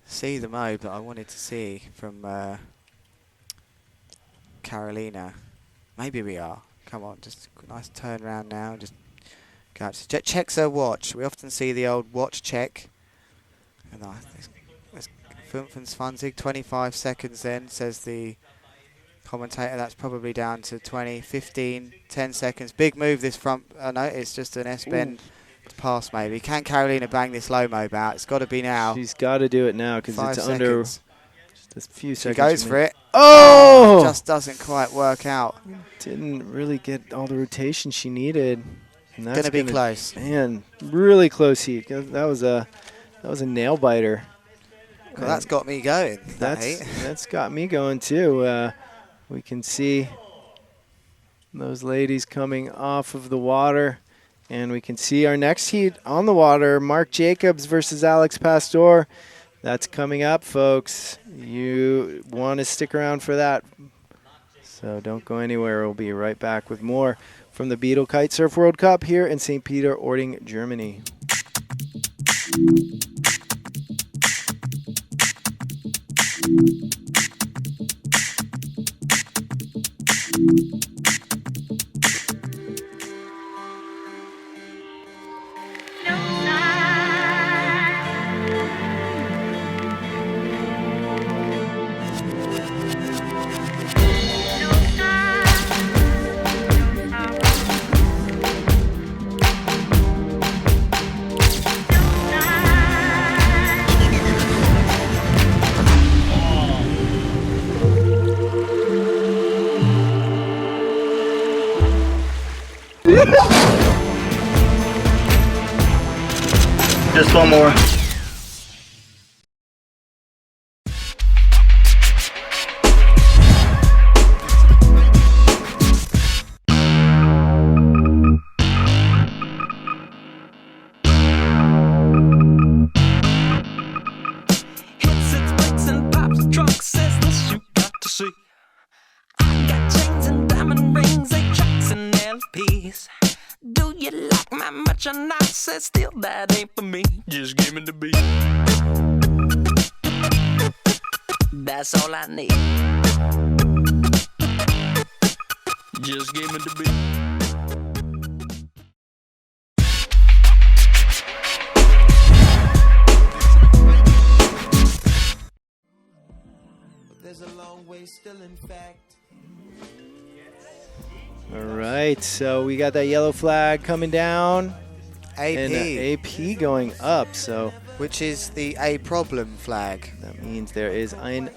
see the mode that I wanted to see from Carolina. Maybe we are. Come on, just a nice turn around now. Just go out. Checks her watch. We often see the old watch check. And that's 25 25 seconds then, says the commentator. That's probably down to 20, 15, 10 seconds. Big move this front. No, it's just an S-bend. Pass maybe. Can Carolina bang this low mob out? It's got to be now.
She's got to do it now because it's under just a few seconds.
She goes for it.
Oh!
It just doesn't quite work out.
Didn't really get all the rotation she needed. And that's
going to be close.
Man, really close heat. That was a nail biter.
Well, that's got me going.
That's got me going too. We can see those ladies coming off of the water. And we can see our next heat on the water, Mark Jacobs versus Alex Pastor. That's coming up, folks. You want to stick around for that. So don't go anywhere. We'll be right back with more from the Beetle Kitesurf World Cup here in St. Peter-Ording, Germany.
Just one more.
Hits its brakes and pops the trunk, says this you got to see. I got chains and diamond rings, 8 tracks and LPs. Do you like my merchandise? Says still that ain't for me. Just give me the beat. That's all I need. Just give me the beat.
There's a long way still, in fact.
All right, so we got that yellow flag coming down.
AP.
And AP going up, so.
Which is the A problem flag.
That means there is ein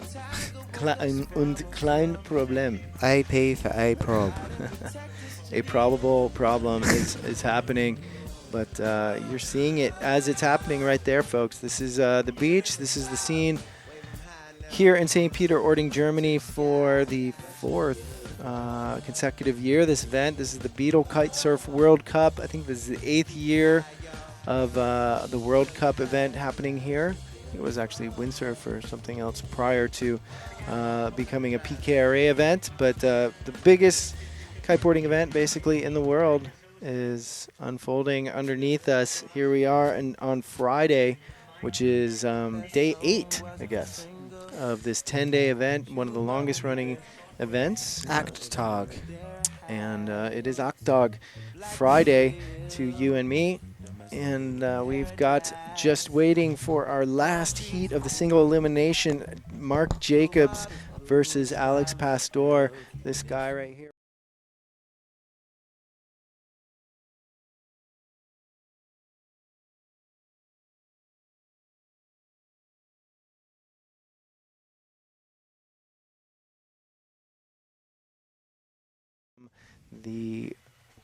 klein Problem.
AP for A prob.
A probable problem is happening, but you're seeing it as it's happening right there, folks. This is the beach. This is the scene here in St. Peter-Ording, Germany for the 4th consecutive year. This event, this is the Beetle Kitesurf World Cup. I think this is the 8th year of the World Cup event happening here. It was actually windsurf or something else prior to becoming a PKRA event, but the biggest kiteboarding event basically in the world is unfolding underneath us. Here we are and on Friday, which is day 8, I guess, of this 10-day event, one of the longest running events.
Acttag.
And it is Acttag Friday to you and me. And we've got just waiting for our last heat of the single elimination, Mark Jacobs versus Alex Pastor. This guy right here. the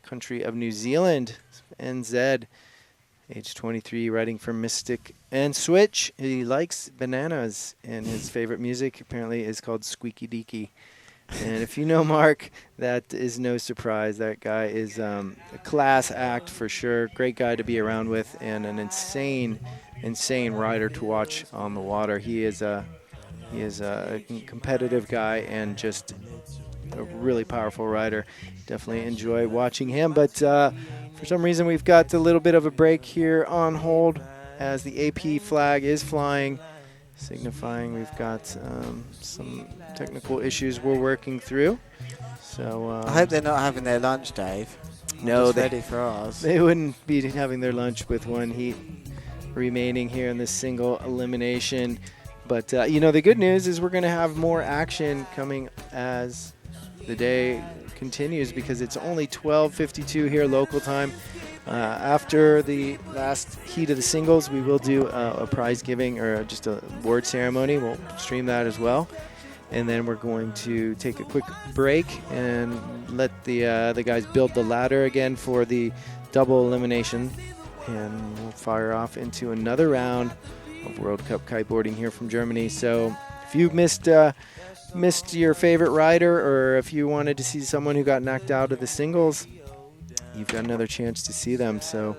country of New Zealand, NZ, age 23, riding for Mystic and Switch. He likes bananas, and his favorite music apparently is called Squeaky Deaky. And if you know Mark, that is no surprise. That guy is a class act for sure. Great guy to be around with, and an insane rider to watch on the water. He is a competitive guy and just a really powerful rider. Definitely enjoy watching him. But for some reason, we've got a little bit of a break here on hold as the AP flag is flying, signifying we've got some technical issues we're working through. So
I hope they're not having their lunch, Dave.
No,
they're ready for ours.
They wouldn't be having their lunch with one heat remaining here in this single elimination. But the good news is we're going to have more action coming as the day continues, because it's only 12:52 here local time. After the last heat of the singles, we will do a prize giving or just a award ceremony. We'll stream that as well. And then we're going to take a quick break and let the guys build the ladder again for the double elimination. And we'll fire off into another round of World Cup kiteboarding here from Germany. So if you missed your favorite rider, or if you wanted to see someone who got knocked out of the singles, you've got another chance to see them. So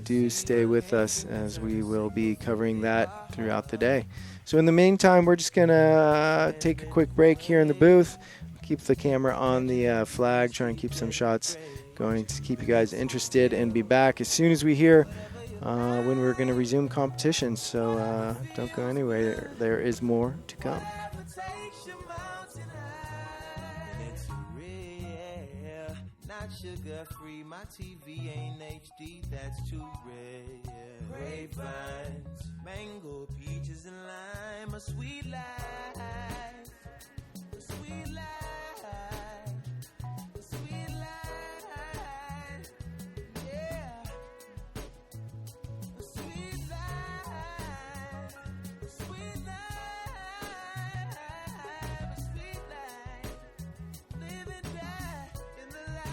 do stay with us, as we will be covering that throughout the day. So in the meantime, we're just going to take a quick break here in the booth, keep the camera on the flag, try and keep some shots going to keep you guys interested, and be back as soon as we hear when we're going to resume competition. So don't go anywhere. There is more to come.
Sugar free, my TV ain't HD, that's too rare. Grapevines, mango, peaches, and lime, a sweet life, a sweet life, a sweet life, yeah. A sweet life, a sweet life, a sweet life, live and die in the life.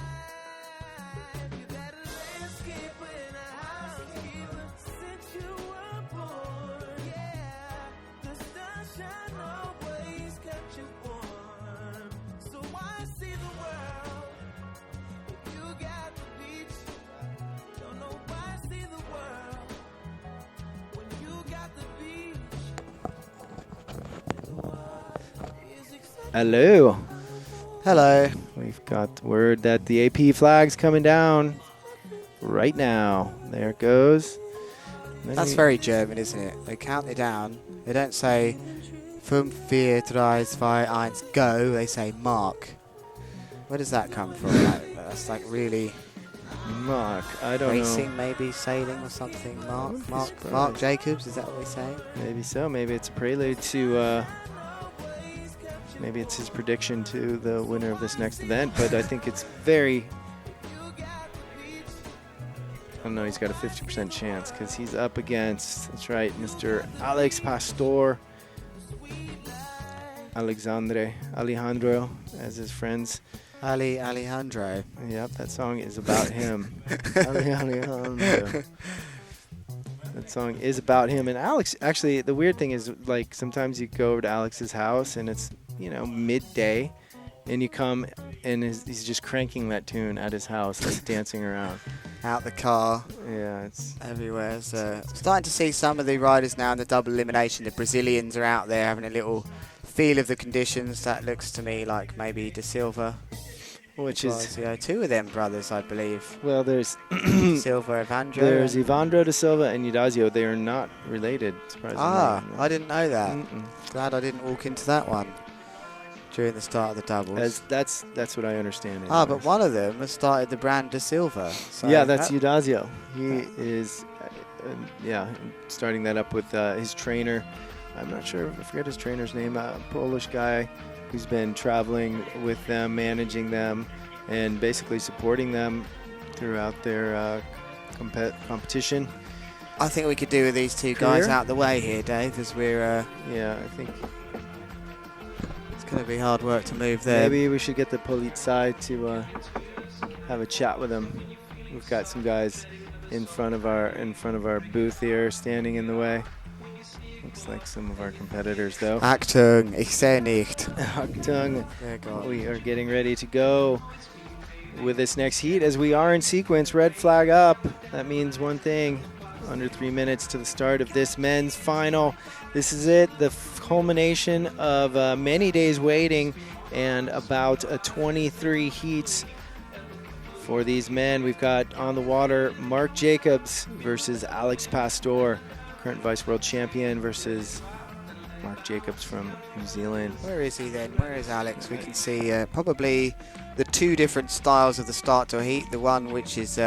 Hello.
Hello.
We've got word that the AP flag's coming down right now. There it goes.
That's very German, isn't it? They count it down. They don't say 5, 4, 3, 2, 1, go. They say mark. Where does that come from? That's like really...
Mark, I don't know.
Racing, maybe, sailing or something. Mark Jacobs, is that what they say?
Maybe so. Maybe it's a prelude to... maybe it's his prediction to the winner of this next event, but I think it's very... I don't know, he's got a 50% chance because he's up against, that's right, Mr. Alex Pastor. Alejandro, as his friends.
Alejandro.
Yep, that song is about him. Alejandro. That song is about him. And Alex, actually, the weird thing is, like, sometimes you go over to Alex's house and it's, midday, and you come and he's just cranking that tune at his house, like dancing around.
Out the car.
Yeah, it's
everywhere. So starting to see some of the riders now in the double elimination. The Brazilians are out there having a little feel of the conditions. That looks to me like maybe De Silva.
Which is
two of them brothers, I believe.
Well, there's
Silva, Evandro.
There's Evandro De Silva and Eudazio. They are not related, surprisingly.
I didn't know that. Glad I didn't walk into that one during the start of the doubles.
That's what I understand.
But one of them has started the brand De Silva. So
yeah, that's Eudazio. He is, starting that up with his trainer. I'm not sure, I forget his trainer's name, a Polish guy who's been traveling with them, managing them, and basically supporting them throughout their competition.
I think we could do with these two guys out the way here, Dave, as we're...
I think...
It's going to be hard work to move there.
Maybe we should get the Polizei to have a chat with him. We've got some guys in front of our booth here, standing in the way. Looks like some of our competitors, though.
Achtung, ich sehe nicht.
Achtung. We are getting ready to go with this next heat as we are in sequence. Red flag up. That means one thing. Under 3 minutes to the start of this men's final. This is it, the culmination of many days waiting and about 23 heats for these men. We've got on the water Mark Jacobs versus Alex Pastor, current vice world champion, versus Mark Jacobs from New Zealand.
Where is he then? Where is Alex? We can see probably the two different styles of the start to a heat. The one which is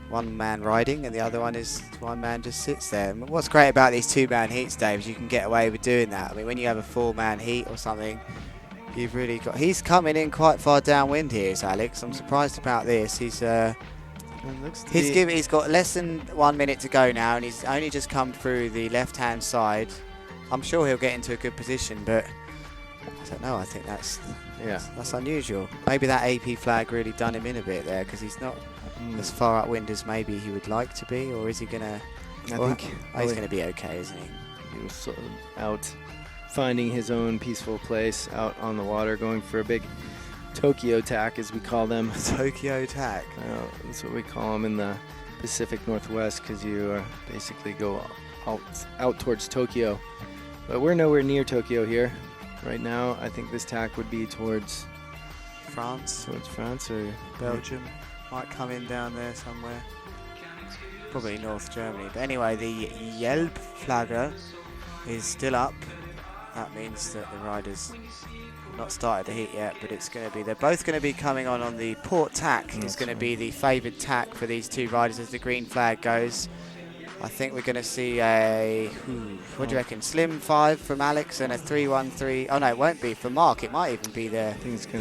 one man riding, and the other one is one man just sits there. And what's great about these two-man heats, Dave, is you can get away with doing that. I mean, when you have a four-man heat or something, you've really got... He's coming in quite far downwind here, is Alex. I'm surprised about this. He's got less than 1 minute to go now, and he's only just come through the left-hand side. I'm sure he'll get into a good position, but I don't know. I think that's unusual. Maybe that AP flag really done him in a bit there, because he's not as far upwind as maybe he would like to be, or is he gonna? He's gonna be okay, isn't he?
He was sort of out finding his own peaceful place out on the water, going for a big Tokyo tack, as we call them.
Tokyo tack.
That's what we call them in the Pacific Northwest, because you basically go out towards Tokyo. But we're nowhere near Tokyo here right now. I think this tack would be towards
France.
Towards France or
Belgium. Might come in down there somewhere. Probably North Germany. But anyway, the Yelp flagger is still up. That means that the riders have not started the heat yet, but it's going to be... They're both going to be coming on the port tack. It's going to be the favoured tack for these two riders as the green flag goes. I think we're going to see a... what do you reckon? Slim 5 from Alex and a 3-1-3. Oh, no, it won't be for Mark. It might even be the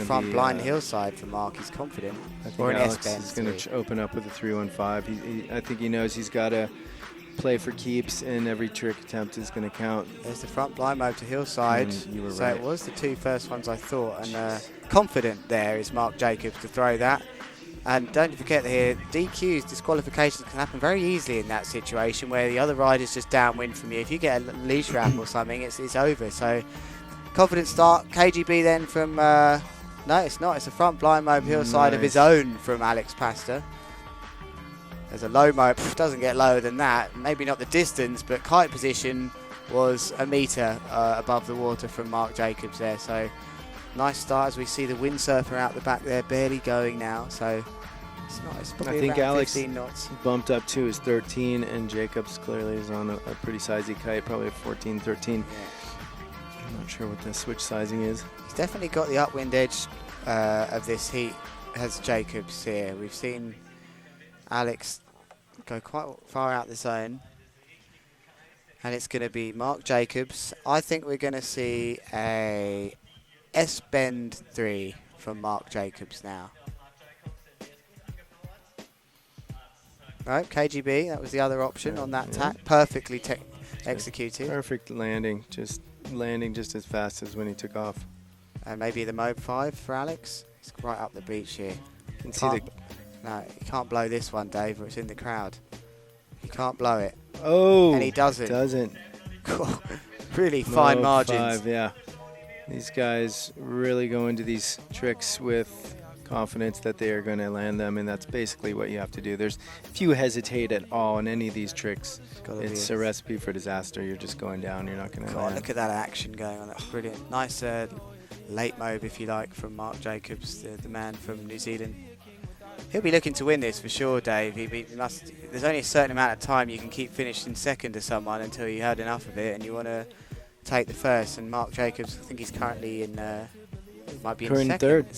front blind hillside for Mark. He's confident.
I think Alex is going to open up with a 3-1-5. I think he knows he's got to play for keeps, and every trick attempt is going to count.
There's the front blind move to hillside.
You were
so
right.
It was the two first ones I thought. And confident there is Mark Jacobs to throw that. And don't forget here, DQs, disqualifications can happen very easily in that situation where the other rider's just downwind from you. If you get a leash wrap or something, it's over. So, confident start. KGB then from... no, it's not. It's a front blind mobe hillside of his own from Alex Pastor. There's a low mobe. Doesn't get lower than that. Maybe not the distance, but kite position was a metre above the water from Mark Jacobs there. So... Nice start as we see the windsurfer out the back there, barely going now. So it's probably
I think
around
Alex
15 knots.
Bumped up to his 13, and Jacobs clearly is on a pretty sizey kite, probably a 14, 13. Yeah. I'm not sure what the switch sizing is.
He's definitely got the upwind edge of this heat, has Jacobs here. We've seen Alex go quite far out the zone. And it's going to be Mark Jacobs. I think we're going to see a... S-bend 3 from Mark Jacobs now. Right, KGB, that was the other option on that tack. Perfectly executed.
Perfect landing, just as fast as when he took off.
And maybe the Mobe 5 for Alex. He's right up the beach here.
You can see
no, you can't blow this one, Dave, or it's in the crowd. You can't blow it.
Oh,
and he doesn't.
Doesn't.
Really fine
Mobe
margins.
5, yeah. These guys really go into these tricks with confidence that they are going to land them, and that's basically what you have to do. If you hesitate at all in any of these tricks, it's a recipe for disaster. You're just going down. You're not going to land.
Look at that action going on. That's brilliant. Nice late mobe, if you like, from Mark Jacobs, the man from New Zealand. He'll be looking to win this for sure, Dave. He must. There's only a certain amount of time you can keep finishing second to someone until you had enough of it, and you want to take the first. And Mark Jacobs, I think he's currently in might be in third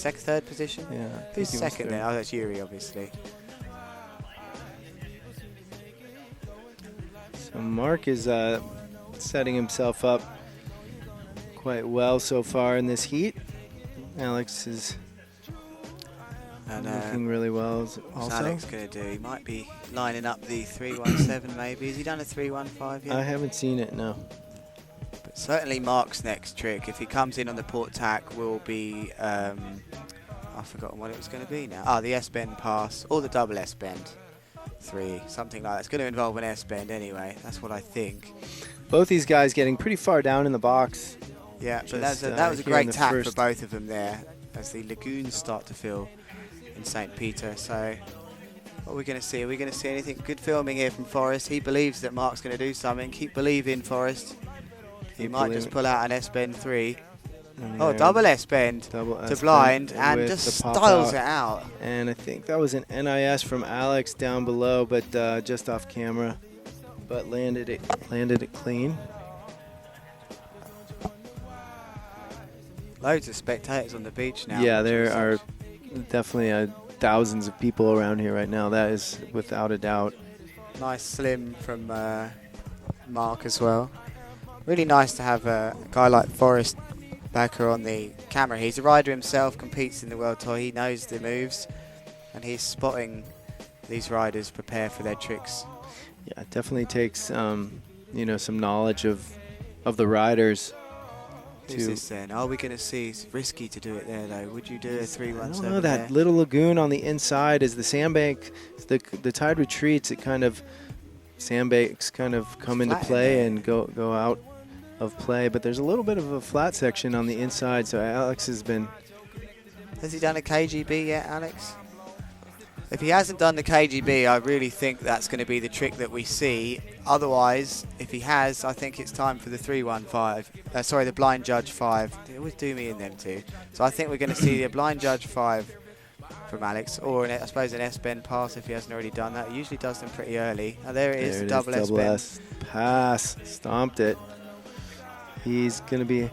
position.
Yeah.
Who's second then? Oh, that's Yuri, obviously.
So Mark is setting himself up quite well so far in this heat. Alex is looking really well also.
What's Alex going to do? He might be lining up the 317 maybe. Has he done a 315 yet?
I haven't seen it, no.
But certainly Mark's next trick, if he comes in on the port tack, will be... I I've forgotten what it was going to be now. Ah, the S-bend pass, or the double S-bend 3, something like that. It's going to involve an S-bend anyway. That's what I think.
Both these guys getting pretty far down in the box.
Yeah, but
Just,
that was a
here in
great
the
tap
first.
for both of them there as the lagoons start to fill in St. Peter. So what are we going to see? Are we going to see anything? Good filming here from Forrest. He believes that Mark's going to do something. Keep believing, Forrest. He might just pull out an S-bend 3. Oh, double S-bend to blind and just styles it out.
And I think that was an NIS from Alex down below, but just off camera. But landed it clean.
Loads of spectators on the beach now.
Yeah, there are definitely thousands of people around here right now. That is without a doubt.
Nice slim from Mark as well. Really nice to have a guy like Forrest Backer on the camera. He's a rider himself, competes in the World Tour. He knows the moves, and he's spotting these riders prepare for their tricks.
Yeah, it definitely takes some knowledge of the riders.
Who's this then? Are we going to see? It's risky to do it there though. Would you do a 3-1?
I don't know, that little lagoon on the inside as the sandbank, the tide retreats, it kind of, sandbanks kind of come into play and go out of play, but there's a little bit of a flat section on the inside, so Alex has been...
Has he done a KGB yet, Alex? If he hasn't done the KGB, I really think that's going to be the trick that we see. Otherwise, if he has, I think it's time for the 3-1-5. Sorry, the Blind Judge 5. They always do me in them too. So I think we're going to see the Blind Judge 5 from Alex, or I suppose an S-bend pass if he hasn't already done that. He usually does them pretty early. Oh, there it is, the double S-bend.
S pass, stomped it. He's going to be...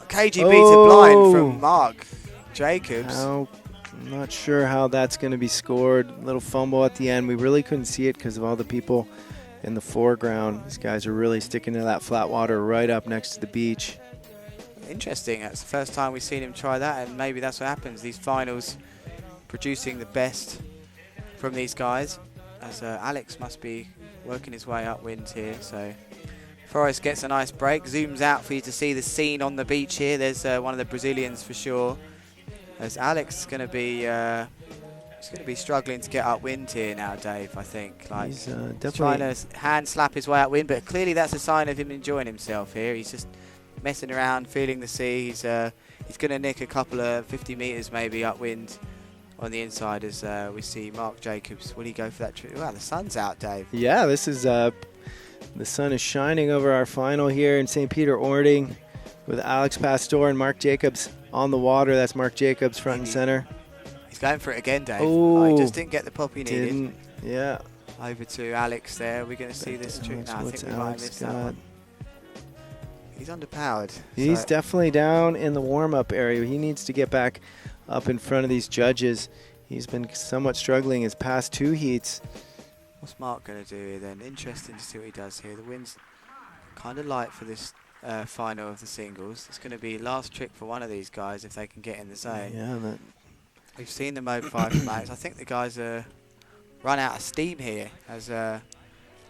KGB to blind from Mark Jacobs.
I'm not sure how that's going to be scored. Little fumble at the end. We really couldn't see it because of all the people in the foreground. These guys are really sticking to that flat water right up next to the beach.
Interesting. That's the first time we've seen him try that, and maybe that's what happens. These finals producing the best from these guys, as Alex must be working his way upwind here. So Forrest gets a nice break, zooms out for you to see the scene on the beach here. There's one of the Brazilians for sure. As Alex is going to be struggling to get upwind here now, Dave. I think
he's
definitely trying to hand slap his way upwind, but clearly that's a sign of him enjoying himself here. He's just messing around, feeling the sea. He's going to nick a couple of 50 meters maybe upwind on the inside as we see Mark Jacobs. Will he go for that trick? Wow, the sun's out, Dave.
Yeah, this is the sun is shining over our final here in St. Peter Ording with Alex Pastor and Mark Jacobs on the water. That's Mark Jacobs front and center.
He's going for it again, Dave.
Oh,
he just didn't get the pop he needed.
Didn't, yeah.
Over to Alex there. We're going to see this trick now. I think we might miss that one. He's underpowered.
He's definitely down in the warm-up area. He needs to get back up in front of these judges. He's been somewhat struggling his past 2 heats.
What's Mark going to do here then? Interesting to see what he does here. The wind's kind of light for this final of the singles. It's going to be last trick for one of these guys if they can get in the zone.
Yeah,
we've seen the Mode 5 from Alex. I think the guys run out of steam here as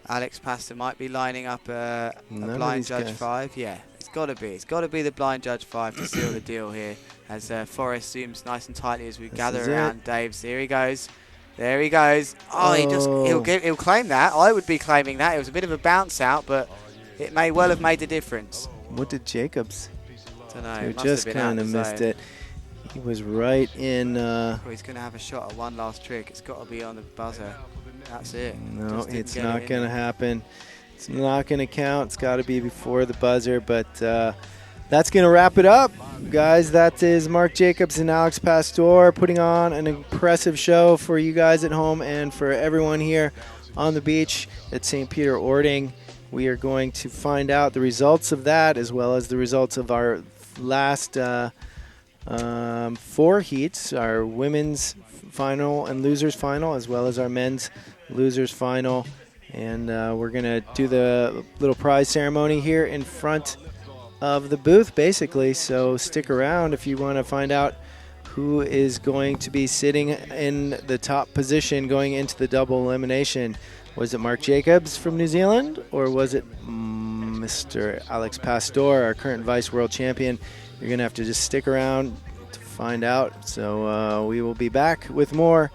Alex Pastor might be lining up a Blind Judge 5. Yeah, it's got to be. It's got to be the Blind Judge 5 to seal the deal here as Forrest zooms nice and tightly as we gather around Dave's. Here he goes. There he goes. Oh, he'll claim that. I would be claiming that. It was a bit of a bounce out, but it may well have made a difference.
What did Jacobs?
Don't know.
He just kind of missed it. He was right in.
He's going to have a shot at one last trick. It's got to be on the buzzer. That's it.
No, it's not going to happen. It's not going to count. It's got to be before the buzzer, but that's going to wrap it up. Guys, that is Mark Jacobs and Alex Pastor putting on an impressive show for you guys at home and for everyone here on the beach at St. Peter Ording. We are going to find out the results of that as well as the results of our last 4 heats, our women's final and losers final, as well as our men's losers final. And we're going to do the little prize ceremony here in front of the booth, basically. So stick around if you want to find out who is going to be sitting in the top position going into the double elimination. Was it Mark Jacobs from New Zealand, or was it Mr. Alex Pastor, our current vice world champion? You're going to have to just stick around to find out. So we will be back with more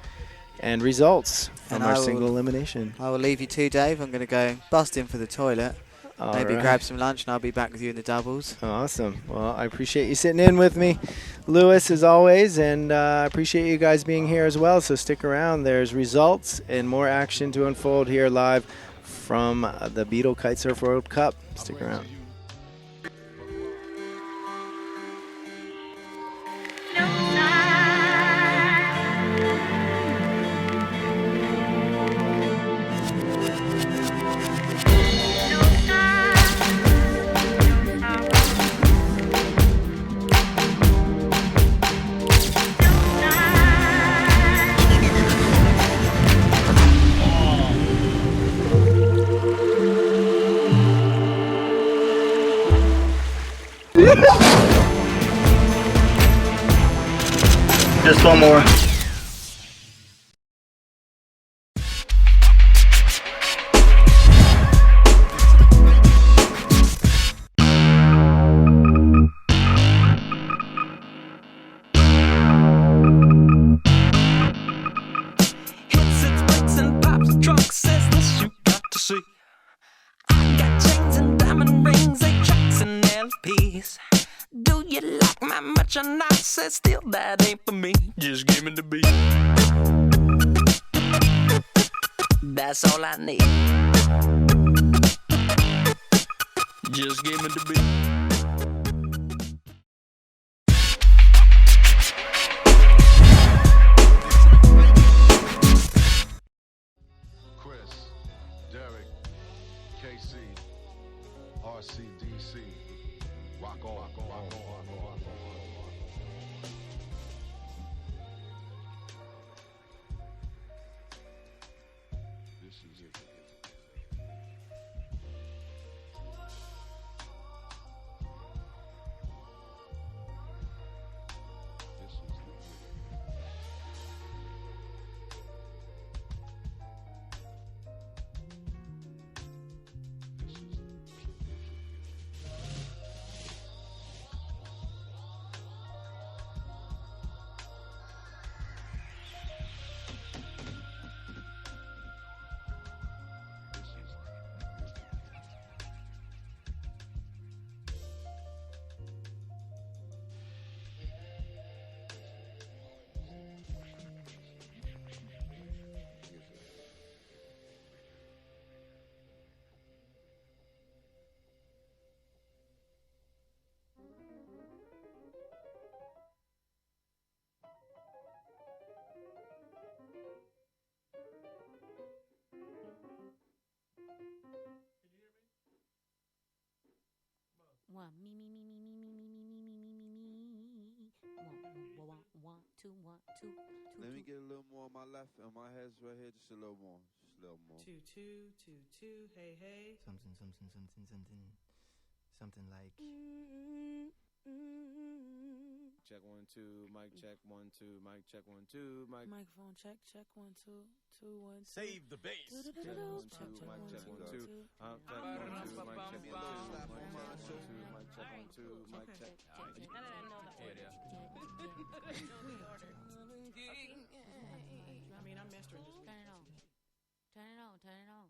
and results from our single elimination.
I will leave you two, Dave. I'm going to go bust in for the toilet. Maybe grab some lunch, and I'll be back with you in the doubles.
Awesome. Well, I appreciate you sitting in with me, Lewis, as always, and I appreciate you guys being here as well. So stick around. There's results and more action to unfold here live from the Beetle Kitesurf World Cup. Stick around.
Just one more.
Hits its brakes and pops the trunk, says this you got to see. I got chains and diamond rings, 8 tracks and LPs. Do you like my merchandise? Says still that ain't for me. Just give me the beat. That's all I need. Just give me the beat.
Chris, Derek, KC, RCDC, rock on, rock on, rock on, rock on, rock on. This is it. This is the
One, me, me, me, me, me, me, me, me, me, me, me, me. One, two, 1, 2.
Let me get a little more on my left, and my head's right here, just a little more. Just a little more.
2 2 2 2. Hey hey.
Something like.
Check 1 2, mic check 1 2, mic check 1 2, mic.
Microphone check 1 2 2 1 2.
Save the bass. Check 1 2, mic check 1 2. Check 1 2, mic check 1 2, mic check 1 2, mic check 1 2, mic check.
I mean, I'm mastering this.
Turn it on. Turn it on. Turn it on.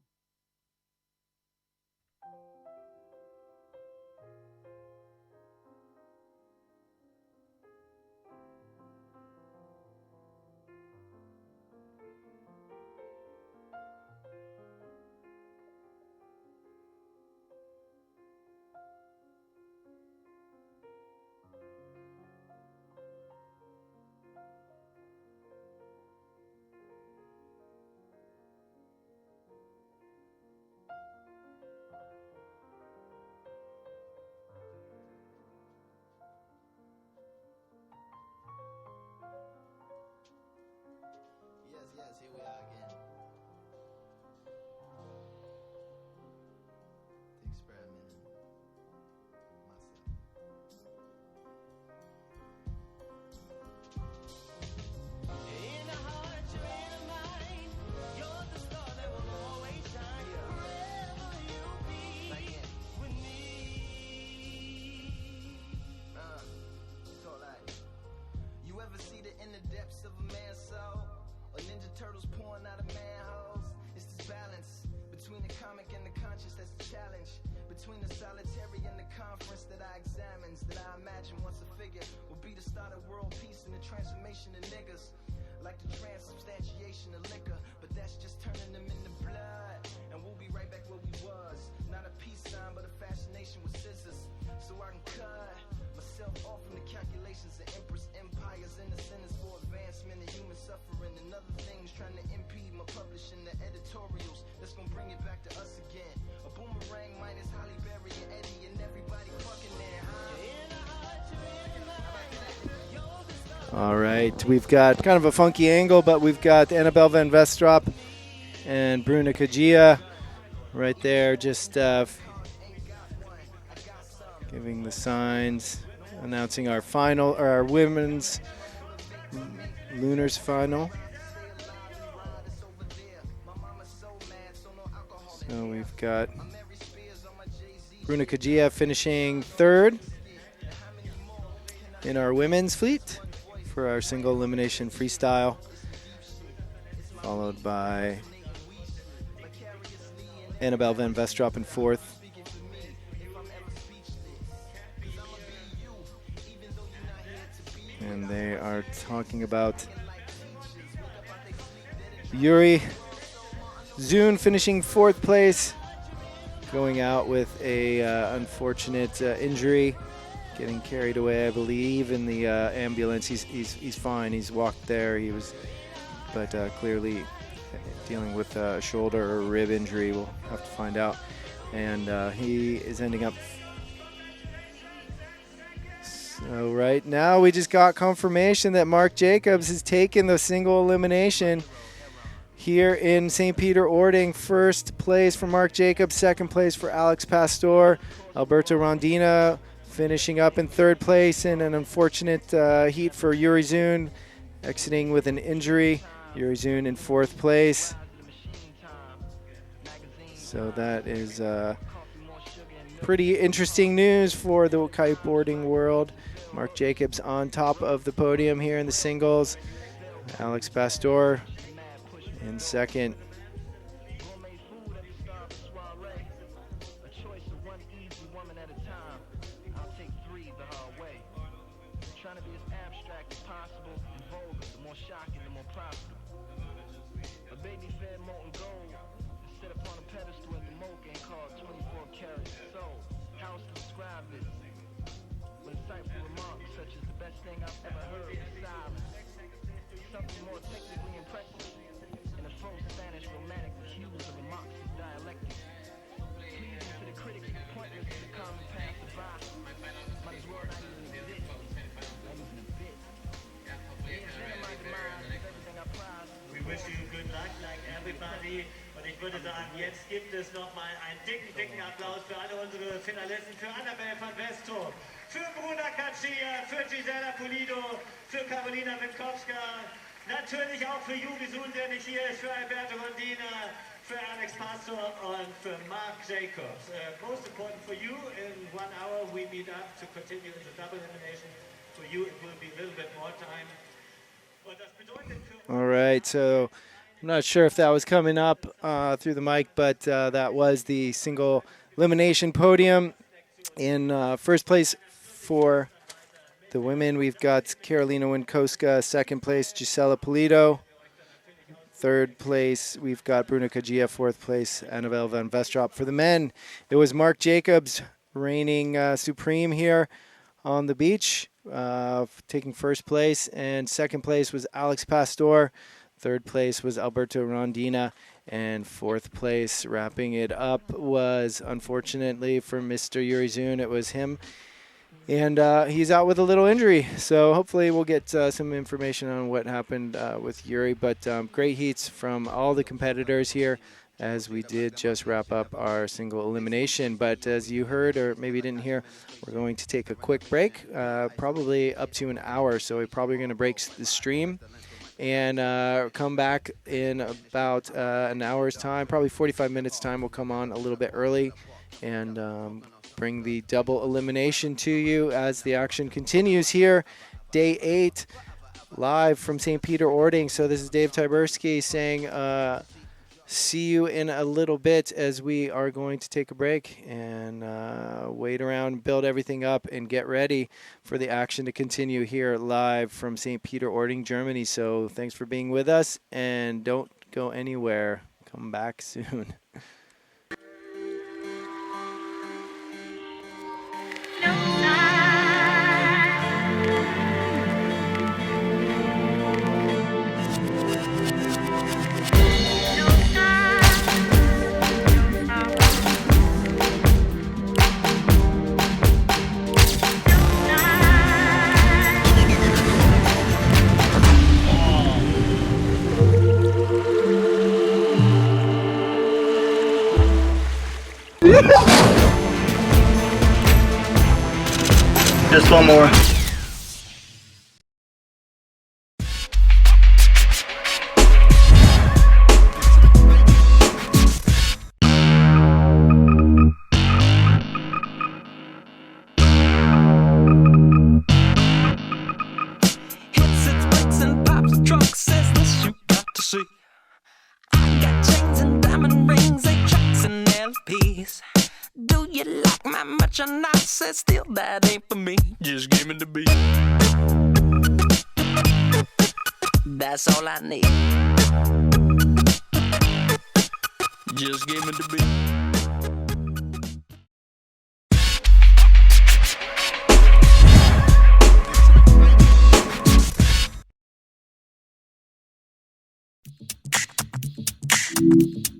examines that I imagine once a figure will be the start of world peace and the transformation of niggas. Like the transubstantiation of liquor, but that's just turning them into blood. And we'll be right back where we was. Not a peace sign, but a fascination with scissors. So I can cut myself off from the calculations of empress empires and the centers for advancement of human suffering and other things trying to impede my publishing the editorials that's gonna bring it back to us again. A boomerang minus Holly Berry and Eddie and everybody fucking there, huh?
All right, we've got kind of a funky angle, but we've got Annabelle Van Vestrop and Bruna Kajia right there, just giving the signs, announcing our final, or our women's Lunars final. So we've got Bruna Kajia finishing third in our women's fleet for our single elimination freestyle, followed by Annabelle Van Vestrop in fourth. And they are talking about Yuri Zun finishing fourth place, going out with a unfortunate injury, getting carried away, I believe, in the ambulance. He's fine. He's walked there. He was, but clearly dealing with a shoulder or rib injury. We'll have to find out. And he is ending up. So right now we just got confirmation that Mark Jacobs has taken the single elimination here in St. Peter Ording. First place for Mark Jacobs, second place for Alex Pastor. Alberto Rondina finishing up in third place in an unfortunate heat for Yuri Zun, exiting with an injury. Yuri Zun in fourth place. So that is pretty interesting news for the kiteboarding world. Mark Jacobs on top of the podium here in the singles. Alex Pastor in second.
Ich würde sagen, jetzt gibt es nochmal einen dicken Applaus für alle unsere Finalisten, für Annabelle van Vesto, für Bruna Kajia, für Gisela Pulido, für Karolina Witkowska, natürlich auch für Yuri Zun, der nicht hier ist, für Alberto Rondina, für Alex Pastor und für Mark Jacobs. Most important for you, in 1 hour we meet up to continue in the double elimination. For you it will be a little bit more time.
All right, so I'm not sure if that was coming up through the mic, but that was the single elimination podium. In first place for the women, we've got Karolina Winkowska. Second place, Gisela Pulido. Third place, we've got Bruna Kajia. Fourth place, Annabelle Van Vestrop. For the men, it was Mark Jacobs reigning supreme here on the beach, taking first place. And second place was Alex Pastor. Third place was Alberto Rondina, and fourth place, wrapping it up, was, unfortunately for Mr. Yuri Zun, it was him. And he's out with a little injury, so hopefully we'll get some information on what happened with Yuri. But great heats from all the competitors here, as we did just wrap up our single elimination. But as you heard, or maybe didn't hear, we're going to take a quick break, probably up to an hour, so we're probably going to break the stream and come back in about an hour's time, probably 45 minutes time. We'll come on a little bit early and bring the double elimination to you as the action continues here. Day 8, live from St. Peter Ording. So this is Dave Tyberski saying see you in a little bit as we are going to take a break and wait around, build everything up, and get ready for the action to continue here live from St. Peter-Ording, Germany. So thanks for being with us, and don't go anywhere. Come back soon.
Just one more.
Hits its brakes and pops the trunk, says this you got to see. I got chains and diamond rings, 8 tracks and LPs. Do you like my merchandise? Says still that ain't for me. Just give me the beat. That's all I need. Just give me the beat.